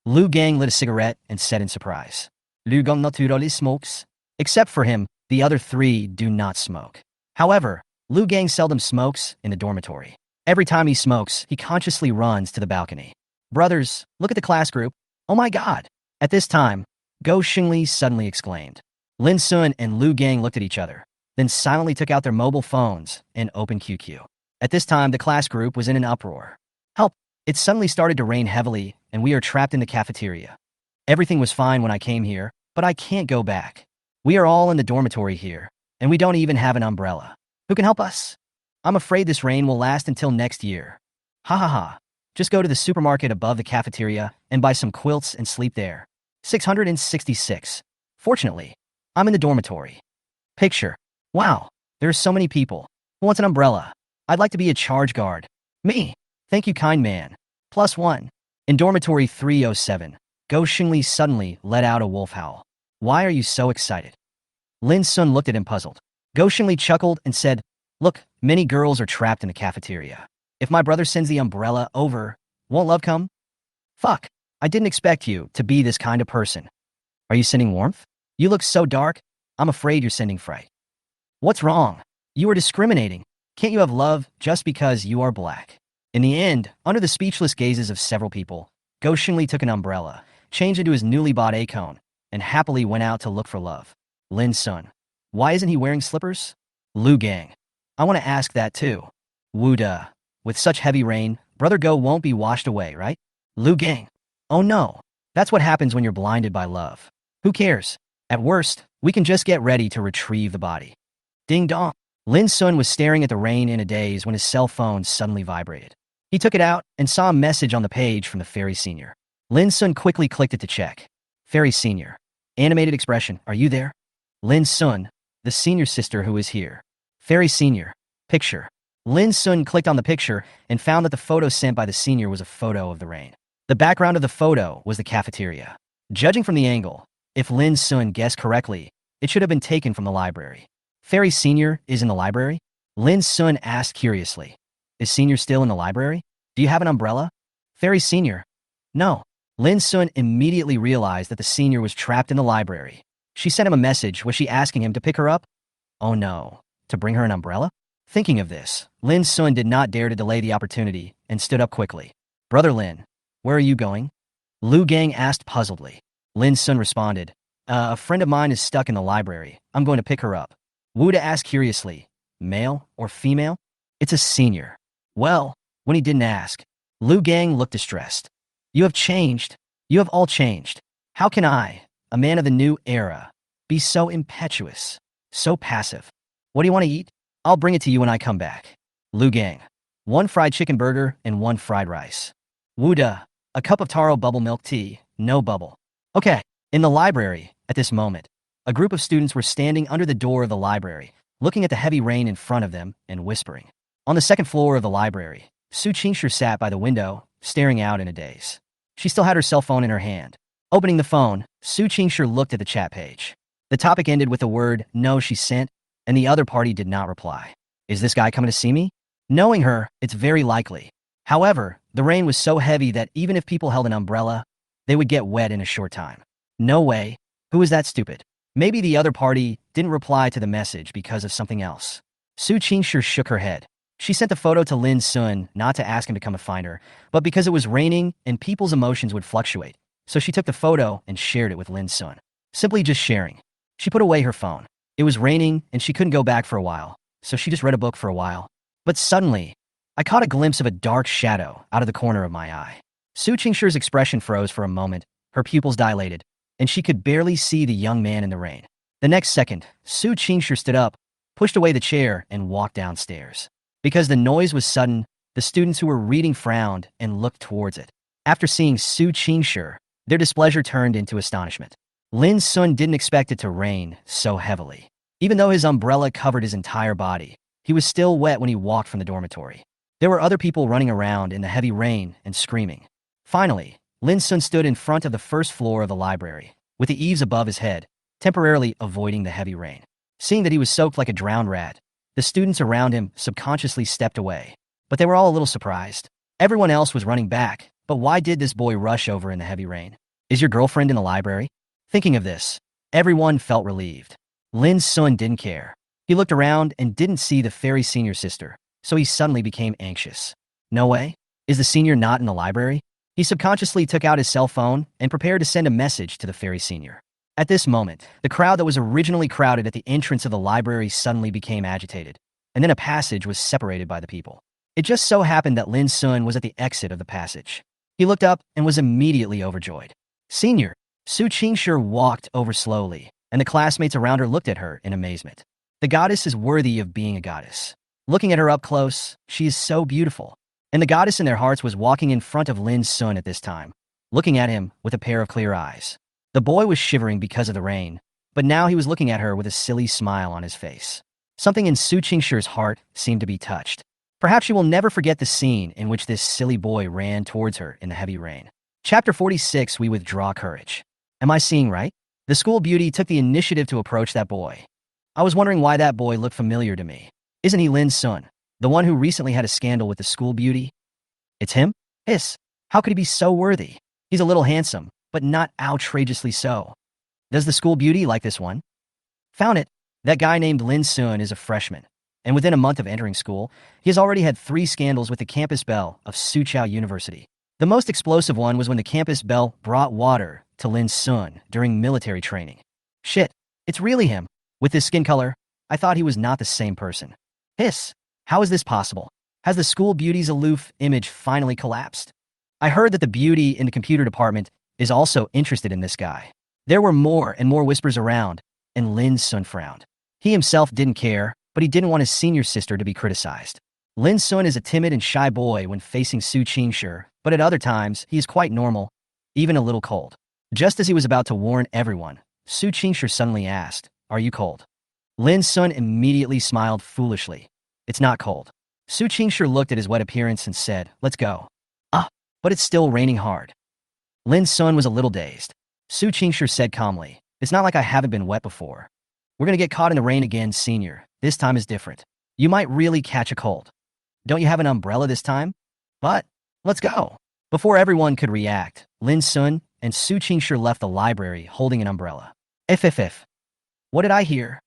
Lu Gang lit a cigarette and said in surprise. Lu Gang naturally smokes. Except for him, the other three do not smoke. However, Lu Gang seldom smokes in the dormitory. Every time he smokes, he consciously runs to the balcony. Brothers, look at the class group. Oh my god! At this time, Go Xingli suddenly exclaimed. Lin Sun and Lu Gang looked at each other, then silently took out their mobile phones and opened QQ. At this time, the class group was in an uproar. Help! It suddenly started to rain heavily, and we are trapped in the cafeteria. Everything was fine when I came here, but I can't go back. We are all in the dormitory here, and we don't even have an umbrella. Who can help us? I'm afraid this rain will last until next year. Ha ha ha. Just go to the supermarket above the cafeteria and buy some quilts and sleep there. 666. Fortunately, I'm in the dormitory. Picture. Wow, there are so many people. Who wants an umbrella? I'd like to be a charge guard. Me. Thank you, kind man. +1. In dormitory 307, Go Xingli suddenly let out a wolf howl. Why are you so excited? Lin Sun looked at him puzzled. Go Xingli chuckled and said, Look, many girls are trapped in the cafeteria. If my brother sends the umbrella over, won't love come? Fuck, I didn't expect you to be this kind of person. Are you sending warmth? You look so dark, I'm afraid you're sending fright. What's wrong? You are discriminating. Can't you have love just because you are black? In the end, under the speechless gazes of several people, Go Xingli took an umbrella, changed into his newly bought A-cone, and happily went out to look for love. Lin Sun. Why isn't he wearing slippers? Lu Gang. I want to ask that too. Wu Da. With such heavy rain, Brother Go won't be washed away, right? Lu Gang. Oh no. That's what happens when you're blinded by love. Who cares? At worst, we can just get ready to retrieve the body. Ding dong. Lin Sun was staring at the rain in a daze when his cell phone suddenly vibrated. He took it out and saw a message on the page from the Fairy Senior. Lin Sun quickly clicked it to check. Fairy Senior. Animated expression, are you there? Lin Sun, the senior sister who is here. Fairy Senior. Picture. Lin Sun clicked on the picture and found that the photo sent by the senior was a photo of the rain. The background of the photo was the cafeteria. Judging from the angle, if Lin Sun guessed correctly, it should have been taken from the library. Fairy Senior is in the library? Lin Sun asked curiously. Is Senior still in the library? Do you have an umbrella? Fairy Senior. No. Lin Sun immediately realized that the senior was trapped in the library. She sent him a message. Was she asking him to pick her up? Oh no. To bring her an umbrella? Thinking of this, Lin Sun did not dare to delay the opportunity and stood up quickly. Brother Lin, where are you going? Lu Gang asked puzzledly. Lin Sun responded, a friend of mine is stuck in the library. I'm going to pick her up. Wu Da asked curiously, male or female? It's a senior. Well, when he didn't ask, Lu Gang looked distressed. You have changed. You have all changed. How can I, a man of the new era, be so impetuous, so passive? What do you want to eat? I'll bring it to you when I come back. Lu Gang. 1 fried chicken burger and 1 fried rice. Wu Da. A cup of taro bubble milk tea, no bubble. Okay. In the library, at this moment, a group of students were standing under the door of the library, looking at the heavy rain in front of them and whispering. On the second floor of the library, Su Qingshi sat by the window, staring out in a daze. She still had her cell phone in her hand. Opening the phone, Su Qingshi looked at the chat page. The topic ended with the word no she sent, and the other party did not reply. Is this guy coming to see me? Knowing her, it's very likely. However, the rain was so heavy that even if people held an umbrella, they would get wet in a short time. No way. Who is that stupid? Maybe the other party didn't reply to the message because of something else. Su Qingshi shook her head. She sent the photo to Lin Sun not to ask him to come and find her, but because it was raining and people's emotions would fluctuate. So she took the photo and shared it with Lin Sun. Simply just sharing. She put away her phone. It was raining and she couldn't go back for a while, so she just read a book for a while. But suddenly, I caught a glimpse of a dark shadow out of the corner of my eye. Su Qingshi's expression froze for a moment, her pupils dilated, and she could barely see the young man in the rain. The next second, Su Qingshi stood up, pushed away the chair, and walked downstairs. Because the noise was sudden, the students who were reading frowned and looked towards it. After seeing Su Qingshi, their displeasure turned into astonishment. Lin Sun didn't expect it to rain so heavily. Even though his umbrella covered his entire body, he was still wet when he walked from the dormitory. There were other people running around in the heavy rain and screaming. Finally, Lin Sun stood in front of the first floor of the library, with the eaves above his head, temporarily avoiding the heavy rain. Seeing that he was soaked like a drowned rat, the students around him subconsciously stepped away. But they were all a little surprised. Everyone else was running back, but why did this boy rush over in the heavy rain? Is your girlfriend in the library? Thinking of this, everyone felt relieved. Lin Sun didn't care. He looked around and didn't see the fairy senior sister, so he suddenly became anxious. No way? Is the senior not in the library? He subconsciously took out his cell phone and prepared to send a message to the fairy senior. At this moment, the crowd that was originally crowded at the entrance of the library suddenly became agitated, and then a passage was separated by the people. It just so happened that Lin Sun was at the exit of the passage. He looked up and was immediately overjoyed. Senior, Su Qingshi walked over slowly, and the classmates around her looked at her in amazement. The goddess is worthy of being a goddess. Looking at her up close, she is so beautiful. And the goddess in their hearts was walking in front of Lin Sun at this time, looking at him with a pair of clear eyes. The boy was shivering because of the rain, but now he was looking at her with a silly smile on his face. Something in Su Qingshi's heart seemed to be touched. Perhaps she will never forget the scene in which this silly boy ran towards her in the heavy rain. Chapter 46, We Withdraw Courage. Am I seeing right? The school beauty took the initiative to approach that boy. I was wondering why that boy looked familiar to me. Isn't he Lin Sun, the one who recently had a scandal with the school beauty? It's him? Hiss. How could he be so worthy? He's a little handsome, but not outrageously so. Does the school beauty like this one? Found it. That guy named Lin Sun is a freshman, and within a month of entering school, he has already had 3 scandals with the campus belle of Soochow University. The most explosive one was when the campus belle brought water to Lin Sun during military training. Shit, it's really him. With his skin color, I thought he was not the same person. Hiss. How is this possible? Has the school beauty's aloof image finally collapsed? I heard that the beauty in the computer department is also interested in this guy. There were more and more whispers around, and Lin Sun frowned. He himself didn't care, but he didn't want his senior sister to be criticized. Lin Sun is a timid and shy boy when facing Su Qingshi, but at other times, he is quite normal, even a little cold. Just as he was about to warn everyone, Su Qingshi suddenly asked, "Are you cold?" Lin Sun immediately smiled foolishly. It's not cold. Su Qingshi looked at his wet appearance and said, "Let's go." Ah, but it's still raining hard. Lin Sun was a little dazed. Su Qingshi said calmly, "It's not like I haven't been wet before. We're gonna get caught in the rain again, senior. This time is different. You might really catch a cold. Don't you have an umbrella this time? But, let's go." Before everyone could react, Lin Sun and Su Qingshi left the library holding an umbrella. If. What did I hear?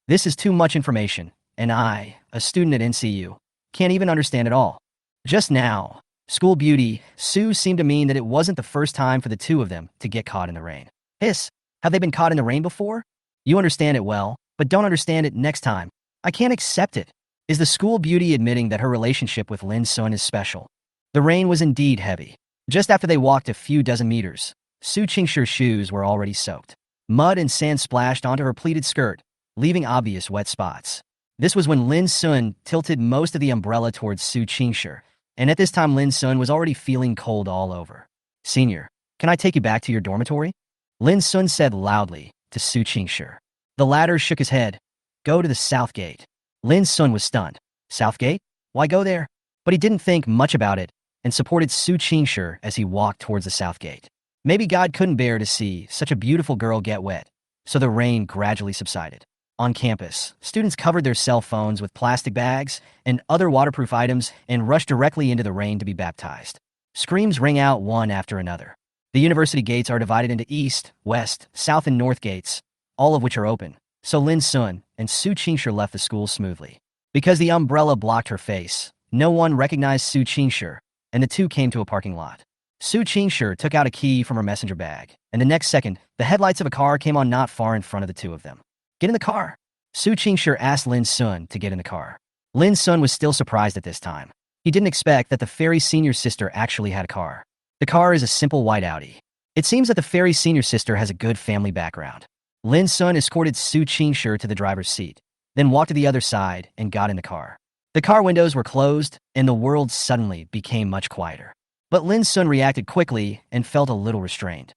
This is too much information, and I, a student at NCU, can't even understand it all. Just now, school beauty, Su seemed to mean that it wasn't the first time for the two of them to get caught in the rain. Hiss, have they been caught in the rain before? You understand it well, but don't understand it next time. I can't accept it. Is the school beauty admitting that her relationship with Lin Sun is special? The rain was indeed heavy. Just after they walked a few dozen meters, Su Qingshi's shoes were already soaked. Mud and sand splashed onto her pleated skirt, leaving obvious wet spots. This was when Lin Sun tilted most of the umbrella towards Su Qingshi, and at this time Lin Sun was already feeling cold all over. "Senior, can I take you back to your dormitory?" Lin Sun said loudly to Su Qingshi. The latter shook his head. "Go to the south gate." Lin Sun was stunned. South gate? Why go there? But he didn't think much about it and supported Su Qingshi as he walked towards the south gate. Maybe God couldn't bear to see such a beautiful girl get wet, so the rain gradually subsided. On campus, students covered their cell phones with plastic bags and other waterproof items and rushed directly into the rain to be baptized. Screams rang out one after another. The university gates are divided into east, west, south, and north gates, all of which are open, so Lin Sun and Su Qingshi left the school smoothly. Because the umbrella blocked her face, no one recognized Su Qingshi, and the two came to a parking lot. Su Qingshi took out a key from her messenger bag, and the next second, the headlights of a car came on not far in front of the two of them. "Get in the car." Su Qingshi asked Lin Sun to get in the car. Lin Sun was still surprised at this time. He didn't expect that the fairy senior sister actually had a car. The car is a simple white Audi. It seems that the fairy senior sister has a good family background. Lin Sun escorted Su Qingshi to the driver's seat, then walked to the other side and got in the car. The car windows were closed, and the world suddenly became much quieter. But Lin Sun reacted quickly and felt a little restrained.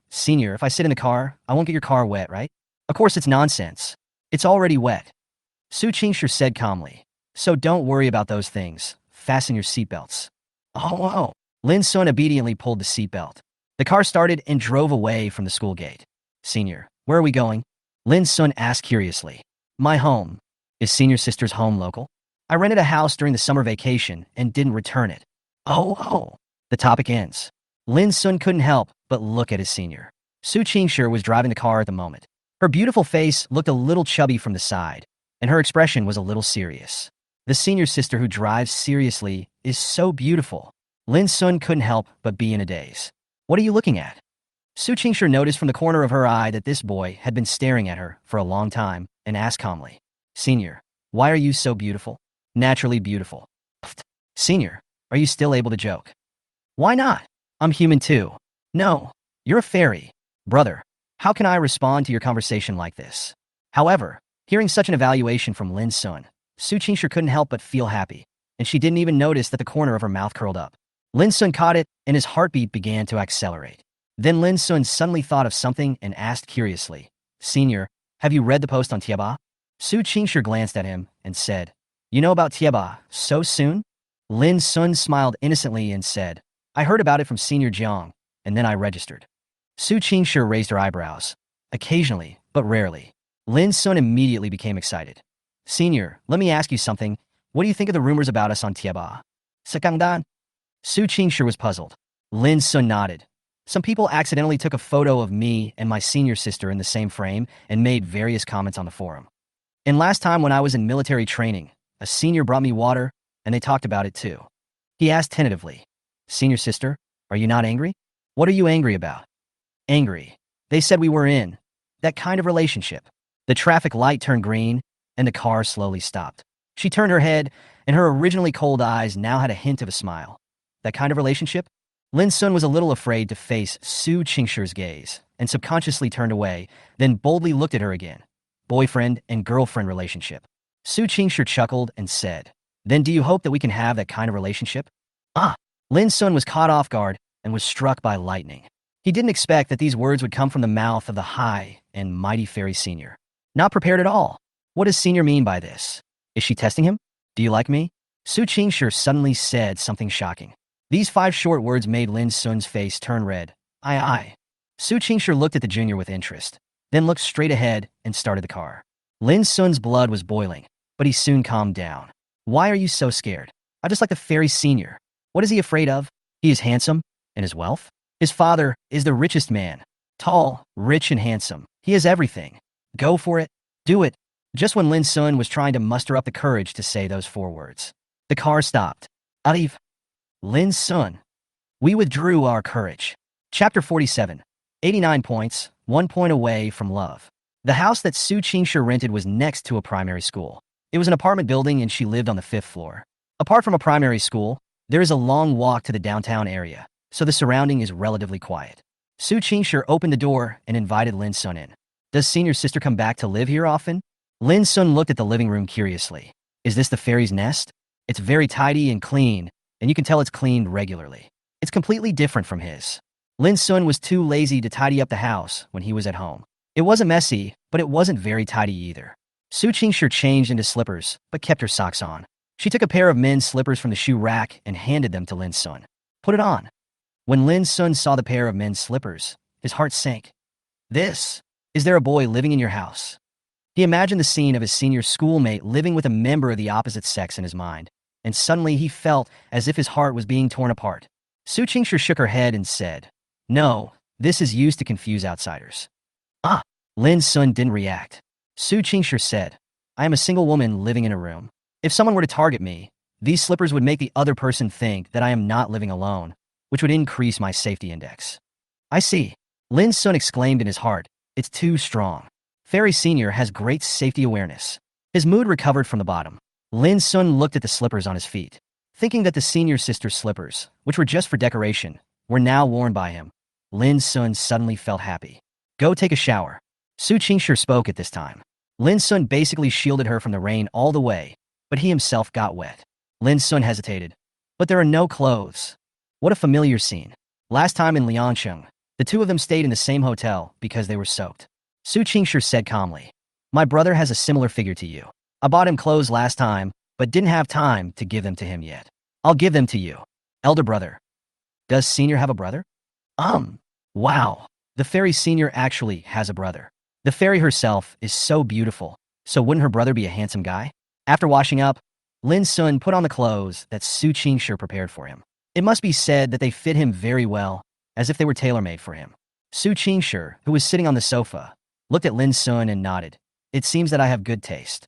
Senior, if I sit in the car, I won't get your car wet, right?" "Of course it's nonsense. It's already wet," Su Qingshi said calmly. "So don't worry about those things. fasten your seatbelts. Oh. Lin Sun obediently pulled the seatbelt. The car started and drove away from the school gate. Senior, where are we going? Lin Sun asked curiously. My home. Is senior sister's home local? I rented a house during the summer vacation and didn't return it. Oh. The topic ends. Lin Sun couldn't help but look at his senior. Su Qingshi was driving the car at the moment. Her beautiful face looked a little chubby from the side, and her expression was a little serious. The senior sister who drives seriously is so beautiful. Lin Sun couldn't help but be in a daze. What are you looking at? Su Qingshi noticed from the corner of her eye that this boy had been staring at her for a long time and asked calmly, Senior, why are you so beautiful? Naturally beautiful. Senior, are you still able to joke? Why not? I'm human too. No, you're a fairy. Brother, how can I respond to your conversation like this? However, hearing such an evaluation from Lin Sun, Su Qingshi couldn't help but feel happy, and she didn't even notice that the corner of her mouth curled up. Lin Sun caught it, and his heartbeat began to accelerate. Then Lin Sun suddenly thought of something and asked curiously, Senior, have you read the post on Tieba? Su Qingshi glanced at him and said, You know about Tieba so soon? Lin Sun smiled innocently and said, I heard about it from Senior Jiang, and then I registered. Su Qingshi raised her eyebrows. Occasionally, but rarely. Lin Sun immediately became excited. Senior, let me ask you something. What do you think of the rumors about us on Tieba? Sakangdan? Su Qingshi was puzzled. Lin Sun nodded. Some people accidentally took a photo of me and my senior sister in the same frame and made various comments on the forum. And last time when I was in military training, a senior brought me water, and they talked about it too. He asked tentatively, Senior sister, are you not angry? What are you angry about? Angry. They said we were in that kind of relationship. The traffic light turned green, and the car slowly stopped. She turned her head, and her originally cold eyes now had a hint of a smile. That kind of relationship? Lin Sun was a little afraid to face Su Qingshi's gaze, and subconsciously turned away, then boldly looked at her again. Boyfriend and girlfriend relationship. Su Qingshi chuckled and said, Then do you hope that we can have that kind of relationship? Lin Sun was caught off guard and was struck by lightning. He didn't expect that these words would come from the mouth of the high and mighty fairy senior. Not prepared at all. What does senior mean by this? Is she testing him? Do you like me? Su Qingshi suddenly said something shocking. These 5 short words made Lin Sun's face turn red. Aye. Su Qingshi looked at the junior with interest, then looked straight ahead and started the car. Lin Sun's blood was boiling, but he soon calmed down. Why are you so scared? I just like the fairy senior. What is he afraid of? He is handsome, and his wealth? His father is the richest man. Tall, rich, and handsome. He has everything. Go for it. Do it. Just when Lin Sun was trying to muster up the courage to say those 4 words, the car stopped. Arrive. Lin Sun. We withdrew our courage. Chapter 47. 89 points, 1 point away from love. The house that Su Qingshi rented was next to a primary school. It was an apartment building and she lived on the 5th floor. Apart from a primary school, there is a long walk to the downtown area, so the surrounding is relatively quiet. Su Qingshi opened the door and invited Lin Sun in. Does senior sister come back to live here often? Lin Sun looked at the living room curiously. Is this the fairy's nest? It's very tidy and clean, and you can tell it's cleaned regularly. It's completely different from his. Lin Sun was too lazy to tidy up the house when he was at home. It wasn't messy, but it wasn't very tidy either. Su Qingshi changed into slippers, but kept her socks on. She took a pair of men's slippers from the shoe rack and handed them to Lin Sun. Put it on. When Lin Sun saw the pair of men's slippers, his heart sank. Is there a boy living in your house? He imagined the scene of his senior schoolmate living with a member of the opposite sex in his mind, and suddenly he felt as if his heart was being torn apart. Su Qingshi shook her head and said, No, this is used to confuse outsiders. Lin Sun didn't react. Su Qingshi said, I am a single woman living in a room. If someone were to target me, these slippers would make the other person think that I am not living alone, which would increase my safety index. I see. Lin Sun exclaimed in his heart, It's too strong. Fairy Senior has great safety awareness. His mood recovered from the bottom. Lin Sun looked at the slippers on his feet, thinking that the senior sister's slippers, which were just for decoration, were now worn by him. Lin Sun suddenly felt happy. Go take a shower. Su Qingshi spoke at this time. Lin Sun basically shielded her from the rain all the way, but he himself got wet. Lin Sun hesitated. But there are no clothes. What a familiar scene. Last time in Liangsheng, the two of them stayed in the same hotel because they were soaked. Su Qingshi said calmly, My brother has a similar figure to you. I bought him clothes last time, but didn't have time to give them to him yet. I'll give them to you. Elder brother. Does Senior have a brother? Wow. The fairy Senior actually has a brother. The fairy herself is so beautiful, so wouldn't her brother be a handsome guy? After washing up, Lin Sun put on the clothes that Su Qingshi prepared for him. It must be said that they fit him very well, as if they were tailor-made for him. Su Qingshi, who was sitting on the sofa, looked at Lin Sun and nodded. It seems that I have good taste.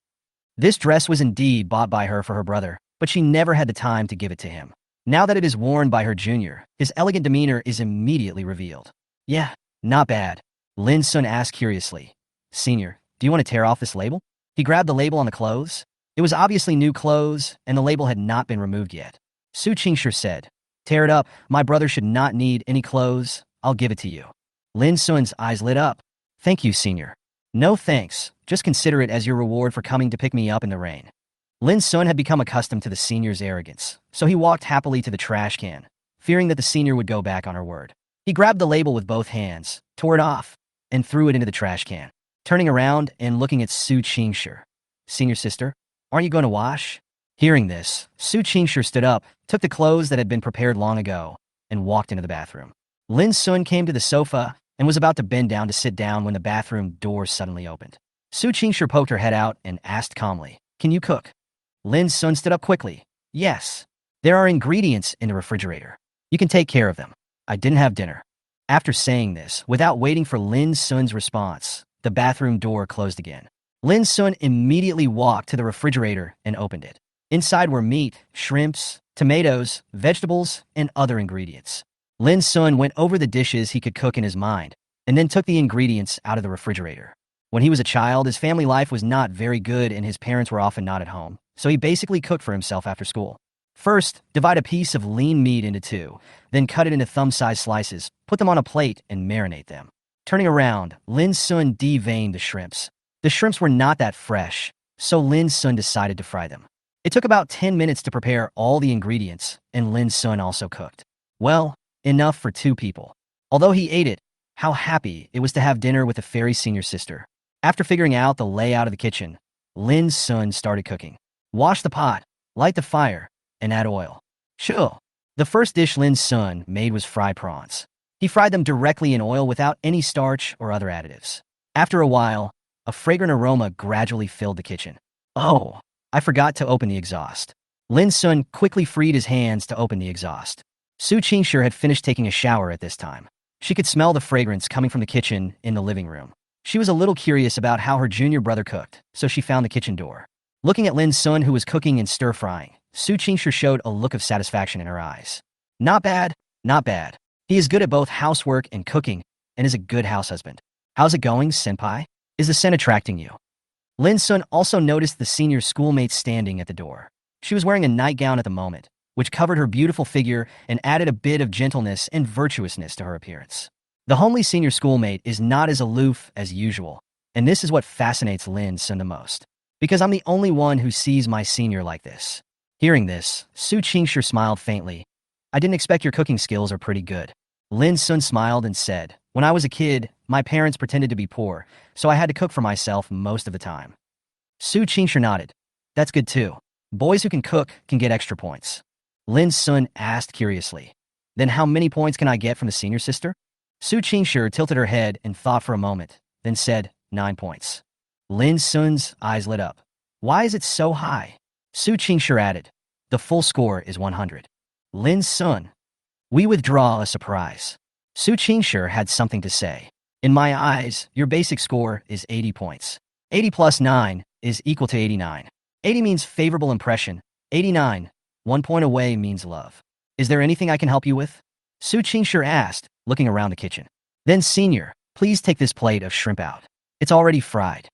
This dress was indeed bought by her for her brother, but she never had the time to give it to him. Now that it is worn by her junior, his elegant demeanor is immediately revealed. Yeah, not bad. Lin Sun asked curiously. Senior, do you want to tear off this label? He grabbed the label on the clothes. It was obviously new clothes, and the label had not been removed yet. Su Qingshi said, Tear it up. My brother should not need any clothes. I'll give it to you. Lin Sun's eyes lit up. Thank you, Senior. No thanks. Just consider it as your reward for coming to pick me up in the rain. Lin Sun had become accustomed to the Senior's arrogance, so he walked happily to the trash can, fearing that the Senior would go back on her word. He grabbed the label with both hands, tore it off, and threw it into the trash can. Turning around and looking at Su Qingshi. Senior sister, aren't you going to wash? Hearing this, Su Qingshi stood up, took the clothes that had been prepared long ago, and walked into the bathroom. Lin Sun came to the sofa and was about to bend down to sit down when the bathroom door suddenly opened. Su Qingshi poked her head out and asked calmly, Can you cook? Lin Sun stood up quickly. Yes. There are ingredients in the refrigerator. You can take care of them. I didn't have dinner. After saying this, without waiting for Lin Sun's response, the bathroom door closed again. Lin Sun immediately walked to the refrigerator and opened it. Inside were meat, shrimps, tomatoes, vegetables, and other ingredients. Lin Sun went over the dishes he could cook in his mind, and then took the ingredients out of the refrigerator. When he was a child, his family life was not very good and his parents were often not at home, so he basically cooked for himself after school. First, divide a piece of lean meat into two, then cut it into thumb-sized slices, put them on a plate, and marinate them. Turning around, Lin Sun deveined the shrimps. The shrimps were not that fresh, so Lin Sun decided to fry them. It took about 10 minutes to prepare all the ingredients, and Lin Sun also cooked. Well, enough for 2 people. Although he ate it, how happy it was to have dinner with a fairy senior sister. After figuring out the layout of the kitchen, Lin Sun started cooking. Wash the pot, light the fire, and add oil. Sure. The first dish Lin Sun made was fried prawns. He fried them directly in oil without any starch or other additives. After a while, a fragrant aroma gradually filled the kitchen. Oh, I forgot to open the exhaust. Lin Sun quickly freed his hands to open the exhaust. Su Qingshi had finished taking a shower at this time. She could smell the fragrance coming from the kitchen in the living room. She was a little curious about how her junior brother cooked, so she found the kitchen door. Looking at Lin Sun, who was cooking and stir-frying, Su Qingshi showed a look of satisfaction in her eyes. Not bad, not bad. He is good at both housework and cooking, and is a good house husband. How's it going, senpai? Is the scent attracting you? Lin Sun also noticed the senior schoolmate standing at the door. She was wearing a nightgown at the moment, which covered her beautiful figure and added a bit of gentleness and virtuousness to her appearance. The homely senior schoolmate is not as aloof as usual, and this is what fascinates Lin Sun the most. Because I'm the only one who sees my senior like this. Hearing this, Su Qingshi smiled faintly. I didn't expect your cooking skills are pretty good. Lin Sun smiled and said, When I was a kid, my parents pretended to be poor, so I had to cook for myself most of the time. Su Qingshi nodded. That's good too. Boys who can cook can get extra points. Lin Sun asked curiously. Then how many points can I get from the senior sister? Su Qingshi tilted her head and thought for a moment, then said, 9 points. Lin Sun's eyes lit up. Why is it so high? Su Qingshi added, the full score is 100. Lin Sun. We withdraw a surprise. Su Qingshi had something to say. In my eyes, your basic score is 80 points. 80 plus 9 is equal to 89. 80 means favorable impression. 89, 1 point away, means love. Is there anything I can help you with? Su Qingshi asked, looking around the kitchen. Then senior, please take this plate of shrimp out. It's already fried.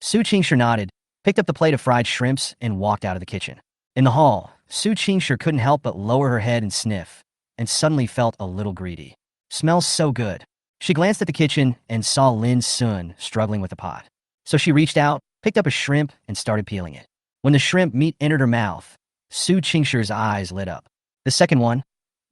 Su Qingshi nodded, picked up the plate of fried shrimps, and walked out of the kitchen. In the hall, Su Qingshi couldn't help but lower her head and sniff, and suddenly felt a little greedy. Smells so good. She glanced at the kitchen and saw Lin Sun struggling with the pot. So she reached out, picked up a shrimp, and started peeling it. When the shrimp meat entered her mouth, Su Qingshi's eyes lit up. The second one.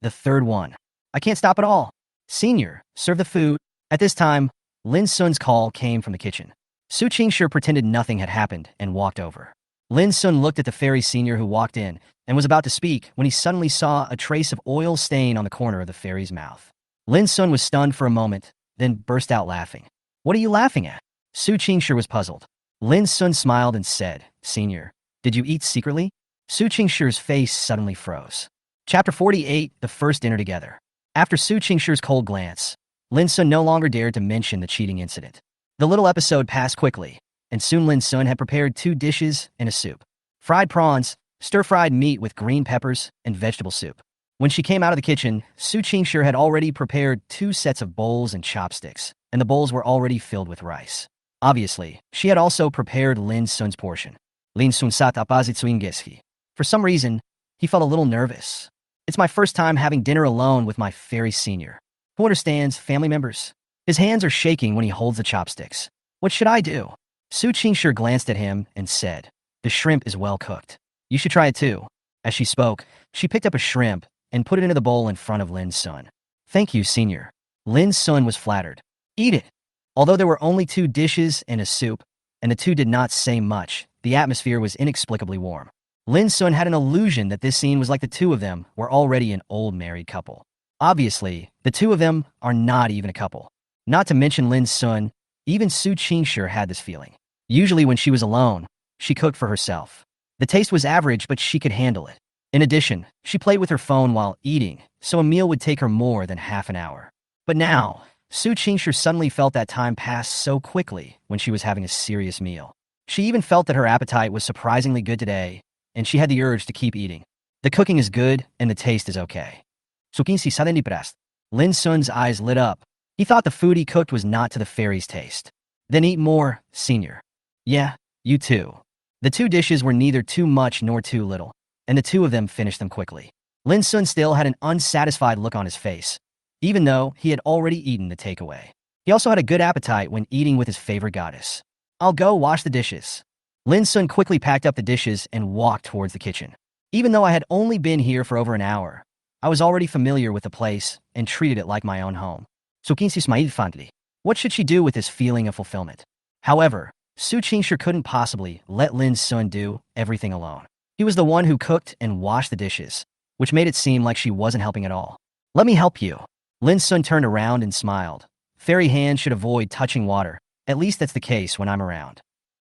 The third one. I can't stop at all. Senior, serve the food. At this time, Lin Sun's call came from the kitchen. Su Qingshi pretended nothing had happened and walked over. Lin Sun looked at the fairy senior who walked in and was about to speak when he suddenly saw a trace of oil stain on the corner of the fairy's mouth. Lin Sun was stunned for a moment, then burst out laughing. "What are you laughing at?" Su Qingshi was puzzled. Lin Sun smiled and said, "Senior, did you eat secretly?" Su Qingshi's face suddenly froze. Chapter 48, The First Dinner Together. After Su Qingshi's cold glance, Lin Sun no longer dared to mention the cheating incident. The little episode passed quickly, and soon Lin Sun had prepared 2 dishes and a soup. Fried prawns, stir-fried meat with green peppers, and vegetable soup. When she came out of the kitchen, Su Qingshi had already prepared 2 sets of bowls and chopsticks, and the bowls were already filled with rice. Obviously, she had also prepared Lin Sun's portion. Lin Sun sat opposite Suingeski. For some reason, he felt a little nervous. "It's my first time having dinner alone with my fairy senior, who understands family members." His hands are shaking when he holds the chopsticks. "What should I do?" Su Qingshi glanced at him and said, "The shrimp is well cooked. You should try it too." As she spoke, she picked up a shrimp and put it into the bowl in front of Lin Sun. "Thank you, senior." Lin Sun was flattered. "Eat it." Although there were only 2 dishes and a soup, and the 2 did not say much, the atmosphere was inexplicably warm. Lin Sun had an illusion that this scene was like the 2 of them were already an old married couple. Obviously, the 2 of them are not even a couple. Not to mention Lin Sun, even Su Qingshi had this feeling. Usually when she was alone, she cooked for herself. The taste was average, but she could handle it. In addition, she played with her phone while eating, so a meal would take her more than half an hour. But now, Su Qingshi suddenly felt that time pass so quickly when she was having a serious meal. She even felt that her appetite was surprisingly good today, and she had the urge to keep eating. The cooking is good, and the taste is okay. Lin Sun's eyes lit up. He thought the food he cooked was not to the fairy's taste. "Then eat more, senior." "Yeah, you too." The 2 dishes were neither too much nor too little, and the 2 of them finished them quickly. Lin Sun still had an unsatisfied look on his face, even though he had already eaten the takeaway. He also had a good appetite when eating with his favorite goddess. "I'll go wash the dishes." Lin Sun quickly packed up the dishes and walked towards the kitchen. Even though I had only been here for over an hour, I was already familiar with the place and treated it like my own home. What should she do with this feeling of fulfillment? However, Su Qingshi couldn't possibly let Lin Sun do everything alone. He was the one who cooked and washed the dishes, which made it seem like she wasn't helping at all. "Let me help you." Lin Sun turned around and smiled. Fairy hands should avoid touching water. At least that's the case when I'm around.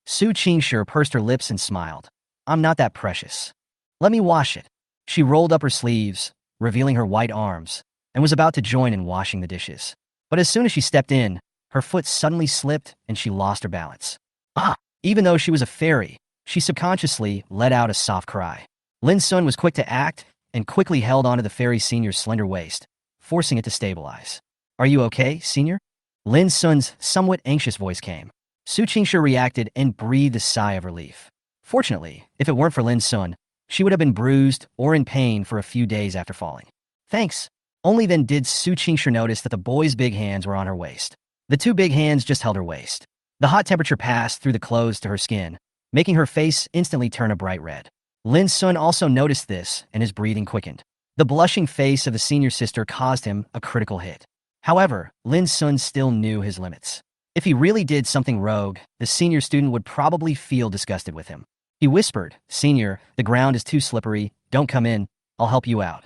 Su Qingshi pursed her lips and smiled. "I'm not that precious. Let me wash it." She rolled up her sleeves, revealing her white arms, and was about to join in washing the dishes. But as soon as she stepped in, her foot suddenly slipped and she lost her balance. Ah! Even though she was a fairy, she subconsciously let out a soft cry. Lin Sun was quick to act and quickly held onto the fairy senior's slender waist, forcing it to stabilize. "Are you okay, senior?" Lin Sun's somewhat anxious voice came. Su Qingshi reacted and breathed a sigh of relief. Fortunately, if it weren't for Lin Sun, she would have been bruised or in pain for a few days after falling. "Thanks." Only then did Su Qingshi notice that the boy's big hands were on her waist. The 2 big hands just held her waist. The hot temperature passed through the clothes to her skin, making her face instantly turn a bright red. Lin Sun also noticed this, and his breathing quickened. The blushing face of the senior sister caused him a critical hit. However, Lin Sun still knew his limits. If he really did something rogue, the senior student would probably feel disgusted with him. He whispered, "Senior, the ground is too slippery. Don't come in. I'll help you out."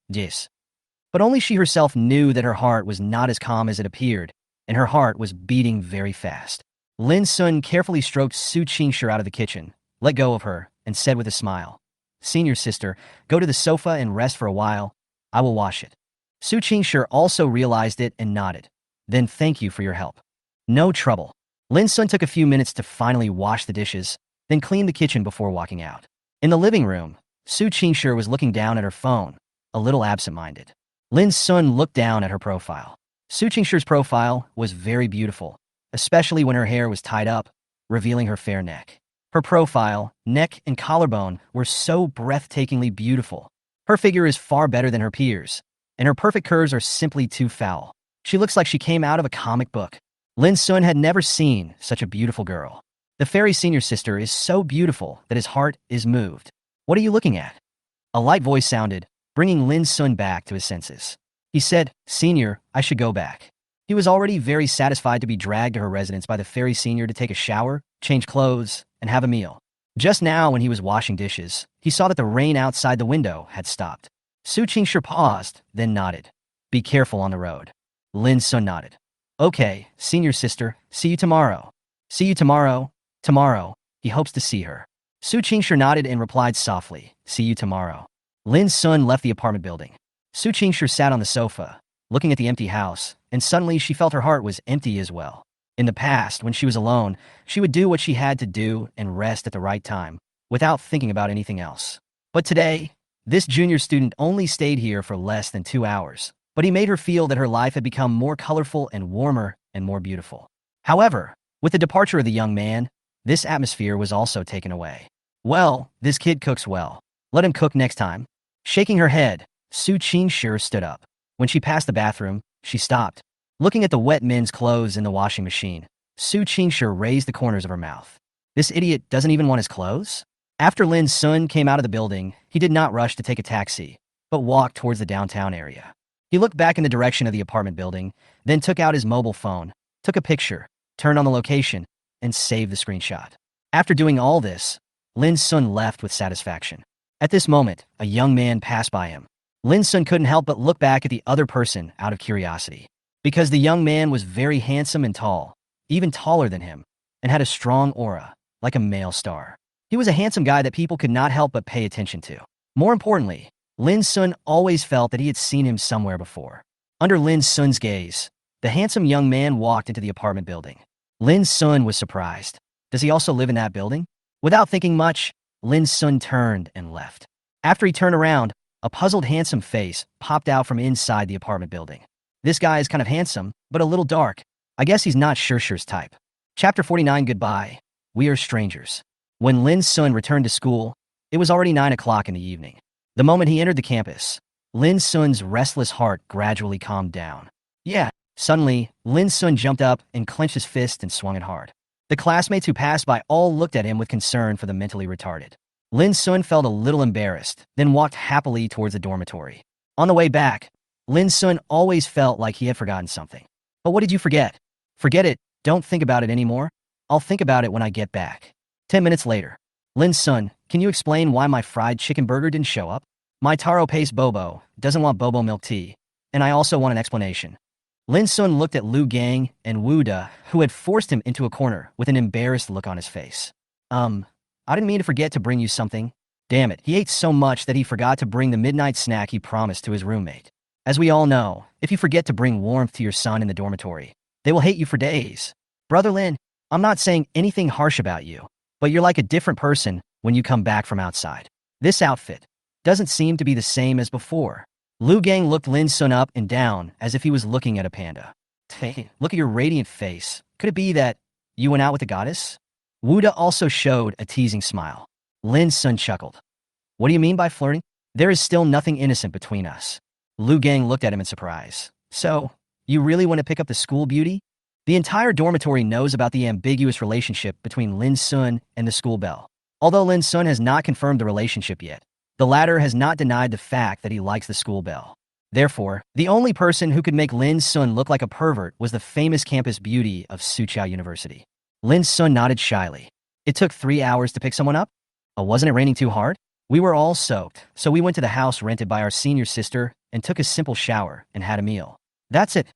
Yes. But only she herself knew that her heart was not as calm as it appeared, and her heart was beating very fast. Lin Sun carefully stroked Su Qingshi out of the kitchen, let go of her, and said with a smile, "Senior sister, go to the sofa and rest for a while. I will wash it." Su Qingshi also realized it and nodded. "Then thank you for your help." "No trouble." Lin Sun took a few minutes to finally wash the dishes, then clean the kitchen before walking out. In the living room, Su Qingshi was looking down at her phone, a little absent-minded. Lin Sun looked down at her profile. Su Qingshi's profile was very beautiful, especially when her hair was tied up, revealing her fair neck. Her profile, neck, and collarbone were so breathtakingly beautiful. Her figure is far better than her peers, and her perfect curves are simply too foul. She looks like she came out of a comic book. Lin Sun had never seen such a beautiful girl. The fairy senior sister is so beautiful that his heart is moved. "What are you looking at?" A light voice sounded, bringing Lin Sun back to his senses. He said, "Senior, I should go back." He was already very satisfied to be dragged to her residence by the fairy senior to take a shower, change clothes, and have a meal. Just now, when he was washing dishes, he saw that the rain outside the window had stopped. Su Qingshi paused, then nodded. Be careful on the road. Lin Sun nodded. Okay, senior sister, see you tomorrow. See you tomorrow. Tomorrow, he hopes to see her. Su Qingshi nodded and replied softly, see you tomorrow. Lin Sun left the apartment building. Su Qingshi sat on the sofa, looking at the empty house, and suddenly she felt her heart was empty as well. In the past, when she was alone, she would do what she had to do and rest at the right time, without thinking about anything else. But today, this junior student only stayed here for less than 2 hours, but he made her feel that her life had become more colorful and warmer and more beautiful. However, with the departure of the young man, this atmosphere was also taken away. Well, this kid cooks well. Let him cook next time. Shaking her head, Su Qingshi stood up. When she passed the bathroom, she stopped. Looking at the wet men's clothes in the washing machine, Su Qingshi raised the corners of her mouth. This idiot doesn't even want his clothes? After Lin Sun came out of the building, he did not rush to take a taxi, but walked towards the downtown area. He looked back in the direction of the apartment building, then took out his mobile phone, took a picture, turned on the location, and saved the screenshot. After doing all this, Lin Sun left with satisfaction. At this moment, a young man passed by him. Lin Sun couldn't help but look back at the other person out of curiosity. Because the young man was very handsome and tall, even taller than him, and had a strong aura, like a male star. He was a handsome guy that people could not help but pay attention to. More importantly, Lin Sun always felt that he had seen him somewhere before. Under Lin Sun's gaze, the handsome young man walked into the apartment building. Lin Sun was surprised. Does he also live in that building? Without thinking much, Lin Sun turned and left. After he turned around, a puzzled handsome face popped out from inside the apartment building. This guy is kind of handsome, but a little dark. I guess he's not Shurshu's type. Chapter 49 Goodbye. We are strangers. When Lin Sun returned to school, it was already 9 o'clock in the evening. The moment he entered the campus, Lin Sun's restless heart gradually calmed down. Yeah, suddenly, Lin Sun jumped up and clenched his fist and swung it hard. The classmates who passed by all looked at him with concern for the mentally retarded. Lin Sun felt a little embarrassed, then walked happily towards the dormitory. On the way back, Lin Sun always felt like he had forgotten something. But what did you forget? Forget it, don't think about it anymore. I'll think about it when I get back. 10 minutes later. Lin Sun, can you explain why my fried chicken burger didn't show up? My taro paste Bobo doesn't want Bobo milk tea, and I also want an explanation. Lin Sun looked at Lu Gang and Wu Da, who had forced him into a corner with an embarrassed look on his face. I didn't mean to forget to bring you something. Damn it, he ate so much that he forgot to bring the midnight snack he promised to his roommate. As we all know, if you forget to bring warmth to your son in the dormitory, they will hate you for days. Brother Lin, I'm not saying anything harsh about you, but you're like a different person when you come back from outside. This outfit doesn't seem to be the same as before. Lu Gang looked Lin Sun up and down as if he was looking at a panda. Hey, look at your radiant face. Could it be that you went out with a goddess? Wu Da also showed a teasing smile. Lin Sun chuckled. What do you mean by flirting? There is still nothing innocent between us. Lu Gang looked at him in surprise. So, you really want to pick up the school beauty? The entire dormitory knows about the ambiguous relationship between Lin Sun and the school belle. Although Lin Sun has not confirmed the relationship yet, the latter has not denied the fact that he likes the school belle. Therefore, the only person who could make Lin Sun look like a pervert was the famous campus beauty of Suqiao University. Lin Sun nodded shyly. It took 3 hours to pick someone up? Oh, wasn't it raining too hard? We were all soaked, so we went to the house rented by our senior sister and took a simple shower and had a meal. That's it.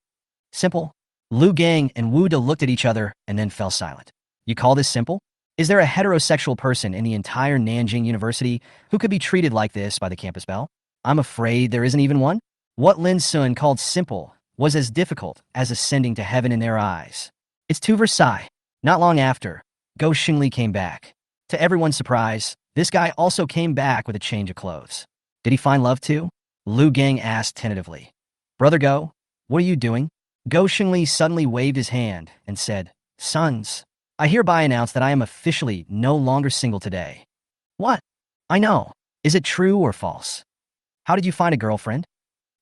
Simple? Lu Gang and Wu Da looked at each other and then fell silent. You call this simple? Is there a heterosexual person in the entire Nanjing University who could be treated like this by the campus belle? I'm afraid there isn't even one. What Lin Sun called simple was as difficult as ascending to heaven in their eyes. It's to Versailles. Not long after, Go Xingli came back. To everyone's surprise, this guy also came back with a change of clothes. Did he find love too? Lu Gang asked tentatively. Brother Go, what are you doing? Go Xingli suddenly waved his hand and said, Sons, I hereby announce that I am officially no longer single today. What? I know. Is it true or false? How did you find a girlfriend?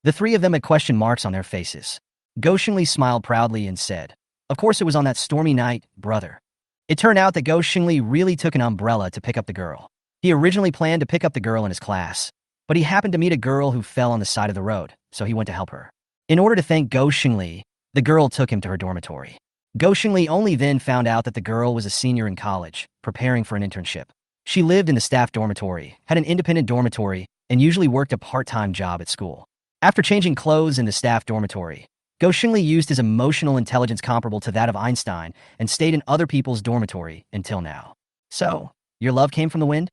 The three of them had question marks on their faces. Go Xingli smiled proudly and said, Of course it was on that stormy night, brother. It turned out that Go Xingli really took an umbrella to pick up the girl. He originally planned to pick up the girl in his class, but he happened to meet a girl who fell on the side of the road, so he went to help her. In order to thank Go Xingli, the girl took him to her dormitory. Go Xingli only then found out that the girl was a senior in college, preparing for an internship. She lived in the staff dormitory, had an independent dormitory, and usually worked a part-time job at school. After changing clothes in the staff dormitory, Go Xingli used his emotional intelligence comparable to that of Einstein and stayed in other people's dormitory until now. So, your love came from the wind?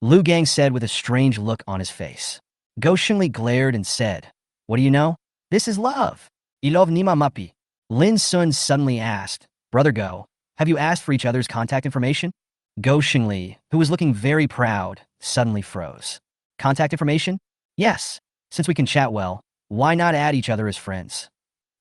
Lu Gang said with a strange look on his face. Go Xingli glared and said, "What do you know? This is love. Ilov nima mapi." Lin Sun suddenly asked, "Brother Go, have you asked for each other's contact information?" Go Xingli, who was looking very proud, suddenly froze. "Contact information? Yes. Since we can chat well, why not add each other as friends?"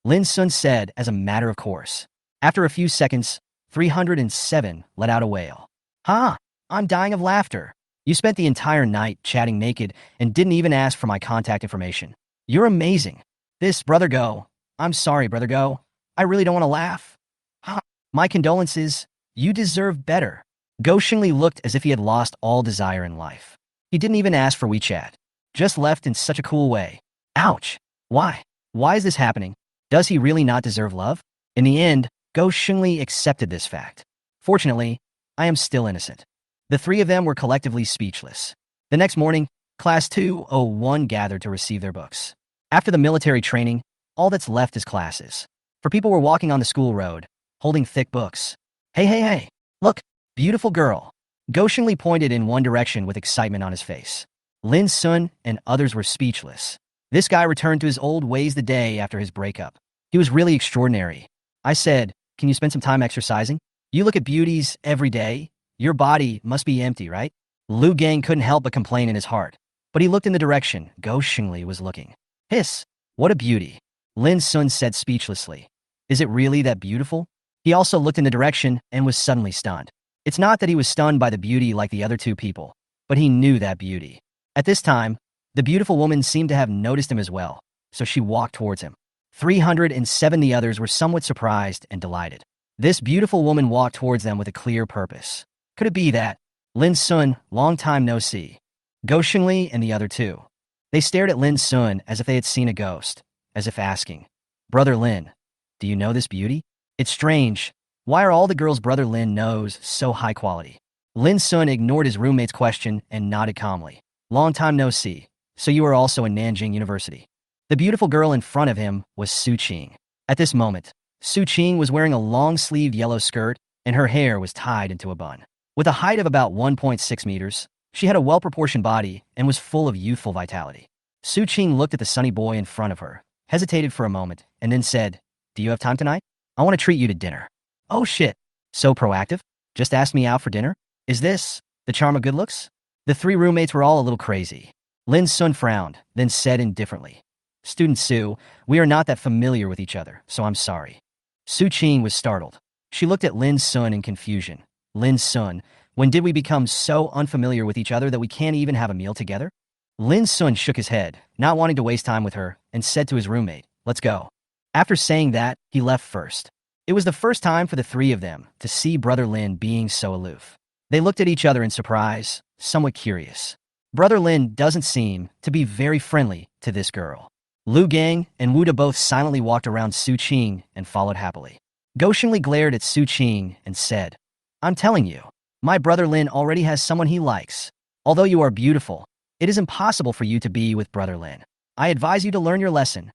Lin Sun said as a matter of course. After a few seconds, 307 let out a wail. "Ha! I'm dying of laughter. You spent the entire night chatting naked and didn't even ask for my contact information. You're amazing. This, Brother Go. I'm sorry, Brother Go. I really don't want to laugh. Ha! My condolences. You deserve better." Go Xingli looked as if he had lost all desire in life. He didn't even ask for WeChat. Just left in such a cool way. Ouch. Why? Why is this happening? Does he really not deserve love? In the end, Go Xingli accepted this fact. Fortunately, I am still innocent. The three of them were collectively speechless. The next morning, Class 201 gathered to receive their books. After the military training, all that's left is classes. For people were walking on the school road, holding thick books. Hey, look, beautiful girl. Go Xingli pointed in one direction with excitement on his face. Lin Sun and others were speechless. This guy returned to his old ways the day after his breakup. He was really extraordinary. I said, "Can you spend some time exercising? You look at beauties every day. Your body must be empty, right?" Lu Gang couldn't help but complain in his heart, but he looked in the direction Go Xingli was looking. "Hiss, what a beauty," Lin Sun said speechlessly. "Is it really that beautiful?" He also looked in the direction and was suddenly stunned. It's not that he was stunned by the beauty like the other two people, but he knew that beauty. At this time, the beautiful woman seemed to have noticed him as well, so she walked towards him. 370 others were somewhat surprised and delighted. This beautiful woman walked towards them with a clear purpose. Could it be that? Lin Sun, long time no see. Go Xingli and the other two. They stared at Lin Sun as if they had seen a ghost, as if asking, "Brother Lin, do you know this beauty? It's strange. Why are all the girls Brother Lin knows so high quality?" Lin Sun ignored his roommate's question and nodded calmly. "Long time no see. So you are also in Nanjing University." The beautiful girl in front of him was Su Qing. At this moment, Su Qing was wearing a long-sleeved yellow skirt and her hair was tied into a bun. With a height of about 1.6 meters, she had a well-proportioned body and was full of youthful vitality. Su Qing looked at the sunny boy in front of her, hesitated for a moment, and then said, "Do you have time tonight? I want to treat you to dinner." "Oh shit. So proactive? Just asked me out for dinner? Is this the charm of good looks?" The three roommates were all a little crazy. Lin Sun frowned, then said indifferently, "Student Su, we are not that familiar with each other, so I'm sorry." Su Qing was startled. She looked at Lin Sun in confusion. "Lin Sun, when did we become so unfamiliar with each other that we can't even have a meal together?" Lin Sun shook his head, not wanting to waste time with her, and said to his roommate, "Let's go." After saying that, he left first. It was the first time for the three of them to see Brother Lin being so aloof. They looked at each other in surprise, somewhat curious. Brother Lin doesn't seem to be very friendly to this girl. Lu Gang and Wu Da both silently walked around Su Qing and followed happily. Go Xingli glared at Su Qing and said, "I'm telling you, my brother Lin already has someone he likes. Although you are beautiful, it is impossible for you to be with Brother Lin. I advise you to learn your lesson."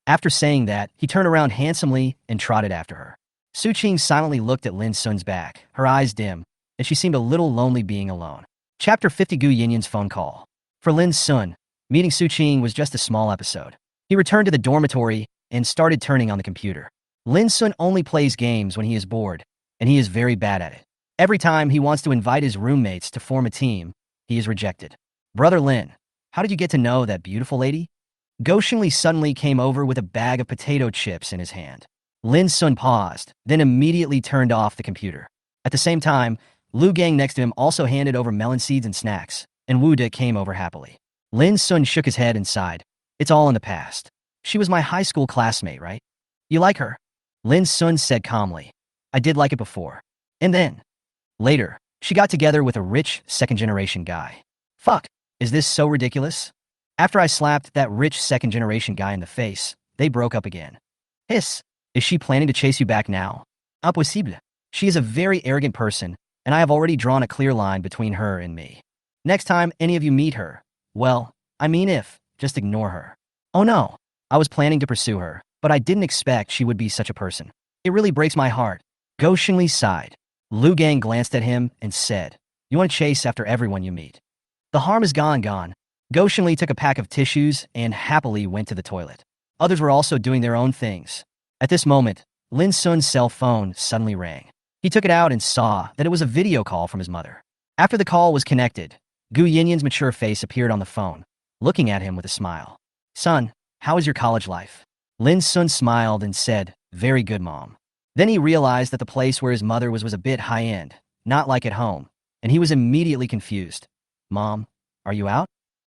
After saying that, he turned around handsomely and trotted after her. Su Qing silently looked at Lin Sun's back, her eyes dim, and she seemed a little lonely being alone. Chapter 50 Gu Yinyin's phone call. For Lin Sun, meeting Su Qing was just a small episode. He returned to the dormitory and started turning on the computer. Lin Sun only plays games when he is bored, and he is very bad at it. Every time he wants to invite his roommates to form a team, he is rejected. "Brother Lin, how did you get to know that beautiful lady?" Go Xingli suddenly came over with a bag of potato chips in his hand. Lin Sun paused, then immediately turned off the computer. At the same time, Lu Gang next to him also handed over melon seeds and snacks, and Wu Da came over happily. Lin Sun shook his head and sighed. "It's all in the past. She was my high school classmate, right? You like her?" Lin Sun said calmly. "I did like it before. And then, later, she got together with a rich second-generation guy. Fuck, is this so ridiculous? After I slapped that rich second-generation guy in the face, they broke up again. Hiss, is she planning to chase you back now?" Impossible. She is a very arrogant person, and I have already drawn a clear line between her and me. Next time any of you meet her, well, I mean if, just ignore her. Oh no, I was planning to pursue her, but I didn't expect she would be such a person. It really breaks my heart. Gou Xingli sighed. Lu Gang glanced at him and said, you want to chase after everyone you meet. The harm is gone. Gou Xingli took a pack of tissues and happily went to the toilet. Others were also doing their own things. At this moment, Lin Sun's cell phone suddenly rang. He took it out and saw that it was a video call from his mother. After the call was connected, Gu Yinyan's mature face appeared on the phone, looking at him with a smile. Son, how is your college life? Lin Sun smiled and said, very good, Mom. Then he realized that the place where his mother was a bit high-end, not like at home, and he was immediately confused. Mom, are you out?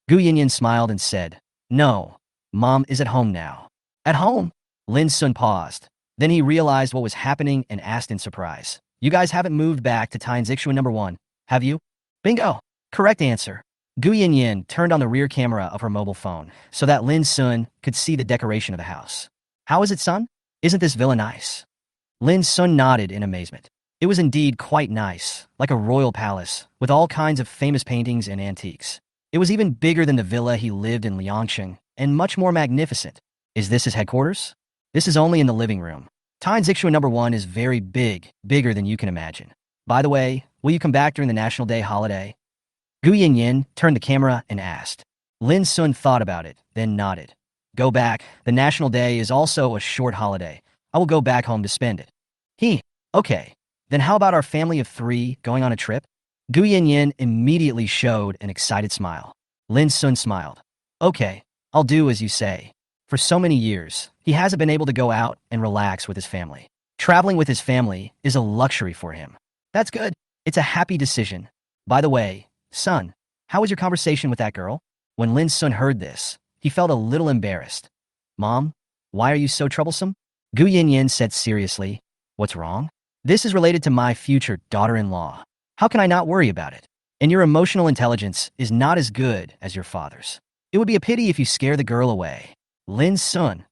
Gu Yinyan smiled and said, no, Mom is at home now. At home? Lin Sun paused. Then he realized what was happening and asked in surprise. You guys haven't moved back to Tianzixuan number 1, have you? Bingo! Correct answer. Gu Yinyan turned on the rear camera of her mobile phone so that Lin Sun could see the decoration of the house. How is it, son? Isn't this villa nice? Lin Sun nodded in amazement. It was indeed quite nice, like a royal palace, with all kinds of famous paintings and antiques. It was even bigger than the villa he lived in Liangsheng, and much more magnificent. Is this his headquarters? This is only in the living room. Tianzixuan number 1 is very big, bigger than you can imagine. By the way, will you come back during the National Day holiday? Gu Yinyan turned the camera and asked. Lin Sun thought about it, then nodded. Go back. The National Day is also a short holiday. I will go back home to spend it. Okay. Then how about our family of 3 going on a trip? Gu Yinyan immediately showed an excited smile. Lin Sun smiled. Okay, I'll do as you say. For so many years, he hasn't been able to go out and relax with his family. Traveling with his family is a luxury for him. That's good. It's a happy decision. By the way, son, how was your conversation with that girl? When Lin Sun heard this, he felt a little embarrassed. Mom, why are you so troublesome? Gu Yinyan said seriously, what's wrong? This is related to my future daughter-in-law. How can I not worry about it? And your emotional intelligence is not as good as your father's. It would be a pity if you scare the girl away. Lin Sun.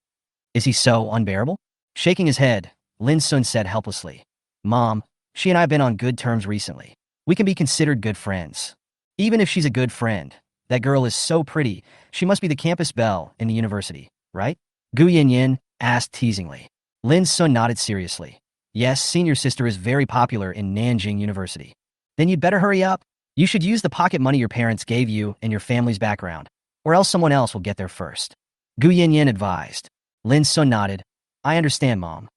Is he so unbearable? Shaking his head, Lin Sun said helplessly. Mom, she and I have been on good terms recently. We can be considered good friends. Even if she's a good friend, that girl is so pretty, she must be the campus belle in the university, right? Gu Yinyan asked teasingly. Lin Sun nodded seriously. Yes, senior sister is very popular in Nanjing University. Then you'd better hurry up. You should use the pocket money your parents gave you and your family's background, or else someone else will get there first. Gu Yinyan advised. Lin Sun nodded. I understand, Mom.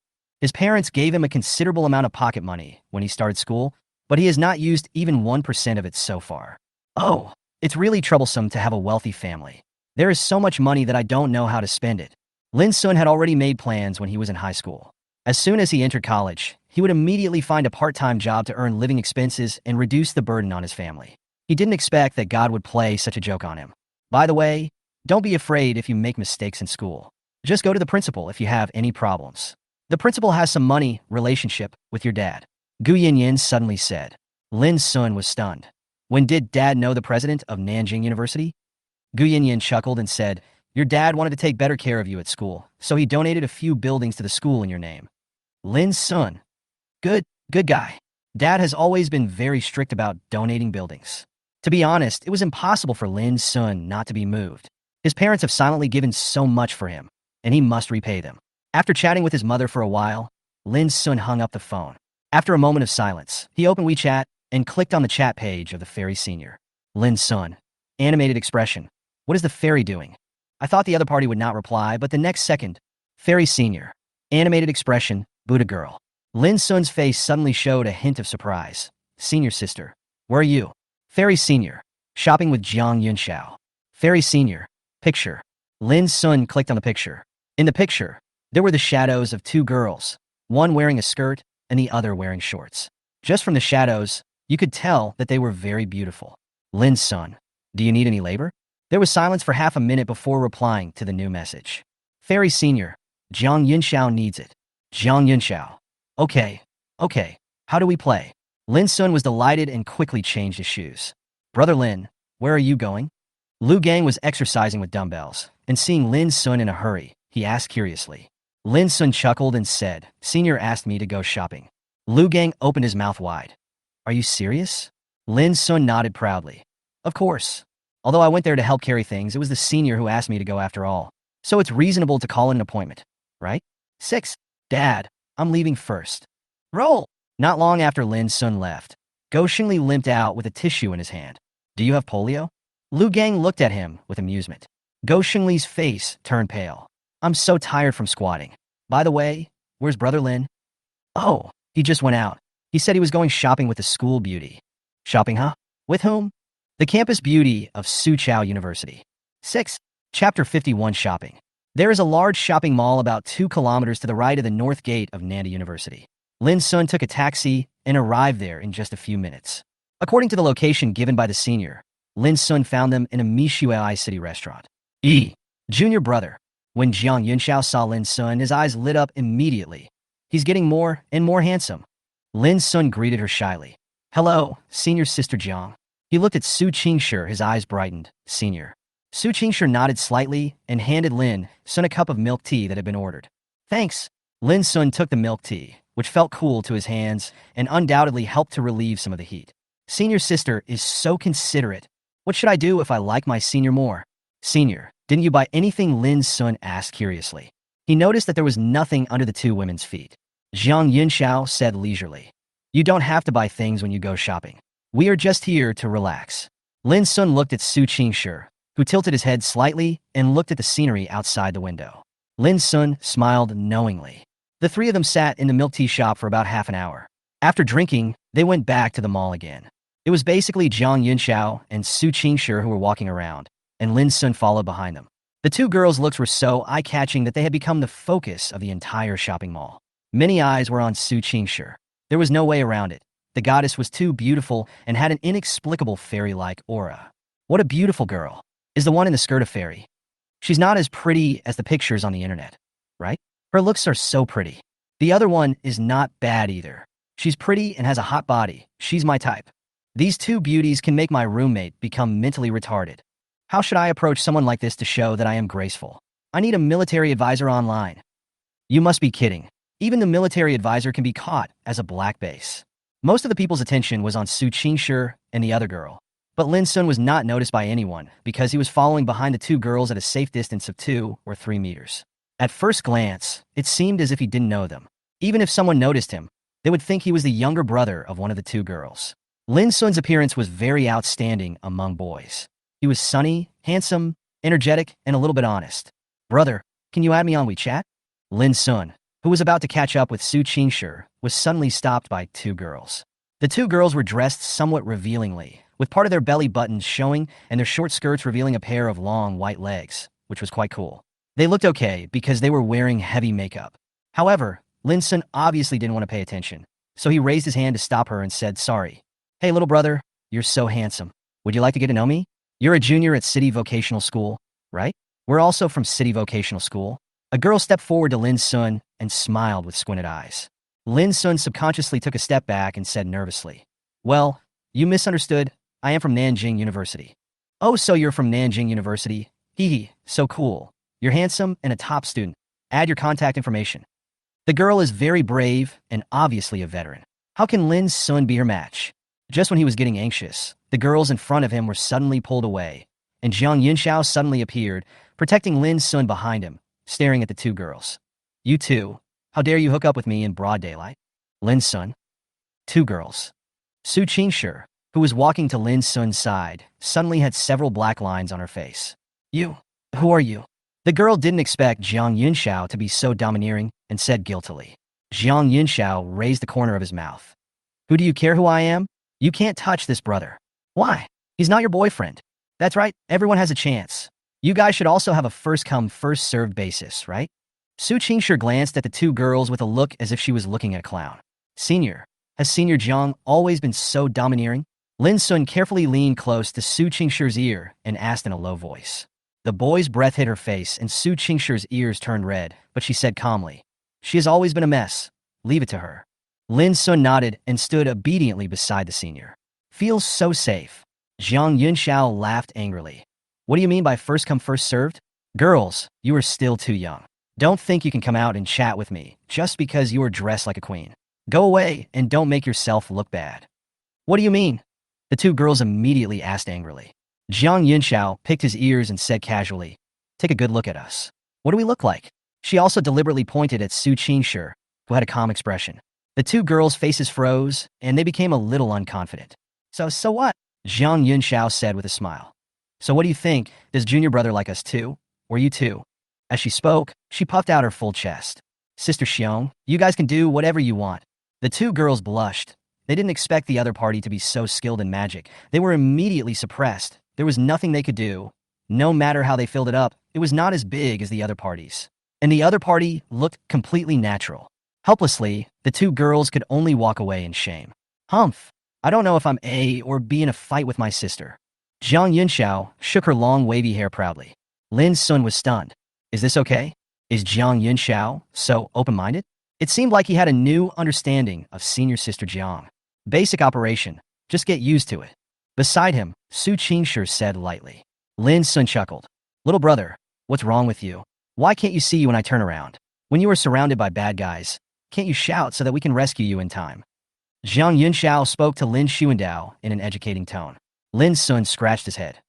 His parents gave him a considerable amount of pocket money when he started school, but he has not used even 1% of it so far. Oh, it's really troublesome to have a wealthy family. There is so much money that I don't know how to spend it. Lin Sun had already made plans when he was in high school. As soon as he entered college, he would immediately find a part-time job to earn living expenses and reduce the burden on his family. He didn't expect that God would play such a joke on him. By the way, don't be afraid if you make mistakes in school. Just go to the principal if you have any problems. The principal has some money relationship with your dad. Gu Yinyan suddenly said. Lin Sun was stunned. When did Dad know the president of Nanjing University? Gu Yinyan chuckled and said, your dad wanted to take better care of you at school, so he donated a few buildings to the school in your name. Lin Sun. Good guy. Dad has always been very strict about donating buildings. To be honest, it was impossible for Lin Sun not to be moved. His parents have silently given so much for him, and he must repay them. After chatting with his mother for a while, Lin Sun hung up the phone. After a moment of silence, he opened WeChat and clicked on the chat page of the fairy senior. Lin Sun. Animated expression. What is the fairy doing? I thought the other party would not reply, but the next second, fairy senior. Animated expression, Buddha girl. Lin Sun's face suddenly showed a hint of surprise. Senior sister. Where are you? Fairy senior. Shopping with Jiang Yunxiao. Fairy senior. Picture. Lin Sun clicked on the picture. In the picture, there were the shadows of 2 girls, one wearing a skirt and the other wearing shorts. Just from the shadows, you could tell that they were very beautiful. Lin Sun. Do you need any labor? There was silence for half a minute before replying to the new message. Fairy senior. Jiang Yunxiao needs it. Jiang Yunxiao. Okay. How do we play? Lin Sun was delighted and quickly changed his shoes. Brother Lin, where are you going? Lu Gang was exercising with dumbbells, and seeing Lin Sun in a hurry, he asked curiously. Lin Sun chuckled and said, Senior asked me to go shopping. Lu Gang opened his mouth wide. Are you serious? Lin Sun nodded proudly. Of course. Although I went there to help carry things, it was the senior who asked me to go after all. So it's reasonable to call in an appointment, right? 6. Dad, I'm leaving first. Roll! Not long after Lin Sun left, Go Xingli limped out with a tissue in his hand. Do you have polio? Lu Gang looked at him with amusement. Go Xingli's face turned pale. I'm so tired from squatting. By the way, where's Brother Lin? Oh, he just went out. He said he was going shopping with the school beauty. Shopping, huh? With whom? The campus beauty of Soochow University. 6. Chapter 51 Shopping. There is a large shopping mall about 2 kilometers to the right of the north gate of Nanda University. Lin Sun took a taxi and arrived there in just a few minutes. According to the location given by the senior, Lin Sun found them in a Mishuai City restaurant. Junior brother. When Jiang Yunxiao saw Lin Sun, his eyes lit up immediately. He's getting more and more handsome. Lin Sun greeted her shyly. Hello, senior sister Jiang. He looked at Su Qingshi, his eyes brightened. Senior. Su Qingshi nodded slightly and handed Lin Sun a cup of milk tea that had been ordered. Thanks. Lin Sun took the milk tea, which felt cool to his hands and undoubtedly helped to relieve some of the heat. Senior sister is so considerate. What should I do if I like my senior more? Senior, didn't you buy anything? Lin Sun asked curiously. He noticed that there was nothing under the 2 women's feet. Jiang Yunxiao said leisurely. You don't have to buy things when you go shopping. We are just here to relax. Lin Sun looked at Su Qingshi, who tilted his head slightly and looked at the scenery outside the window. Lin Sun smiled knowingly. The 3 of them sat in the milk tea shop for about half an hour. After drinking, they went back to the mall again. It was basically Jiang Yunxiao and Su Qingshi who were walking around, and Lin Sun followed behind them. The 2 girls' looks were so eye-catching that they had become the focus of the entire shopping mall. Many eyes were on Su Qingshi. There was no way around it. The goddess was too beautiful and had an inexplicable fairy-like aura. What a beautiful girl. Is the one in the skirt a fairy? She's not as pretty as the pictures on the internet, right? Her looks are so pretty. The other one is not bad either. She's pretty and has a hot body. She's my type. These 2 beauties can make my roommate become mentally retarded. How should I approach someone like this to show that I am graceful? I need a military advisor online. You must be kidding. Even the military advisor can be caught as a black base. Most of the people's attention was on Su Qingshi and the other girl. But Lin Sun was not noticed by anyone because he was following behind the 2 girls at a safe distance of 2 or 3 meters. At first glance, it seemed as if he didn't know them. Even if someone noticed him, they would think he was the younger brother of one of the 2 girls. Lin Sun's appearance was very outstanding among boys. He was sunny, handsome, energetic, and a little bit honest. Brother, can you add me on WeChat? Lin Sun, who was about to catch up with Su Qingshi, was suddenly stopped by 2 girls. The 2 girls were dressed somewhat revealingly, with part of their belly buttons showing and their short skirts revealing a pair of long white legs, which was quite cool. They looked okay because they were wearing heavy makeup. However, Lin Sun obviously didn't want to pay attention, so he raised his hand to stop her and said, sorry. Hey, little brother, you're so handsome. Would you like to get to know me? You're a junior at City Vocational School, right? We're also from City Vocational School. A girl stepped forward to Lin Sun and smiled with squinted eyes. Lin Sun subconsciously took a step back and said nervously, well, you misunderstood. I am from Nanjing University. Oh, so you're from Nanjing University? Hee hee, so cool. You're handsome and a top student. Add your contact information. The girl is very brave and obviously a veteran. How can Lin Sun be her match? Just when he was getting anxious, the girls in front of him were suddenly pulled away, and Jiang Yunxiao suddenly appeared, protecting Lin Sun behind him, staring at the 2 girls. You 2, how dare you hook up with me in broad daylight? Lin Sun. 2 girls. Su Qingshi, who was walking to Lin Sun's side, suddenly had several black lines on her face. You, who are you? The girl didn't expect Jiang Yunxiao to be so domineering and said guiltily. Jiang Yunxiao raised the corner of his mouth. Who do you care who I am? You can't touch this brother. Why? He's not your boyfriend. That's right, everyone has a chance. You guys should also have a first-come, first-served basis, right? Su Qingshi glanced at the 2 girls with a look as if she was looking at a clown. Senior, has Senior Jiang always been so domineering? Lin Sun carefully leaned close to Su Qingshi's ear and asked in a low voice. The boy's breath hit her face and Su Qingshi's ears turned red, but she said calmly, she has always been a mess. Leave it to her. Lin Sun nodded and stood obediently beside the senior. Feels so safe. Jiang Yunxiao laughed angrily. What do you mean by first come first served? Girls, you are still too young. Don't think you can come out and chat with me just because you are dressed like a queen. Go away and don't make yourself look bad. What do you mean? The two girls immediately asked angrily. Jiang Yunxiao picked his ears and said casually, take a good look at us. What do we look like? She also deliberately pointed at Su Qingshi, who had a calm expression. The two girls' faces froze, and they became a little unconfident. So what? Jiang Yunxiao said with a smile. So what do you think? Does junior brother like us too? Or you too? As she spoke, she puffed out her full chest. Sister Xiong, you guys can do whatever you want. The two girls blushed. They didn't expect the other party to be so skilled in magic. They were immediately suppressed. There was nothing they could do. No matter how they filled it up, it was not as big as the other parties. And the other party looked completely natural. Helplessly, the two girls could only walk away in shame. Humph! I don't know if I'm A or B in a fight with my sister. Jiang Yunxiao shook her long wavy hair proudly. Lin Sun was stunned. Is this okay? Is Jiang Yunxiao so open-minded? It seemed like he had a new understanding of senior sister Jiang. Basic operation. Just get used to it. Beside him, Su Qingshi said lightly. Lin Sun chuckled. Little brother, what's wrong with you? Why can't you see when I turn around? When you are surrounded by bad guys, can't you shout so that we can rescue you in time? Jiang Yunxiao spoke to Lin Xuandao in an educating tone. Lin Sun scratched his head.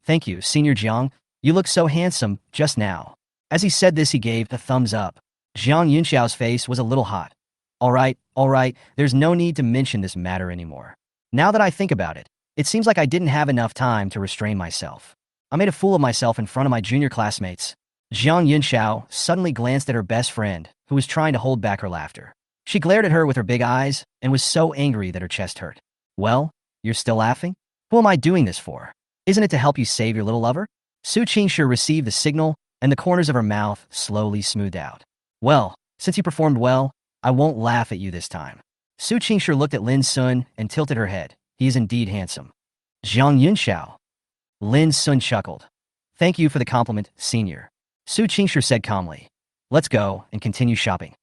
Thank you, Senior Jiang. You look so handsome just now. As he said this, he gave the thumbs up. Jiang Yunxiao's face was a little hot. All right, there's no need to mention this matter anymore. Now that I think about it, it seems like I didn't have enough time to restrain myself. I made a fool of myself in front of my junior classmates. Jiang Yunxiao suddenly glanced at her best friend, who was trying to hold back her laughter. She glared at her with her big eyes and was so angry that her chest hurt. Well, you're still laughing? Who am I doing this for? Isn't it to help you save your little lover? Su Qingshi received the signal, and the corners of her mouth slowly smoothed out. Well, since you performed well, I won't laugh at you this time. Su Qingshi looked at Lin Sun and tilted her head. He is indeed handsome. Jiang Yunxiao. Lin Sun chuckled. Thank you for the compliment, senior. Su Qingshi said calmly. Let's go and continue shopping.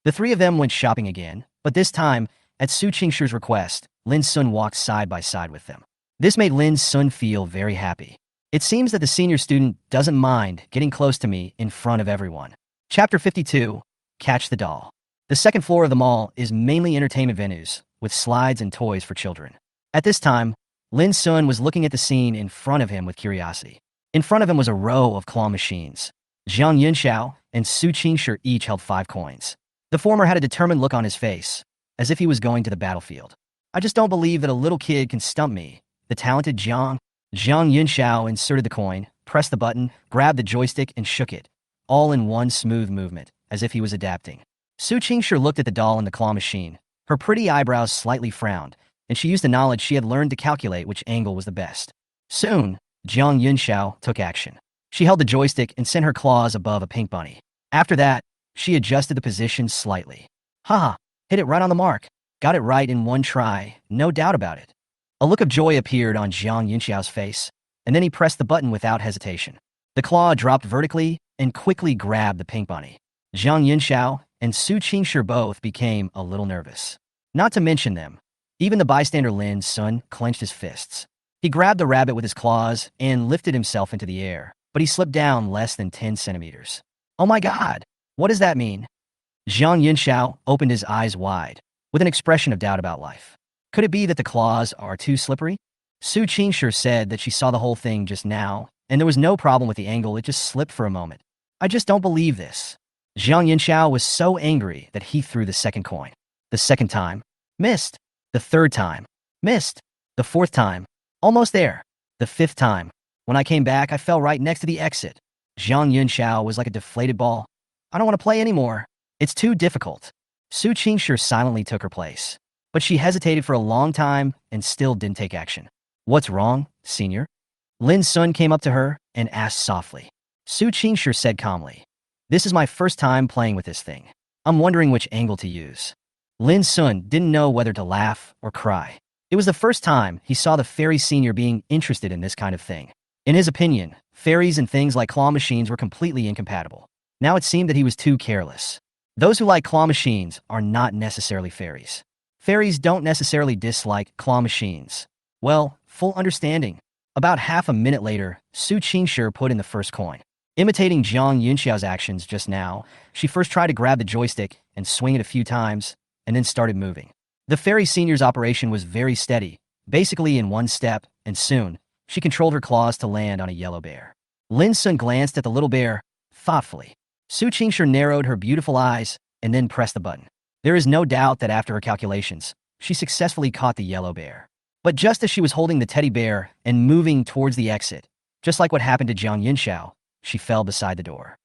The three of them went shopping again, but this time, at Su Qingshi's request, Lin Sun walked side by side with them. This made Lin Sun feel very happy. It seems that the senior student doesn't mind getting close to me in front of everyone. Chapter 52, Catch the Doll. The second floor of the mall is mainly entertainment venues, with slides and toys for children. At this time, Lin Sun was looking at the scene in front of him with curiosity. In front of him was a row of claw machines. Jiang Yunxiao and Su Qingshi each held 5 coins. The former had a determined look on his face, as if he was going to the battlefield. I just don't believe that a little kid can stump me. The talented Jiang Yunxiao inserted the coin, pressed the button, grabbed the joystick, and shook it, all in one smooth movement, as if he was adapting. Su Qingshi looked at the doll in the claw machine. Her pretty eyebrows slightly frowned, and she used the knowledge she had learned to calculate which angle was the best. Soon, Jiang Yunxiao took action. She held the joystick and sent her claws above a pink bunny. After that, she adjusted the position slightly. Haha, hit it right on the mark. Got it right in one try, no doubt about it. A look of joy appeared on Jiang Yunxiao's face, and then he pressed the button without hesitation. The claw dropped vertically and quickly grabbed the pink bunny. Jiang Yunxiao and Su Qingshi both became a little nervous. Not to mention them, even the bystander Lin Sun clenched his fists. He grabbed the rabbit with his claws and lifted himself into the air, but he slipped down less than 10 centimeters. Oh my God! What does that mean? Jiang Yunxiao opened his eyes wide, with an expression of doubt about life. Could it be that the claws are too slippery? Su Qingshi said that she saw the whole thing just now, and there was no problem with the angle, it just slipped for a moment. I just don't believe this. Jiang Yunxiao was so angry that he threw the second coin. The second time, missed. The third time, missed. The fourth time, almost there. The fifth time, when I came back, I fell right next to the exit. Jiang Yunxiao was like a deflated ball. I don't want to play anymore. It's too difficult. Su Qingshi silently took her place, but she hesitated for a long time and still didn't take action. What's wrong, senior? Lin Sun came up to her and asked softly. Su Qingshi said calmly, this is my first time playing with this thing. I'm wondering which angle to use. Lin Sun didn't know whether to laugh or cry. It was the first time he saw the fairy senior being interested in this kind of thing. In his opinion, fairies and things like claw machines were completely incompatible. Now it seemed that he was too careless. Those who like claw machines are not necessarily fairies. Fairies don't necessarily dislike claw machines. Well, full understanding. About half a minute later, Su Qingshi put in the first coin. Imitating Jiang Yunxiao's actions just now, she first tried to grab the joystick and swing it a few times, and then started moving. The fairy senior's operation was very steady, basically in one step, and soon, she controlled her claws to land on a yellow bear. Lin Sun glanced at the little bear, thoughtfully. Su Qingshi narrowed her beautiful eyes and then pressed the button. There is no doubt that after her calculations, she successfully caught the yellow bear. But just as she was holding the teddy bear and moving towards the exit, just like what happened to Jiang Yunxiao, she fell beside the door.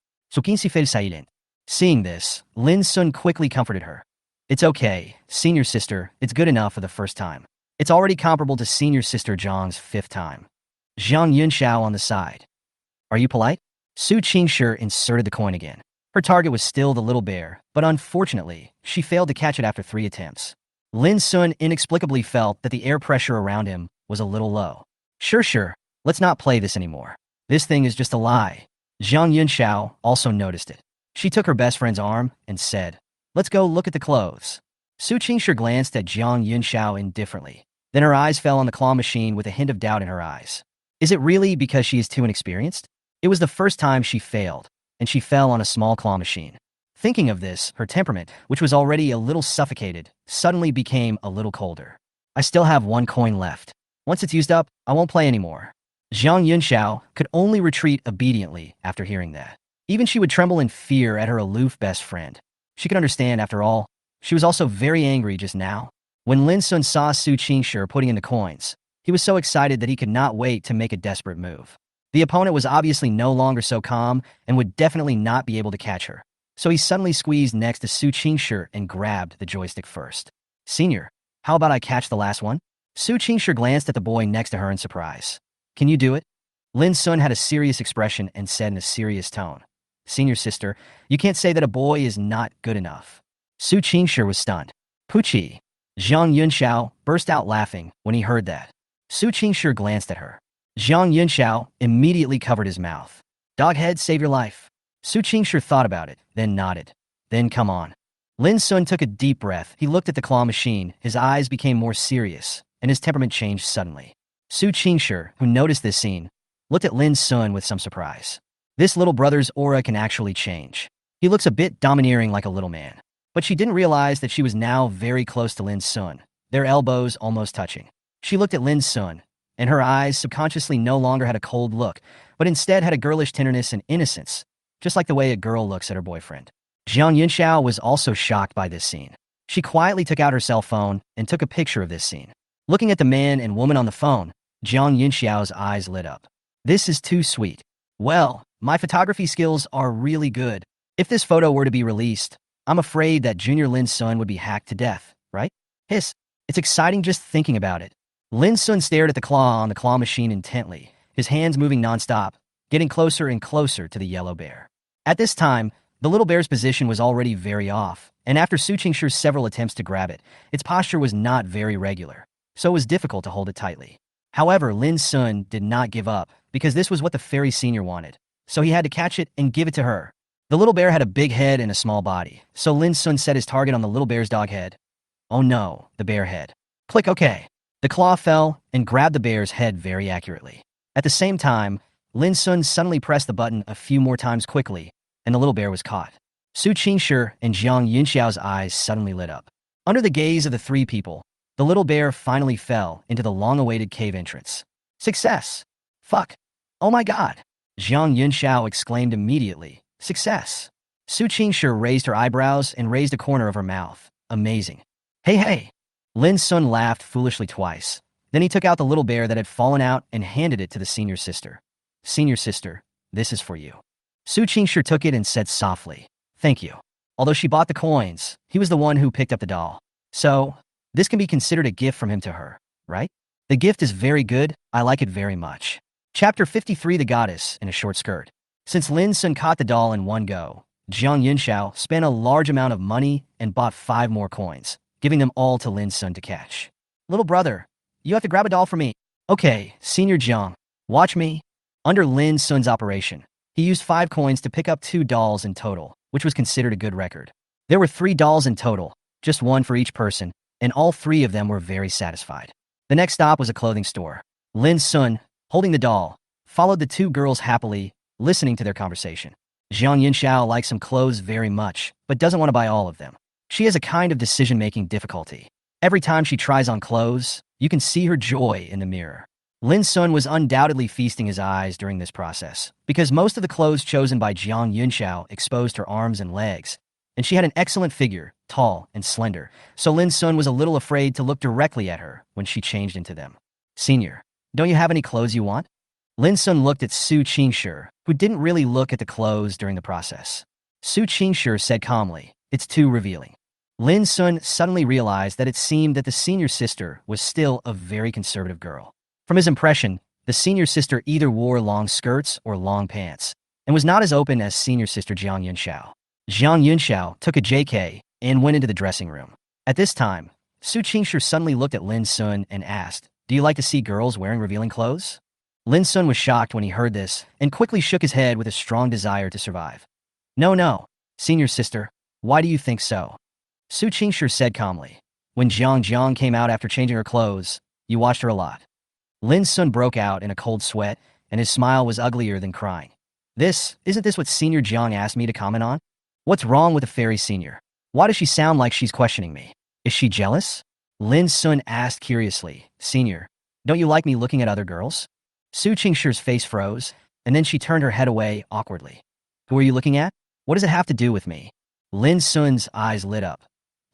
Seeing this, Lin Sun quickly comforted her. It's okay, senior sister, it's good enough for the first time. It's already comparable to senior sister Zhang's 5th time. Jiang Yunxiao on the side. Are you polite? Su Qingshi inserted the coin again. Her target was still the little bear, but unfortunately, she failed to catch it after 3 attempts. Lin Sun inexplicably felt that the air pressure around him was a little low. Sure, let's not play this anymore. This thing is just a lie. Jiang Yunxiao also noticed it. She took her best friend's arm and said, let's go look at the clothes. Su Qingshi glanced at Jiang Yunxiao indifferently. Then her eyes fell on the claw machine with a hint of doubt in her eyes. Is it really because she is too inexperienced? It was the first time she failed, and she fell on a small claw machine. Thinking of this, her temperament, which was already a little suffocated, suddenly became a little colder. I still have 1 coin left. Once it's used up, I won't play anymore. Jiang Yunxiao could only retreat obediently after hearing that. Even she would tremble in fear at her aloof best friend. She could understand, after all. She was also very angry just now. When Lin Sun saw Su Qingshi putting in the coins, he was so excited that he could not wait to make a desperate move. The opponent was obviously no longer so calm and would definitely not be able to catch her. So he suddenly squeezed next to Su Qingshi and grabbed the joystick first. Senior, how about I catch the last one? Su Qingshi glanced at the boy next to her in surprise. Can you do it? Lin Sun had a serious expression and said in a serious tone. Senior sister, you can't say that a boy is not good enough. Su Qingshi was stunned. Puchi. Jiang Yunxiao burst out laughing when he heard that. Su Qingshi glanced at her. Jiang Yunxiao immediately covered his mouth. Doghead, save your life. Su Qingshi thought about it, then nodded. Then come on. Lin Sun took a deep breath. He looked at the claw machine. His eyes became more serious, and his temperament changed suddenly. Su Qingshi, who noticed this scene, looked at Lin Sun with some surprise. This little brother's aura can actually change. He looks a bit domineering like a little man. But she didn't realize that she was now very close to Lin Sun, their elbows almost touching. She looked at Lin Sun, and her eyes subconsciously no longer had a cold look, but instead had a girlish tenderness and innocence, just like the way a girl looks at her boyfriend. Jiang Yunxiao was also shocked by this scene. She quietly took out her cell phone and took a picture of this scene. Looking at the man and woman on the phone, Jiang Yunxiao's eyes lit up. This is too sweet. Well, my photography skills are really good. If this photo were to be released, I'm afraid that Junior Lin Sun would be hacked to death, right? Hiss. It's exciting just thinking about it. Lin Sun stared at the claw on the claw machine intently, his hands moving nonstop, getting closer and closer to the yellow bear. At this time, the little bear's position was already very off, and after Su Qingshi's several attempts to grab it, its posture was not very regular, so it was difficult to hold it tightly. However, Lin Sun did not give up, because this was what the fairy senior wanted, so he had to catch it and give it to her. The little bear had a big head and a small body, so Lin Sun set his target on the little bear's dog head. Oh no, the bear head. Click OK. The claw fell and grabbed the bear's head very accurately. At the same time, Lin Sun suddenly pressed the button a few more times quickly, and the little bear was caught. Su Qingshi and Jiang Yunxiao's eyes suddenly lit up. Under the gaze of the 3 people, the little bear finally fell into the long-awaited cave entrance. Success! Fuck! Oh my god! Jiang Yunxiao exclaimed immediately. Success! Su Qingshi raised her eyebrows and raised a corner of her mouth. Amazing. Hey! Lin Sun laughed foolishly twice. Then he took out the little bear that had fallen out and handed it to the senior sister. Senior sister, this is for you. Su Qingshi took it and said softly, thank you. Although she bought the coins, he was the one who picked up the doll. So, this can be considered a gift from him to her, right? The gift is very good, I like it very much. Chapter 53 The Goddess in a Short Skirt. Since Lin Sun caught the doll in one go, Jiang Yunxiao spent a large amount of money and bought 5 more coins, giving them all to Lin Sun to catch. Little brother, you have to grab a doll for me. Okay, Senior Jiang, watch me. Under Lin Sun's operation, he used 5 coins to pick up 2 dolls in total, which was considered a good record. There were 3 dolls in total, just 1 for each person, and all 3 of them were very satisfied. The next stop was a clothing store. Lin Sun, holding the doll, followed the 2 girls happily, listening to their conversation. Jiang Yunxiao likes some clothes very much, but doesn't want to buy all of them. She has a kind of decision-making difficulty. Every time she tries on clothes, you can see her joy in the mirror. Lin Sun was undoubtedly feasting his eyes during this process, because most of the clothes chosen by Jiang Yunxiao exposed her arms and legs, and she had an excellent figure, tall and slender, so Lin Sun was a little afraid to look directly at her when she changed into them. Senior, don't you have any clothes you want? Lin Sun looked at Su Qingshi, who didn't really look at the clothes during the process. Su Qingshi said calmly, "It's too revealing." Lin Sun suddenly realized that it seemed that the senior sister was still a very conservative girl. From his impression, the senior sister either wore long skirts or long pants, and was not as open as senior sister Jiang Yunxiao. Jiang Yunxiao took a JK and went into the dressing room. At this time, Su Qingshi suddenly looked at Lin Sun and asked, "Do you like to see girls wearing revealing clothes?" Lin Sun was shocked when he heard this and quickly shook his head with a strong desire to survive. No, senior sister, why do you think so?" Su Qingshi said calmly. "When Jiang came out after changing her clothes, you watched her a lot." Lin Sun broke out in a cold sweat, and his smile was uglier than crying. Isn't this what Senior Jiang asked me to comment on? What's wrong with the fairy senior? Why does she sound like she's questioning me? Is she jealous? Lin Sun asked curiously. "Senior, don't you like me looking at other girls?" Su Qingshi's face froze, and then she turned her head away awkwardly. "Who are you looking at? What does it have to do with me?" Lin Sun's eyes lit up.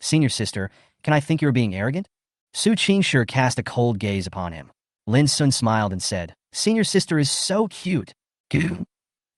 "Senior sister, can I think you're being arrogant?" Su Qingshi cast a cold gaze upon him. Lin Sun smiled and said, "Senior sister is so cute." Goo.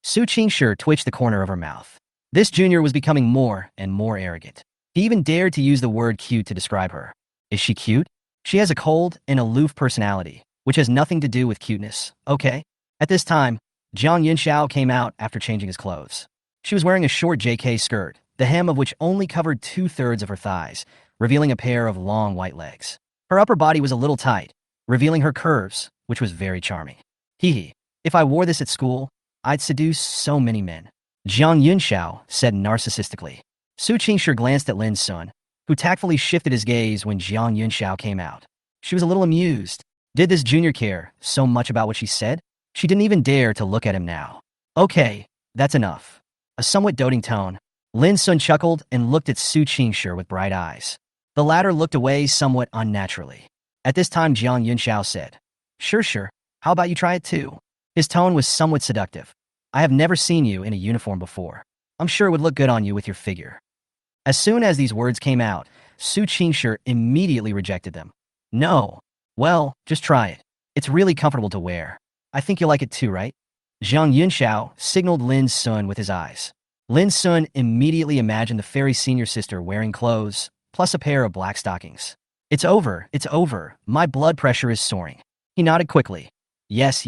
Su Qingshi twitched the corner of her mouth. This junior was becoming more and more arrogant. He even dared to use the word cute to describe her. Is she cute? She has a cold and aloof personality, which has nothing to do with cuteness, okay? At this time, Jiang Yunxiao came out after changing his clothes. She was wearing a short JK skirt, the hem of which only covered 2/3 of her thighs, revealing a pair of long white legs. Her upper body was a little tight, revealing her curves, which was very charming. Hee, if I wore this at school, I'd seduce so many men. Jiang Yunxiao said narcissistically. Su Qingshi glanced at Lin Sun, who tactfully shifted his gaze when Jiang Yunxiao came out. She was a little amused. Did this junior care so much about what she said? She didn't even dare to look at him now. "Okay, that's enough." A somewhat doting tone, Lin Sun chuckled and looked at Su Qingshi with bright eyes. The latter looked away somewhat unnaturally. At this time, Jiang Yunxiao said, Sure, how about you try it too?" His tone was somewhat seductive. "I have never seen you in a uniform before. I'm sure it would look good on you with your figure." As soon as these words came out, Su Qingshi immediately rejected them. "No. Well, just try it. It's really comfortable to wear. I think you'll like it too, right?" Jiang Yunxiao signaled Lin Sun with his eyes. Lin Sun immediately imagined the fairy senior sister wearing clothes, plus a pair of black stockings. It's over. My blood pressure is soaring." He nodded quickly. Yes.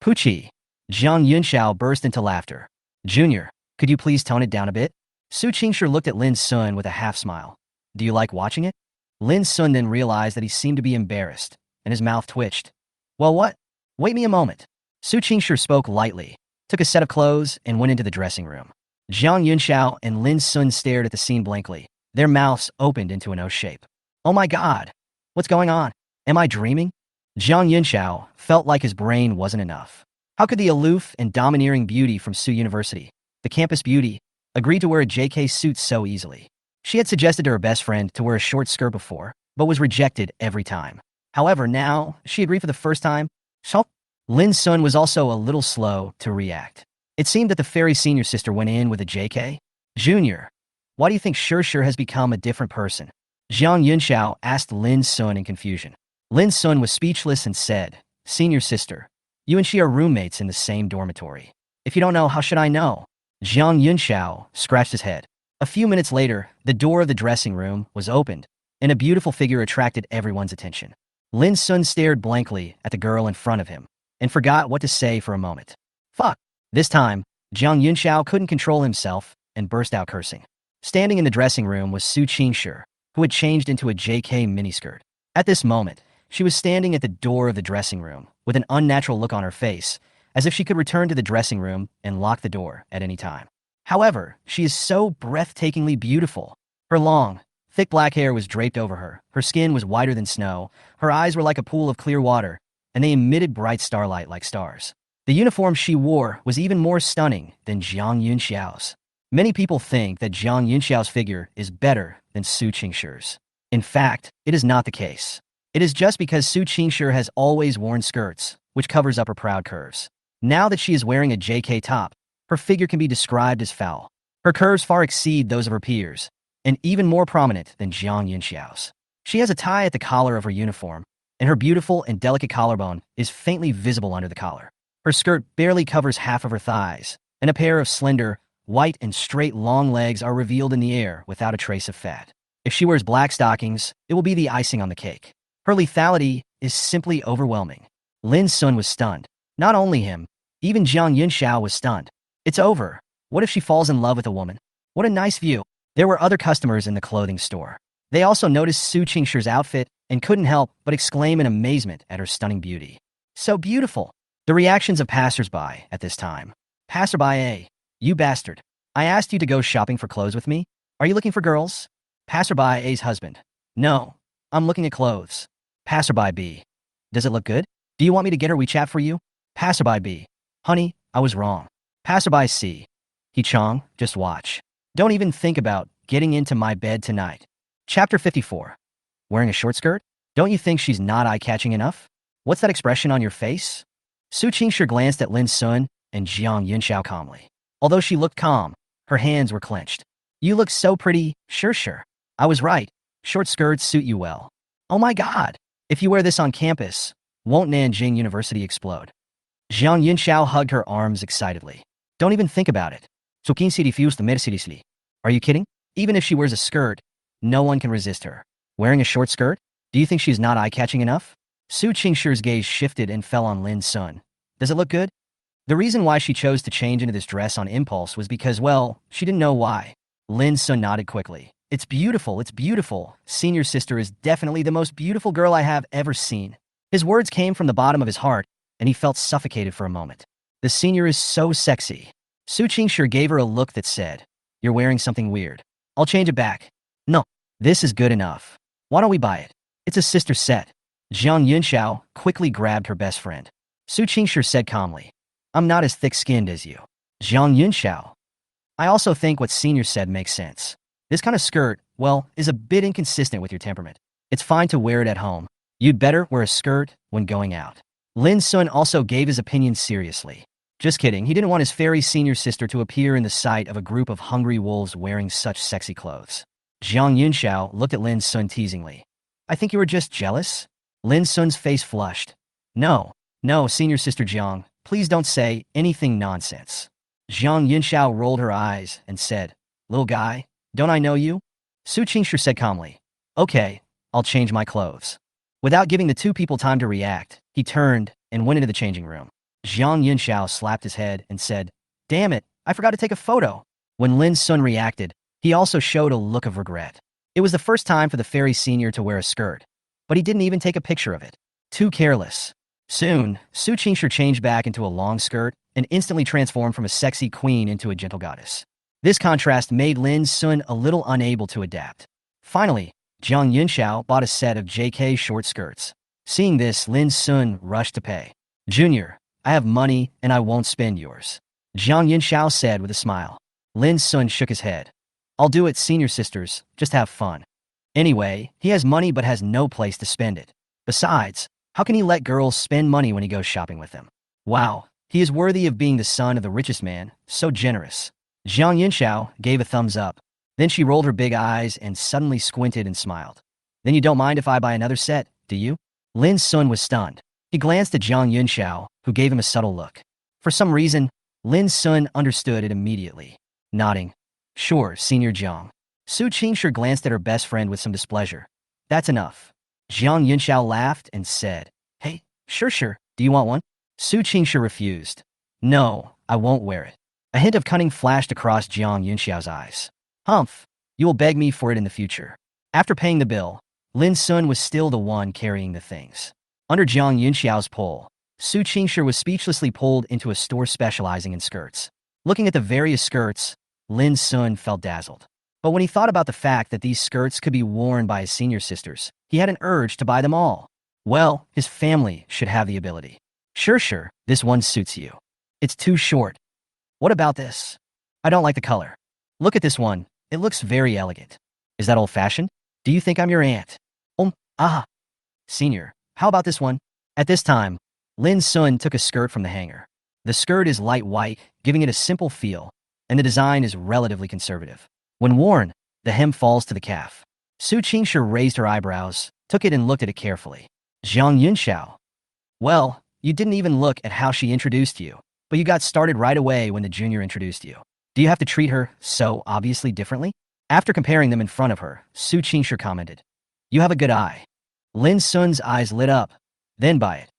"Poochie." Jiang Yunxiao burst into laughter. "Junior, could you please tone it down a bit?" Su Qingshi looked at Lin Sun with a half-smile. "Do you like watching it?" Lin Sun then realized that he seemed to be embarrassed, and his mouth twitched. "Well, what? Wait me a moment." Su Qingshi spoke lightly, took a set of clothes, and went into the dressing room. Jiang Yunxiao and Lin Sun stared at the scene blankly, their mouths opened into an O shape. "Oh my god! What's going on? Am I dreaming?" Jiang Yunxiao felt like his brain wasn't enough. How could the aloof and domineering beauty from Su University, the campus beauty, agree to wear a JK suit so easily? She had suggested to her best friend to wear a short skirt before, but was rejected every time. However, now, she agreed for the first time. So, Lin Sun was also a little slow to react. It seemed that the fairy senior sister went in with a JK. "Junior, why do you think Sure has become a different person?" Jiang Yunxiao asked Lin Sun in confusion. Lin Sun was speechless and said, "Senior sister, you and she are roommates in the same dormitory. If you don't know, how should I know?" Jiang Yunxiao scratched his head. A few minutes later, the door of the dressing room was opened, and a beautiful figure attracted everyone's attention. Lin Sun stared blankly at the girl in front of him, and forgot what to say for a moment. Fuck! This time, Jiang Yunxiao couldn't control himself and burst out cursing. Standing in the dressing room was Su Qingshi, who had changed into a JK miniskirt. At this moment, she was standing at the door of the dressing room, with an unnatural look on her face, as if she could return to the dressing room and lock the door at any time. However, she is so breathtakingly beautiful. Her long, thick black hair was draped over her skin was whiter than snow, her eyes were like a pool of clear water, and they emitted bright starlight like stars. The uniform she wore was even more stunning than Jiang Yunxiao's. Many people think that Jiang Yunxiao's figure is better than Su Qingshi's. In fact, it is not the case. It is just because Su Qingshi has always worn skirts, which covers up her proud curves. Now that she is wearing a JK top, her figure can be described as foul. Her curves far exceed those of her peers, and even more prominent than Jiang Yunxiao's. She has a tie at the collar of her uniform, and her beautiful and delicate collarbone is faintly visible under the collar. Her skirt barely covers half of her thighs, and a pair of slender, white and straight long legs are revealed in the air without a trace of fat. If she wears black stockings, it will be the icing on the cake. Her lethality is simply overwhelming. Lin Sun was stunned. Not only him, even Jiang Yunxiao was stunned. It's over. What if she falls in love with a woman? What a nice view. There were other customers in the clothing store. They also noticed Su Qingshi's outfit and couldn't help but exclaim in amazement at her stunning beauty. So beautiful. The reactions of passersby at this time. Passerby A. You bastard. I asked you to go shopping for clothes with me? Are you looking for girls? Passerby A's husband. No. I'm looking at clothes. Passerby B. Does it look good? Do you want me to get her WeChat for you? Passerby B. Honey, I was wrong. Passerby C. He Chong, just watch. Don't even think about getting into my bed tonight. Chapter 54. Wearing a short skirt? Don't you think she's not eye-catching enough? What's that expression on your face? Su Qingshi glanced at Lin Sun and Jiang Yunxiao calmly. Although she looked calm, her hands were clenched. You look so pretty, sure. I was right. Short skirts suit you well. Oh my god. If you wear this on campus, won't Nanjing University explode? Jiang Yunxiao hugged her arms excitedly. Don't even think about it. Are you kidding? Even if she wears a skirt, no one can resist her. Wearing a short skirt? Do you think she's not eye-catching enough? Su Qingshi's gaze shifted and fell on Lin Sun. Does it look good? The reason why she chose to change into this dress on impulse was because, well, she didn't know why. Lin Sun nodded quickly. It's beautiful, it's beautiful. Senior sister is definitely the most beautiful girl I have ever seen. His words came from the bottom of his heart, and he felt suffocated for a moment. The senior is so sexy. Su Qingshi gave her a look that said, You're wearing something weird. I'll change it back. No, this is good enough. Why don't we buy it? It's a sister set. Jiang Yunxiao quickly grabbed her best friend. Su Qingshi said calmly, I'm not as thick-skinned as you. Jiang Yunxiao. I also think what senior said makes sense. This kind of skirt, well, is a bit inconsistent with your temperament. It's fine to wear it at home. You'd better wear a skirt when going out. Lin Sun also gave his opinion seriously. Just kidding, he didn't want his fairy senior sister to appear in the sight of a group of hungry wolves wearing such sexy clothes. Jiang Yunxiao looked at Lin Sun teasingly. I think you were just jealous? Lin Sun's face flushed. No, senior sister Jiang, please don't say anything nonsense. Jiang Yunxiao rolled her eyes and said, Little guy, don't I know you? Su Qingshi said calmly, Okay, I'll change my clothes. Without giving the two people time to react, he turned and went into the changing room. Jiang Yunxiao slapped his head and said, Damn it, I forgot to take a photo. When Lin Sun reacted, he also showed a look of regret. It was the first time for the fairy senior to wear a skirt, but he didn't even take a picture of it. Too careless. Soon, Su Qingshi changed back into a long skirt and instantly transformed from a sexy queen into a gentle goddess. This contrast made Lin Sun a little unable to adapt. Finally, Jiang Yunxiao bought a set of JK short skirts. Seeing this, Lin Sun rushed to pay. Junior, I have money and I won't spend yours. Jiang Yunxiao said with a smile. Lin Sun shook his head. I'll do it, senior sisters, just have fun. Anyway, he has money but has no place to spend it. Besides, how can he let girls spend money when he goes shopping with them? Wow, he is worthy of being the son of the richest man, so generous. Jiang Yunxiao gave a thumbs up. Then she rolled her big eyes and suddenly squinted and smiled. Then you don't mind if I buy another set, do you? Lin Sun was stunned. He glanced at Jiang Yunxiao, who gave him a subtle look. For some reason, Lin Sun understood it immediately. Nodding. Sure, Senior Jiang. Su Qingshi glanced at her best friend with some displeasure. That's enough. Jiang Yunxiao laughed and said, Hey, sure, do you want one? Su Qingshi refused. No, I won't wear it. A hint of cunning flashed across Jiang Yunxiao's eyes. Humph, you will beg me for it in the future. After paying the bill, Lin Sun was still the one carrying the things. Under Jiang Yunxiao's pull, Su Qingshi was speechlessly pulled into a store specializing in skirts. Looking at the various skirts, Lin Sun felt dazzled. But when he thought about the fact that these skirts could be worn by his senior sisters, he had an urge to buy them all. Well, his family should have the ability. Sure, this one suits you. It's too short. What about this? I don't like the color. Look at this one. It looks very elegant. Is that old-fashioned? Do you think I'm your aunt? Ah. Senior, how about this one? At this time, Lin Sun took a skirt from the hanger. The skirt is light white, giving it a simple feel, and the design is relatively conservative. When worn, the hem falls to the calf. Su Qingshi raised her eyebrows, took it and looked at it carefully. Zhang Yunxiao. Well, you didn't even look at how she introduced you, but you got started right away when the junior introduced you. Do you have to treat her so obviously differently? After comparing them in front of her, Su Qingshi commented, "You have a good eye." Lin Sun's eyes lit up, then by it.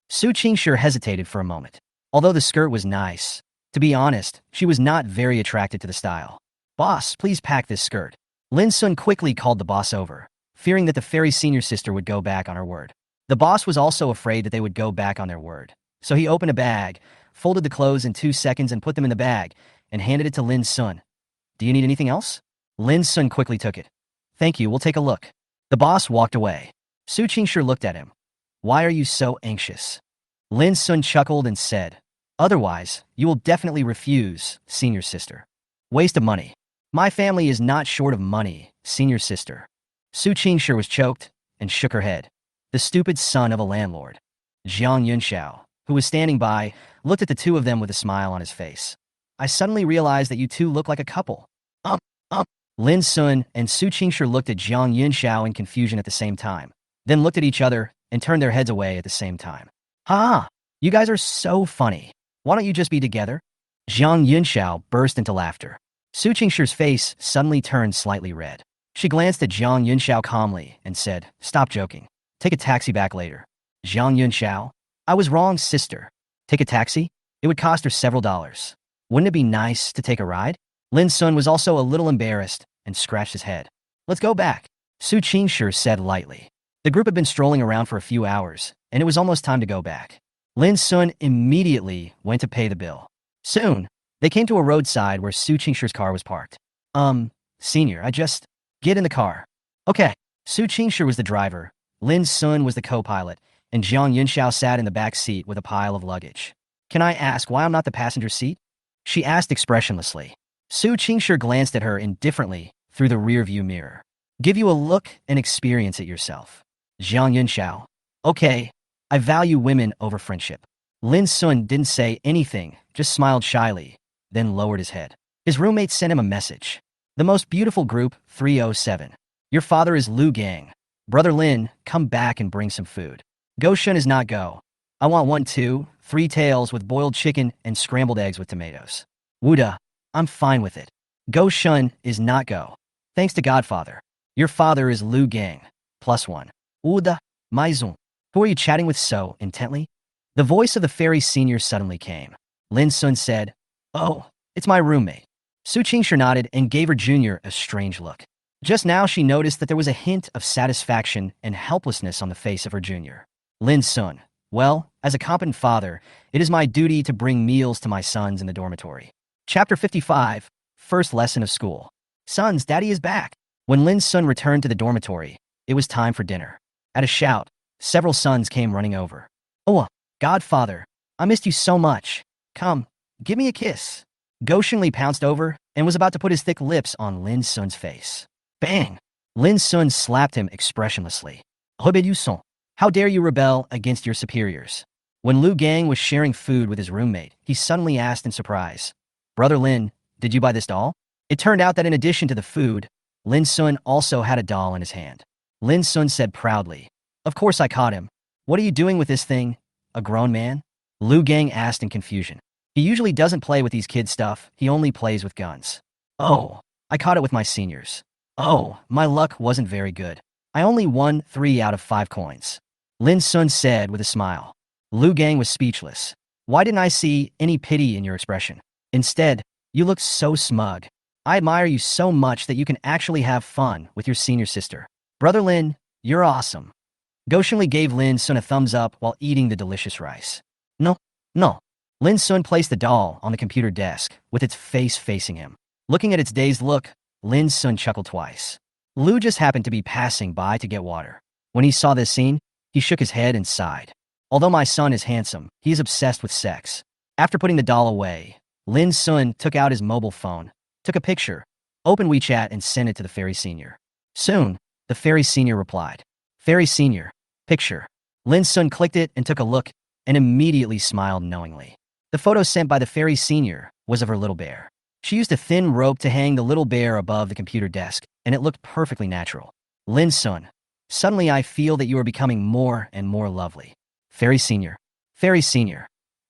Su Qingshi hesitated for a moment. Although the skirt was nice, to be honest, she was not very attracted to the style. "Boss, please pack this skirt." Lin Sun quickly called the boss over, fearing that the fairy senior sister would go back on her word. The boss was also afraid that they would go back on their word. So he opened a bag, folded the clothes in 2 seconds and put them in the bag, and handed it to Lin Sun. "Do you need anything else?" Lin Sun quickly took it. "Thank you, we'll take a look." The boss walked away. Su Qingshi looked at him. "Why are you so anxious?" Lin Sun chuckled and said, "Otherwise, you will definitely refuse, senior sister." "Waste of money. My family is not short of money, senior sister." Su Qingshi was choked and shook her head. The stupid son of a landlord. Zhang Yunxiao, who was standing by, looked at the two of them with a smile on his face. "I suddenly realized that you two look like a couple." Lin Sun and Su Qingshi looked at Zhang Yunxiao in confusion at the same time, then looked at each other and turned their heads away at the same time. "Ha! You guys are so funny. Why don't you just be together?" Zhang Yunxiao burst into laughter. Su Qingshi's face suddenly turned slightly red. She glanced at Zhang Yunxiao calmly and said, "Stop joking. Take a taxi back later." Zhang Yunxiao, "I was wrong, sister. Take a taxi? It would cost her several dollars. Wouldn't it be nice to take a ride?" Lin Sun was also a little embarrassed and scratched his head. "Let's go back," Su Qingshi said lightly. The group had been strolling around for a few hours, and it was almost time to go back. Lin Sun immediately went to pay the bill. Soon, they came to a roadside where Su Qingshi's car was parked. Senior, get in the car." "Okay." Su Qingshi was the driver, Lin Sun was the co-pilot, and Zhang Yunxiao sat in the back seat with a pile of luggage. "Can I ask why I'm not the passenger seat?" she asked expressionlessly. Su Qingshi glanced at her indifferently through the rear-view mirror. "Give you a look and experience it yourself." Zhang Yunxiao, "Okay, I value women over friendship." Lin Sun didn't say anything, just smiled shyly, then lowered his head. His roommate sent him a message. "The most beautiful group, 307. Your father is Lu Gang. Brother Lin, come back and bring some food. Go Shun is not go. I want 1, 2, 3 tails with boiled chicken and scrambled eggs with tomatoes. Wuda, I'm fine with it. Go Shun is not go. Thanks to Godfather. Your father is Lu Gang. +1. Wuda, Maizun. Who are you chatting with so intently?" The voice of the fairy senior suddenly came. Lin Sun said, "Oh, it's my roommate." Su Qingshi nodded and gave her junior a strange look. Just now she noticed that there was a hint of satisfaction and helplessness on the face of her junior. Lin Sun, "Well, as a competent father, it is my duty to bring meals to my sons in the dormitory." Chapter 55, First Lesson of School. "Sons, Daddy is back." When Lin Sun returned to the dormitory, it was time for dinner. At a shout, several sons came running over. "Oh, Godfather, I missed you so much. Come, give me a kiss." Goshenli pounced over and was about to put his thick lips on Lin Sun's face. Bang! Lin Sun slapped him expressionlessly. "Rebellion! How dare you rebel against your superiors?" When Lu Gang was sharing food with his roommate, he suddenly asked in surprise, "Brother Lin, did you buy this doll?" It turned out that in addition to the food, Lin Sun also had a doll in his hand. Lin Sun said proudly, "Of course I caught him. What are you doing with this thing? A grown man?" Lu Gang asked in confusion. "He usually doesn't play with these kid stuff, he only plays with guns." "Oh, I caught it with my seniors. Oh, my luck wasn't very good. I only won 3 out of 5 coins." Lin Sun said with a smile. Lu Gang was speechless. "Why didn't I see any pity in your expression? Instead, you looked so smug. I admire you so much that you can actually have fun with your senior sister. Brother Lin, you're awesome." Goshenli gave Lin Sun a thumbs up while eating the delicious rice. No. Lin Sun placed the doll on the computer desk with its face facing him. Looking at its dazed look, Lin Sun chuckled twice. Lu just happened to be passing by to get water. When he saw this scene, he shook his head and sighed. "Although my son is handsome, he is obsessed with sex." After putting the doll away, Lin Sun took out his mobile phone, took a picture, opened WeChat and sent it to the fairy senior. Soon, the fairy senior replied. Fairy senior, picture. Lin Sun clicked it and took a look and immediately smiled knowingly. The photo sent by the fairy senior was of her little bear. She used a thin rope to hang the little bear above the computer desk, and it looked perfectly natural. Lin Sun, suddenly I feel that you are becoming more and more lovely. Fairy senior,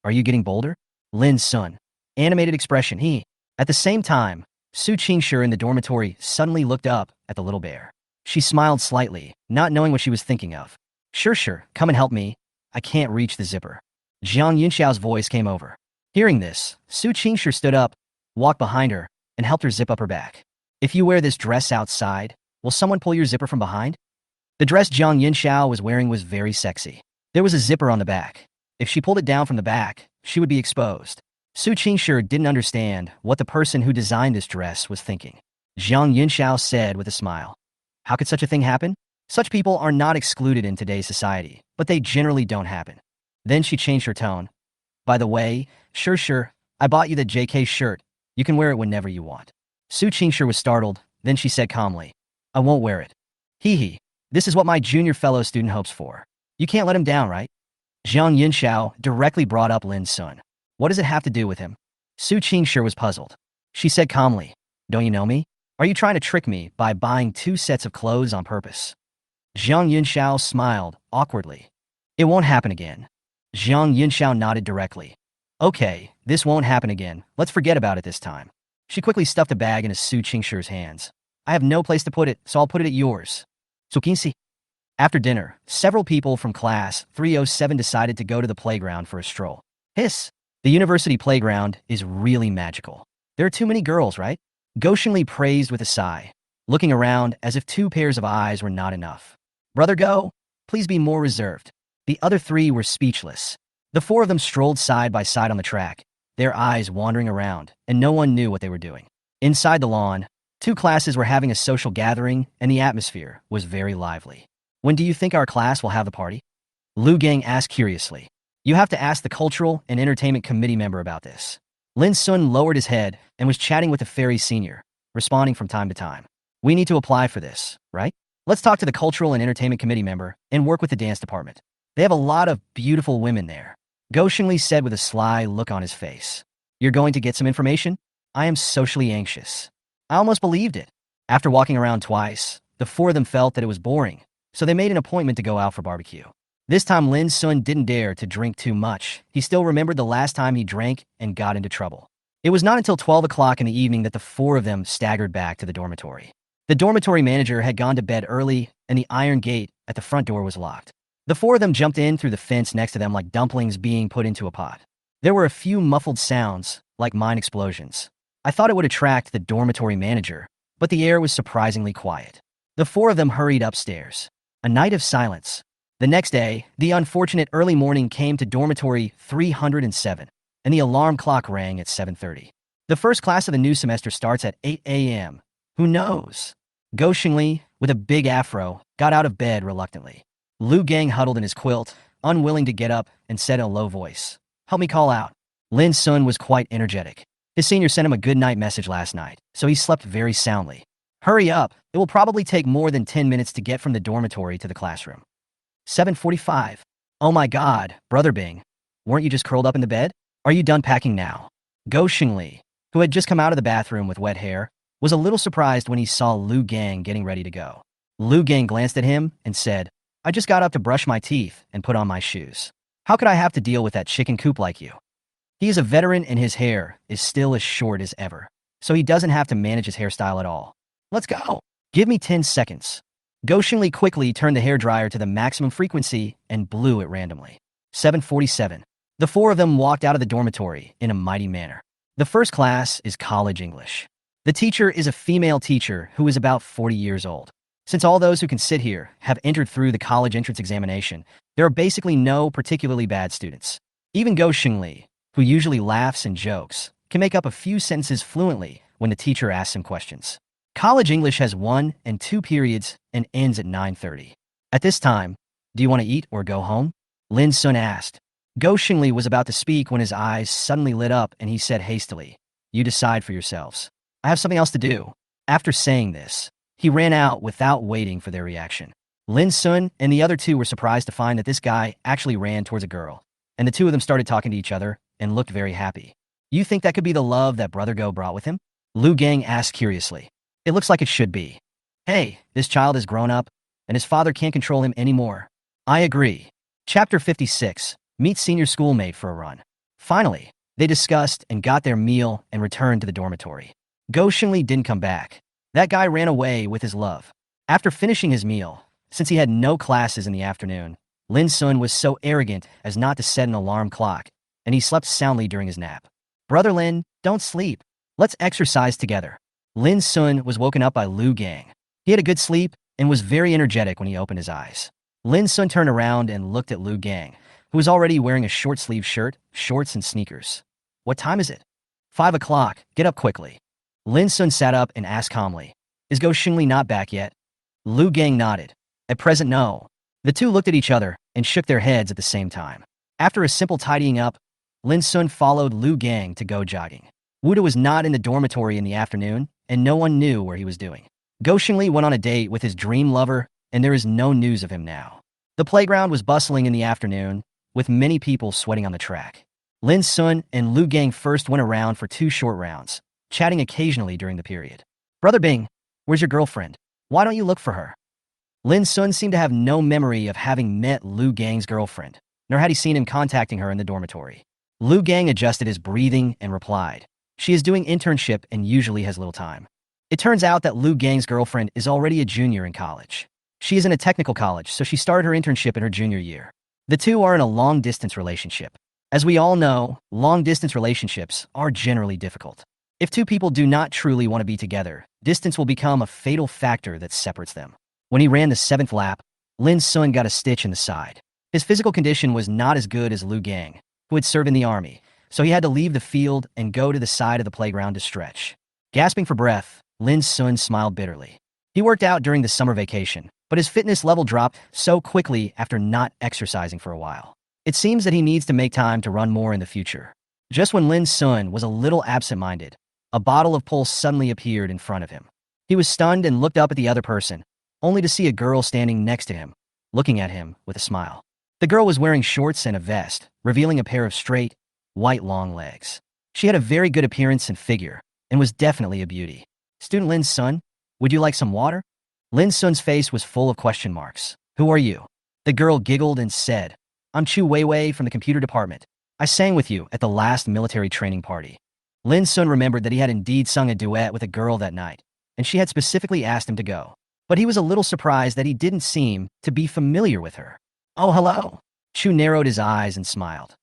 are you getting bolder? Lin Sun, animated expression, he. At the same time, Su Qingshi in the dormitory suddenly looked up at the little bear. She smiled slightly, not knowing what she was thinking of. Sure, come and help me. I can't reach the zipper. Jiang Yunxiao's voice came over. Hearing this, Su Qingshi stood up, walked behind her, and helped her zip up her back. If you wear this dress outside, will someone pull your zipper from behind? The dress Jiang Yunxiao was wearing was very sexy. There was a zipper on the back. If she pulled it down from the back, she would be exposed. Su Qingshi didn't understand what the person who designed this dress was thinking. Jiang Yunxiao said with a smile, how could such a thing happen? Such people are not excluded in today's society, but they generally don't happen. Then she changed her tone. By the way, sure, I bought you the JK shirt. You can wear it whenever you want. Su Qingshi was startled, then she said calmly, I won't wear it. Hee, this is what my junior fellow student hopes for. You can't let him down, right? Jiang Yunxiao directly brought up Lin Sun. What does it have to do with him? Su Qingshi was puzzled. She said calmly, don't you know me? Are you trying to trick me by buying 2 sets of clothes on purpose? Jiang Yunxiao smiled awkwardly. It won't happen again. Jiang Yunxiao nodded directly. Okay, this won't happen again. Let's forget about it this time. She quickly stuffed a bag into Su Qingshi's hands. I have no place to put it, so I'll put it at yours. Sukinsi. After dinner, several people from class 307 decided to go to the playground for a stroll. Hiss. The university playground is really magical. There are too many girls, right? Go Xingli praised with a sigh, looking around as if 2 pairs of eyes were not enough. Brother Go, please be more reserved. The other 3 were speechless. The 4 of them strolled side by side on the track, their eyes wandering around, and no one knew what they were doing. Inside the lawn, 2 classes were having a social gathering, and the atmosphere was very lively. When do you think our class will have the party? Lu Gang asked curiously. You have to ask the Cultural and Entertainment Committee member about this. Lin Sun lowered his head and was chatting with the fairy senior, responding from time to time. We need to apply for this, right? Let's talk to the Cultural and Entertainment Committee member and work with the dance department. They have a lot of beautiful women there. Go Xingli said with a sly look on his face. You're going to get some information? I am socially anxious. I almost believed it. After walking around twice, the 4 of them felt that it was boring, so they made an appointment to go out for barbecue. This time Lin Sun didn't dare to drink too much. He still remembered the last time he drank and got into trouble. It was not until 12 o'clock in the evening that the 4 of them staggered back to the dormitory. The dormitory manager had gone to bed early, and the iron gate at the front door was locked. The 4 of them jumped in through the fence next to them like dumplings being put into a pot. There were a few muffled sounds, like mine explosions. I thought it would attract the dormitory manager, but the air was surprisingly quiet. The 4 of them hurried upstairs. A night of silence. The next day, the unfortunate early morning came to dormitory 307, and the alarm clock rang at 7:30. The first class of the new semester starts at 8 a.m. Who knows? Go Xingli, with a big afro, got out of bed reluctantly. Lu Gang huddled in his quilt, unwilling to get up, and said in a low voice, help me call out. Lin Sun was quite energetic. His senior sent him a good night message last night, so he slept very soundly. Hurry up, it will probably take more than 10 minutes to get from the dormitory to the classroom. 7:45. Oh my god, Brother Bing. Weren't you just curled up in the bed? Are you done packing now? Go Xingli, who had just come out of the bathroom with wet hair, was a little surprised when he saw Lu Gang getting ready to go. Lu Gang glanced at him and said, I just got up to brush my teeth and put on my shoes. How could I have to deal with that chicken coop like you? He is a veteran and his hair is still as short as ever, so he doesn't have to manage his hairstyle at all. Let's go. Give me 10 seconds. Go Xingli quickly turned the hairdryer to the maximum frequency and blew it randomly. 7:47. The 4 of them walked out of the dormitory in a mighty manner. The first class is college English. The teacher is a female teacher who is about 40 years old. Since all those who can sit here have entered through the college entrance examination, there are basically no particularly bad students. Even Go Xingli, who usually laughs and jokes, can make up a few sentences fluently when the teacher asks him questions. College English has 1 and 2 periods and ends at 9:30. At this time, do you want to eat or go home? Lin Sun asked. Go Xingli was about to speak when his eyes suddenly lit up and he said hastily, you decide for yourselves. I have something else to do. After saying this, he ran out without waiting for their reaction. Lin Sun and the other two were surprised to find that this guy actually ran towards a girl, and the two of them started talking to each other and looked very happy. You think that could be the love that Brother Go brought with him? Lu Gang asked curiously. It looks like it should be. Hey, this child is grown up, and his father can't control him anymore. I agree. Chapter 56. Meet senior schoolmate for a run. Finally, they discussed and got their meal and returned to the dormitory. Go Xingli didn't come back. That guy ran away with his love. After finishing his meal, since he had no classes in the afternoon, Lin Sun was so arrogant as not to set an alarm clock, and he slept soundly during his nap. Brother Lin, don't sleep. Let's exercise together. Lin Sun was woken up by Lu Gang. He had a good sleep and was very energetic when he opened his eyes. Lin Sun turned around and looked at Lu Gang, who was already wearing a short-sleeved shirt, shorts, and sneakers. What time is it? 5 o'clock. Get up quickly. Lin Sun sat up and asked calmly, Is Go Xingli not back yet? Lu Gang nodded. At present, no. The two looked at each other and shook their heads at the same time. After a simple tidying up, Lin Sun followed Lu Gang to go jogging. Wuda was not in the dormitory in the afternoon, and no one knew where he was doing. Go Xingli went on a date with his dream lover, and there is no news of him now. The playground was bustling in the afternoon, with many people sweating on the track. Lin Sun and Lu Gang first went around for 2 short rounds, chatting occasionally during the period. Brother Bing, where's your girlfriend? Why don't you look for her? Lin Sun seemed to have no memory of having met Lu Gang's girlfriend, nor had he seen him contacting her in the dormitory. Lu Gang adjusted his breathing and replied, She is doing internship and usually has little time. It turns out that Lu Gang's girlfriend is already a junior in college. She is in a technical college, so she started her internship in her junior year. The two are in a long-distance relationship. As we all know, long-distance relationships are generally difficult. If two people do not truly want to be together, distance will become a fatal factor that separates them. When he ran the 7th lap, Lin Sun got a stitch in the side. His physical condition was not as good as Lu Gang, who had served in the army, so he had to leave the field and go to the side of the playground to stretch. Gasping for breath, Lin Sun smiled bitterly. He worked out during the summer vacation, but his fitness level dropped so quickly after not exercising for a while. It seems that he needs to make time to run more in the future. Just when Lin Sun was a little absent-minded, a bottle of Pulse suddenly appeared in front of him. He was stunned and looked up at the other person, only to see a girl standing next to him, looking at him with a smile. The girl was wearing shorts and a vest, revealing a pair of straight, white long legs. She had a very good appearance and figure, and was definitely a beauty. Student Lin Sun, would you like some water? Lin Sun's face was full of question marks. Who are you? The girl giggled and said, I'm Chu Weiwei from the computer department. I sang with you at the last military training party. Lin Sun remembered that he had indeed sung a duet with a girl that night, and she had specifically asked him to go. But he was a little surprised that he didn't seem to be familiar with her. Oh, hello. Chu narrowed his eyes and smiled.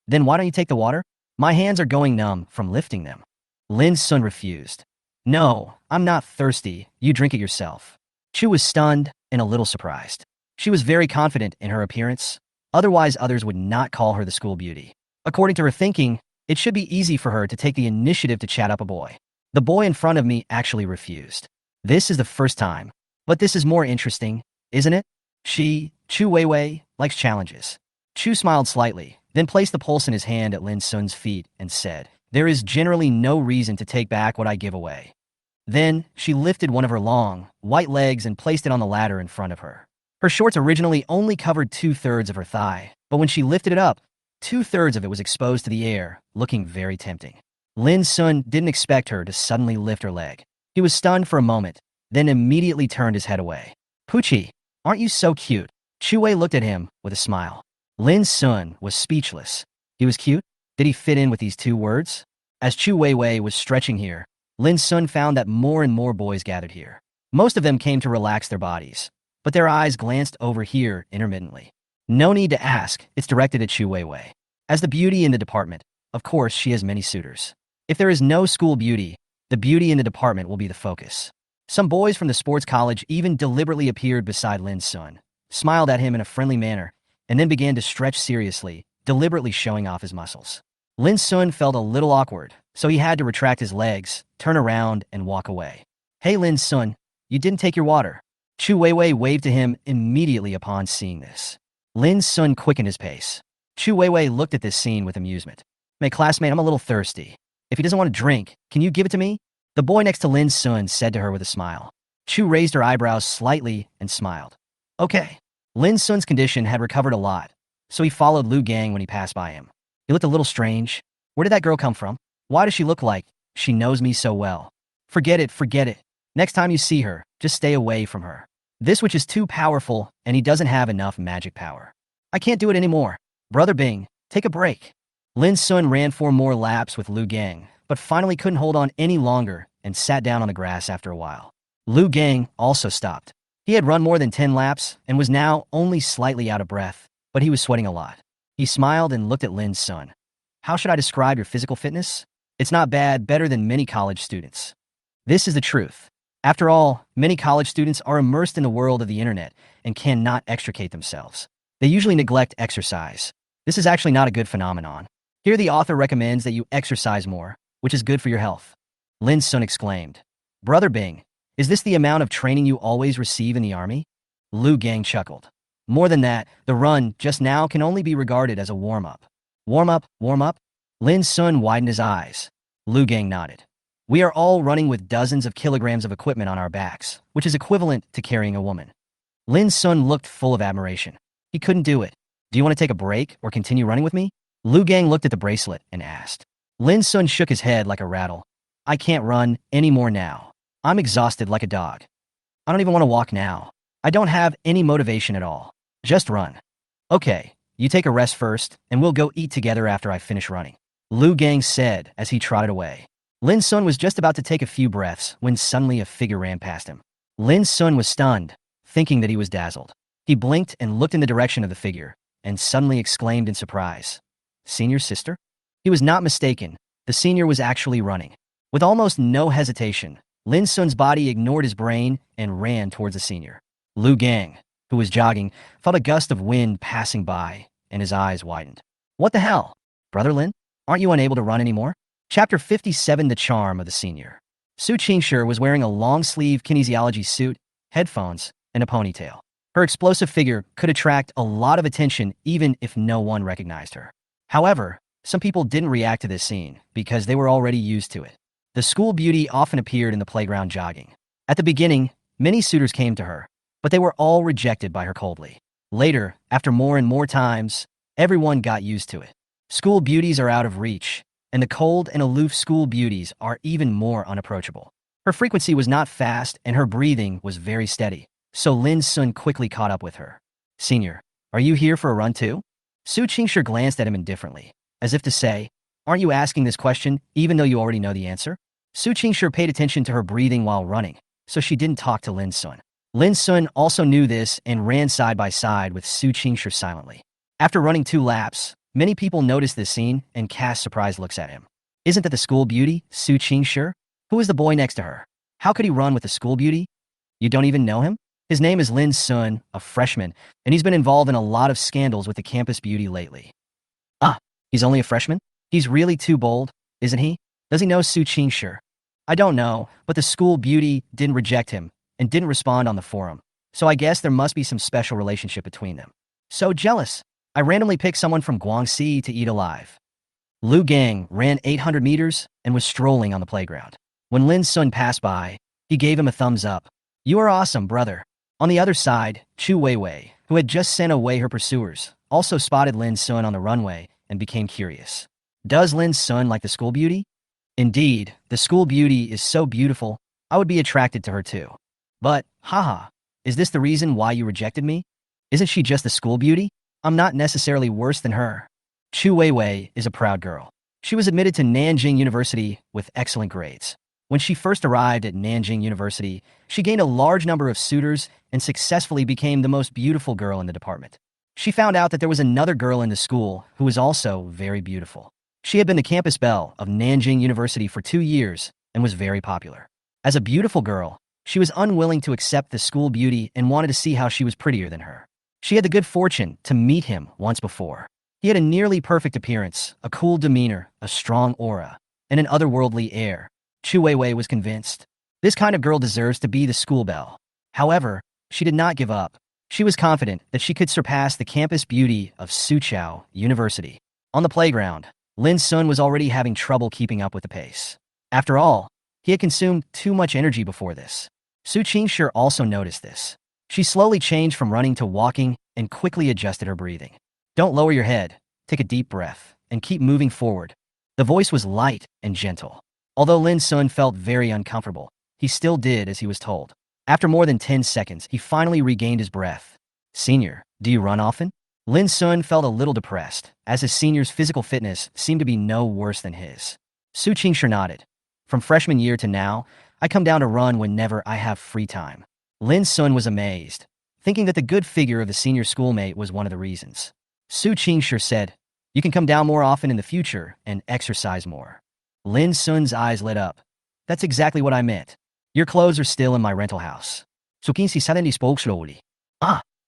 Then why don't you take the water? My hands are going numb from lifting them. Lin Sun refused. No, I'm not thirsty. You drink it yourself. Chu was stunned and a little surprised. She was very confident in her appearance. Otherwise, others would not call her the school beauty. According to her thinking, it should be easy for her to take the initiative to chat up a boy. The boy in front of me actually refused. This is the first time. But this is more interesting, isn't it? Chu Weiwei, likes challenges. Chu smiled slightly, then placed the pulse in his hand at Lin Sun's feet and said, There is generally no reason to take back what I give away. Then, she lifted one of her long, white legs and placed it on the ladder in front of her. Her shorts originally only covered 2/3 of her thigh, but when she lifted it up, 2/3 of it was exposed to the air, looking very tempting. Lin Sun didn't expect her to suddenly lift her leg. He was stunned for a moment, then immediately turned his head away. Poochie, aren't you so cute? Chu Wei looked at him with a smile. Lin Sun was speechless. He was cute? Did he fit in with these 2 words? As Chu Weiwei was stretching here, Lin Sun found that more and more boys gathered here. Most of them came to relax their bodies, but their eyes glanced over here intermittently. No need to ask, it's directed at Chu Weiwei. As the beauty in the department, of course she has many suitors. If there is no school beauty, the beauty in the department will be the focus. Some boys from the sports college even deliberately appeared beside Lin Sun, smiled at him in a friendly manner, and then began to stretch seriously, deliberately showing off his muscles. Lin Sun felt a little awkward, so he had to retract his legs, turn around, and walk away. Hey Lin Sun, you didn't take your water. Chu Weiwei waved to him immediately upon seeing this. Lin Sun quickened his pace. Chu Weiwei looked at this scene with amusement. My classmate, I'm a little thirsty. If he doesn't want to drink, can you give it to me? The boy next to Lin Sun said to her with a smile. Chu raised her eyebrows slightly and smiled. Okay. Lin Sun's condition had recovered a lot, so he followed Lu Gang when he passed by him. He looked a little strange. Where did that girl come from? Why does she look like she knows me so well? Forget it, forget it. Next time you see her, just stay away from her. This witch is too powerful, and he doesn't have enough magic power. I can't do it anymore. Brother Bing, take a break. Lin Sun ran 4 more laps with Lu Gang, but finally couldn't hold on any longer and sat down on the grass after a while. Lu Gang also stopped. He had run more than 10 laps and was now only slightly out of breath, but he was sweating a lot. He smiled and looked at Lin Sun. How should I describe your physical fitness? It's not bad, better than many college students. This is the truth. After all, many college students are immersed in the world of the internet and cannot extricate themselves. They usually neglect exercise. This is actually not a good phenomenon. Here the author recommends that you exercise more, which is good for your health. Lin Sun exclaimed. Brother Bing, is this the amount of training you always receive in the army? Lu Gang chuckled. More than that, the run just now can only be regarded as a warm-up. Warm-up, warm-up? Lin Sun widened his eyes. Lu Gang nodded. We are all running with dozens of kilograms of equipment on our backs, which is equivalent to carrying a woman. Lin Sun looked full of admiration. He couldn't do it. Do you want to take a break or continue running with me? Lu Gang looked at the bracelet and asked. Lin Sun shook his head like a rattle. I can't run anymore now. I'm exhausted like a dog. I don't even want to walk now. I don't have any motivation at all. Just run. Okay, you take a rest first, and we'll go eat together after I finish running. Lu Gang said as he trotted away. Lin Sun was just about to take a few breaths when suddenly a figure ran past him. Lin Sun was stunned, thinking that he was dazzled. He blinked and looked in the direction of the figure, and suddenly exclaimed in surprise. Senior's sister? He was not mistaken. The senior was actually running. With almost no hesitation, Lin Sun's body ignored his brain and ran towards the senior. Lu Gang, who was jogging, felt a gust of wind passing by, and his eyes widened. What the hell? Brother Lin? Aren't you unable to run anymore? Chapter 57, The Charm of the Senior. Su Qingshi was wearing a long-sleeve kinesiology suit, headphones, and a ponytail. Her explosive figure could attract a lot of attention even if no one recognized her. However, some people didn't react to this scene because they were already used to it. The school beauty often appeared in the playground jogging. At the beginning, many suitors came to her, but they were all rejected by her coldly. Later, after more and more times, everyone got used to it. School beauties are out of reach, and the cold and aloof school beauties are even more unapproachable. Her frequency was not fast and her breathing was very steady, so Lin Sun quickly caught up with her. Senior, are you here for a run too? Su Qingshi glanced at him indifferently, as if to say, aren't you asking this question even though you already know the answer? Su Qingshi paid attention to her breathing while running, so she didn't talk to Lin Sun. Lin Sun also knew this and ran side by side with Su Qingshi silently. After running 2 laps, many people noticed this scene and cast surprised looks at him. Isn't that the school beauty, Su Qingshi? Who is the boy next to her? How could he run with the school beauty? You don't even know him? His name is Lin Sun, a freshman, and he's been involved in a lot of scandals with the campus beauty lately. Ah, he's only a freshman? He's really too bold, isn't he? Does he know Su Qingshi? I don't know, but the school beauty didn't reject him and didn't respond on the forum, so I guess there must be some special relationship between them. So jealous. I randomly picked someone from Guangxi to eat alive. Lu Gang ran 800 meters and was strolling on the playground. When Lin Sun passed by, he gave him a thumbs up. You are awesome, brother. On the other side, Chu Weiwei, who had just sent away her pursuers, also spotted Lin Sun on the runway and became curious. Does Lin Sun like the school beauty? Indeed, the school beauty is so beautiful, I would be attracted to her too. But, haha, is this the reason why you rejected me? Isn't she just the school beauty? I'm not necessarily worse than her. Chu Weiwei is a proud girl. She was admitted to Nanjing University with excellent grades. When she first arrived at Nanjing University, she gained a large number of suitors and successfully became the most beautiful girl in the department. She found out that there was another girl in the school who was also very beautiful. She had been the campus belle of Nanjing University for 2 years and was very popular. As a beautiful girl, she was unwilling to accept the school beauty and wanted to see how she was prettier than her. She had the good fortune to meet him once before. He had a nearly perfect appearance, a cool demeanor, a strong aura, and an otherworldly air. Chu Weiwei was convinced. This kind of girl deserves to be the school belle. However, she did not give up. She was confident that she could surpass the campus beauty of Suzhou University. On the playground, Lin Sun was already having trouble keeping up with the pace. After all, He had consumed too much energy before this. Su Qingshi also noticed this. She slowly changed from running to walking and quickly adjusted her breathing. Don't lower your head, take a deep breath, and keep moving forward. The voice was light and gentle. Although Lin Sun felt very uncomfortable, he still did as he was told. After more than 10 seconds, he finally regained his breath. Senior, do you run often? Lin Sun felt a little depressed, as his senior's physical fitness seemed to be no worse than his. Su Qingshi nodded. From freshman year to now, I come down to run whenever I have free time. Lin Sun was amazed, thinking that the good figure of the senior schoolmate was one of the reasons. Su Qingshi said, you can come down more often in the future and exercise more. Lin Sun's eyes lit up. That's exactly what I meant. Your clothes are still in my rental house. Su Qingshi suddenly spoke slowly.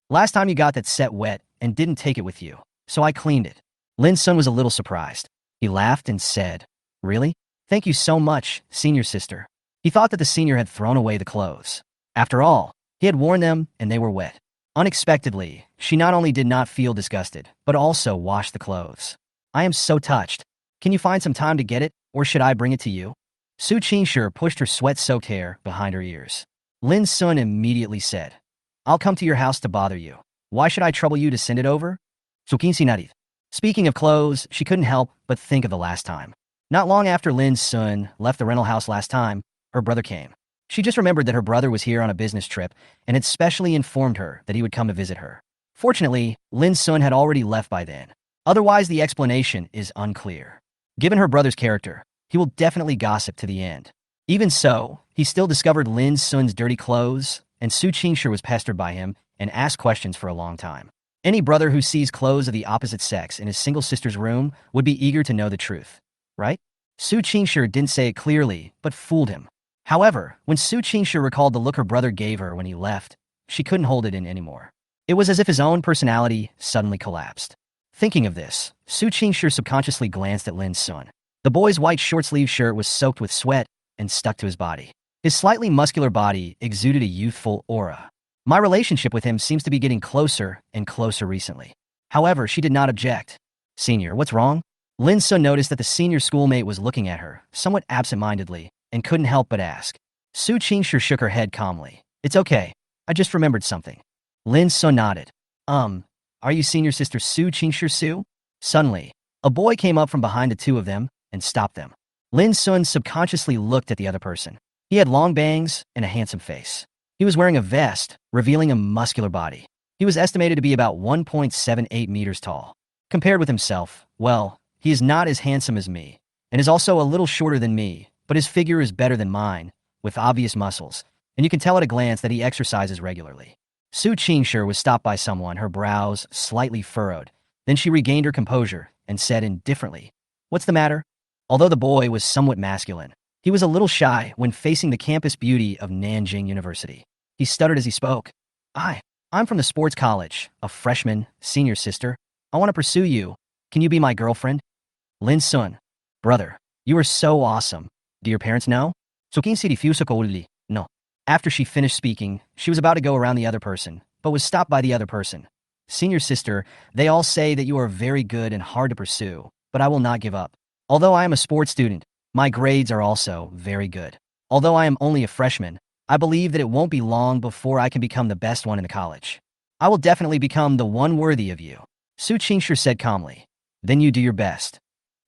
Last time you got that set wet and didn't take it with you, so I cleaned it. Lin Sun was a little surprised. He laughed and said, really? Thank you so much, senior sister. He thought that the senior had thrown away the clothes. After all, he had worn them and they were wet. Unexpectedly, she not only did not feel disgusted, but also washed the clothes. I am so touched. Can you find some time to get it, or should I bring it to you? Su Qingshi pushed her sweat-soaked hair behind her ears. Lin Sun immediately said, I'll come to your house to bother you. Why should I trouble you to send it over? Su Qingshi nodded. Speaking of clothes, she couldn't help but think of the last time. Not long after Lin Sun left the rental house last time, her brother came. She just remembered that her brother was here on a business trip and had specially informed her that he would come to visit her. Fortunately, Lin Sun had already left by then. Otherwise, the explanation is unclear. Given her brother's character, he will definitely gossip to the end. Even so, he still discovered Lin Sun's dirty clothes, and Su Qingshi was pestered by him and asked questions for a long time. Any brother who sees clothes of the opposite sex in his single sister's room would be eager to know the truth, right? Su Qingshi didn't say it clearly, but fooled him. However, when Su Qingshi recalled the look her brother gave her when he left, she couldn't hold it in anymore. It was as if his own personality suddenly collapsed. Thinking of this, Su Qingshi subconsciously glanced at Lin Sun. The boy's white short-sleeved shirt was soaked with sweat and stuck to his body. His slightly muscular body exuded a youthful aura. My relationship with him seems to be getting closer and closer recently. However, she did not object. Senior, what's wrong? Lin Sun noticed that the senior schoolmate was looking at her, somewhat absent-mindedly, and couldn't help but ask. Su Qingshi shook her head calmly. It's okay. I just remembered something. Lin Sun nodded. Are you senior sister Su Qingshi? Suddenly, a boy came up from behind the two of them and stopped them. Lin Sun subconsciously looked at the other person. He had long bangs and a handsome face. He was wearing a vest, revealing a muscular body. He was estimated to be about 1.78 meters tall. Compared with himself, well, he is not as handsome as me, and is also a little shorter than me, but his figure is better than mine, with obvious muscles, and you can tell at a glance that he exercises regularly. Su Qingshi was stopped by someone, her brows slightly furrowed. Then she regained her composure and said indifferently, "What's the matter?" Although the boy was somewhat masculine, he was a little shy when facing the campus beauty of Nanjing University. He stuttered as he spoke. I'm from the sports college, a freshman, senior sister. I want to pursue you. Can you be my girlfriend? Lin Sun. Brother, you are so awesome. Do your parents know? No. After she finished speaking, she was about to go around the other person, but was stopped by the other person. Senior sister, they all say that you are very good and hard to pursue, but I will not give up. Although I am a sports student, my grades are also very good. Although I am only a freshman, I believe that it won't be long before I can become the best one in the college. I will definitely become the one worthy of you. Su Qingshi said calmly. Then you do your best.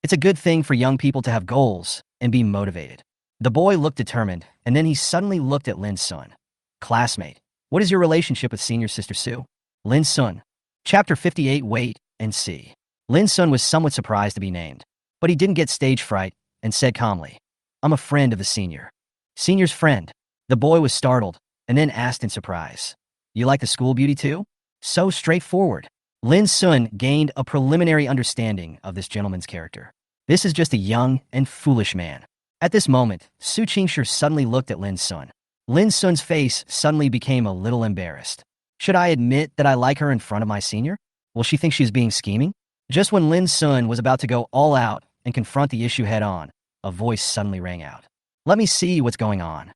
It's a good thing for young people to have goals and be motivated. The boy looked determined, and then he suddenly looked at Lin Sun. Classmate, what is your relationship with senior sister Su? Lin Sun. Chapter 58. Wait and see. Lin Sun was somewhat surprised to be named, but he didn't get stage fright and said calmly, I'm a friend of the senior. Senior's friend. The boy was startled and then asked in surprise, You like the school beauty too? So straightforward. Lin Sun gained a preliminary understanding of this gentleman's character. This is just a young and foolish man. At this moment, Su Qingshi suddenly looked at Lin Sun. Lin Sun's face suddenly became a little embarrassed. Should I admit that I like her in front of my senior? Will she think she's being scheming? Just when Lin Sun was about to go all out and confront the issue head-on, a voice suddenly rang out. Let me see what's going on.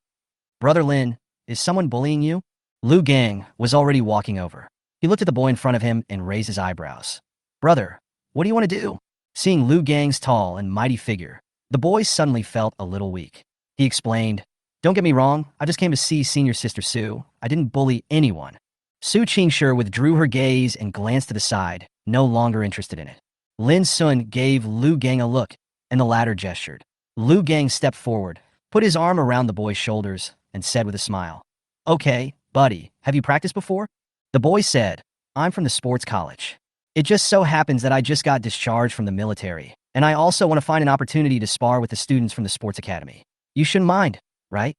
Brother Lin, is someone bullying you? Lu Gang was already walking over. He looked at the boy in front of him and raised his eyebrows. Brother, what do you want to do? Seeing Lu Gang's tall and mighty figure, the boy suddenly felt a little weak. He explained, "Don't get me wrong, I just came to see senior sister Sue. I didn't bully anyone." Su Qingshi withdrew her gaze and glanced to the side, no longer interested in it. Lin Sun gave Lu Gang a look, and the latter gestured. Lu Gang stepped forward, put his arm around the boy's shoulders, and said with a smile, "Okay, buddy, have you practiced before?" The boy said, "I'm from the sports college. It just so happens that I just got discharged from the military, and I also want to find an opportunity to spar with the students from the sports academy. You shouldn't mind, right?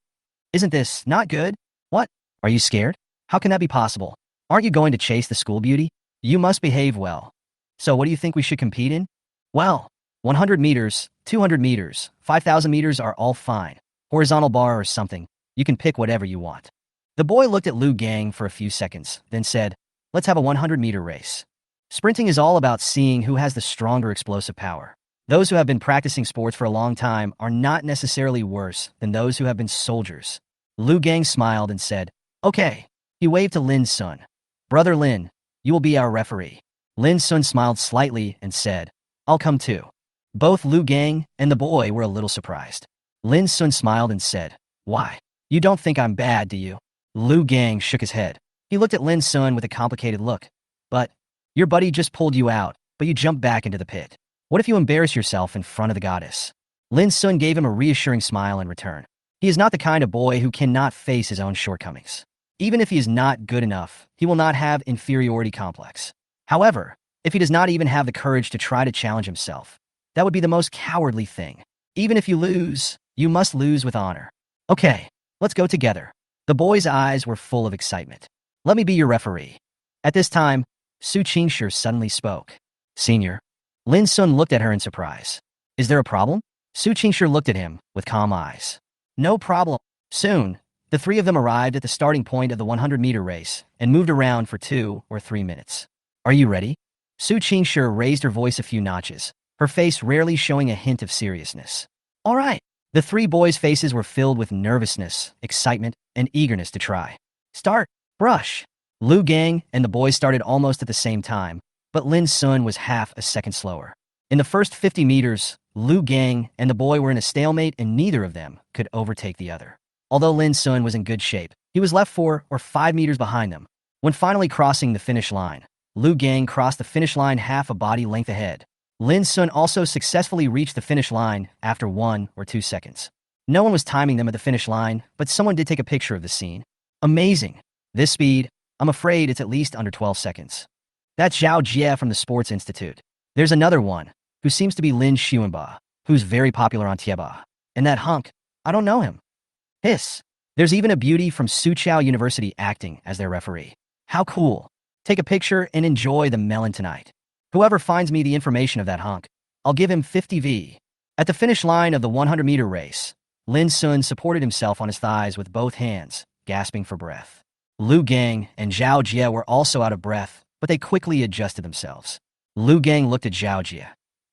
Isn't this not good? What? Are you scared? How can that be possible? Aren't you going to chase the school beauty? You must behave well. So what do you think we should compete in? Well, 100 meters, 200 meters, 5,000 meters are all fine. Horizontal bar or something. You can pick whatever you want." The boy looked at Lu Gang for a few seconds, then said, "Let's have a 100-meter race. Sprinting is all about seeing who has the stronger explosive power. Those who have been practicing sports for a long time are not necessarily worse than those who have been soldiers." Lu Gang smiled and said, "Okay." He waved to Lin Sun. "Brother Lin, you will be our referee." Lin Sun smiled slightly and said, "I'll come too." Both Lu Gang and the boy were a little surprised. Lin Sun smiled and said, "Why? You don't think I'm bad, do you?" Lu Gang shook his head. He looked at Lin Sun with a complicated look. "But your buddy just pulled you out, but you jumped back into the pit. What if you embarrass yourself in front of the goddess?" Lin Sun gave him a reassuring smile in return. He is not the kind of boy who cannot face his own shortcomings. Even if he is not good enough, he will not have inferiority complex. However, if he does not even have the courage to try to challenge himself, that would be the most cowardly thing. Even if you lose, you must lose with honor. "Okay, let's go together." The boy's eyes were full of excitement. "Let me be your referee." At this time, Su Qingshi suddenly spoke. "Senior." Lin Sun looked at her in surprise. "Is there a problem?" Su Qingshi looked at him with calm eyes. "No problem." Soon, the three of them arrived at the starting point of the 100-meter race and moved around for 2 or 3 minutes. "Are you ready?" Su Qingshi raised her voice a few notches, her face rarely showing a hint of seriousness. "All right." The three boys' faces were filled with nervousness, excitement, and eagerness to try. "Start." "Brush." Lu Gang and the boys started almost at the same time, but Lin Sun was half a second slower. In the first 50 meters, Lu Gang and the boy were in a stalemate and neither of them could overtake the other. Although Lin Sun was in good shape, he was left 4 or 5 meters behind them. When finally crossing the finish line, Lu Gang crossed the finish line half a body length ahead. Lin Sun also successfully reached the finish line after 1 or 2 seconds. No one was timing them at the finish line, but someone did take a picture of the scene. Amazing. This speed, I'm afraid it's at least under 12 seconds. That's Zhao Jie from the Sports Institute. There's another one, who seems to be Lin Xuanba, who's very popular on Tieba. And that hunk, I don't know him. Hiss. There's even a beauty from Soochow University acting as their referee. How cool. Take a picture and enjoy the melon tonight. Whoever finds me the information of that hunk, I'll give him 50 V. At the finish line of the 100-meter race, Lin Sun supported himself on his thighs with both hands, gasping for breath. Lu Gang and Zhao Jie were also out of breath, but they quickly adjusted themselves. Lu Gang looked at Zhao Jie.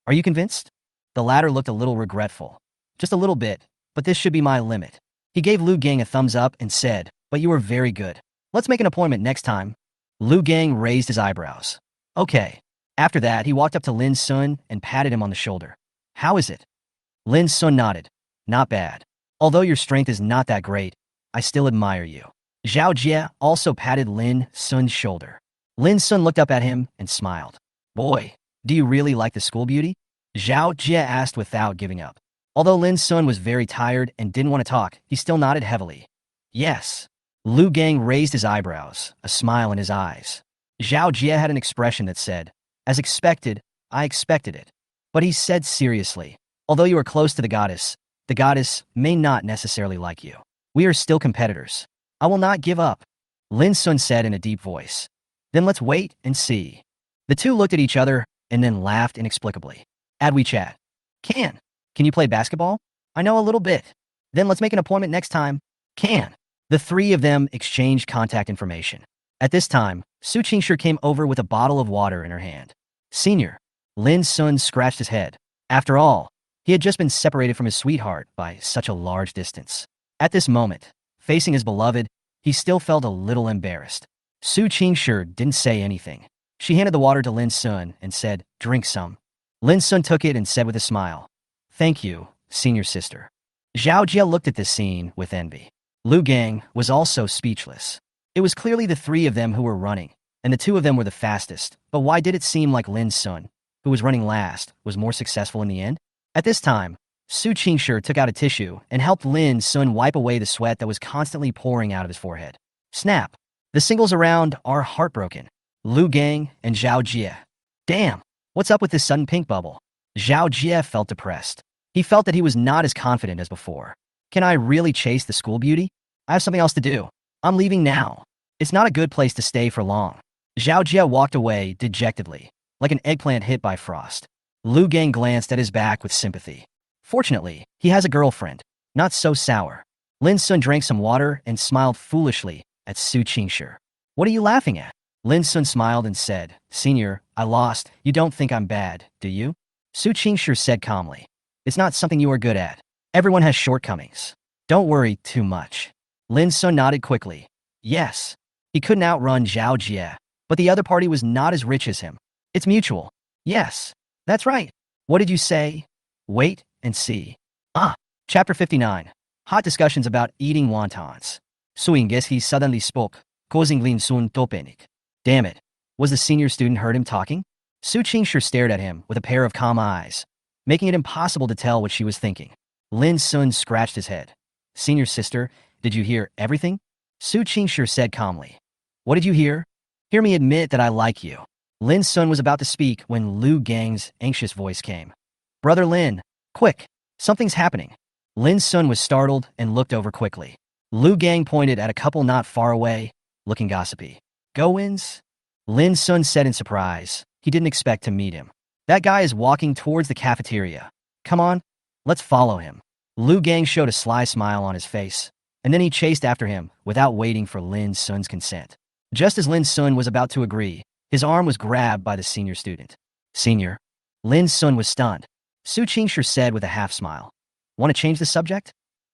"Are you convinced?" The latter looked a little regretful. "Just a little bit, but this should be my limit." He gave Lu Gang a thumbs up and said, "But you were very good. Let's make an appointment next time." Lu Gang raised his eyebrows. "Okay." After that, he walked up to Lin Sun and patted him on the shoulder. "How is it?" Lin Sun nodded. "Not bad. Although your strength is not that great, I still admire you." Zhao Jie also patted Lin Sun's shoulder. Lin Sun looked up at him and smiled. "Boy, do you really like the school beauty?" Zhao Jie asked without giving up. Although Lin Sun was very tired and didn't want to talk, he still nodded heavily. "Yes." Lu Gang raised his eyebrows, a smile in his eyes. Zhao Jie had an expression that said, "As expected, I expected it." But he said seriously, "Although you are close to the goddess may not necessarily like you. We are still competitors. I will not give up." Lin Sun said in a deep voice. "Then let's wait and see." The two looked at each other and then laughed inexplicably. "Add WeChat." "Can. Can you play basketball?" "I know a little bit." "Then let's make an appointment next time." "Can." The three of them exchanged contact information. At this time, Su Qingshi came over with a bottle of water in her hand. "Senior." Lin Sun scratched his head. After all, he had just been separated from his sweetheart by such a large distance. At this moment, facing his beloved, he still felt a little embarrassed. Su Qingshi didn't say anything. She handed the water to Lin Sun and said, "Drink some." Lin Sun took it and said with a smile, "Thank you, senior sister." Zhao Jie looked at this scene with envy. Lu Gang was also speechless. It was clearly the three of them who were running, and the two of them were the fastest, but why did it seem like Lin Sun, who was running last, was more successful in the end? At this time, Su Qingshi took out a tissue and helped Lin Sun wipe away the sweat that was constantly pouring out of his forehead. Snap! The singles around are heartbroken. Lu Gang and Zhao Jie. Damn! What's up with this sudden pink bubble? Zhao Jie felt depressed. He felt that he was not as confident as before. Can I really chase the school beauty? I have something else to do. I'm leaving now. It's not a good place to stay for long. Zhao Jie walked away dejectedly, like an eggplant hit by frost. Lu Gang glanced at his back with sympathy. Fortunately, he has a girlfriend. Not so sour. Lin Sun drank some water and smiled foolishly at Su Qingshi. What are you laughing at? Lin Sun smiled and said, Senior, I lost. You don't think I'm bad, do you? Su Qingshi said calmly. It's not something you are good at. Everyone has shortcomings. Don't worry too much. Lin Sun nodded quickly. Yes. He couldn't outrun Zhao Jie, but the other party was not as rich as him. It's mutual. Yes. That's right. What did you say? Wait and see. Chapter 59. Hot discussions about eating wontons. He suddenly spoke, causing Lin Sun to panic. Damn it. Was the senior student heard him talking? Su Qingshi stared at him with a pair of calm eyes, making it impossible to tell what she was thinking. Lin Sun scratched his head. Senior sister, did you hear everything? Su Qingshi said calmly. What did you hear? Hear me admit that I like you. Lin Sun was about to speak when Lu Gang's anxious voice came. Brother Lin, quick, something's happening. Lin Sun was startled and looked over quickly. Lu Gang pointed at a couple not far away, looking gossipy. Go-ins? Lin Sun said in surprise. He didn't expect to meet him. That guy is walking towards the cafeteria. Come on, let's follow him. Lu Gang showed a sly smile on his face, and then he chased after him without waiting for Lin Sun's consent. Just as Lin Sun was about to agree, his arm was grabbed by the senior student. Senior. Lin Sun was stunned. Su Qingshi said with a half-smile. Want to change the subject?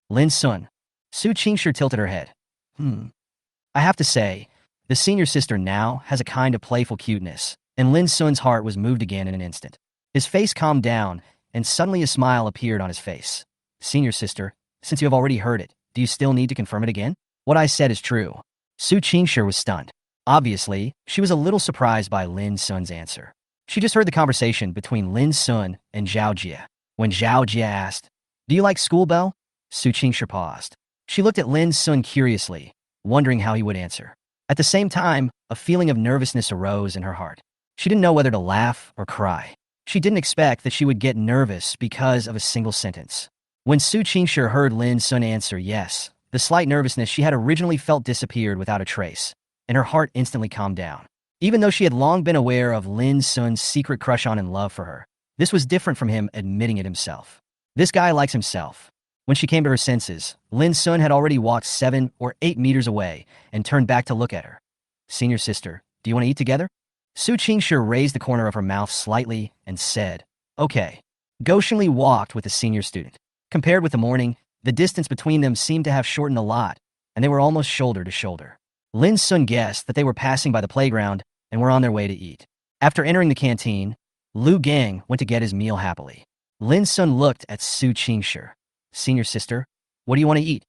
Lin Sun. Su Qingshi tilted her head. I have to say, the senior sister now has a kind of playful cuteness, and Lin Sun's heart was moved again in an instant. His face calmed down, and suddenly a smile appeared on his face. Senior sister, since you have already heard it, do you still need to confirm it again? What I said is true. Su Qingshi was stunned. Obviously, she was a little surprised by Lin Sun's answer. She just heard the conversation between Lin Sun and Zhao Jie. When Zhao Jie asked, Do you like school bell? Su Qingshi paused. She looked at Lin Sun curiously, wondering how he would answer. At the same time, a feeling of nervousness arose in her heart. She didn't know whether to laugh or cry. She didn't expect that she would get nervous because of a single sentence. When Su Qingshi heard Lin Sun answer yes, the slight nervousness she had originally felt disappeared without a trace, and her heart instantly calmed down. Even though she had long been aware of Lin Sun's secret crush on and love for her, this was different from him admitting it himself. This guy likes himself. When she came to her senses, Lin Sun had already walked 7 or 8 meters away and turned back to look at her. Senior sister, do you want to eat together? Su Qingshi raised the corner of her mouth slightly and said, Okay. Goshenli walked with the senior student. Compared with the morning, the distance between them seemed to have shortened a lot, and they were almost shoulder to shoulder. Lin Sun guessed that they were passing by the playground and were on their way to eat. After entering the canteen, Lu Gang went to get his meal happily. Lin Sun looked at Su Qingshi. Senior sister, what do you want to eat?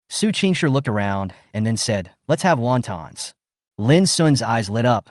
Su Qingshi looked around and then said, Let's have wontons. Lin Sun's eyes lit up.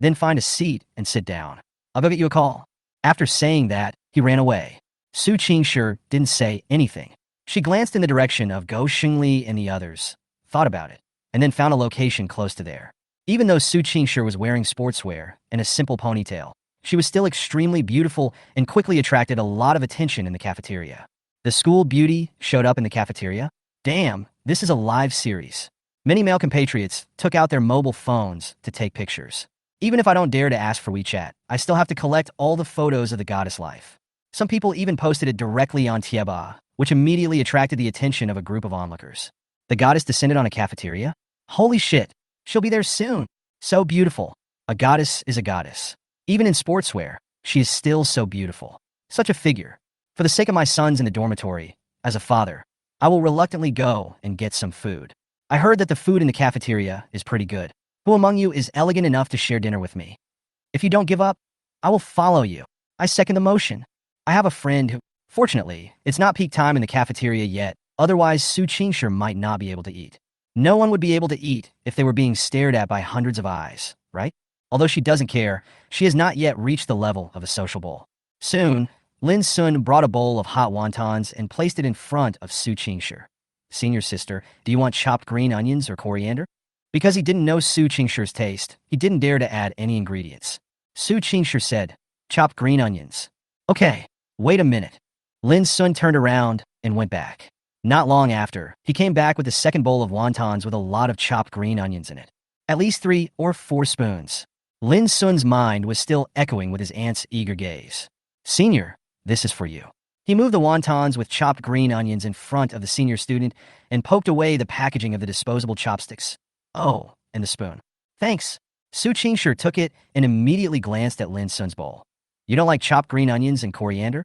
Then find a seat and sit down. I'll go get you a call. After saying that, he ran away. Su Qingshi didn't say anything. She glanced in the direction of Go Xingli and the others, thought about it, and then found a location close to there. Even though Su Qingshi was wearing sportswear and a simple ponytail, she was still extremely beautiful and quickly attracted a lot of attention in the cafeteria. The school beauty showed up in the cafeteria. Damn, this is a live series. Many male compatriots took out their mobile phones to take pictures. Even if I don't dare to ask for WeChat, I still have to collect all the photos of the goddess life. Some people even posted it directly on Tieba, which immediately attracted the attention of a group of onlookers. The goddess descended on a cafeteria? Holy shit, she'll be there soon. So beautiful. A goddess is a goddess. Even in sportswear, she is still so beautiful. Such a figure. For the sake of my sons in the dormitory, as a father, I will reluctantly go and get some food. I heard that the food in the cafeteria is pretty good. Who among you is elegant enough to share dinner with me? If you don't give up, I will follow you. I second the motion. I have a friend who, fortunately, it's not peak time in the cafeteria yet, Otherwise, Su Qingshi might not be able to eat. No one would be able to eat if they were being stared at by hundreds of eyes, right? Although she doesn't care, she has not yet reached the level of a social bowl. Soon, Lin Sun brought a bowl of hot wontons and placed it in front of Su Qingshi. Senior sister, do you want chopped green onions or coriander? Because he didn't know Su Qingshi's taste, he didn't dare to add any ingredients. Su Qingshi said, chopped green onions. Okay, wait a minute. Lin Sun turned around and went back. Not long after, he came back with a second bowl of wontons with a lot of chopped green onions in it. At least 3 or 4 spoons. Lin Sun's mind was still echoing with his aunt's eager gaze. Senior, this is for you. He moved the wontons with chopped green onions in front of the senior student and poked away the packaging of the disposable chopsticks. Oh, and the spoon. Thanks. Su Qingshi took it and immediately glanced at Lin Sun's bowl. You don't like chopped green onions and coriander?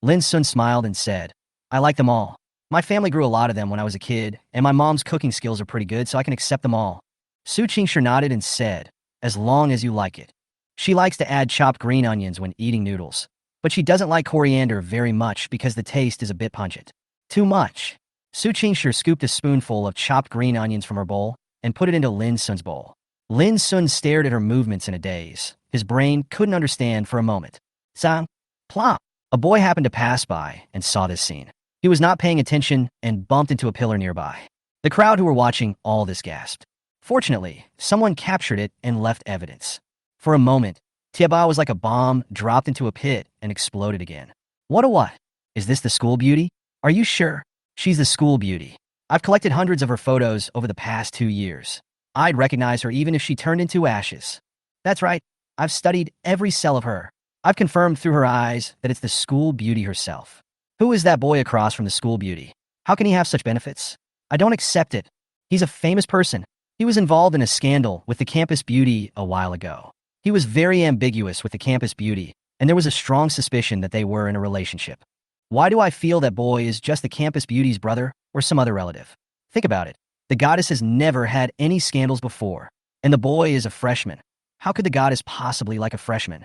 Lin Sun smiled and said, I like them all. My family grew a lot of them when I was a kid, and my mom's cooking skills are pretty good, so I can accept them all. Su Qingshi nodded and said, as long as you like it. She likes to add chopped green onions when eating noodles, but she doesn't like coriander very much because the taste is a bit pungent. Too much. Su Qingshi scooped a spoonful of chopped green onions from her bowl and put it into Lin Sun's bowl. Lin Sun stared at her movements in a daze. His brain couldn't understand for a moment. Sang, plop. A boy happened to pass by and saw this scene. He was not paying attention and bumped into a pillar nearby. The crowd who were watching all this gasped. Fortunately, someone captured it and left evidence. For a moment, Tiaba was like a bomb dropped into a pit and exploded again. What? Is this the school beauty? Are you sure? She's the school beauty. I've collected hundreds of her photos over the past 2 years. I'd recognize her even if she turned into ashes. That's right. I've studied every cell of her. I've confirmed through her eyes that it's the school beauty herself. Who is that boy across from the school beauty? How can he have such benefits? I don't accept it. He's a famous person. He was involved in a scandal with the campus beauty a while ago. He was very ambiguous with the campus beauty, and there was a strong suspicion that they were in a relationship. Why do I feel that boy is just the campus beauty's brother or some other relative? Think about it. The goddess has never had any scandals before, and the boy is a freshman. How could the goddess possibly like a freshman?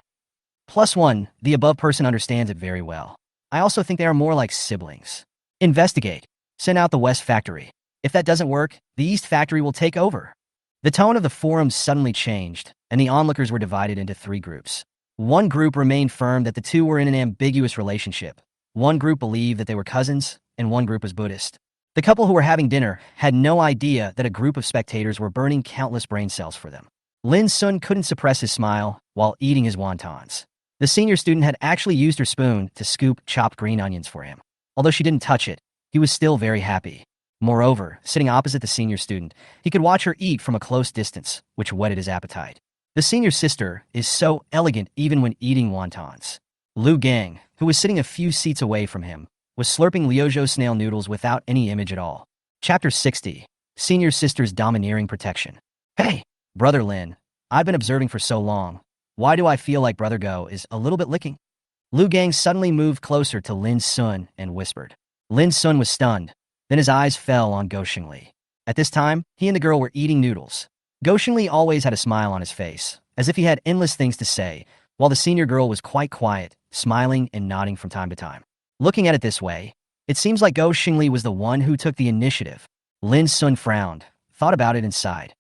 +1, the above person understands it very well. I also think they are more like siblings. Investigate. Send out the West Factory. If that doesn't work, the East Factory will take over. The tone of the forum suddenly changed, and the onlookers were divided into 3 groups. One group remained firm that the two were in an ambiguous relationship. One group believed that they were cousins, and one group was Buddhist. The couple who were having dinner had no idea that a group of spectators were burning countless brain cells for them. Lin Sun couldn't suppress his smile while eating his wontons. The senior student had actually used her spoon to scoop chopped green onions for him. Although she didn't touch it, he was still very happy. Moreover, sitting opposite the senior student, he could watch her eat from a close distance, which whetted his appetite. The senior sister is so elegant even when eating wontons. Lu Gang, who was sitting a few seats away from him, was slurping Liuzhou snail noodles without any image at all. Chapter 60. Senior Sister's Domineering Protection. Hey, Brother Lin, I've been observing for so long. Why do I feel like Brother Go is a little bit licking? Lu Gang suddenly moved closer to Lin Sun and whispered. Lin Sun was stunned. Then his eyes fell on Go Xingli. At this time, he and the girl were eating noodles. Go Xingli always had a smile on his face, as if he had endless things to say, while the senior girl was quite quiet, smiling and nodding from time to time. Looking at it this way, it seems like Go Xingli was the one who took the initiative. Lin Sun frowned, thought about it and sighed.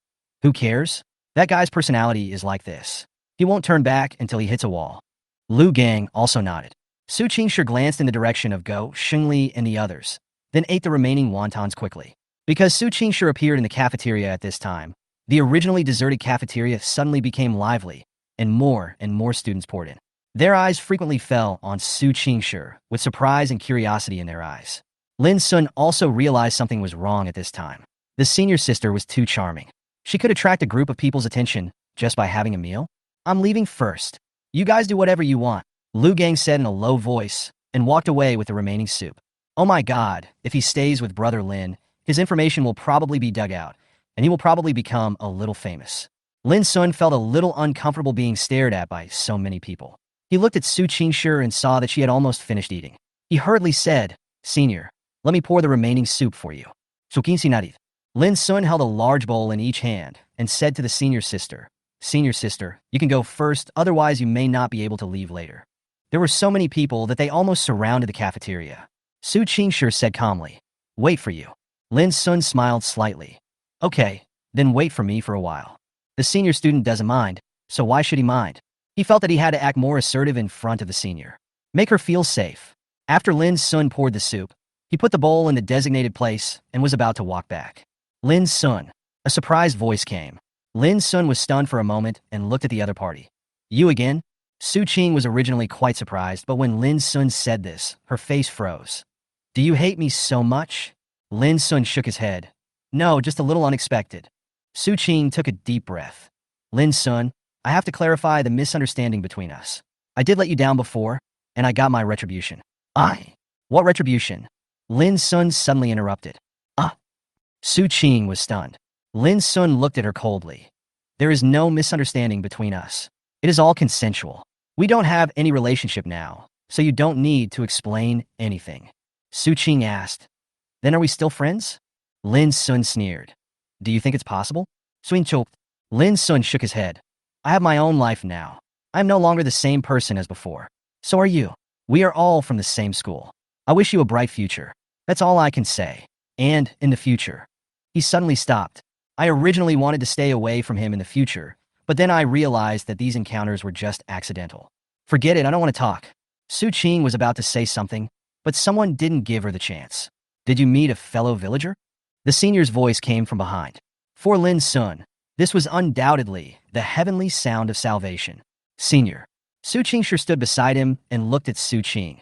Who cares? That guy's personality is like this. He won't turn back until he hits a wall. Lu Gang also nodded. Su Qingshi glanced in the direction of Go Xingli and the others, then ate the remaining wontons quickly. Because Su Qingshi appeared in the cafeteria at this time, the originally deserted cafeteria suddenly became lively, and more students poured in. Their eyes frequently fell on Su Qingshi, with surprise and curiosity in their eyes. Lin Sun also realized something was wrong at this time. The senior sister was too charming. She could attract a group of people's attention just by having a meal. I'm leaving first. You guys do whatever you want, Lu Gang said in a low voice, and walked away with the remaining soup. Oh my god, if he stays with Brother Lin, his information will probably be dug out, and he will probably become a little famous. Lin Sun felt a little uncomfortable being stared at by so many people. He looked at Su Qingshi and saw that she had almost finished eating. He hurriedly said, Senior, let me pour the remaining soup for you. Lin Sun held a large bowl in each hand and said to the senior sister, Senior sister, you can go first, otherwise you may not be able to leave later. There were so many people that they almost surrounded the cafeteria. Su Qingshi said calmly, Wait for you. Lin Sun smiled slightly. Okay, then wait for me for a while. The senior student doesn't mind, so why should he mind? He felt that he had to act more assertive in front of the senior. Make her feel safe. After Lin Sun poured the soup, he put the bowl in the designated place and was about to walk back. Lin Sun. A surprised voice came. Lin Sun was stunned for a moment and looked at the other party. You again? Su Qing was originally quite surprised, but when Lin Sun said this, her face froze. Do you hate me so much? Lin Sun shook his head. No, just a little unexpected. Su Qing took a deep breath. Lin Sun, I have to clarify the misunderstanding between us. I did let you down before, and I got my retribution. What retribution? Lin Sun suddenly interrupted. Su Qing was stunned. Lin Sun looked at her coldly. There is no misunderstanding between us. It is all consensual. We don't have any relationship now, so you don't need to explain anything. Su Qing asked. Then are we still friends? Lin Sun sneered. Do you think it's possible? Suin choked. Lin Sun shook his head. I have my own life now. I am no longer the same person as before. So are you. We are all from the same school. I wish you a bright future. That's all I can say. And in the future. He suddenly stopped. I originally wanted to stay away from him in the future, but then I realized that these encounters were just accidental. Forget it, I don't want to talk. Su Qing was about to say something, but someone didn't give her the chance. Did you meet a fellow villager? The senior's voice came from behind. For Lin Sun, this was undoubtedly the heavenly sound of salvation. Senior. Su Qing sure stood beside him and looked at Su Qing.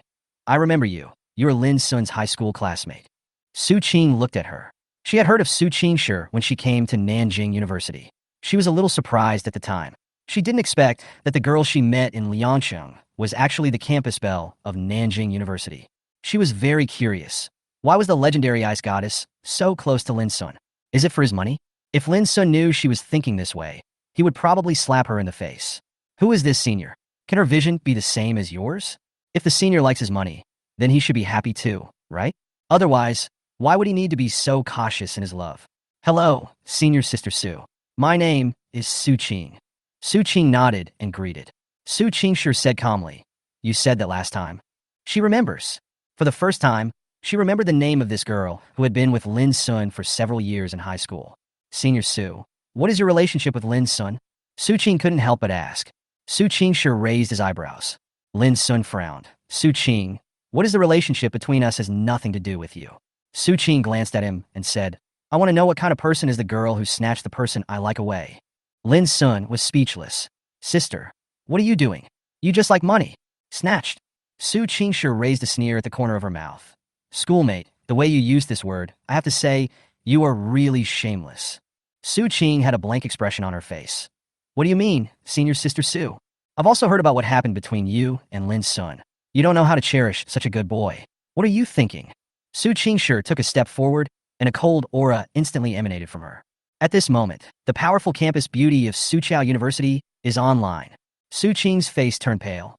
I remember you. You're Lin Sun's high school classmate. Su Qing looked at her. She had heard of Su Qingshi when she came to Nanjing University. She was a little surprised at the time. She didn't expect that the girl she met in Liangsheng was actually the campus belle of Nanjing University. She was very curious. Why was the legendary ice goddess so close to Lin Sun? Is it for his money? If Lin Sun knew she was thinking this way, he would probably slap her in the face. Who is this senior? Can her vision be the same as yours? If the senior likes his money, then he should be happy too, right? Otherwise, why would he need to be so cautious in his love? Hello, senior sister Su. My name is Su Qing. Su Qing nodded and greeted. Su Qingshi said calmly, You said that last time. She remembers. For the first time, she remembered the name of this girl who had been with Lin Sun for several years in high school. Senior Su, what is your relationship with Lin Sun? Su Qing couldn't help but ask. Su Qingshi raised his eyebrows. Lin Sun frowned. Su Qing, what is the relationship between us has nothing to do with you. Su Qing glanced at him and said, I want to know what kind of person is the girl who snatched the person I like away. Lin Sun was speechless. Sister, what are you doing? You just like money. Snatched. Su Qingshi raised a sneer at the corner of her mouth. Schoolmate, the way you use this word, I have to say, you are really shameless. Su Qing had a blank expression on her face. What do you mean, senior sister Su? I've also heard about what happened between you and Lin Sun. You don't know how to cherish such a good boy. What are you thinking? Su Qingshi took a step forward, and a cold aura instantly emanated from her. At this moment, the powerful campus beauty of Suqiao University is online. Su Qing's face turned pale.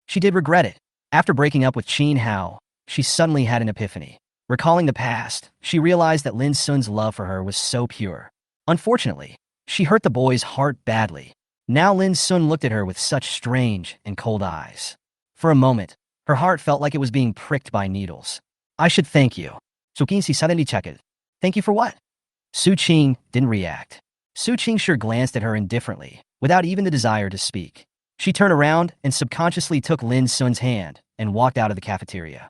She did regret it. After breaking up with Qin Hao, she suddenly had an epiphany. Recalling the past, she realized that Lin Sun's love for her was so pure. Unfortunately, she hurt the boy's heart badly. Now Lin Sun looked at her with such strange and cold eyes. For a moment, her heart felt like it was being pricked by needles. I should thank you. Sukinsi suddenly checked. Thank you for what? Su Qing didn't react. Su Qingshi glanced at her indifferently, without even the desire to speak. She turned around and subconsciously took Lin Sun's hand and walked out of the cafeteria.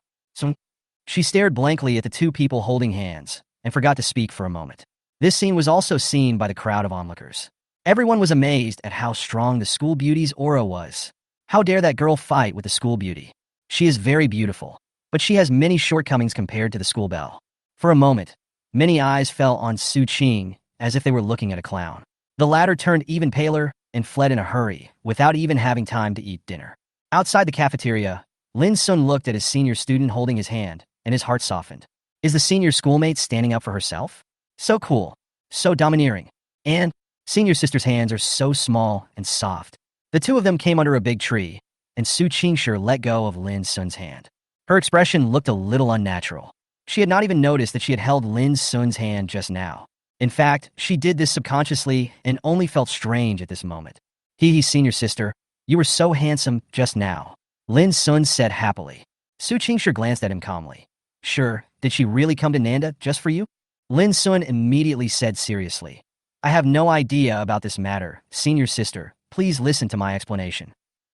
She stared blankly at the two people holding hands and forgot to speak for a moment. This scene was also seen by the crowd of onlookers. Everyone was amazed at how strong the school beauty's aura was. How dare that girl fight with the school beauty? She is very beautiful, but she has many shortcomings compared to the school belle. For a moment, many eyes fell on Su Qing as if they were looking at a clown. The latter turned even paler and fled in a hurry without even having time to eat dinner. Outside the cafeteria, Lin Sun looked at his senior student holding his hand, and his heart softened. Is the senior schoolmate standing up for herself? So cool, so domineering. And senior sister's hands are so small and soft. The two of them came under a big tree, and Su Qingshi let go of Lin Sun's hand. Her expression looked a little unnatural. She had not even noticed that she had held Lin Sun's hand just now. In fact, she did this subconsciously and only felt strange at this moment. Senior sister, you were so handsome just now. Lin Sun said happily. Su Qingshi glanced at him calmly. Sure, Did she really come to Nanda just for you? Lin Sun immediately said seriously. I have no idea about this matter, senior sister. Please listen to my explanation.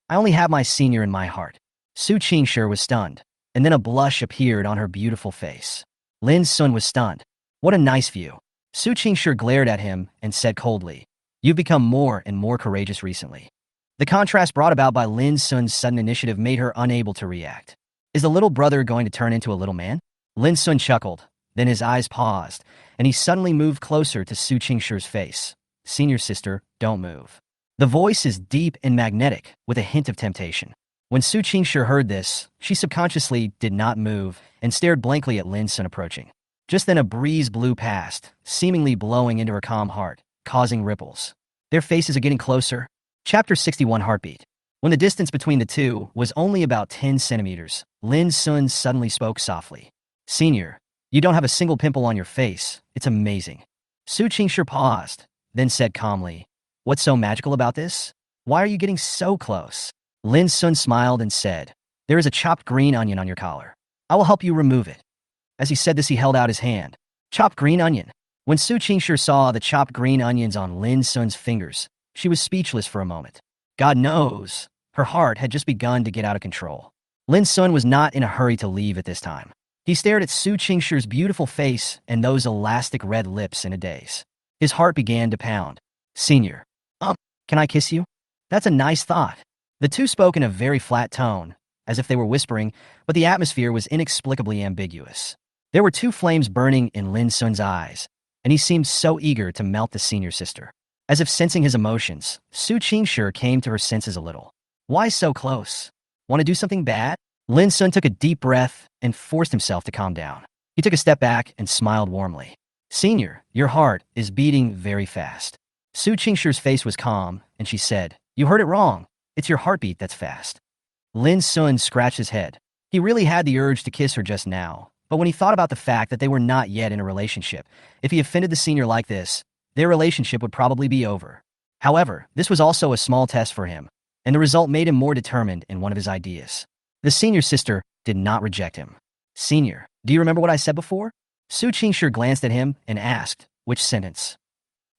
I only have my senior in my heart. Su Qingshi was stunned, and then a blush appeared on her beautiful face. Lin Sun was stunned. What a nice view. Su Qingshi glared at him and said coldly, You've become more and more courageous recently. The contrast brought about by Lin Sun's sudden initiative made her unable to react. Is the little brother going to turn into a little man? Lin Sun chuckled, then his eyes paused, and he suddenly moved closer to Su Qingshi's face. Senior sister, don't move. The voice is deep and magnetic, with a hint of temptation. When Su Qingshi heard this, she subconsciously did not move and stared blankly at Lin Sun approaching. Just then a breeze blew past, seemingly blowing into her calm heart, causing ripples. Their faces are getting closer. Chapter 61 Heartbeat. When the distance between the two was only about 10 centimeters, Lin Sun suddenly spoke softly. Senior, you don't have a single pimple on your face. It's amazing. Su Qingshi paused, then said calmly, What's so magical about this? Why are you getting so close? Lin Sun smiled and said, There is a chopped green onion on your collar. I will help you remove it. As he said this, he held out his hand. Chopped green onion. When Su Qingshi saw the chopped green onions on Lin Sun's fingers, she was speechless for a moment. God knows, her heart had just begun to get out of control. Lin Sun was not in a hurry to leave at this time. He stared at Su Qingshi's beautiful face and those elastic red lips in a daze. His heart began to pound. Senior, can I kiss you? That's a nice thought. The two spoke in a very flat tone, as if they were whispering, but the atmosphere was inexplicably ambiguous. There were two flames burning in Lin Sun's eyes, and he seemed so eager to melt the senior sister. As if sensing his emotions, Su Qingshi came to her senses a little. Why so close? Want to do something bad? Lin Sun took a deep breath and forced himself to calm down. He took a step back and smiled warmly. Senior, your heart is beating very fast. Su Qingshi's face was calm, and she said, You heard it wrong. It's your heartbeat that's fast. Lin Sun scratched his head. He really had the urge to kiss her just now, but when he thought about the fact that they were not yet in a relationship, if he offended the senior like this, their relationship would probably be over. However, this was also a small test for him, and the result made him more determined in one of his ideas. The senior sister did not reject him. Senior, do you remember what I said before? Su Qingshi glanced at him and asked, Which sentence?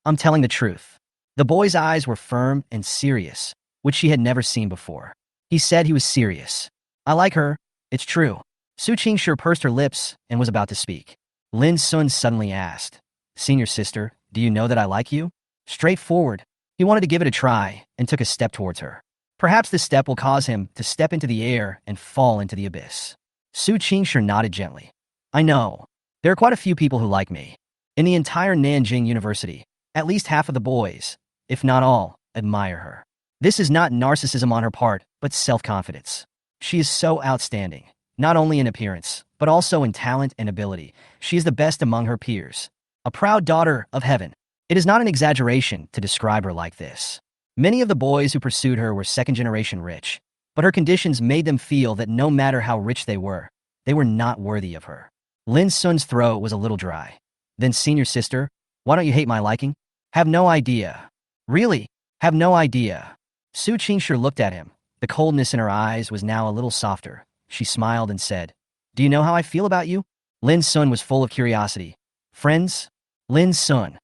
I'm telling the truth. The boy's eyes were firm and serious, which she had never seen before. He said he was serious. I like her. It's true. Su Qingshi pursed her lips and was about to speak. Lin Sun suddenly asked, Senior sister, do you know that I like you? Straightforward. He wanted to give it a try and took a step towards her. Perhaps this step will cause him to step into the air and fall into the abyss. Su Qingshi nodded gently. I know. There are quite a few people who like me. In the entire Nanjing University, at least half of the boys, if not all, admire her. This is not narcissism on her part, but self-confidence. She is so outstanding, not only in appearance, but also in talent and ability. She is the best among her peers. A proud daughter of heaven. It is not an exaggeration to describe her like this. Many of the boys who pursued her were second-generation rich, but her conditions made them feel that no matter how rich they were not worthy of her. Lin Sun's throat was a little dry. Then, senior sister, why don't you hate my liking? Have no idea. Really? Have no idea. Su Qingshi looked at him. The coldness in her eyes was now a little softer. She smiled and said, Do you know how I feel about you? Lin Sun was full of curiosity. Friends? Lin Sun.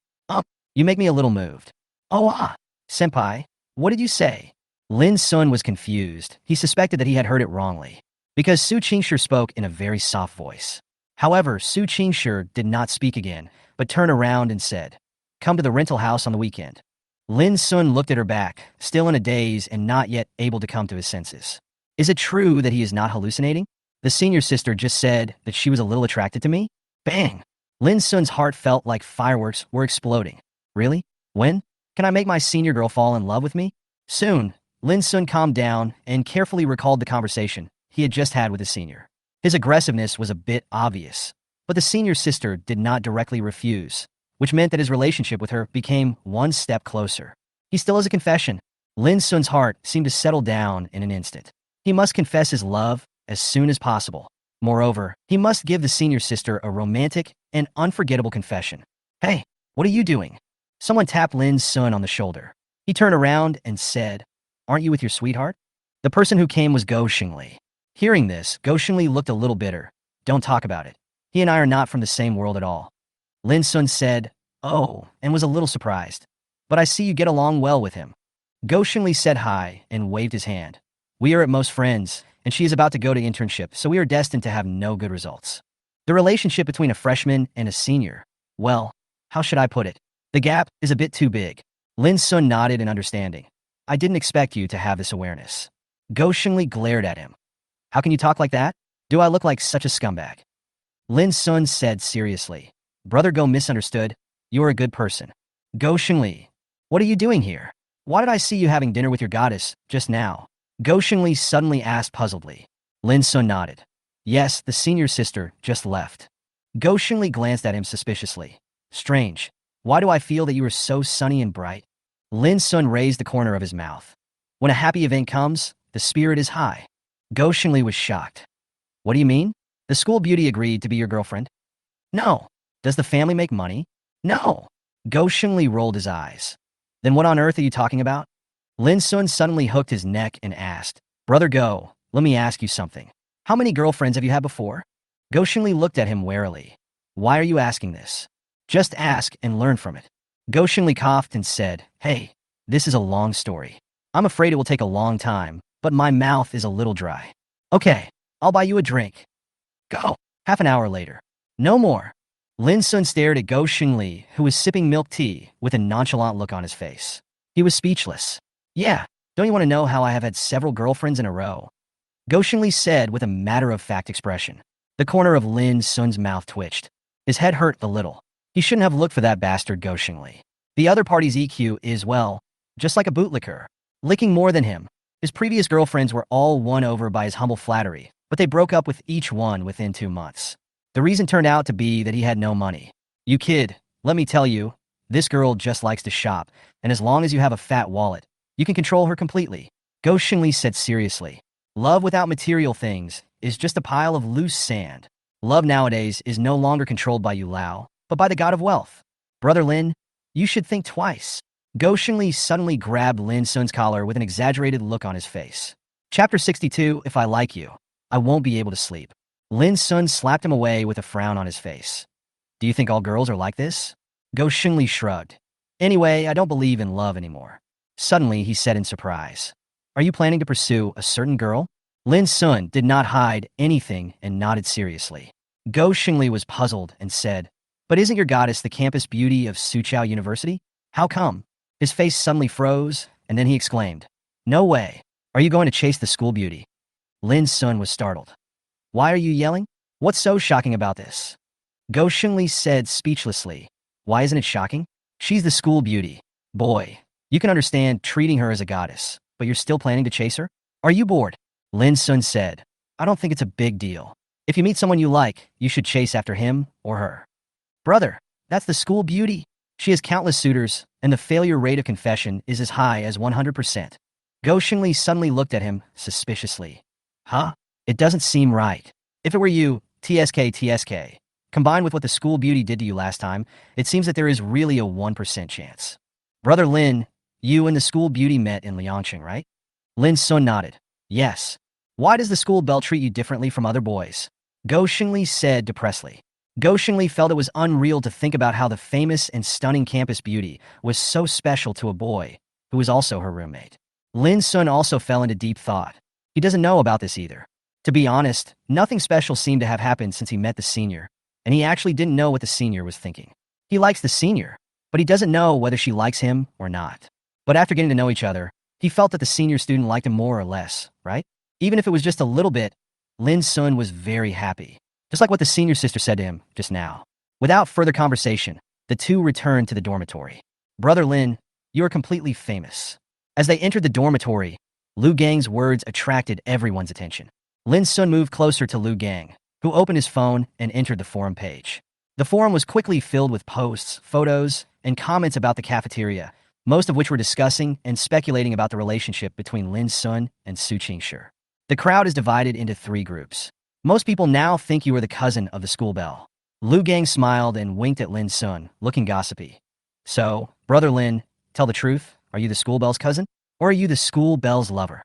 You make me a little moved. Senpai, what did you say? Lin Sun was confused. He suspected that he had heard it wrongly, because Su Qingshi spoke in a very soft voice. However, Su Qingshi did not speak again, but turned around and said, Come to the rental house on the weekend. Lin Sun looked at her back, still in a daze and not yet able to come to his senses. Is it true that he is not hallucinating? The senior sister just said that she was a little attracted to me? Bang! Lin Sun's heart felt like fireworks were exploding. Really? When? Can I make my senior girl fall in love with me? Soon, Lin Sun calmed down and carefully recalled the conversation he had just had with his senior. His aggressiveness was a bit obvious, but the senior sister did not directly refuse, which meant that his relationship with her became one step closer. He still has a confession. Lin Sun's heart seemed to settle down in an instant. He must confess his love as soon as possible. Moreover, he must give the senior sister a romantic and unforgettable confession. Hey, what are you doing? Someone tapped Lin Sun on the shoulder. He turned around and said, Aren't you with your sweetheart? The person who came was Go Xingli. Hearing this, Go Xingli looked a little bitter. Don't talk about it. He and I are not from the same world at all. Lin Sun said, "Oh," and was a little surprised. "But I see you get along well with him." Go Xingli said hi and waved his hand. "We are at most friends, and she is about to go to internship, so we are destined to have no good results." The relationship between a freshman and a senior, well, how should I put it? The gap is a bit too big. Lin Sun nodded in understanding. "I didn't expect you to have this awareness." Go Xingli glared at him. "How can you talk like that? Do I look like such a scumbag?" Lin Sun said seriously. "Brother Go misunderstood. You are a good person." Go Xingli, "What are you doing here? Why did I see you having dinner with your goddess just now?" Go Xingli suddenly asked puzzledly. Lin Sun nodded. "Yes, the senior sister just left." Go Xingli glanced at him suspiciously. "Strange. Why do I feel that you are so sunny and bright?" Lin Sun raised the corner of his mouth. "When a happy event comes, the spirit is high." Go Xingli was shocked. "What do you mean? The school beauty agreed to be your girlfriend?" "No." "Does the family make money?" "No." Go Xingli rolled his eyes. "Then what on earth are you talking about?" Lin Sun suddenly hooked his neck and asked, "Brother Go, let me ask you something. How many girlfriends have you had before?" Go Xingli looked at him warily. "Why are you asking this? Just ask and learn from it." Go Xingli coughed and said, "Hey, this is a long story. I'm afraid it will take a long time, but my mouth is a little dry." "Okay, I'll buy you a drink." "Go." Half an hour later. "No more." Lin Sun stared at Go Xingli, who was sipping milk tea with a nonchalant look on his face. He was speechless. "Yeah, don't you want to know how I have had several girlfriends in a row?" Go Xingli said with a matter-of-fact expression. The corner of Lin Sun's mouth twitched. His head hurt a little. He shouldn't have looked for that bastard Go Xingli. The other party's EQ is, well, just like a bootlicker. Licking more than him. His previous girlfriends were all won over by his humble flattery, but they broke up with each one within 2 months. The reason turned out to be that he had no money. "You kid, let me tell you, this girl just likes to shop, and as long as you have a fat wallet, you can control her completely." Go Xingli said seriously. "Love without material things is just a pile of loose sand. Love nowadays is no longer controlled by you Lao, but by the god of wealth. Brother Lin, you should think twice." Go Xingli suddenly grabbed Lin Sun's collar with an exaggerated look on his face. Chapter 62, If I Like You, I Won't Be Able to Sleep. Lin Sun slapped him away with a frown on his face. "Do you think all girls are like this?" Go Xingli shrugged. "Anyway, I don't believe in love anymore." Suddenly, he said in surprise, "Are you planning to pursue a certain girl?" Lin Sun did not hide anything and nodded seriously. Go Xingli was puzzled and said, "But isn't your goddess the campus beauty of Suqiao University? How come?" His face suddenly froze, and then he exclaimed, "No way. Are you going to chase the school beauty?" Lin Sun was startled. "Why are you yelling? What's so shocking about this?" Go Xingli said speechlessly, "Why isn't it shocking? She's the school beauty. Boy, you can understand treating her as a goddess, but you're still planning to chase her? Are you bored?" Lin Sun said, "I don't think it's a big deal. If you meet someone you like, you should chase after him or her." "Brother, that's the school beauty. She has countless suitors, and the failure rate of confession is as high as 100%. Go Xingli suddenly looked at him suspiciously. "Huh? It doesn't seem right. If it were you, TSK, combined with what the school beauty did to you last time, it seems that there is really a 1% chance." "Brother Lin, you and the school beauty met in Liangqing, right?" Lin Sun nodded. "Yes. Why does the school belle treat you differently from other boys?" Go Xingli said depressedly. Go Xingli felt it was unreal to think about how the famous and stunning campus beauty was so special to a boy who was also her roommate. Lin Sun also fell into deep thought. He doesn't know about this either. To be honest, nothing special seemed to have happened since he met the senior, and he actually didn't know what the senior was thinking. He likes the senior, but he doesn't know whether she likes him or not. But after getting to know each other, he felt that the senior student liked him more or less, right? Even if it was just a little bit, Lin Sun was very happy. Just like what the senior sister said to him just now. Without further conversation, the two returned to the dormitory. "Brother Lin, you are completely famous." As they entered the dormitory, Lu Gang's words attracted everyone's attention. Lin Sun moved closer to Lu Gang, who opened his phone and entered the forum page. The forum was quickly filled with posts, photos, and comments about the cafeteria, most of which were discussing and speculating about the relationship between Lin Sun and Su Qingshi. The crowd is divided into 3 groups. Most people now think you are the cousin of the school belle. Lu Gang smiled and winked at Lin Sun, looking gossipy. "So, Brother Lin, tell the truth, are you the school belle's cousin? Or are you the school belle's lover?"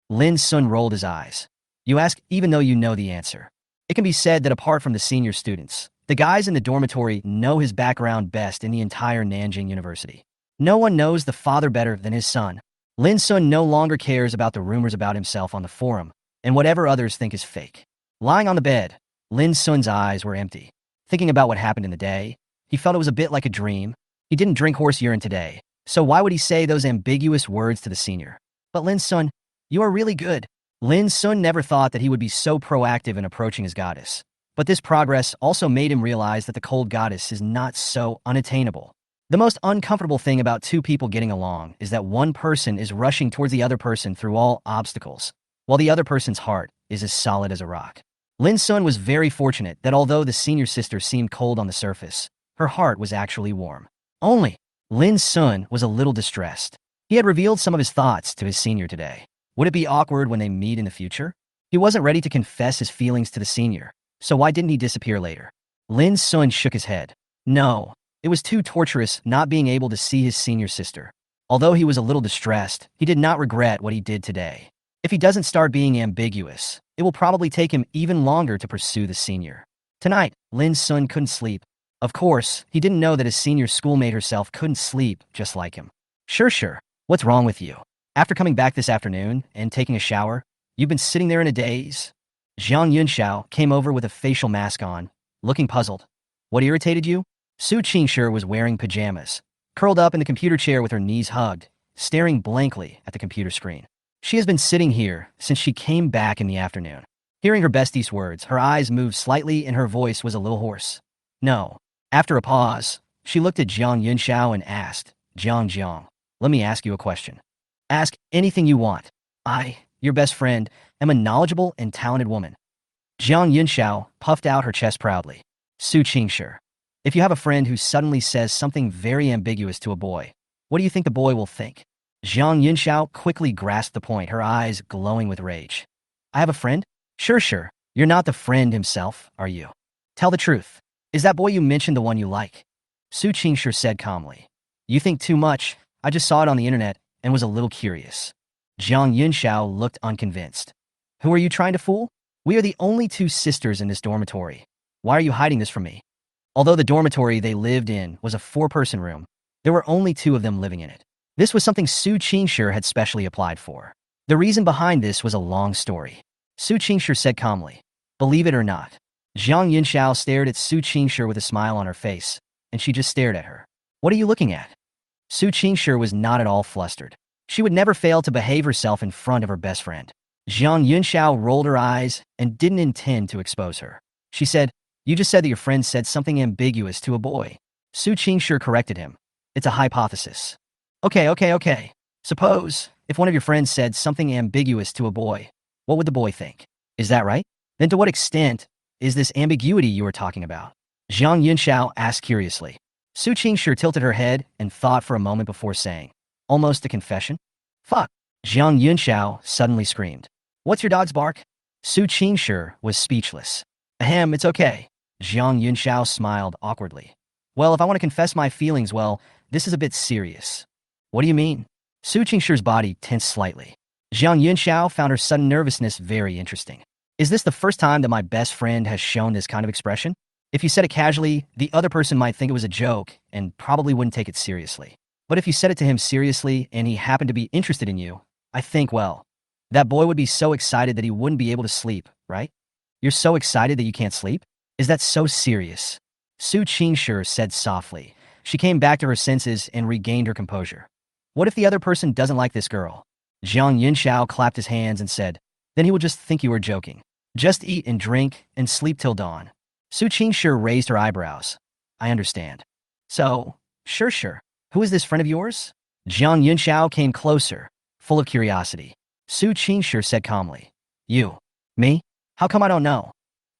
Lin Sun rolled his eyes. "You ask even though you know the answer." It can be said that apart from the senior students, the guys in the dormitory know his background best in the entire Nanjing University. No one knows the father better than his son. Lin Sun no longer cares about the rumors about himself on the forum and whatever others think is fake. Lying on the bed, Lin Sun's eyes were empty. Thinking about what happened in the day, he felt it was a bit like a dream. He didn't drink horse urine today, so why would he say those ambiguous words to the senior? But Lin Sun, you are really good. Lin Sun never thought that he would be so proactive in approaching his goddess. But this progress also made him realize that the cold goddess is not so unattainable. The most uncomfortable thing about two people getting along is that one person is rushing towards the other person through all obstacles, while the other person's heart is as solid as a rock. Lin Sun was very fortunate that although the senior sister seemed cold on the surface, her heart was actually warm. Only, Lin Sun was a little distressed. He had revealed some of his thoughts to his senior today. Would it be awkward when they meet in the future? He wasn't ready to confess his feelings to the senior, so why didn't he disappear later? Lin Sun shook his head. No, it was too torturous not being able to see his senior sister. Although he was a little distressed, he did not regret what he did today. If he doesn't start being ambiguous, it will probably take him even longer to pursue the senior. Tonight, Lin Sun couldn't sleep. Of course, he didn't know that his senior schoolmate herself couldn't sleep just like him. Sure. What's wrong with you? After coming back this afternoon and taking a shower, you've been sitting there in a daze? Zhang Yunxiao came over with a facial mask on, looking puzzled. What irritated you? Su Qingshi was wearing pajamas, curled up in the computer chair with her knees hugged, staring blankly at the computer screen. She has been sitting here since she came back in the afternoon. Hearing her bestie's words, her eyes moved slightly and her voice was a little hoarse. No. After a pause, she looked at Zhang Yunxiao and asked, Jiang, let me ask you a question. Ask anything you want. I, your best friend, am a knowledgeable and talented woman. Zhang Yunxiao puffed out her chest proudly. Su Qingshi, if you have a friend who suddenly says something very ambiguous to a boy, what do you think the boy will think? Zhang Yunxiao quickly grasped the point, her eyes glowing with rage. I have a friend? Sure. You're not the friend himself, are you? Tell the truth. Is that boy you mentioned the one you like? Su Qingshi said calmly. You think too much. I just saw it on the internet and was a little curious. Zhang Yunxiao looked unconvinced. Who are you trying to fool? We are the only two sisters in this dormitory. Why are you hiding this from me? Although the dormitory they lived in was a 4-person room, there were only 2 of them living in it. This was something Su Qingshi had specially applied for. The reason behind this was a long story. Su Qingshi said calmly. Believe it or not. Zhang Yunxiao stared at Su Qingshi with a smile on her face, and she just stared at her. What are you looking at? Su Qingshi was not at all flustered. She would never fail to behave herself in front of her best friend. Zhang Yunxiao rolled her eyes and didn't intend to expose her. She said, you just said that your friend said something ambiguous to a boy. Su Qingshi corrected him. It's a hypothesis. Okay. Suppose, if one of your friends said something ambiguous to a boy, what would the boy think? Is that right? Then to what extent is this ambiguity you are talking about? Zhang Yunxiao asked curiously. Su Qingshi tilted her head and thought for a moment before saying, almost a confession? Fuck. Zhang Yunxiao suddenly screamed. What's your dog's bark? Su Qingshi was speechless. Ahem, it's okay. Zhang Yunxiao smiled awkwardly. Well, if I want to confess my feelings, well, this is a bit serious. What do you mean? Su Qingshi's body tensed slightly. Zhang Yunxiao found her sudden nervousness very interesting. Is this the first time that my best friend has shown this kind of expression? If you said it casually, the other person might think it was a joke and probably wouldn't take it seriously. But if you said it to him seriously and he happened to be interested in you, I think, well, that boy would be so excited that he wouldn't be able to sleep, right? You're so excited that you can't sleep? Is that so serious? Su Qingshi said softly. She came back to her senses and regained her composure. What if the other person doesn't like this girl? Zhang Yunxiao clapped his hands and said, then he will just think you were joking. Just eat and drink and sleep till dawn. Su Qingshi raised her eyebrows. I understand. So, sure. Who is this friend of yours? Zhang Yunxiao came closer, full of curiosity. Su Qingshi said calmly. You. Me? How come I don't know?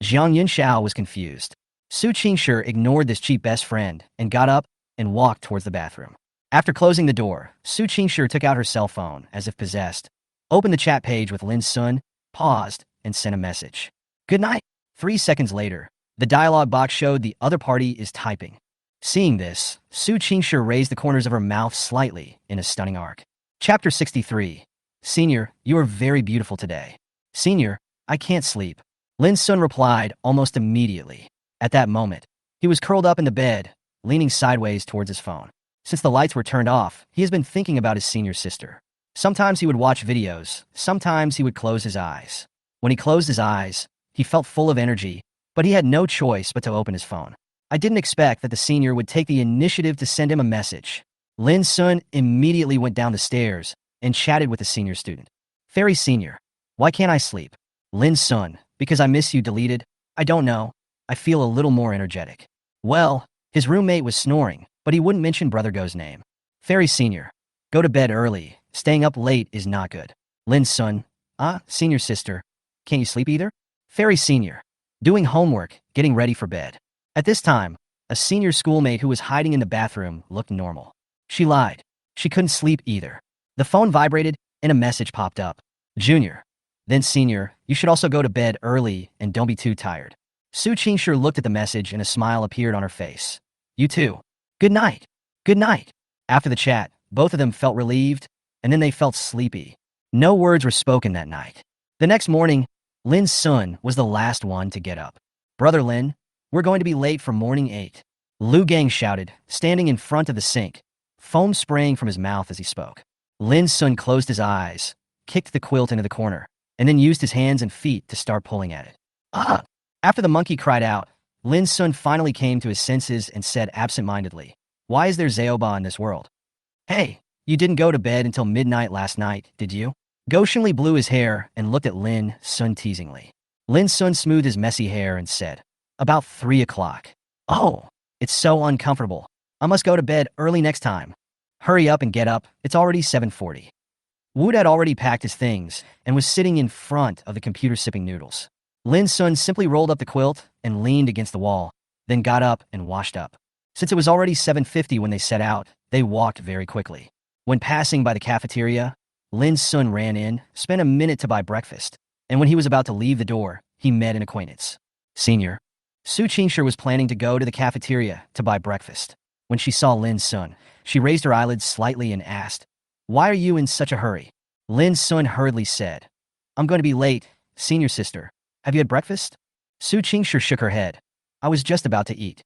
Zhang Yunxiao was confused. Su Qingshi ignored this cheap best friend and got up and walked towards the bathroom. After closing the door, Su Qingshi took out her cell phone as if possessed, opened the chat page with Lin Sun, paused, and sent a message. Good night. 3 seconds later, the dialogue box showed the other party is typing. Seeing this, Su Qingshi raised the corners of her mouth slightly in a stunning arc. Chapter 63. Senior, you are very beautiful today. Senior, I can't sleep. Lin Sun replied almost immediately. At that moment, he was curled up in the bed, leaning sideways towards his phone. Since the lights were turned off, he has been thinking about his senior sister. Sometimes he would watch videos, sometimes he would close his eyes. When he closed his eyes, he felt full of energy, but he had no choice but to open his phone. I didn't expect that the senior would take the initiative to send him a message. Lin Sun immediately went down the stairs and chatted with the senior student. Fairy Senior, why can't I sleep? Lin Sun, because I miss you deleted. I don't know. I feel a little more energetic. Well, his roommate was snoring, but he wouldn't mention Brother Go's name. Fairy Senior, go to bed early. Staying up late is not good. Lin Sun, senior sister, can't you sleep either? Fairy Senior, doing homework, getting ready for bed. At this time, a senior schoolmate who was hiding in the bathroom looked normal. She lied. She couldn't sleep either. The phone vibrated and a message popped up. Junior, then Senior, you should also go to bed early and don't be too tired. Su Qingshi looked at the message and a smile appeared on her face. You too. Good night. Good night. After the chat, both of them felt relieved, and then they felt sleepy. No words were spoken that night. The next morning, Lin Sun was the last one to get up. Brother Lin, we're going to be late for morning 8. Lu Gang shouted, standing in front of the sink, foam spraying from his mouth as he spoke. Lin Sun closed his eyes, kicked the quilt into the corner, and then used his hands and feet to start pulling at it. Ah! After the monkey cried out, Lin Sun finally came to his senses and said absent-mindedly, why is there Zaoba in this world? Hey, you didn't go to bed until midnight last night, did you? Go Shengli blew his hair and looked at Lin Sun teasingly. Lin Sun smoothed his messy hair and said, about 3 o'clock. Oh, it's so uncomfortable. I must go to bed early next time. Hurry up and get up, it's already 7:40. Wood had already packed his things and was sitting in front of the computer sipping noodles. Lin Sun simply rolled up the quilt and leaned against the wall, then got up and washed up. Since it was already 7:50 when they set out, they walked very quickly. When passing by the cafeteria, Lin Sun ran in, spent a minute to buy breakfast, and when he was about to leave the door, he met an acquaintance. Senior. Su Qingshi was planning to go to the cafeteria to buy breakfast. When she saw Lin Sun, she raised her eyelids slightly and asked, why are you in such a hurry? Lin Sun hurriedly said, I'm going to be late, senior sister. Have you had breakfast? Su Qingshi shook her head. I was just about to eat.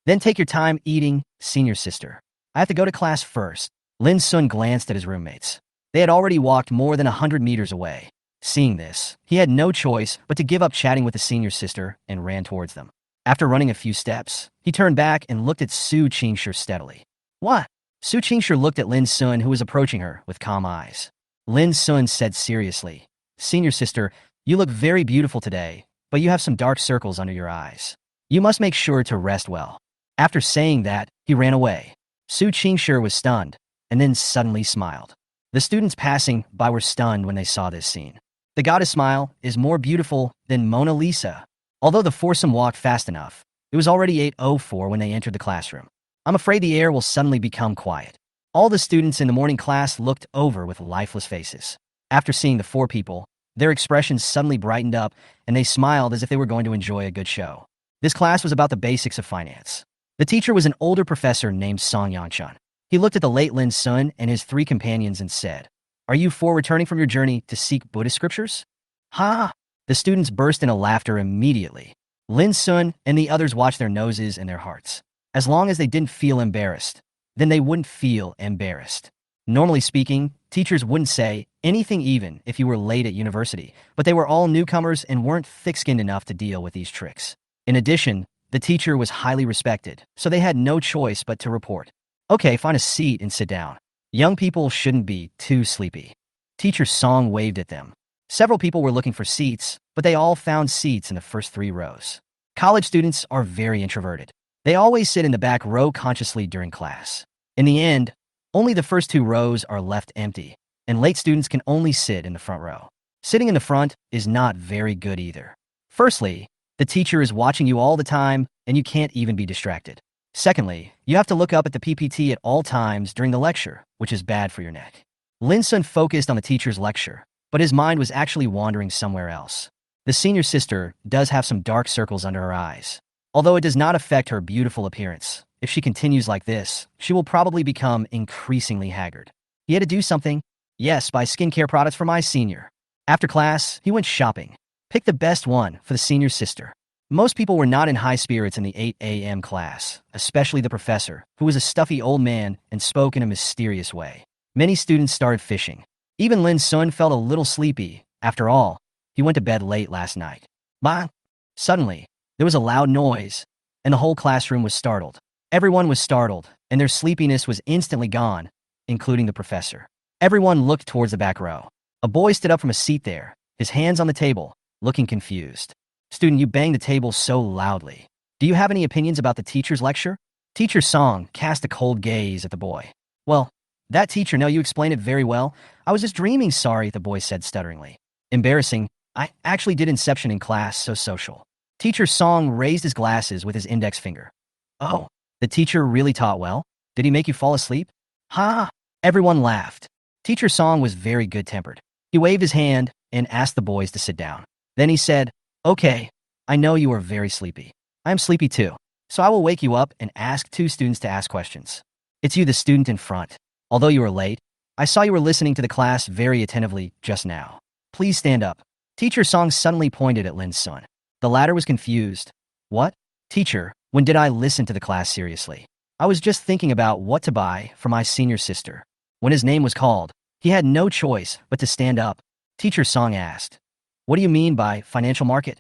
Then take your time eating, senior sister. I have to go to class first. Lin Sun glanced at his roommates. They had already walked more than 100 meters away. Seeing this, he had no choice but to give up chatting with the senior sister and ran towards them. After running a few steps, he turned back and looked at Su Qingshi steadily. What? Su Qingshi looked at Lin Sun, who was approaching her with calm eyes. Lin Sun said seriously, senior sister, you look very beautiful today, but you have some dark circles under your eyes. You must make sure to rest well. After saying that, he ran away. Su Qingshi was stunned, and then suddenly smiled. The students passing by were stunned when they saw this scene. The goddess smile is more beautiful than Mona Lisa. Although the foursome walked fast enough, it was already 8:04 when they entered the classroom. I'm afraid the air will suddenly become quiet. All the students in the morning class looked over with lifeless faces. After seeing the 4 people, their expressions suddenly brightened up, and they smiled as if they were going to enjoy a good show. This class was about the basics of finance. The teacher was an older professor named Song Yangchun. He looked at the late Lin Sun and his 3 companions and said, are you 4 returning from your journey to seek Buddhist scriptures? Ha! The students burst into laughter immediately. Lin Sun and the others watched their noses and their hearts. As long as they didn't feel embarrassed, then they wouldn't feel embarrassed. Normally speaking, teachers wouldn't say anything even if you were late at university, but they were all newcomers and weren't thick-skinned enough to deal with these tricks. In addition, the teacher was highly respected, so they had no choice but to report. Okay, find a seat and sit down. Young people shouldn't be too sleepy. Teacher Song waved at them. Several people were looking for seats, but they all found seats in the first 3 rows. College students are very introverted. They always sit in the back row consciously during class. In the end, only the first 2 rows are left empty, and late students can only sit in the front row. Sitting in the front is not very good either. Firstly, the teacher is watching you all the time, and you can't even be distracted. Secondly, you have to look up at the PPT at all times during the lecture, which is bad for your neck. Lin Sun focused on the teacher's lecture, but his mind was actually wandering somewhere else. The senior sister does have some dark circles under her eyes. Although it does not affect her beautiful appearance, if she continues like this, she will probably become increasingly haggard. He had to do something. Yes, buy skincare products for my senior. After class, he went shopping. Pick the best one for the senior sister. Most people were not in high spirits in the 8 a.m. class, especially the professor, who was a stuffy old man and spoke in a mysterious way. Many students started fishing. Even Lin Sun felt a little sleepy. After all, he went to bed late last night. But suddenly, there was a loud noise, and the whole classroom was startled. Everyone was startled, and their sleepiness was instantly gone, including the professor. Everyone looked towards the back row. A boy stood up from a seat there, his hands on the table, looking confused. "Student, you banged the table so loudly. Do you have any opinions about the teacher's lecture?" Teacher Song cast a cold gaze at the boy. "Well, that teacher, no, you explained it very well. I was just dreaming, sorry," the boy said stutteringly. "Embarrassing. I actually did Inception in class, so social." Teacher Song raised his glasses with his index finger. "Oh, the teacher really taught well? Did he make you fall asleep?" "Ha!" Everyone laughed. Teacher Song was very good-tempered. He waved his hand and asked the boys to sit down. Then he said, "Okay, I know you are very sleepy. I am sleepy too, so I will wake you up and ask two students to ask questions. It's you, the student in front. Although you were late, I saw you were listening to the class very attentively just now. Please stand up." Teacher Song suddenly pointed at Lin Sun. The latter was confused. "What? Teacher, when did I listen to the class seriously? I was just thinking about what to buy for my senior sister." When his name was called, he had no choice but to stand up. Teacher Song asked, "What do you mean by financial market?"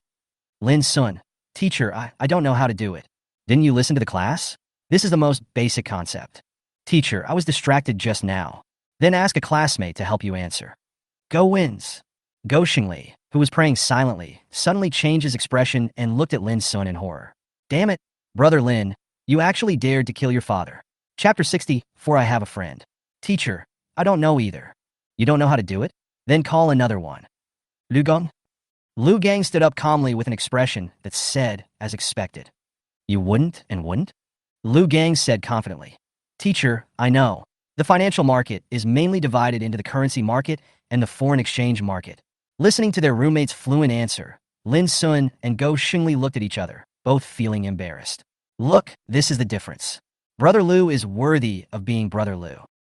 Lin Sun, "Teacher, I don't know how to do it." "Didn't you listen to the class? This is the most basic concept." "Teacher, I was distracted just now." "Then ask a classmate to help you answer." Go wins. Go Xingli, who was praying silently, suddenly changed his expression and looked at Lin Sun in horror. "Damn it, Brother Lin, you actually dared to kill your father." Chapter 60, For I Have a Friend. "Teacher, I don't know either." "You don't know how to do it? Then call another one." "Lu Gong?" Lu Gang stood up calmly with an expression that said, as expected. "You wouldn't and wouldn't?" Lu Gang said confidently. "Teacher, I know. The financial market is mainly divided into the currency market and the foreign exchange market." Listening to their roommate's fluent answer, Lin Sun and Go Xingli looked at each other, both feeling embarrassed. "Look, this is the difference. Brother Lu is worthy of being Brother Lu.